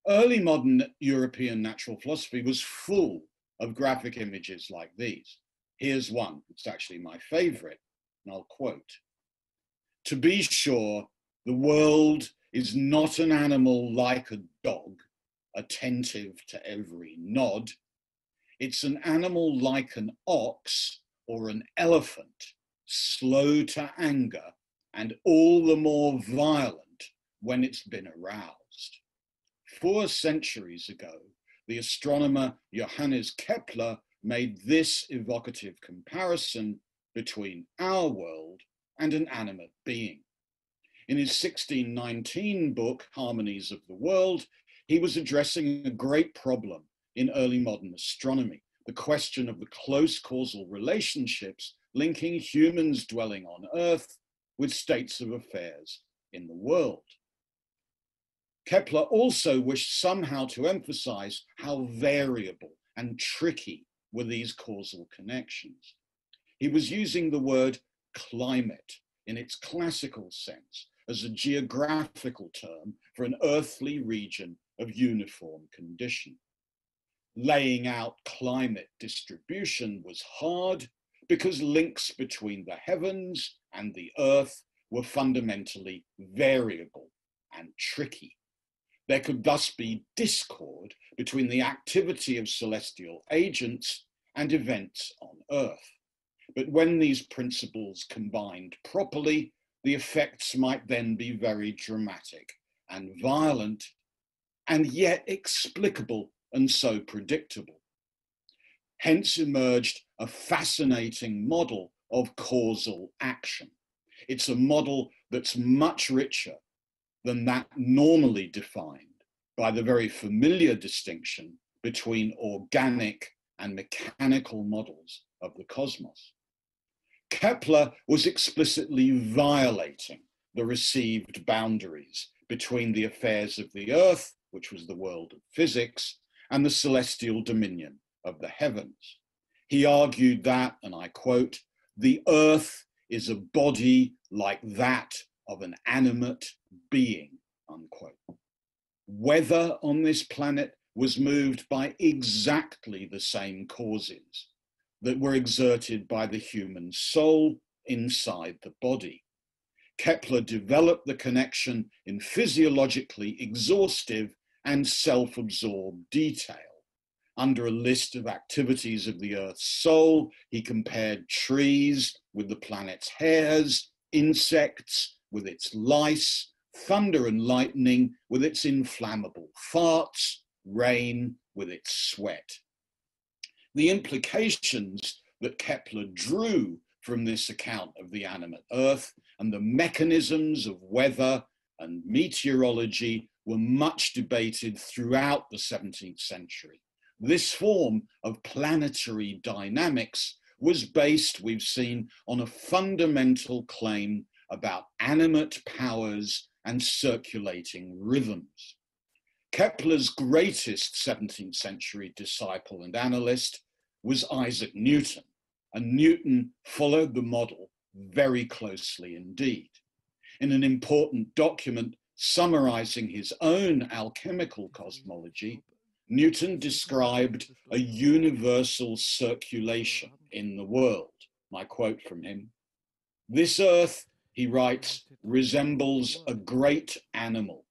Speaker 22: Early modern European natural philosophy was full of graphic images like these. Here's one, it's actually my favorite, and I'll quote. "To be sure, the world is not an animal like a dog, attentive to every nod. It's an animal like an ox or an elephant, slow to anger and all the more violent when it's been aroused." 4 centuries ago, the astronomer Johannes Kepler made this evocative comparison between our world and an animate being. In his 1619 book, Harmonies of the World, he was addressing a great problem in early modern astronomy, the question of the close causal relationships linking humans dwelling on Earth with states of affairs in the world. Kepler also wished somehow to emphasize how variable and tricky were these causal connections. He was using the word climate in its classical sense as a geographical term for an earthly region of uniform condition. Laying out climate distribution was hard because links between the heavens and the earth were fundamentally variable and tricky. There could thus be discord between the activity of celestial agents and events on Earth. But when these principles combined properly, the effects might then be very dramatic and violent, and yet explicable and so predictable. Hence emerged a fascinating model of causal action. It's a model that's much richer than that normally defined by the very familiar distinction between organic and mechanical models of the cosmos. Kepler was explicitly violating the received boundaries between the affairs of the earth, which was the world of physics, and the celestial dominion of the heavens. He argued that, and I quote, "The earth is a body like that of an animate being," unquote. Weather on this planet was moved by exactly the same causes that were exerted by the human soul inside the body. Kepler developed the connection in physiologically exhaustive and self-absorbed detail. Under a list of activities of the Earth's soul, he compared trees with the planet's hairs, insects with its lice, thunder and lightning with its inflammable farts, rain with its sweat. The implications that Kepler drew from this account of the animate Earth and the mechanisms of weather and meteorology were much debated throughout the 17th century. This form of planetary dynamics was based, we've seen, on a fundamental claim about animate powers and circulating rhythms. Kepler's greatest 17th century disciple and analyst was Isaac Newton, and Newton followed the model very closely indeed. In an important document summarizing his own alchemical cosmology, Newton described a universal circulation in the world. My quote from him: "This earth," he writes, "resembles a great animal.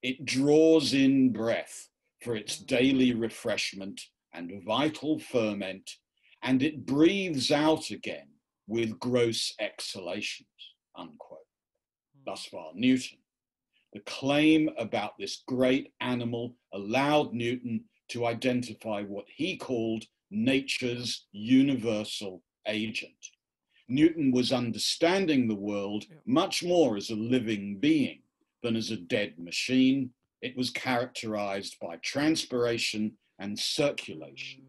Speaker 22: It draws in breath for its daily refreshment and vital ferment, and it breathes out again with gross exhalations," unquote. Thus far, Newton. The claim about this great animal allowed Newton to identify what he called nature's universal agent. Newton was understanding the world much more as a living being than as a dead machine. It was characterized by transpiration and circulation.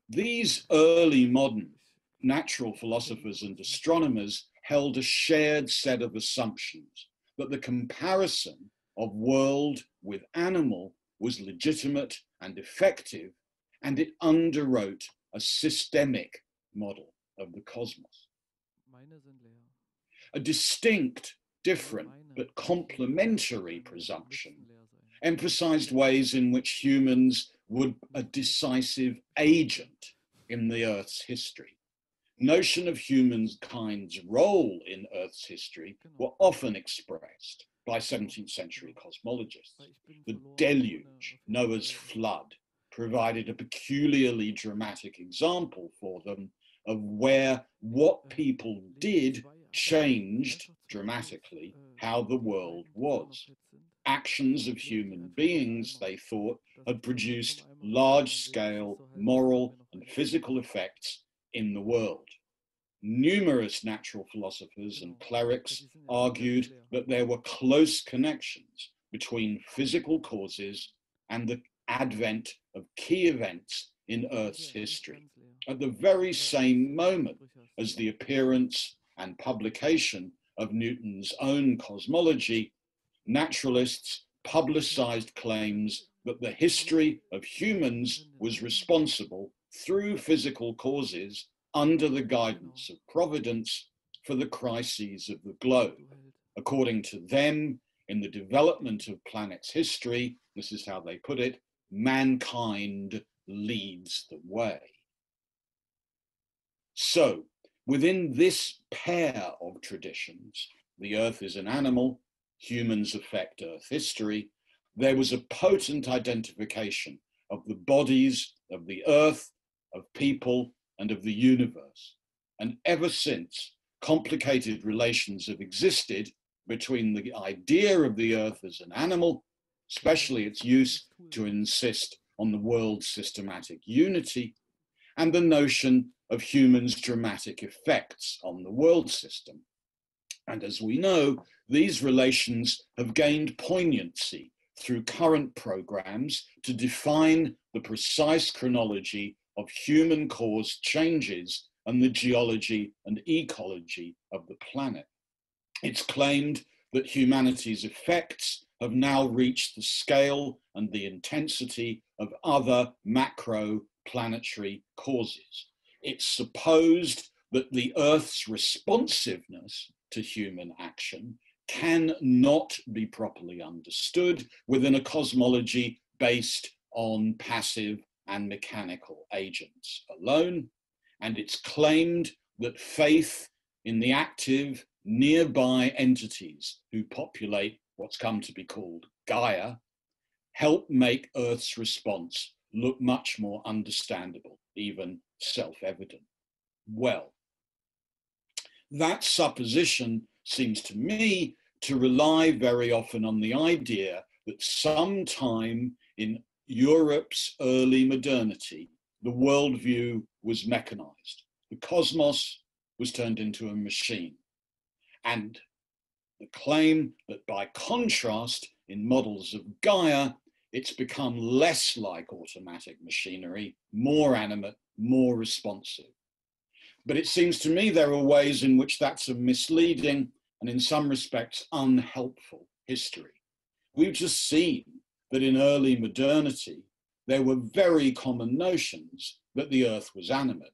Speaker 22: These early modern natural philosophers and astronomers held a shared set of assumptions that the comparison of world with animal was legitimate and effective, and it underwrote a systemic model of the cosmos. A distinct, different, but complementary presumption emphasized ways in which humans were a decisive agent in the Earth's history. Notion of humankind's role in Earth's history were often expressed by 17th century cosmologists. The deluge, Noah's flood, provided a peculiarly dramatic example for them of where what people did changed dramatically how the world was. Actions of human beings, they thought, had produced large-scale moral and physical effects in the world. Numerous natural philosophers and clerics argued that there were close connections between physical causes and the advent of key events in Earth's history. At the very same moment as the appearance and publication of Newton's own cosmology, naturalists publicized claims that the history of humans was responsible through physical causes under the guidance of providence for the crises of the globe. According to them, in the development of planet's history, this is how they put it, mankind leads the way. So, within this pair of traditions, the Earth is an animal, humans affect Earth history, there was a potent identification of the bodies of the Earth, of people, and of the universe. And ever since, complicated relations have existed between the idea of the Earth as an animal, especially its use to insist on the world's systematic unity, and the notion of humans' dramatic effects on the world system. And as we know, these relations have gained poignancy through current programs to define the precise chronology of human-caused changes and the geology and ecology of the planet. It's claimed that humanity's effects have now reached the scale and the intensity of other macro-planetary causes. It's supposed that the Earth's responsiveness to human action cannot be properly understood within a cosmology based on passive and mechanical agents alone, and it's claimed that faith in the active, nearby entities who populate what's come to be called Gaia help make Earth's response look much more understandable, even self-evident. Well, that supposition seems to me to rely very often on the idea that sometime in Europe's early modernity, the worldview was mechanized. The cosmos was turned into a machine. And the claim that by contrast, in models of Gaia, it's become less like automatic machinery, more animate, more responsive. But it seems to me there are ways in which that's a misleading and in some respects unhelpful history. We've just seen that in early modernity, there were very common notions that the Earth was animate.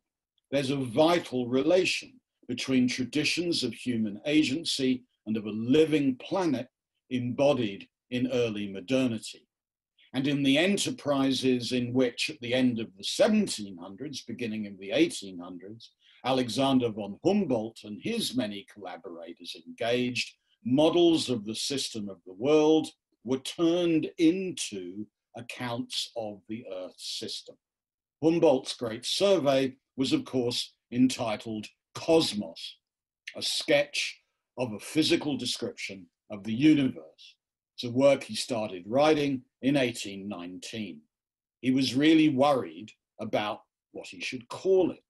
Speaker 22: There's a vital relation between traditions of human agency and of a living planet embodied in early modernity. And in the enterprises in which, at the end of the 1700s, beginning of the 1800s, Alexander von Humboldt and his many collaborators engaged, models of the system of the world were turned into accounts of the Earth's system. Humboldt's great survey was, of course, entitled Cosmos, a sketch of a physical description of the universe. It's a work he started writing in 1819. He was really worried about what he should call it.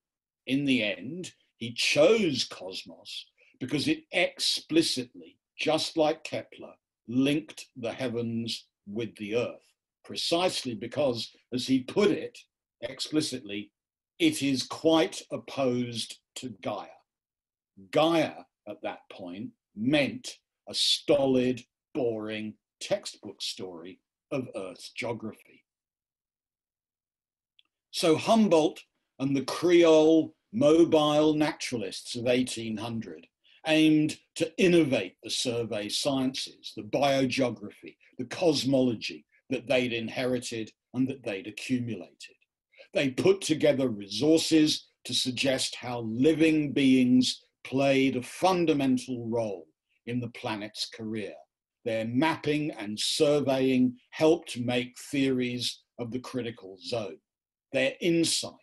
Speaker 22: In the end, he chose Cosmos because it explicitly, just like Kepler, linked the heavens with the Earth, precisely because, as he put it explicitly, it is quite opposed to Gaia. Gaia, at that point, meant a stolid, boring textbook story of Earth's geography. So Humboldt and the Creole mobile naturalists of 1800 aimed to innovate the survey sciences, the biogeography, the cosmology that they'd inherited and that they'd accumulated. They put together resources to suggest how living beings played a fundamental role in the planet's career. Their mapping and surveying helped make theories of the critical zone. Their insight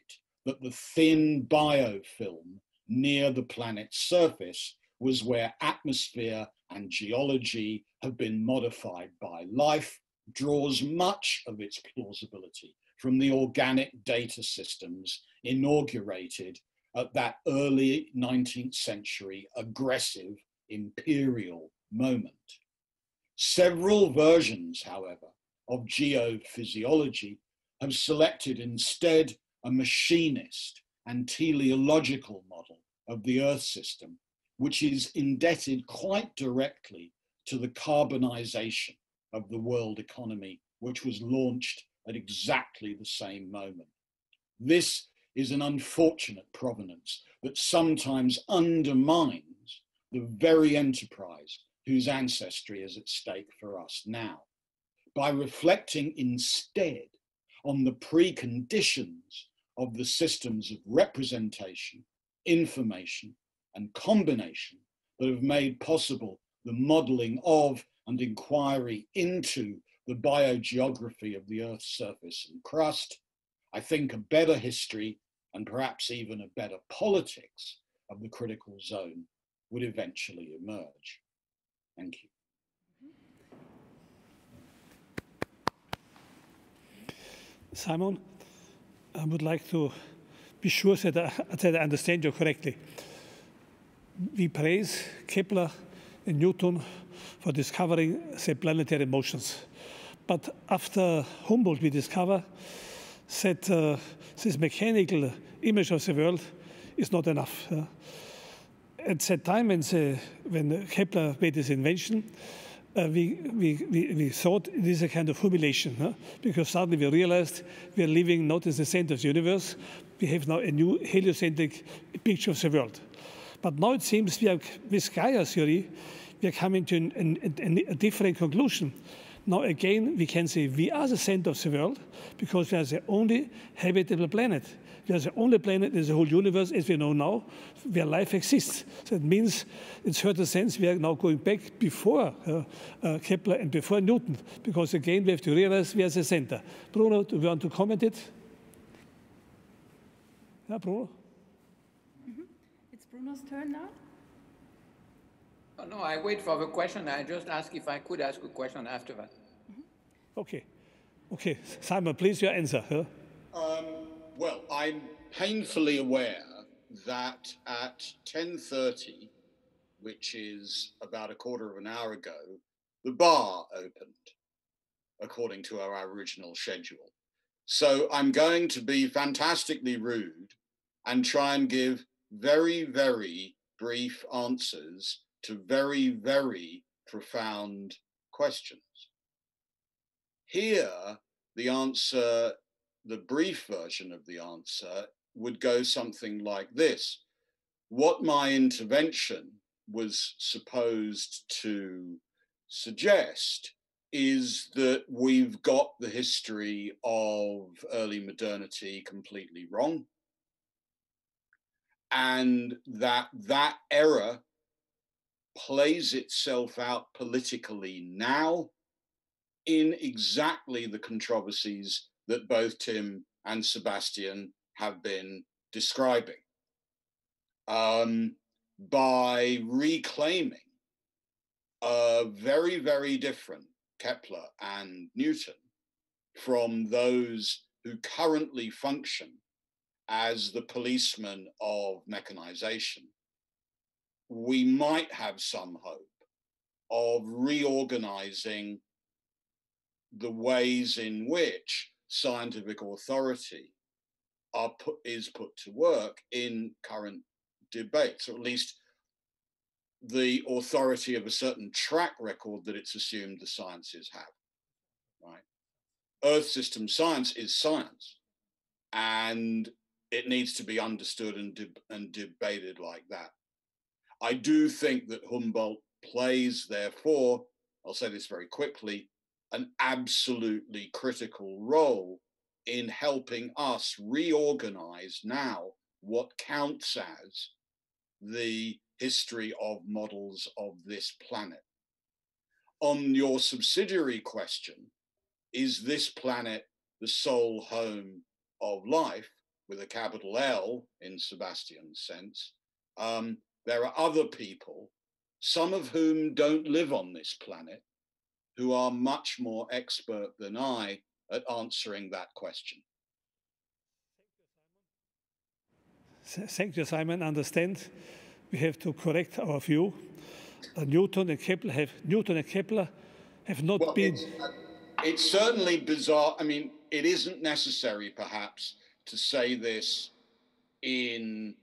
Speaker 22: that the thin biofilm near the planet's surface was where atmosphere and geology have been modified by life draws much of its plausibility from the organic data systems inaugurated at that early 19th century aggressive imperial moment. Several versions, however, of geophysiology have selected instead a machinist and teleological model of the Earth system, which is indebted quite directly to the carbonization of the world economy, which was launched at exactly the same moment. This is an unfortunate provenance that sometimes undermines the very enterprise whose ancestry is at stake for us now. By reflecting instead on the preconditions of the systems of representation, information, and combination that have made possible the modeling of and inquiry into the biogeography of the Earth's surface and crust, I think a better history and perhaps even a better politics of the critical zone would eventually emerge. Thank you.
Speaker 4: Simon, I would like to be sure that I understand you correctly. We praise Kepler and Newton for discovering, say, planetary motions. But after Humboldt, we discover that this mechanical image of the world is not enough. At that time, when Kepler made his invention, we thought it is a kind of humiliation, because suddenly we realized we are living not in the center of the universe. We have now a new heliocentric picture of the world. But now it seems we are, with Gaia theory, we are coming to a different conclusion. Now again, we can say we are the center of the world because we are the only habitable planet. We are the only planet in the whole universe, as we know now, where life exists. So that means, in a certain sense, we are now going back before Kepler and before Newton, because again, we have to realize we are the center. Bruno, do you want to comment it? Yeah, Bruno?
Speaker 9: It's Bruno's turn now.
Speaker 3: Oh, no, I wait for the question. I just ask if I could ask a question after that.
Speaker 4: Okay. Okay, Simon, please, your answer.
Speaker 22: Well, I'm painfully aware that at 10:30, which is about a quarter of an hour ago, the bar opened, according to our original schedule. So I'm going to be fantastically rude and try and give very, very brief answers to very, very profound questions. Here, the answer, the brief version of the answer would go something like this. What my intervention was supposed to suggest is that we've got the history of early modernity completely wrong, and that era plays itself out politically now in exactly the controversies that both Tim and Sebastian have been describing, by reclaiming a very, very different Kepler and Newton from those who currently function as the policemen of mechanization. We might have some hope of reorganizing the ways in which scientific authority is put to work in current debates, or at least the authority of a certain track record that it's assumed the sciences have, right? Earth system science is science, and it needs to be understood and debated like that. I do think that Humboldt plays, therefore, I'll say this very quickly, an absolutely critical role in helping us reorganize now what counts as the history of models of this planet. On your subsidiary question, is this planet the sole home of life, with a capital L in Sebastian's sense? There are other people, some of whom don't live on this planet, who are much more expert than I at answering that question.
Speaker 4: Thank you, Simon. Understand, we have to correct our view. Newton and Kepler have not been.
Speaker 22: It's certainly bizarre. I mean, it isn't necessary, perhaps, to say this in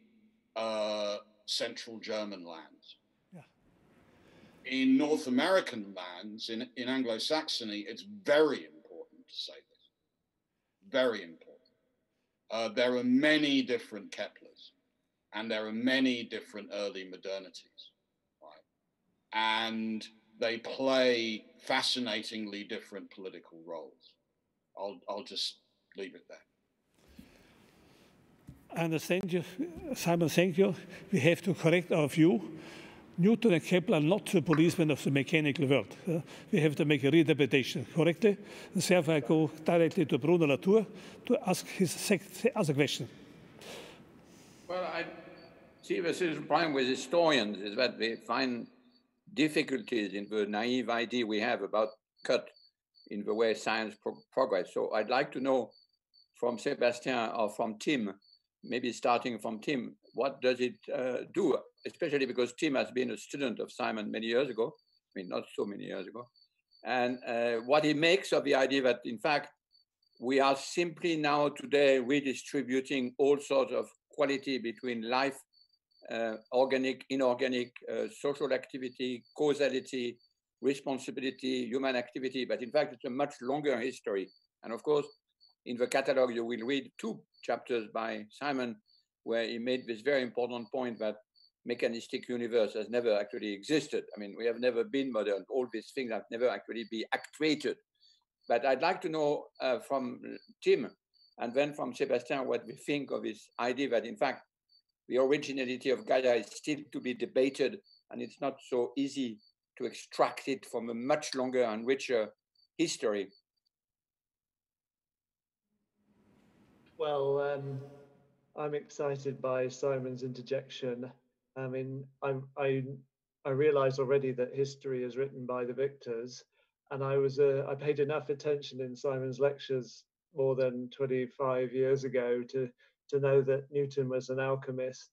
Speaker 22: Central German lands.
Speaker 4: Yeah.
Speaker 22: In North American lands, in Anglo-Saxony, it's very important to say this. Very important. There are many different Keplers, and there are many different early modernities, right? And they play fascinatingly different political roles. I'll just leave it there.
Speaker 4: I understand you, Simon, thank you. We have to correct our view. Newton and Kepler are not the policemen of the mechanical world. We have to make a reinterpretation correctly. And therefore, I go directly to Bruno Latour to ask his other question.
Speaker 3: Well, I see the problem with historians is that they find difficulties in the naive idea we have about cut in the way science progress. So I'd like to know from Sebastian or from Tim, maybe starting from Tim, what does it do? Especially because Tim has been a student of Simon many years ago. I mean, not so many years ago. And what he makes of the idea that, in fact, we are simply now today redistributing all sorts of quality between life, organic, inorganic, social activity, causality, responsibility, human activity. But in fact, it's a much longer history. And of course, in the catalog, you will read 2 chapters by Simon, where he made this very important point that mechanistic universe has never actually existed. I mean, we have never been modern. All these things have never actually been actuated. But I'd like to know from Tim and then from Sebastian what we think of this idea that, in fact, the originality of Gaia is still to be debated, and it's not so easy to extract it from a much longer and richer history.
Speaker 21: Well, I'm excited by Simon's interjection. I mean, I realize already that history is written by the victors, and I paid enough attention in Simon's lectures more than 25 years ago to know that Newton was an alchemist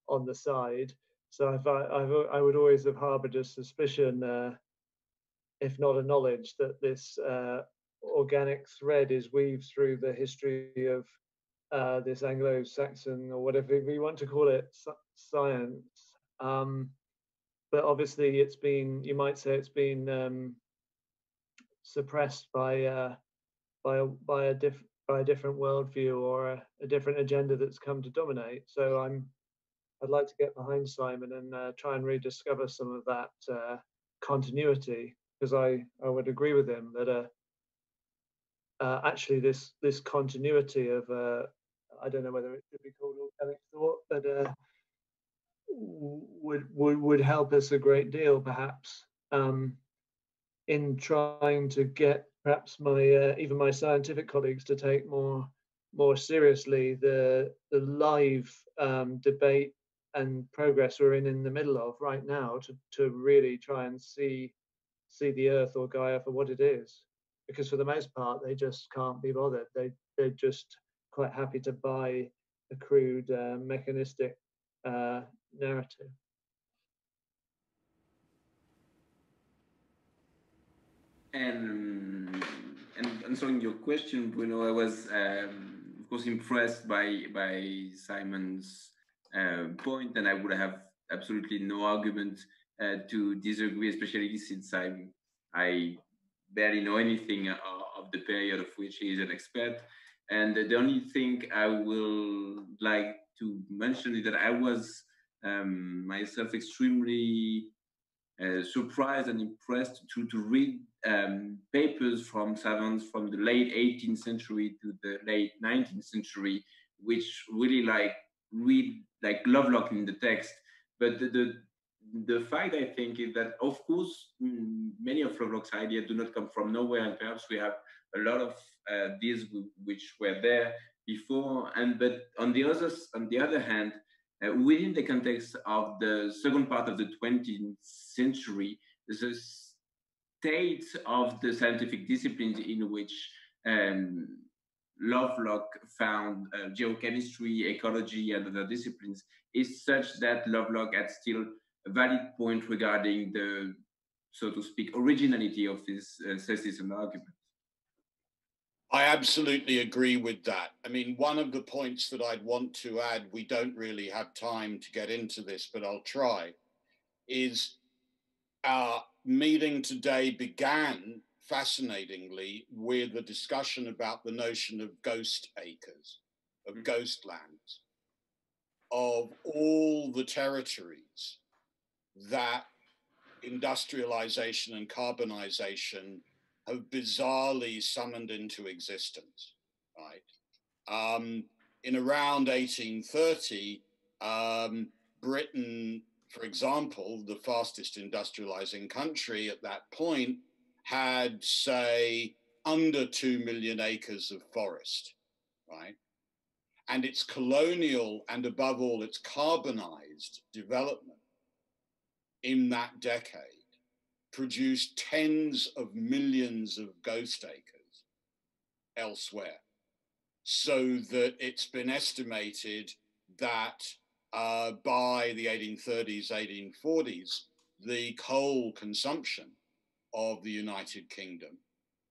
Speaker 21: on the side. So I would always have harbored a suspicion, if not a knowledge, that this organic thread is weaved through the history of this Anglo-Saxon, or whatever we want to call it, science. But obviously it's been, you might say it's been suppressed by a different worldview or a different agenda that's come to dominate. So I'd like to get behind Simon and try and rediscover some of that continuity, because I would agree with him that actually this continuity of I don't know whether it should be called organic thought, but would help us a great deal, perhaps, in trying to get perhaps my even my scientific colleagues to take more seriously the live debate and progress we're in the middle of right now, to really try and see the Earth or Gaia for what it is, because for the most part they just can't be bothered. They're just quite happy to buy a crude mechanistic narrative.
Speaker 5: And answering your question, Bruno, I was of course impressed by Simon's point, and I would have absolutely no argument to disagree, especially since I barely know anything of the period of which he is an expert. And the only thing I will like to mention is that I was myself extremely surprised and impressed to read papers from savants from the late 18th century to the late 19th century, which really read like Lovelock in the text. But the fact, I think, is that, of course, many of Lovelock's ideas do not come from nowhere, and perhaps we have a lot of these which were there before. But on the other hand, within the context of the second part of the 20th century, the state of the scientific disciplines in which Lovelock found geochemistry, ecology, and other disciplines is such that Lovelock had still a valid point regarding the, so to speak, originality of his thesis and argument.
Speaker 22: I absolutely agree with that. I mean, one of the points that I'd want to add, we don't really have time to get into this, but I'll try, is our meeting today began, fascinatingly, with a discussion about the notion of ghost acres, of ghost lands, of all the territories that industrialization and carbonization have bizarrely summoned into existence, right? In around 1830, Britain, for example, the fastest industrializing country at that point, had, say, under 2 million acres of forest, right? And its colonial and, above all, its carbonized development in that decade produced tens of millions of ghost acres elsewhere, so that it's been estimated that by the 1830s, 1840s, the coal consumption of the United Kingdom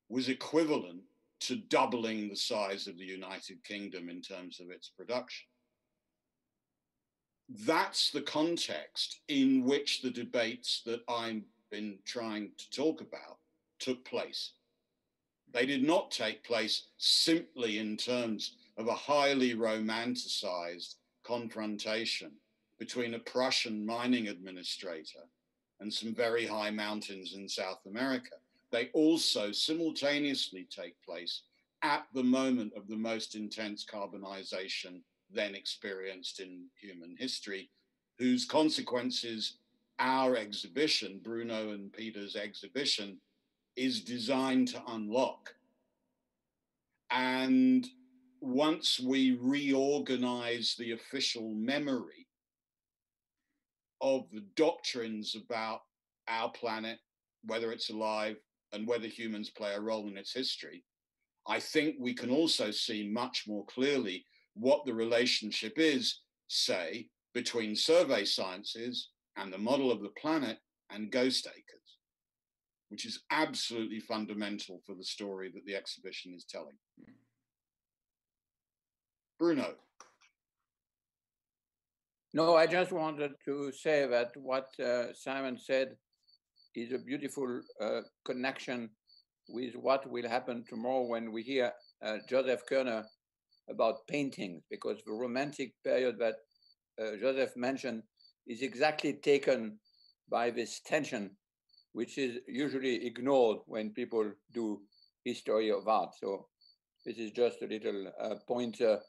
Speaker 22: was equivalent to doubling the size of the United Kingdom in terms of its production. That's the context in which the debates that I've been trying to talk about took place. They did not take place simply in terms of a highly romanticized confrontation between a Prussian mining administrator and some very high mountains in South America. They also simultaneously take place at the moment of the most intense carbonization then experienced in human history, whose consequences our exhibition, Bruno and Peter's exhibition, is designed to unlock. And once we reorganize the official memory of the doctrines about our planet, whether it's alive and whether humans play a role in its history, I think we can also see much more clearly what the relationship is, say, between survey sciences and the model of the planet and ghost acres, which is absolutely fundamental for the story that the exhibition is telling. Bruno.
Speaker 3: No, I just wanted to say that what Simon said is a beautiful connection with what will happen tomorrow when we hear Joseph Kerner about paintings, because the romantic period that Joseph mentioned is exactly taken by this tension, which is usually ignored when people do history of art. So this is just a little pointer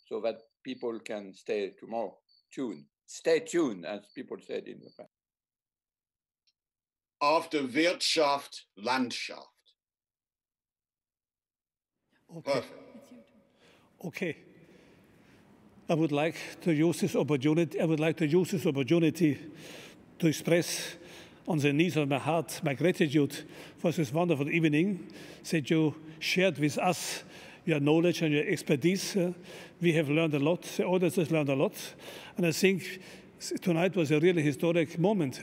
Speaker 3: so that people can stay tuned. Stay tuned, as people said in the past.
Speaker 22: After Wirtschaft, Landschaft.
Speaker 4: Okay.
Speaker 22: Perfect.
Speaker 4: Okay. I would like to use this opportunity. To express on the knees of my heart my gratitude for this wonderful evening that you shared with us your knowledge and your expertise. We have learned a lot. The audience has learned a lot. And I think tonight was a really historic moment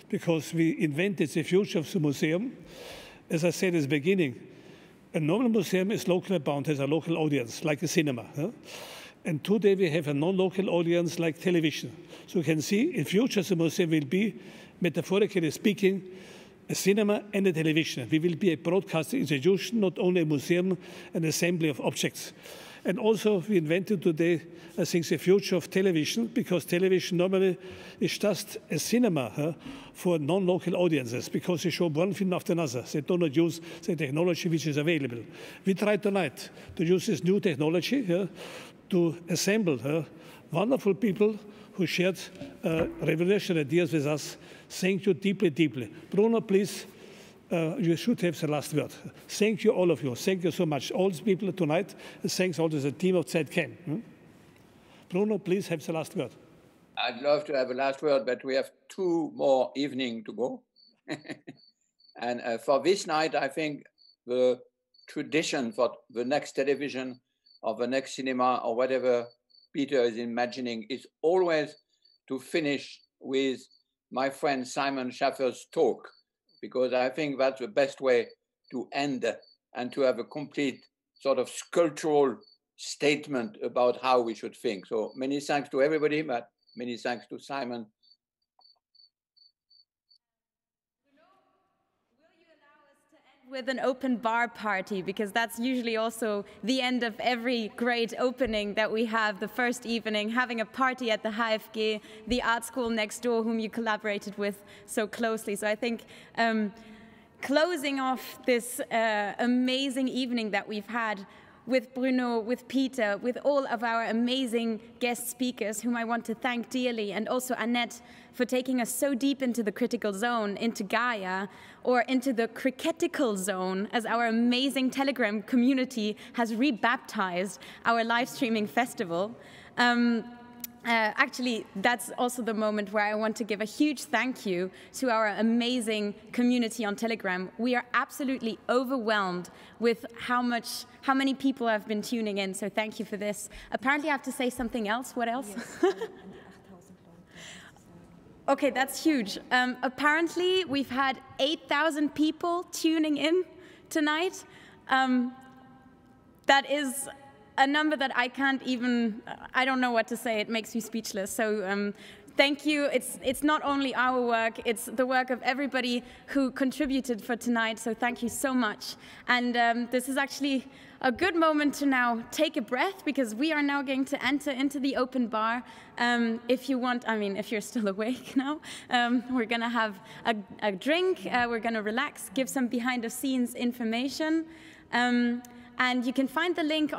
Speaker 4: because we invented the future of the museum. As I said at the beginning, a normal museum is locally bound, has a local audience, like a cinema. And today we have a non-local audience like television. So you can see in future the museum will be, metaphorically speaking, a cinema and a television. We will be a broadcasting institution, not only a museum, an assembly of objects. And also we invented today, I think, the future of television, because television normally is just a cinema for non-local audiences, because they show one film after another. They do not use the technology which is available. We tried tonight to use this new technology to assemble wonderful people who shared revolutionary ideas with us. Thank you deeply, deeply. Bruno, please, you should have the last word. Thank you, all of you. Thank you so much. All the people tonight. Thanks also to the team of ZKM. Bruno, please have the last word.
Speaker 3: I'd love to have a last word, but we have 2 more evenings to go. And for this night, I think the tradition for the next television or the next cinema or whatever Peter is imagining is always to finish with my friend Simon Schaffer's talk, because I think that's the best way to end and to have a complete sort of sculptural statement about how we should think. So many thanks to everybody, but many thanks to Simon.
Speaker 2: With an open bar party, because that's usually also the end of every great opening that we have, the first evening, having a party at the HFG, the art school next door, whom you collaborated with so closely. So I think closing off this amazing evening that we've had with Bruno, with Peter, with all of our amazing guest speakers, whom I want to thank dearly, and also Annette for taking us so deep into the critical zone, into Gaia, or into the cricketical zone, as our amazing Telegram community has rebaptized our live streaming festival. Actually, that's also the moment where I want to give a huge thank you to our amazing community on Telegram. We are absolutely overwhelmed with how many people have been tuning in, so thank you for this. Apparently I have to say something else. What else? Yes. Okay, that's huge. Apparently we've had 8,000 people tuning in tonight. That is a number that I can't even, I don't know what to say. It makes me speechless. So thank you. It's not only our work, it's the work of everybody who contributed for tonight. So thank you so much. And this is actually a good moment to now take a breath, because we are now going to enter into the open bar. If you want, I mean, if you're still awake now, we're going to have a drink. We're going to relax, give some behind the scenes information. And you can find the link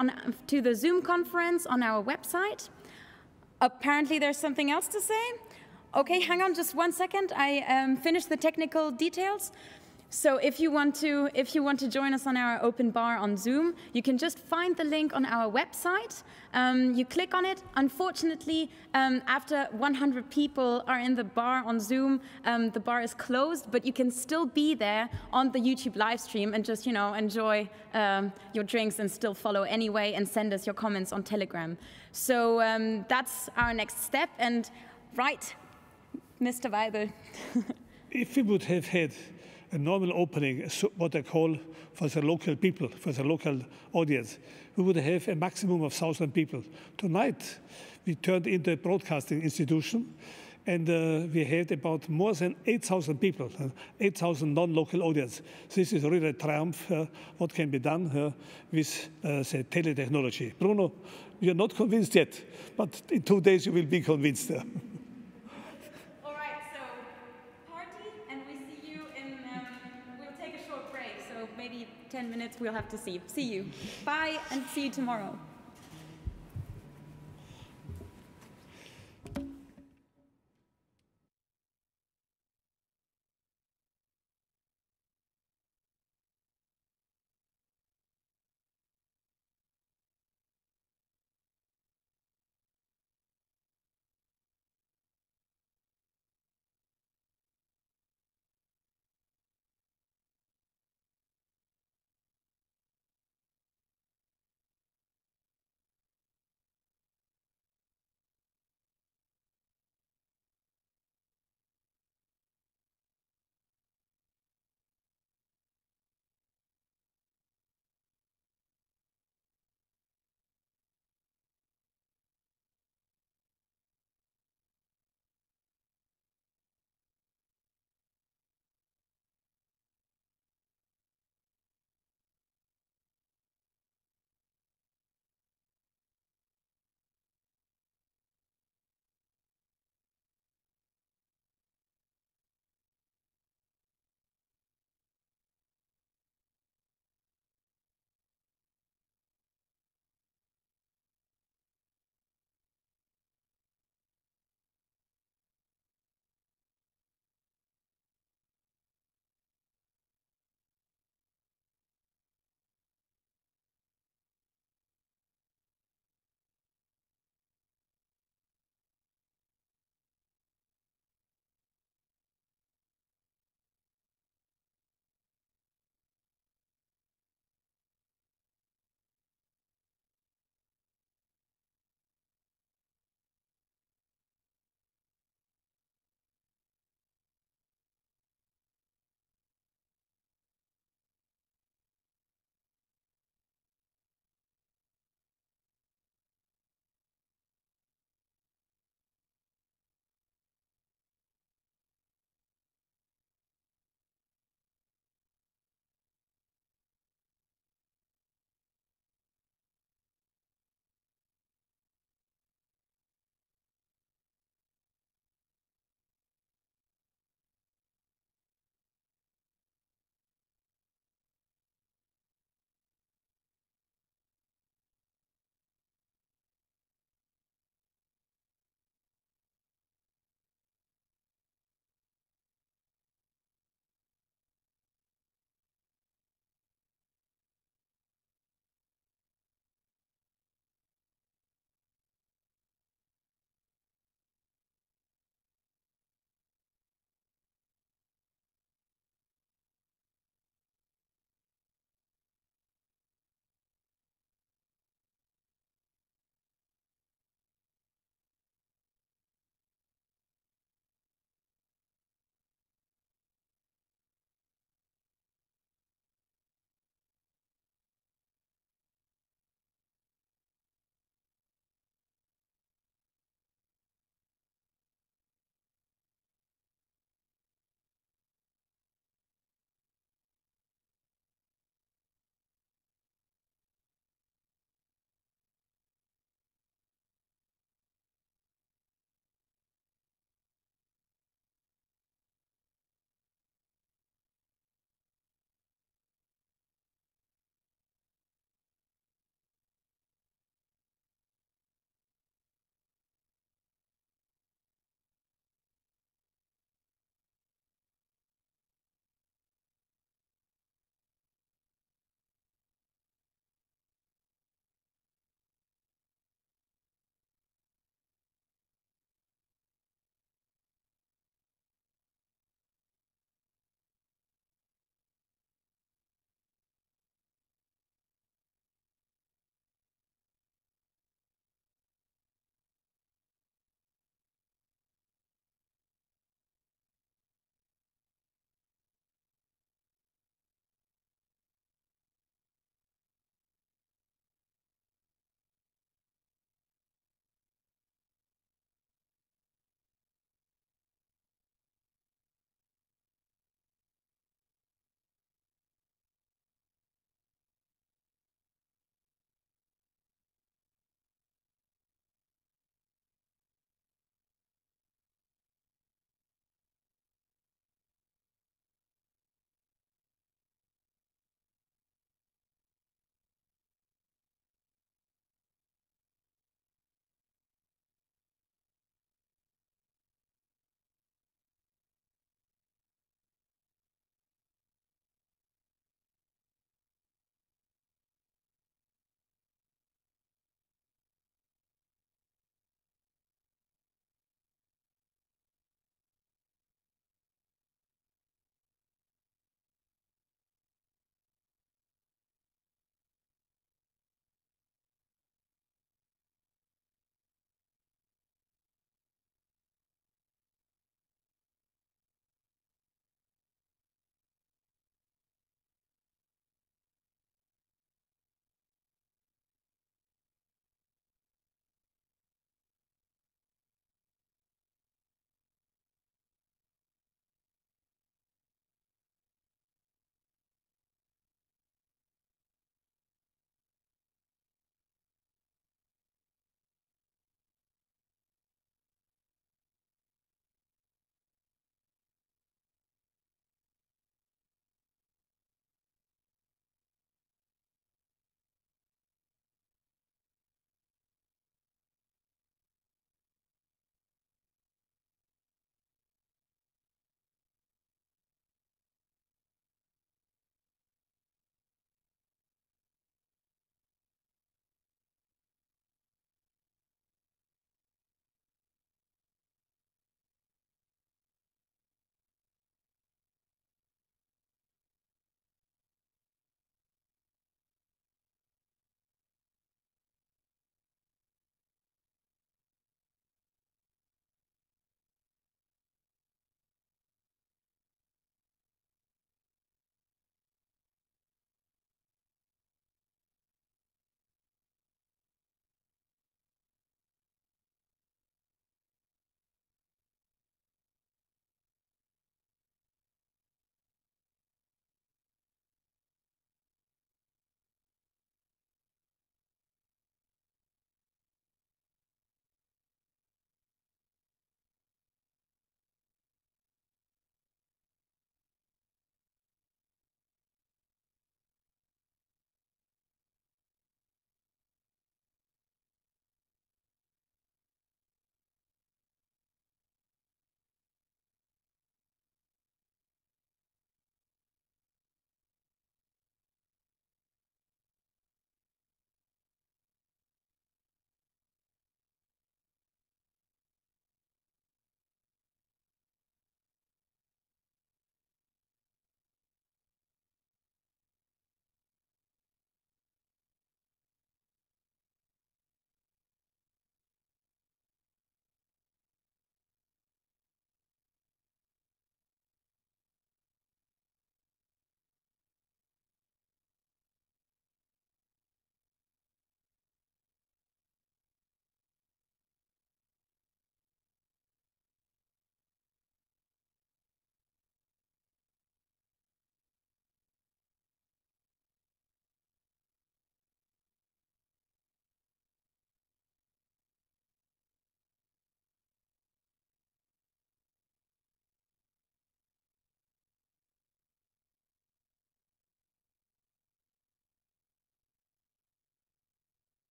Speaker 2: to the Zoom conference on our website. Apparently there's something else to say. Okay, hang on just 1 second. I finished the technical details. So if you want to join us on our open bar on Zoom, you can just find the link on our website. You click on it. Unfortunately, after 100 people are in the bar on Zoom, the bar is closed, but you can still be there on the YouTube live stream and just, enjoy your drinks and still follow anyway and send us your comments on Telegram. So that's our next step. And right, Mr. Weibel.
Speaker 4: If we would have had a normal opening, what I call for the local people, for the local audience, we would have a maximum of 1,000 people. Tonight, we turned into a broadcasting institution, And we had about more than 8,000 people, 8,000 non-local audience. This is really a triumph, what can be done with, say, teletechnology. Bruno, you're not convinced yet, but in 2 days you will be convinced.
Speaker 2: All right, so party, and we see you in, we'll take a short break, so maybe 10 minutes we'll have to see. See you. Bye, and see you tomorrow.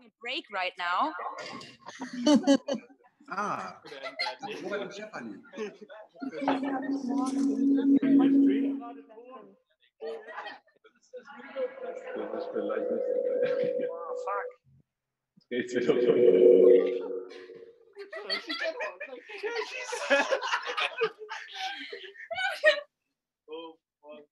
Speaker 2: a break right now.
Speaker 7: Ah, Robert und Stefanie.
Speaker 8: Das ist vielleicht nicht.
Speaker 21: Oh, fuck.
Speaker 8: Geht's wieder so.
Speaker 21: Oh, fuck.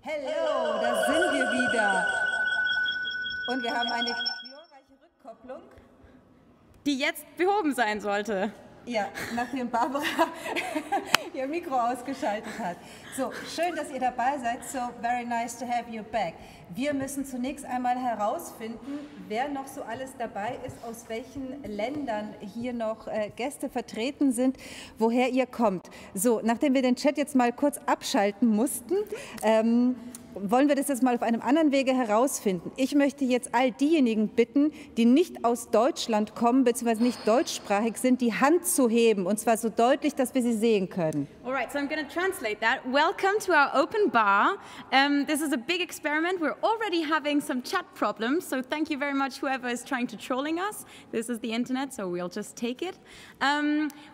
Speaker 1: Hello, da sind wir wieder. Und wir haben eine glorreiche Rückkopplung,
Speaker 2: die jetzt behoben sein sollte.
Speaker 1: Ja, nachdem Barbara ihr Mikro ausgeschaltet hat. So, schön, dass ihr dabei seid. So, very nice to have you back. Wir müssen zunächst einmal herausfinden, wer noch so alles dabei ist, aus welchen Ländern hier noch Gäste vertreten sind, woher ihr kommt. So, nachdem wir den Chat jetzt mal kurz abschalten mussten, wollen wir das jetzt mal auf einem anderen Wege herausfinden. Ich möchte jetzt all diejenigen bitten, die nicht aus Deutschland kommen, beziehungsweise nicht deutschsprachig sind, die Hand zu heben, und zwar so deutlich, dass wir sie sehen können.
Speaker 2: All right, so I'm going to translate that. Welcome to our open bar. This is a big experiment. We're already having some chat problems, so thank you very much, whoever is trying to trolling us. This is the internet, so we'll just take it.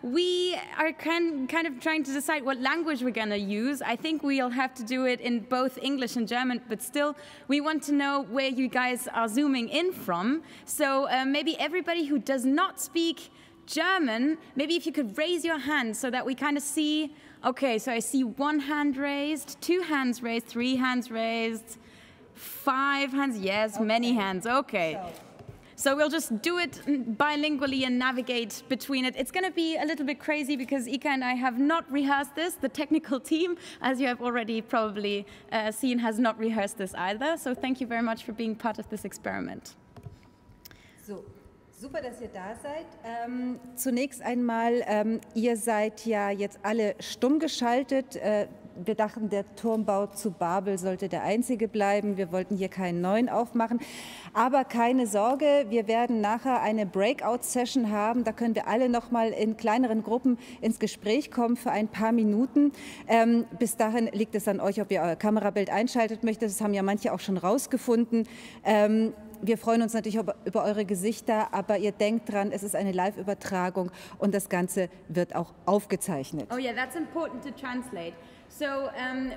Speaker 2: We are kind of trying to decide what language we're going to use. I think we'll have to do it in both English and German, but still we want to know where you guys are zooming in from. So maybe everybody who does not speak German, maybe if you could raise your hand so that we kind of see. Okay, so I see 1 hand raised, 2 hands raised, 3 hands raised, 5 hands, yes, okay. Many hands, okay. So we'll just do it bilingually and navigate between it. It's going to be a little bit crazy because Ika and I have not rehearsed this. The technical team, as you have already probably seen, has not rehearsed this either. So thank you very much for being part of this experiment.
Speaker 1: So. Super, dass ihr da seid. Zunächst einmal, ihr seid ja jetzt alle stumm geschaltet. Wir dachten, der Turmbau zu Babel sollte der einzige bleiben. Wir wollten hier keinen neuen aufmachen. Aber keine Sorge, wir werden nachher eine Breakout-Session haben. Da können wir alle noch mal in kleineren Gruppen ins Gespräch kommen für ein paar Minuten. Bis dahin liegt es an euch, ob ihr euer Kamerabild einschaltet möchtet. Das haben ja manche auch schon rausgefunden. Wir freuen uns natürlich über eure Gesichter, aber ihr denkt dran, es ist eine Live-Übertragung und das Ganze wird auch aufgezeichnet.
Speaker 2: Oh yeah, that's important to translate. So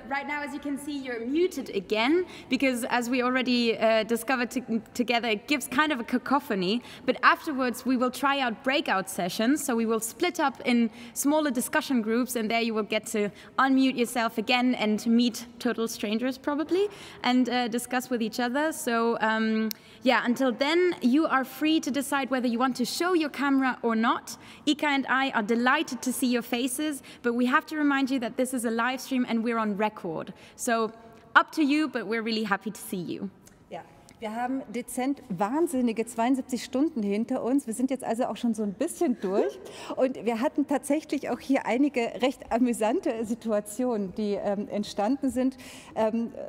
Speaker 2: right now, as you can see, you're muted again because, as we already discovered together, it gives kind of a cacophony. But afterwards, we will try out breakout sessions. So we will split up in smaller discussion groups, and there you will get to unmute yourself again and meet total strangers probably and discuss with each other. So yeah, until then, you are free to decide whether you want to show your camera or not. Ika and I are delighted to see your faces, but we have to remind you that this is a live stream and we're on record. So up to you, but we're really happy to see you.
Speaker 1: Ja, wir haben dezent wahnsinnige 72 Stunden hinter uns. Wir sind jetzt also auch schon so ein bisschen durch. Und wir hatten tatsächlich auch hier einige recht amüsante Situationen, die entstanden sind.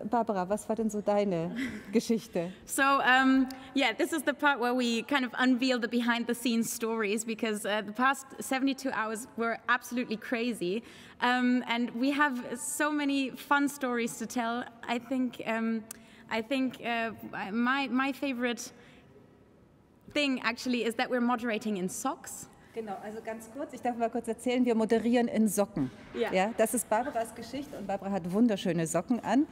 Speaker 1: Barbara, was war denn so deine Geschichte?
Speaker 2: So, yeah, this is the part where we kind of unveil the behind-the-scenes stories because the past 72 hours were absolutely crazy. And we have so many fun stories to tell. I think my favorite thing actually is that we're moderating in socks.
Speaker 1: Genau, also ganz kurz, ich darf mal kurz erzählen, wir moderieren in Socken.
Speaker 2: Ja.
Speaker 1: Ja, das ist Barbaras Geschichte und Barbara hat wunderschöne Socken an.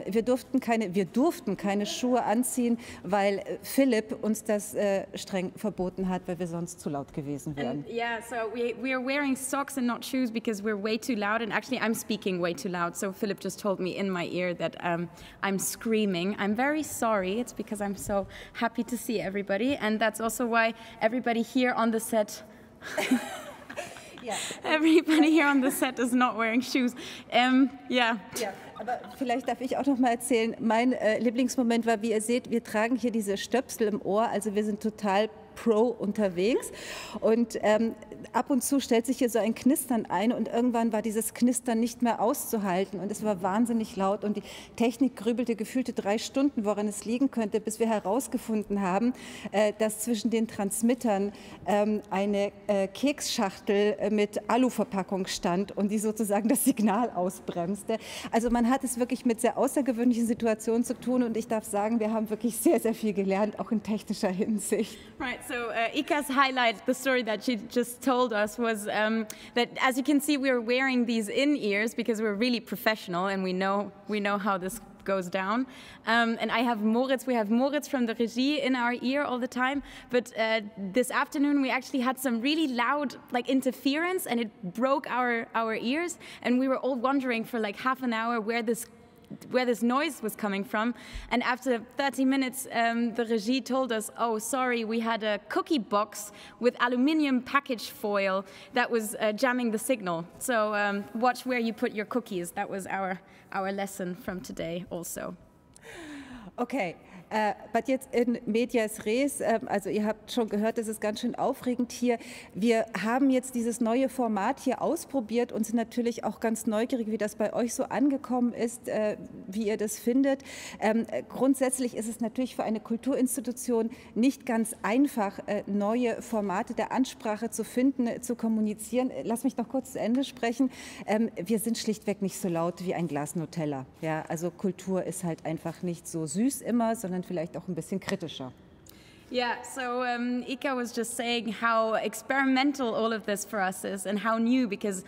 Speaker 1: Wir durften keine Schuhe anziehen, weil Philipp uns das streng verboten hat, weil wir sonst zu laut gewesen wären.
Speaker 2: And yeah, so we are wearing socks and not shoes because we're way too loud, and actually I'm speaking way too loud, so Philipp just told me in my ear that I'm screaming. I'm very sorry, it's because I'm so happy to see everybody, and that's also why everybody here on the set everybody here on the set is not wearing shoes. Yeah.
Speaker 1: Ja, aber vielleicht darf ich auch noch mal erzählen, mein Lieblingsmoment war, wie ihr seht, wir tragen hier diese Stöpsel im Ohr, also wir sind total pro unterwegs und ab und zu stellt sich hier so ein Knistern ein und irgendwann war dieses Knistern nicht mehr auszuhalten und es war wahnsinnig laut und die Technik grübelte gefühlte 3 Stunden, woran es liegen könnte, bis wir herausgefunden haben, dass zwischen den Transmittern eine Keksschachtel mit Aluverpackung stand und die sozusagen das Signal ausbremste. Also man hat es wirklich mit sehr außergewöhnlichen Situationen zu tun und ich darf sagen, wir haben wirklich sehr, sehr viel gelernt, auch in technischer Hinsicht.
Speaker 2: Right, so Ika's highlight, the story that she just told us was that, as you can see, we're wearing these in-ears because we're really professional and we know how this goes down. And we have Moritz from the Regie in our ear all the time, but this afternoon we actually had some really loud interference and it broke our ears and we were all wondering for like half an hour where this noise was coming from. And after 30 minutes, the regie told us, oh, sorry, we had a cookie box with aluminium package foil that was jamming the signal. So watch where you put your cookies. That was our lesson from today also.
Speaker 1: Okay. But jetzt in medias res, also ihr habt schon gehört, das ist ganz schön aufregend hier. Wir haben jetzt dieses neue Format hier ausprobiert und sind natürlich auch ganz neugierig, wie das bei euch so angekommen ist, wie ihr das findet. Grundsätzlich ist es natürlich für eine Kulturinstitution nicht ganz einfach, neue Formate der Ansprache zu finden, zu kommunizieren. Lass mich noch kurz zu Ende sprechen. Wir sind schlichtweg nicht so laut wie ein Glas Nutella. Ja, also Kultur ist halt einfach nicht so süß immer, sondern vielleicht auch ein bisschen kritischer.
Speaker 2: Yeah, so Ika was just saying how experimental all of this for us is and how new, because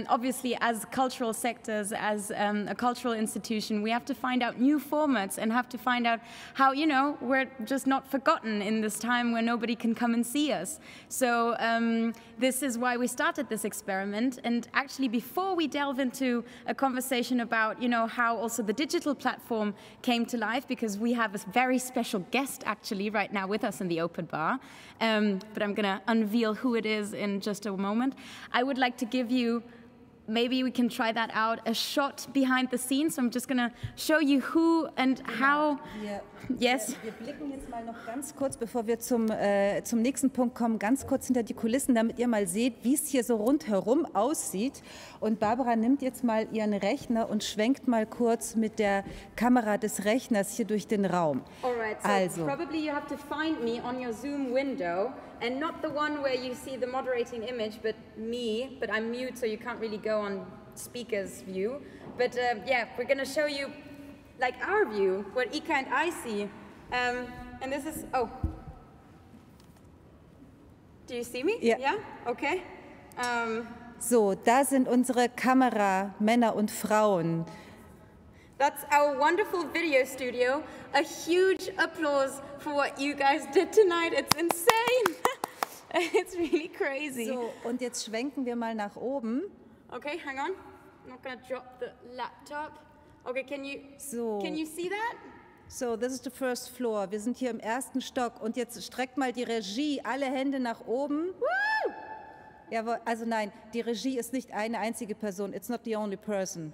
Speaker 2: obviously as cultural sectors, as a cultural institution, we have to find out new formats and have to find out how, you know, we're just not forgotten in this time where nobody can come and see us. So this is why we started this experiment. And actually before we delve into a conversation about, you know, how also the digital platform came to life, because we have a very special guest actually right now with us in the open bar, but I'm gonna unveil who it is in just a moment. I would like to give you, maybe we can try that out, a shot behind the scenes. So I'm just gonna show you who and how. Yes.
Speaker 1: Wir blicken jetzt mal noch ganz kurz, bevor wir zum nächsten Punkt kommen, ganz kurz hinter die Kulissen, damit ihr mal seht, wie es hier so rundherum aussieht. Und Barbara nimmt jetzt mal ihren Rechner und schwenkt mal kurz mit der Kamera des Rechners hier durch den Raum.
Speaker 2: Alright, so
Speaker 1: also,
Speaker 2: probably you have to find me on your Zoom window, and not the one where you see the moderating image, but me, but I'm mute, so you can't really go on speaker's view. But yeah, we're going to show you like our view, what Ika and I see. And this is, oh. Do you see me?
Speaker 1: Ja.
Speaker 2: Yeah? Okay.
Speaker 1: So, da sind unsere Kameramänner und Frauen.
Speaker 2: That's our wonderful video studio. A huge applause for what you guys did tonight. It's insane. It's really crazy.
Speaker 1: So, und jetzt schwenken wir mal nach oben.
Speaker 2: Okay, hang on. I'm not going to drop the laptop. Okay, can you see that?
Speaker 1: So, this is the first floor. Wir sind hier im ersten Stock und jetzt streckt mal die Regie alle Hände nach oben.
Speaker 2: Woo!
Speaker 1: Ja, also nein, die Regie ist nicht eine einzige Person. It's not the only person.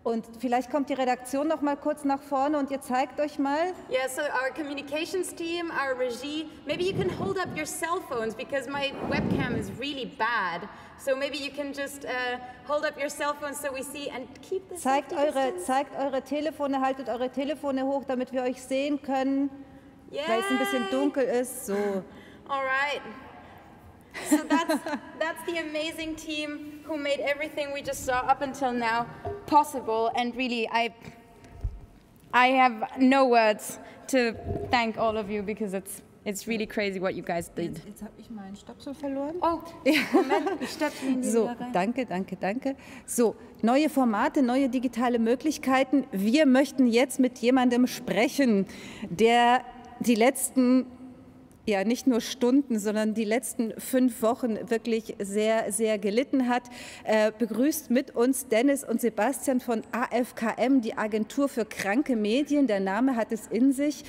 Speaker 1: Und vielleicht kommt die Redaktion noch mal kurz nach vorne und ihr zeigt euch mal.
Speaker 2: Yeah, so our communications team, our regie, maybe you can hold up your cell phones because my webcam is really bad. So maybe you can just hold up your cell phones so we see and keep this.
Speaker 1: Zeigt eure Telefone, haltet eure Telefone hoch, damit wir euch sehen können, weil es ein bisschen dunkel ist. So.
Speaker 2: All right. So that's the amazing team who made everything we just saw up until now possible, and really I have no words to thank all of you because it's really crazy what you guys did.
Speaker 1: Jetzt habe ich meinen Stöpsel verloren.
Speaker 2: Oh, Moment, ich stöpsel ihn
Speaker 1: so, danke. So, neue Formate, neue digitale Möglichkeiten. Wir möchten jetzt mit jemandem sprechen, der die letzten nicht nur Stunden, sondern die letzten 5 Wochen wirklich sehr, sehr gelitten hat. Begrüßt mit uns Dennis und Sebastian von AFKM, die Agentur für kranke Medien. Der Name hat es in sich.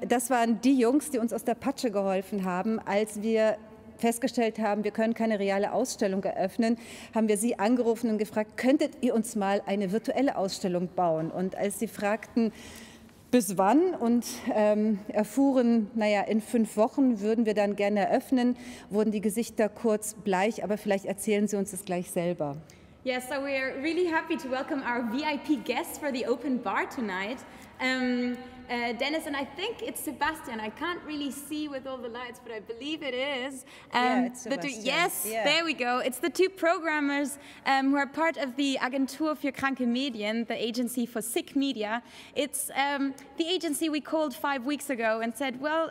Speaker 1: Das waren die Jungs, die uns aus der Patsche geholfen haben, als wir festgestellt haben, wir können keine reale Ausstellung eröffnen, haben wir sie angerufen und gefragt, könntet ihr uns mal eine virtuelle Ausstellung bauen? Und als sie fragten, bis wann und erfuhren, naja, in 5 Wochen würden wir dann gerne eröffnen, wurden die Gesichter kurz bleich, aber vielleicht erzählen Sie uns das gleich selber.
Speaker 2: Yeah, so we're really happy to welcome our VIP guests for the open bar tonight. Dennis and I think it's Sebastian. I can't really see with all the lights, but I believe it is.
Speaker 1: Yeah, it's Sebastian.
Speaker 2: There we go. It's the 2 programmers who are part of the Agentur für kranke Medien, the agency for sick media. It's the agency we called 5 weeks ago and said, well,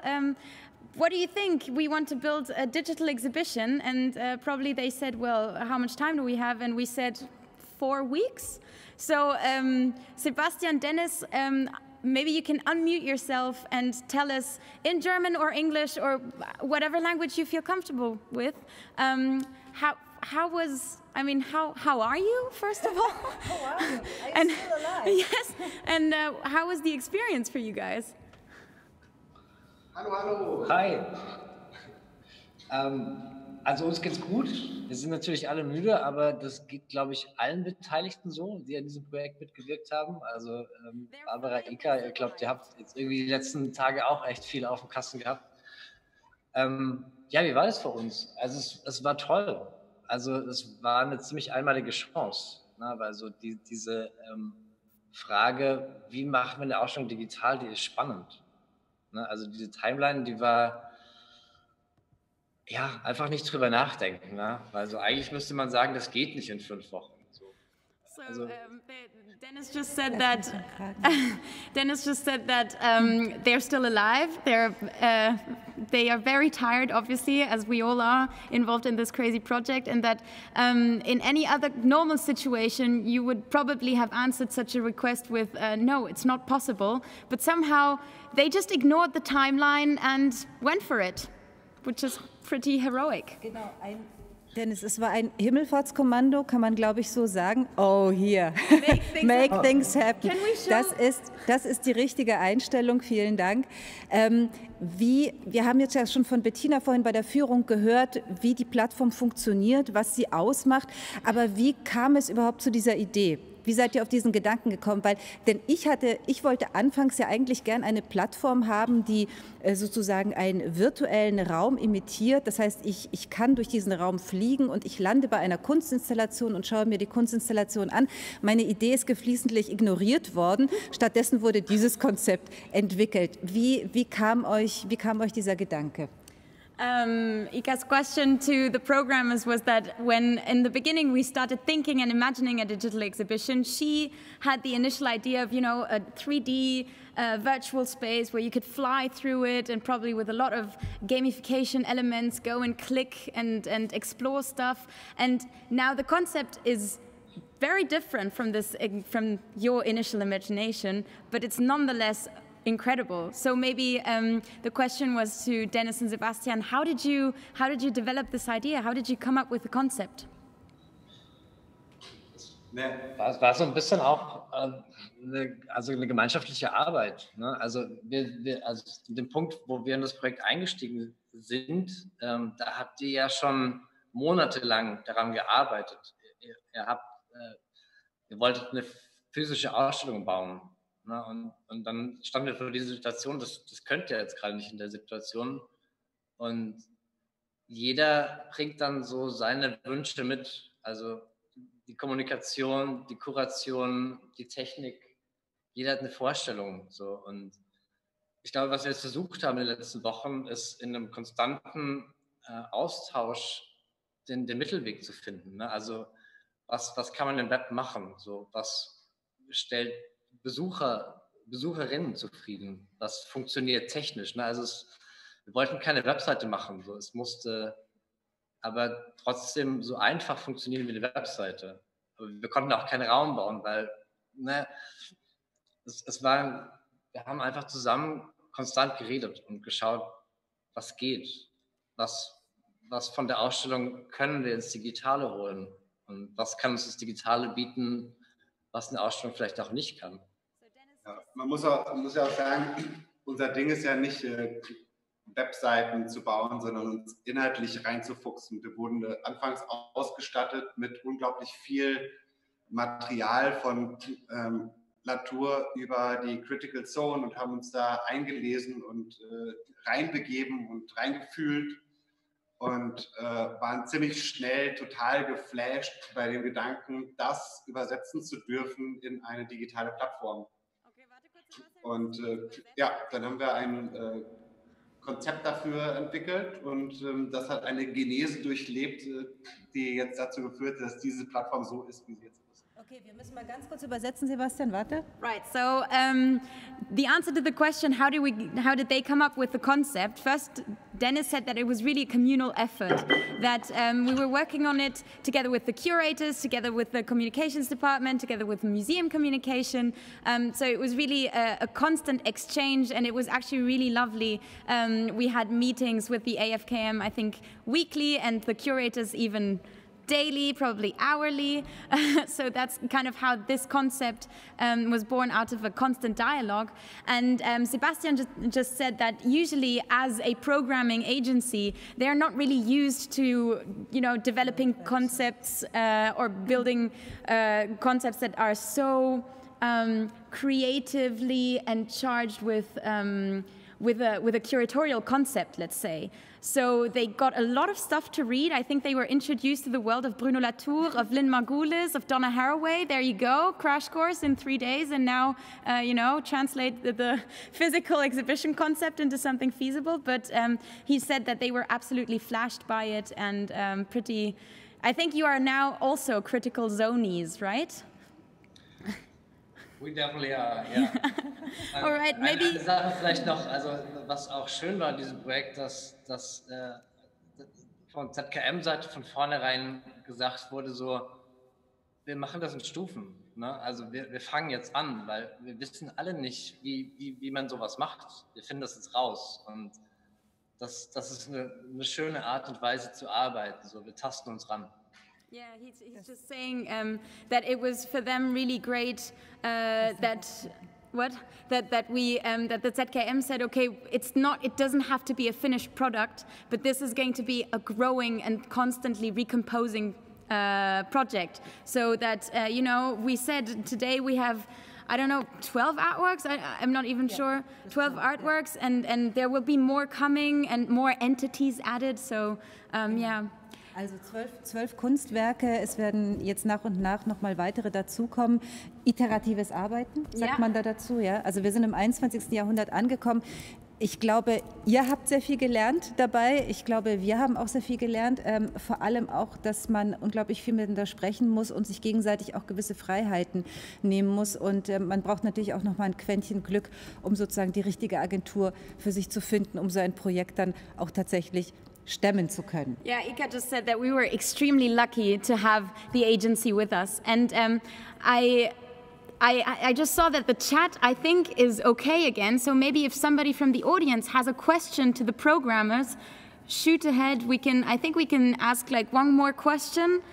Speaker 2: what do you think? We want to build a digital exhibition. And probably they said, well, how much time do we have? And we said 4 weeks. So Sebastian, Dennis, maybe you can unmute yourself and tell us in German or English or whatever language you feel comfortable with, how are you, first of all?
Speaker 1: How are you? Are you still alive?
Speaker 2: Yes, and how was the experience for you guys?
Speaker 10: Hallo, hallo. Hi. Also uns geht's gut. Wir sind natürlich alle müde, aber das geht, glaube ich, allen Beteiligten so, die an diesem Projekt mitgewirkt haben. Also Barbara, Ika, ich glaube, ihr habt jetzt irgendwie die letzten Tage auch echt viel auf dem Kasten gehabt. Ja, wie war das für uns? Also es war toll. Also es war eine ziemlich einmalige Chance. Ne? Weil so diese Frage, wie machen wir eine Ausstellung digital, die ist spannend. Ne? Also diese Timeline, die war ja einfach nicht drüber nachdenken. Ne? Also eigentlich müsste man sagen, das geht nicht in 5 Wochen. So,
Speaker 2: Dennis just said that. Dennis just said that they're still alive. They are very tired, obviously, as we all are involved in this crazy project, and that in any other normal situation, you would probably have answered such a request with no, it's not possible. But somehow they just ignored the timeline and went for it, which is pretty heroic.
Speaker 1: Genau, Dennis, es war ein Himmelfahrtskommando, kann man, glaube ich, so sagen. Oh, hier. Make things happen. Das ist die richtige Einstellung. Vielen Dank. Wir haben jetzt ja schon von Bettina vorhin bei der Führung gehört, wie die Plattform funktioniert, was sie ausmacht. Aber wie kam es überhaupt zu dieser Idee? Wie seid ihr auf diesen Gedanken gekommen? Denn ich wollte anfangs ja eigentlich gern eine Plattform haben, die sozusagen einen virtuellen Raum imitiert. Das heißt, ich kann durch diesen Raum fliegen und ich lande bei einer Kunstinstallation und schaue mir die Kunstinstallation an. Meine Idee ist geflissentlich ignoriert worden. Stattdessen wurde dieses Konzept entwickelt. Wie kam euch dieser Gedanke?
Speaker 2: Ika's question to the programmers was that when in the beginning we started thinking and imagining a digital exhibition, she had the initial idea of, a 3D virtual space where you could fly through it and probably with a lot of gamification elements, go and click and explore stuff. And now the concept is very different from your initial imagination, but it's nonetheless incredible. So maybe the question was to Dennis and Sebastian, how did you develop this idea? How did you come up with the concept?
Speaker 10: War so ein bisschen auch eine gemeinschaftliche Arbeit. Ne? Also den Punkt, wo wir in das Projekt eingestiegen sind, da habt ihr ja schon monatelang daran gearbeitet. Ihr wolltet eine physische Ausstellung bauen. Und dann standen wir vor dieser Situation, das könnt ihr jetzt gerade nicht in der Situation. Und jeder bringt dann so seine Wünsche mit. Also die Kommunikation, die Kuration, die Technik. Jeder hat eine Vorstellung. So. Und ich glaube, was wir jetzt versucht haben in den letzten Wochen, ist in einem konstanten Austausch den Mittelweg zu finden. Ne? Also was kann man im Web machen? So, was stellt Besucherinnen zufrieden. Das funktioniert technisch. Ne? Also wir wollten keine Webseite machen. So. Es musste aber trotzdem so einfach funktionieren wie eine Webseite. Aber wir konnten auch keinen Raum bauen, weil wir haben einfach zusammen konstant geredet und geschaut, was geht. Was von der Ausstellung können wir ins Digitale holen und was kann uns das Digitale bieten, was eine Ausstellung vielleicht auch nicht kann.
Speaker 7: Ja, man muss ja auch sagen, unser Ding ist ja nicht Webseiten zu bauen, sondern uns inhaltlich reinzufuchsen. Wir wurden anfangs ausgestattet mit unglaublich viel Material von Latour über die Critical Zone und haben uns da eingelesen und reinbegeben und reingefühlt und waren ziemlich schnell total geflasht bei dem Gedanken, das übersetzen zu dürfen in eine digitale Plattform. Und ja, dann haben wir ein Konzept dafür entwickelt und das hat eine Genese durchlebt, die jetzt dazu geführt hat, dass diese Plattform so ist, wie sie jetzt ist.
Speaker 1: Okay, wir müssen mal ganz kurz übersetzen, Sebastian, warte.
Speaker 2: Right, so the answer to the question, how did they come up with the concept? First, Dennis said that it was really a communal effort, that we were working on it together with the curators, together with the communications department, together with museum communication. So it was really a constant exchange, and it was actually really lovely. We had meetings with the AFKM, I think, weekly, and the curators even daily, probably hourly. So that's kind of how this concept was born out of a constant dialogue. And Sebastian just said that usually as a programming agency, they're not really used to, you know, developing concepts or building concepts that are so creatively and charged with a curatorial concept, let's say. So they got a lot of stuff to read. I think they were introduced to the world of Bruno Latour, of Lynn Margulis, of Donna Haraway. There you go, crash course in 3 days, and now, you know, translate the physical exhibition concept into something feasible. But he said that they were absolutely flashed by it and pretty. I think you are now also critical zonies, right?
Speaker 10: We definitely are, yeah.
Speaker 2: All right, maybe.
Speaker 10: Eine Sache vielleicht noch, also was auch schön war in diesem Projekt, dass von ZKM-Seite von vornherein gesagt wurde, so, wir machen das in Stufen. Ne? Also wir fangen jetzt an, weil wir wissen alle nicht, wie man sowas macht. Wir finden das jetzt raus. Und das ist eine schöne Art und Weise zu arbeiten. So, wir tasten uns ran.
Speaker 2: Yeah, he's just saying that it was for them really great that the ZKM said, okay, it doesn't have to be a finished product, but this is going to be a growing and constantly recomposing project. So that you know, we said today we have, I don't know, 12 artworks. I'm not even sure. 12 artworks, and there will be more coming and more entities added. So yeah.
Speaker 1: Also 12 Kunstwerke, es werden jetzt nach und nach nochmal weitere dazukommen. Iteratives Arbeiten, sagt man da dazu, ja? Also wir sind im 21. Jahrhundert angekommen. Ich glaube, ihr habt sehr viel gelernt dabei. Ich glaube, wir haben auch sehr viel gelernt. Vor allem auch, dass man unglaublich viel miteinander sprechen muss und sich gegenseitig auch gewisse Freiheiten nehmen muss. Und man braucht natürlich auch noch mal ein Quäntchen Glück, um sozusagen die richtige Agentur für sich zu finden, um so ein Projekt dann auch tatsächlich stemmen zu können.
Speaker 2: Yeah, Ika just said that we were extremely lucky to have the agency with us, and I just saw that the chat, I think, is okay again. So maybe if somebody from the audience has a question to the programmers, shoot ahead. I think we can ask like one more question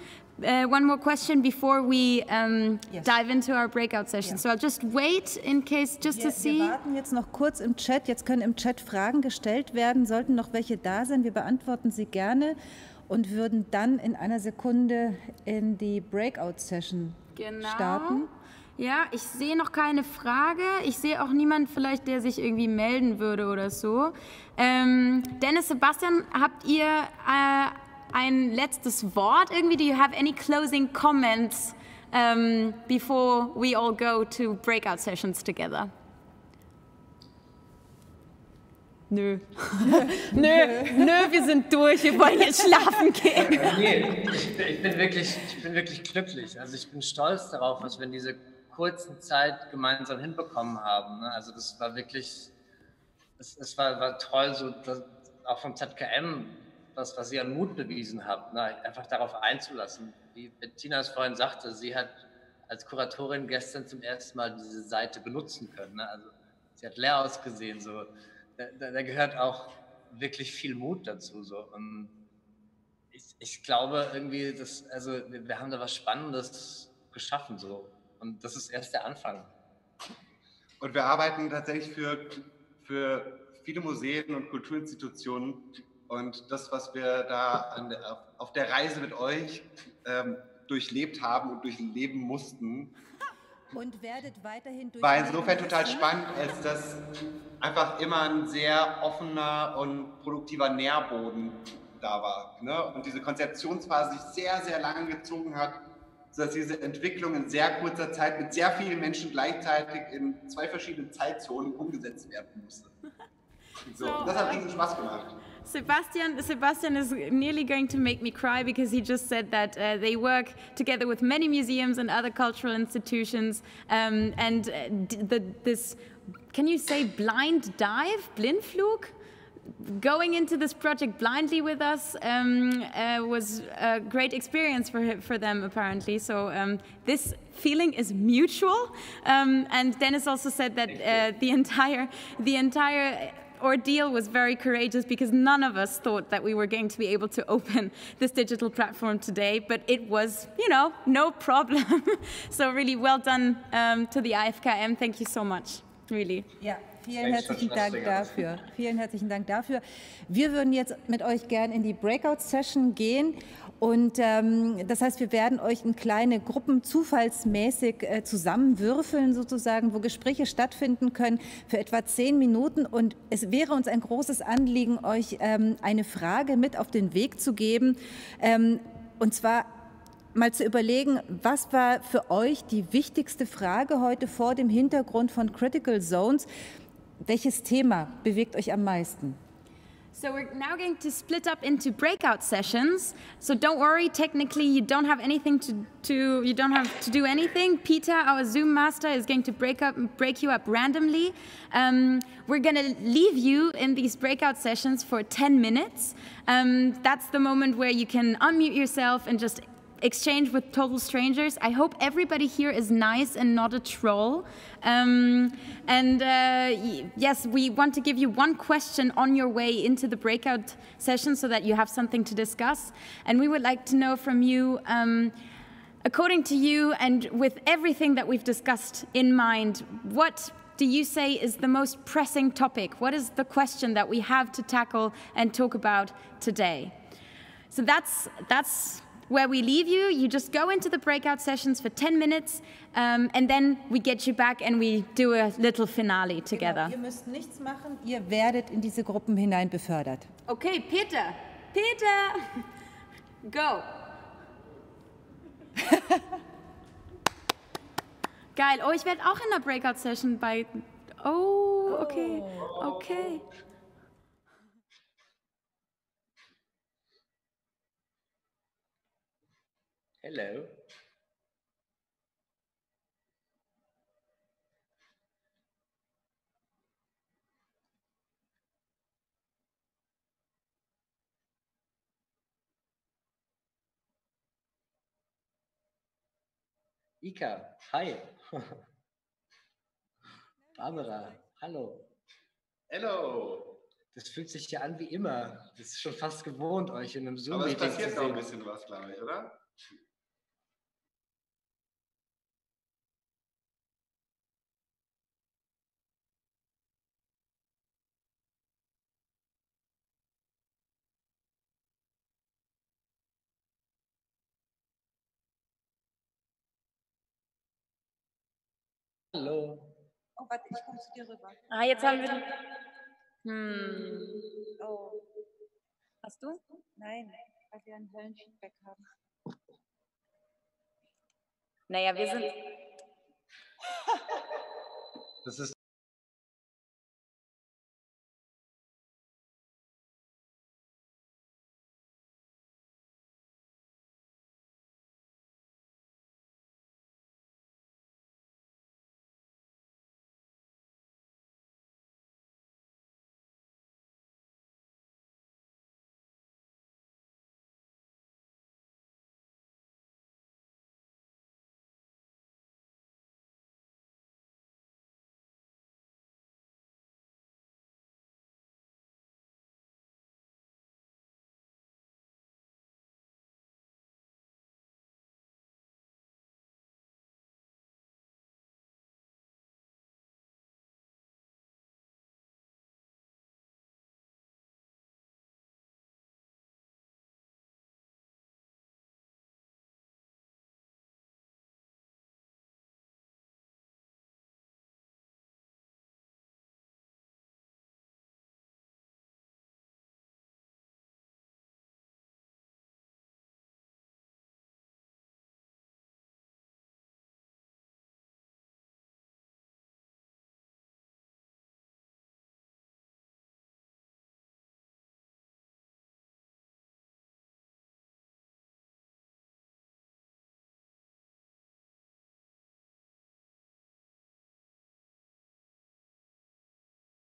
Speaker 2: before we dive into our breakout session. Yeah. So I'll just wait in case, just to see.
Speaker 1: Wir warten jetzt noch kurz im Chat. Jetzt können im Chat Fragen gestellt werden. Sollten noch welche da sein, wir beantworten sie gerne und würden dann in einer Sekunde in die Breakout Session starten.
Speaker 2: Ja, ich sehe noch keine Frage. Ich sehe auch niemanden vielleicht, der sich irgendwie melden würde oder so. Dennis, Sebastian, habt ihr ein letztes Wort irgendwie? Do you have any closing comments before we all go to breakout sessions together? Nö. Nö, wir sind durch, wir wollen jetzt schlafen gehen.
Speaker 10: Nee, ich bin wirklich glücklich. Also ich bin stolz darauf, was wir in dieser kurzen Zeit gemeinsam hinbekommen haben. Also das war wirklich, es war toll, so auch vom ZKM, was ihr an Mut bewiesen habt, einfach darauf einzulassen. Wie Bettina es vorhin sagte, sie hat als Kuratorin gestern zum ersten Mal diese Seite benutzen können. Also sie hat leer ausgesehen. So. Da gehört auch wirklich viel Mut dazu. So. Und ich glaube irgendwie, wir haben da was Spannendes geschaffen. So. Und das ist erst der Anfang.
Speaker 7: Und wir arbeiten tatsächlich für viele Museen und Kulturinstitutionen. Und das, was wir da auf der Reise mit euch durchlebt haben und durchleben mussten,
Speaker 1: und werdet weiterhin
Speaker 7: war insofern total spannend, als dass einfach immer ein sehr offener und produktiver Nährboden da war. Ne? Und diese Konzeptionsphase sich sehr, sehr lange gezogen hat, sodass diese Entwicklung in sehr kurzer Zeit mit sehr vielen Menschen gleichzeitig in 2 verschiedenen Zeitzonen umgesetzt werden musste. So, das hat riesen Spaß gemacht.
Speaker 2: Sebastian is nearly going to make me cry because he just said that they work together with many museums and other cultural institutions, and this, can you say blind dive, Blindflug? Going into this project blindly with us was a great experience for them, apparently. So this feeling is mutual. And Dennis also said that the entire ordeal was very courageous because none of us thought that we were going to be able to open this digital platform today, but it was, you know, no problem. So really well done to the IFKM. Thank you so much, really.
Speaker 1: Ja. Vielen herzlichen Dank dafür. Vielen herzlichen Dank dafür. Wir würden jetzt mit euch gern in die Breakout-Session gehen. Und das heißt, wir werden euch in kleine Gruppen zufallsmäßig zusammenwürfeln, sozusagen, wo Gespräche stattfinden können für etwa 10 Minuten. Und es wäre uns ein großes Anliegen, euch eine Frage mit auf den Weg zu geben. Und zwar mal zu überlegen, was war für euch die wichtigste Frage heute vor dem Hintergrund von Critical Zones? Welches Thema bewegt euch am meisten?
Speaker 2: So we're now going to split up into breakout sessions. So don't worry, technically you don't have anything you don't have to do anything. Peter, our Zoom master, is going to break you up randomly. We're going to leave you in these breakout sessions for 10 minutes. That's the moment where you can unmute yourself and just exchange with total strangers. I hope everybody here is nice and not a troll. Yes, we want to give you one question on your way into the breakout session so that you have something to discuss. And we would like to know from you, according to you and with everything that we've discussed in mind, what do you say is the most pressing topic? What is the question that we have to tackle and talk about today? So that's where we leave you. You just go into the breakout sessions for 10 minutes and then we get you back and we do a little finale together.
Speaker 1: Genau, ihr müsst nichts machen, ihr werdet in diese Gruppen hinein befördert.
Speaker 2: Okay, Peter, go. Geil, oh, ich werde auch in der Breakout Session bei, oh, okay, okay.
Speaker 10: Hello. Ika, hi. Barbara, hallo.
Speaker 7: Hello.
Speaker 10: Das fühlt sich ja an wie immer. Das ist schon fast gewohnt, euch in einem
Speaker 7: Aber
Speaker 10: Zoom-Meeting zu
Speaker 7: es passiert noch
Speaker 10: sehen.
Speaker 7: ein bisschen was, glaube ich, oder?
Speaker 10: Hallo.
Speaker 1: Oh, warte, ich komme zu dir rüber.
Speaker 2: Ah, jetzt haben wir...
Speaker 1: Oh.
Speaker 2: Hast du?
Speaker 1: Nein, weil wir ein Höllenfeedback haben.
Speaker 2: Naja, wir sind...
Speaker 10: Das ist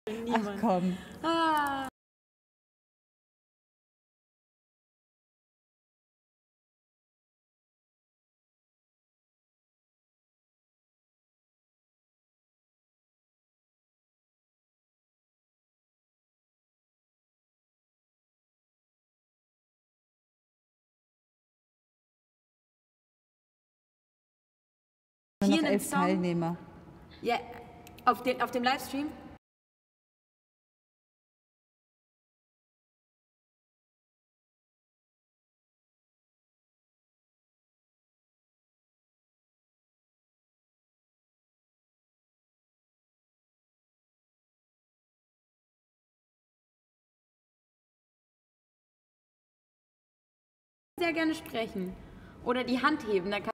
Speaker 1: Ach komm.
Speaker 2: Ah.
Speaker 1: Nur noch 11 Teilnehmer.
Speaker 11: Ja, auf dem Livestream? Sehr gerne sprechen. Oder die Hand heben, dann kann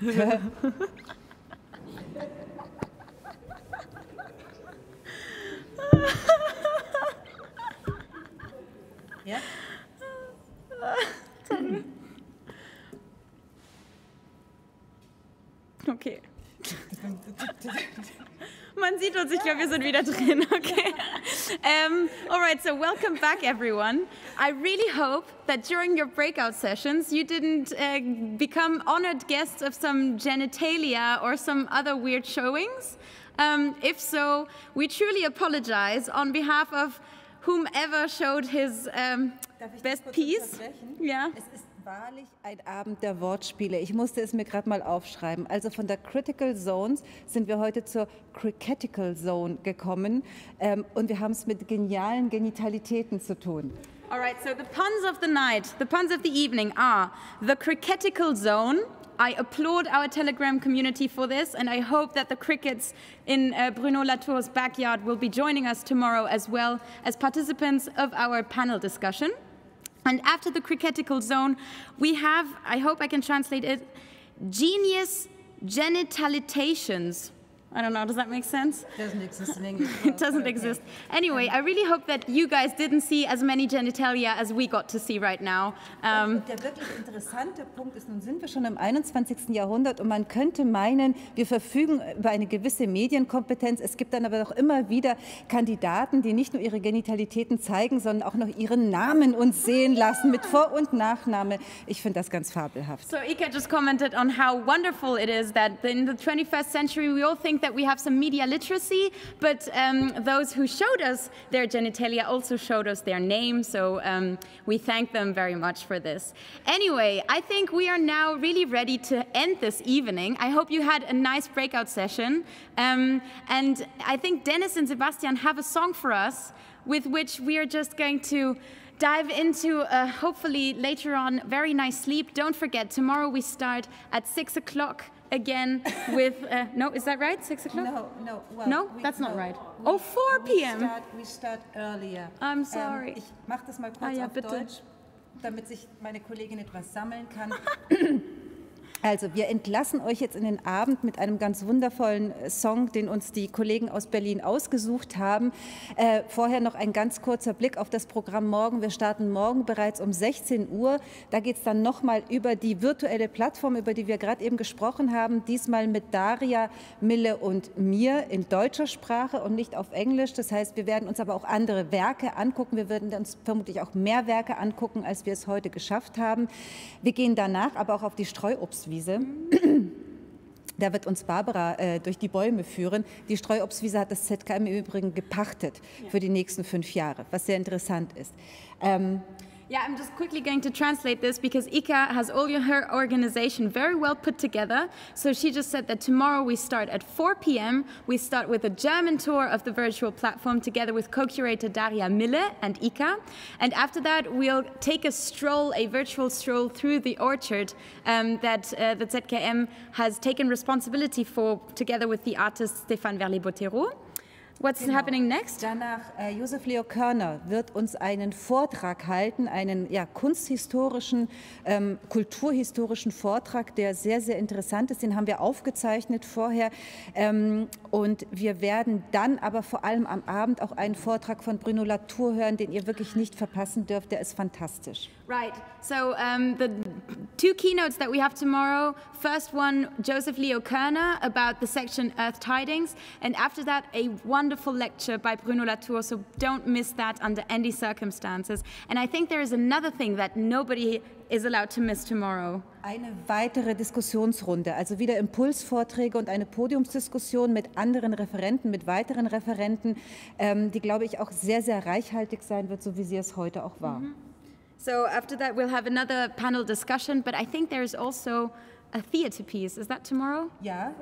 Speaker 1: Ja?
Speaker 2: Okay. Man sieht uns, ich glaube, wir sind wieder drin, okay. All right, so welcome back, everyone. I really hope that during your breakout sessions, you didn't become honored guests of some genitalia or some other weird showings. If so, we truly apologize on behalf of whomever showed his best piece.
Speaker 1: Ja. Es ist wahrlich ein Abend der Wortspiele. Ich musste es mir gerade mal aufschreiben. Also von der Critical Zones sind wir heute zur Cricketical Zone gekommen und wir haben es mit genialen Genitalitäten zu tun.
Speaker 2: All right, so the puns of the night, the puns of the evening are the Cricketical Zone. I applaud our Telegram community for this, and I hope that the crickets in Bruno Latour's backyard will be joining us tomorrow as well as participants of our panel discussion. And after the Cricketical Zone, we have, I hope I can translate it, genius genitalizations. I don't know, does that make sense?
Speaker 1: Doesn't exist in English.
Speaker 2: It doesn't exist. Anyway, I really hope that you guys didn't see as many genitalia as we got to see right now.
Speaker 1: Der wirklich interessante Punkt ist, nun sind wir schon im 21. Jahrhundert und man könnte meinen, wir verfügen über eine gewisse Medienkompetenz. Es gibt dann aber doch immer wieder Kandidaten, die nicht nur ihre Genitalitäten zeigen, sondern auch noch ihren Namen uns sehen lassen mit Vor- und Nachname. Ich finde das ganz fabelhaft.
Speaker 2: So Ika just commented on how wonderful it is that in the 21st century we all think that we have some media literacy, but those who showed us their genitalia also showed us their name, so we thank them very much for this. Anyway, I think we are now really ready to end this evening. I hope you had a nice breakout session, and I think Dennis and Sebastian have a song for us with which we are just going to dive into, hopefully later on, very nice sleep. Don't forget, tomorrow we start at 6 o'clock again with, no, is that right? 6 o'clock?
Speaker 1: No, well,
Speaker 2: no, that's not right. Oh, 4 p.m.
Speaker 1: We start earlier.
Speaker 2: I'm sorry.
Speaker 1: Ich mache das mal kurz auf
Speaker 2: bitte.
Speaker 1: Deutsch, damit sich meine Kollegin etwas sammeln kann. Also, wir entlassen euch jetzt in den Abend mit einem ganz wundervollen Song, den uns die Kollegen aus Berlin ausgesucht haben. Vorher noch ein ganz kurzer Blick auf das Programm morgen. Wir starten morgen bereits um 16 Uhr. Da geht es dann nochmal über die virtuelle Plattform, über die wir gerade eben gesprochen haben. Diesmal mit Daria, Mille und mir in deutscher Sprache und nicht auf Englisch. Das heißt, wir werden uns aber auch andere Werke angucken. Wir werden uns vermutlich auch mehr Werke angucken, als wir es heute geschafft haben. Wir gehen danach aber auch auf die Streuobstwiese. Da wird uns Barbara durch die Bäume führen. Die Streuobstwiese hat das ZKM im Übrigen gepachtet für die nächsten 5 Jahre, was sehr interessant ist.
Speaker 2: Yeah, I'm just quickly going to translate this because Ika has all her organization very well put together. So she just said that tomorrow we start at 4 p.m. We start with a German tour of the virtual platform together with co-curator Daria Mille and Ika. And after that, we'll take a stroll, a virtual stroll through the orchard that the ZKM has taken responsibility for together with the artist Stéphane Verlet-Bottero. What's happening next?
Speaker 1: Danach, Josef Leo Körner wird uns einen Vortrag halten, einen kunsthistorischen, kulturhistorischen Vortrag, der sehr, sehr interessant ist. Den haben wir aufgezeichnet vorher. Und wir werden dann aber vor allem am Abend auch einen Vortrag von Bruno Latour hören, den ihr wirklich nicht verpassen dürft. Der ist fantastisch.
Speaker 2: Right. So the 2 keynotes that we have tomorrow. First one, Joseph Leo Körner about the section Earth Tidings. And after that, a wonderful lecture by Bruno Latour. So don't miss that under any circumstances. And I think there is another thing that nobody is allowed to miss tomorrow.
Speaker 1: Eine weitere Diskussionsrunde, also wieder Impulsvorträge und eine Podiumsdiskussion mit anderen Referenten, mit weiteren Referenten, die, glaube ich, auch sehr, sehr reichhaltig sein wird, so wie sie es heute auch war.
Speaker 2: So after that, we'll have another panel discussion, but I think there is also a theater piece. Is that tomorrow?
Speaker 1: Ja,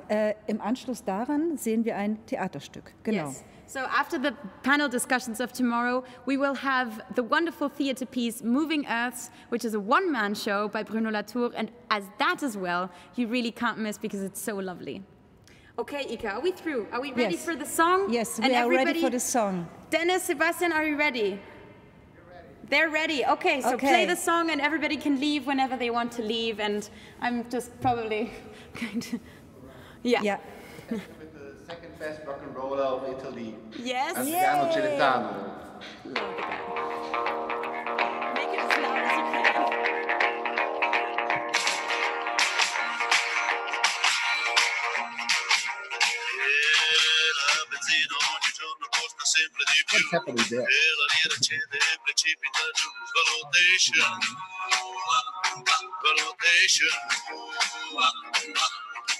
Speaker 1: im Anschluss daran sehen wir ein Theaterstück. Genau.
Speaker 2: Yes. So after the panel discussions of tomorrow, we will have the wonderful theater piece Moving Earths, which is a one-man show by Bruno Latour, and as that as well, you really can't miss because it's so lovely. Okay, Ika, are we through? Are we ready for the song?
Speaker 1: Yes, we are ready for the song.
Speaker 2: Dennis, Sebastian, are you ready? They're ready. Okay, so play the song and everybody can leave whenever they want to leave, and I'm just probably going to... Yeah.
Speaker 1: Yeah.
Speaker 7: With the second best rock and roller of Italy.
Speaker 2: Yes.
Speaker 7: Adriano Celentano.
Speaker 2: Love the guy. Make it as loud as you can.
Speaker 7: What's happening there?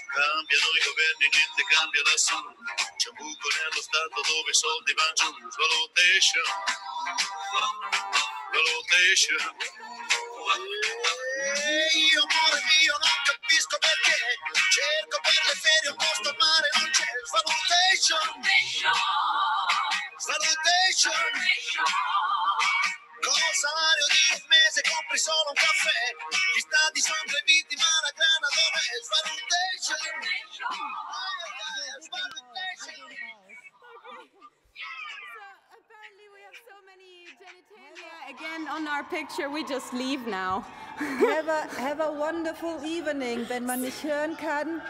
Speaker 13: Cambiano I governi, niente cambia lassù. C'è un buco nello stato dove i soldi vanno giù. Svalutation. Valutation. Io amore mio non capisco perché. Cerco per le ferie un posto al mare non c'è. Svalutation. Svalutation. Con il salario di un mese compri solo un caffè. Gli stati sono greviti ma la grana dov'è? Svalutation.
Speaker 2: Again, on our picture, we just leave now.
Speaker 1: Have a wonderful evening, wenn man nicht hören kann.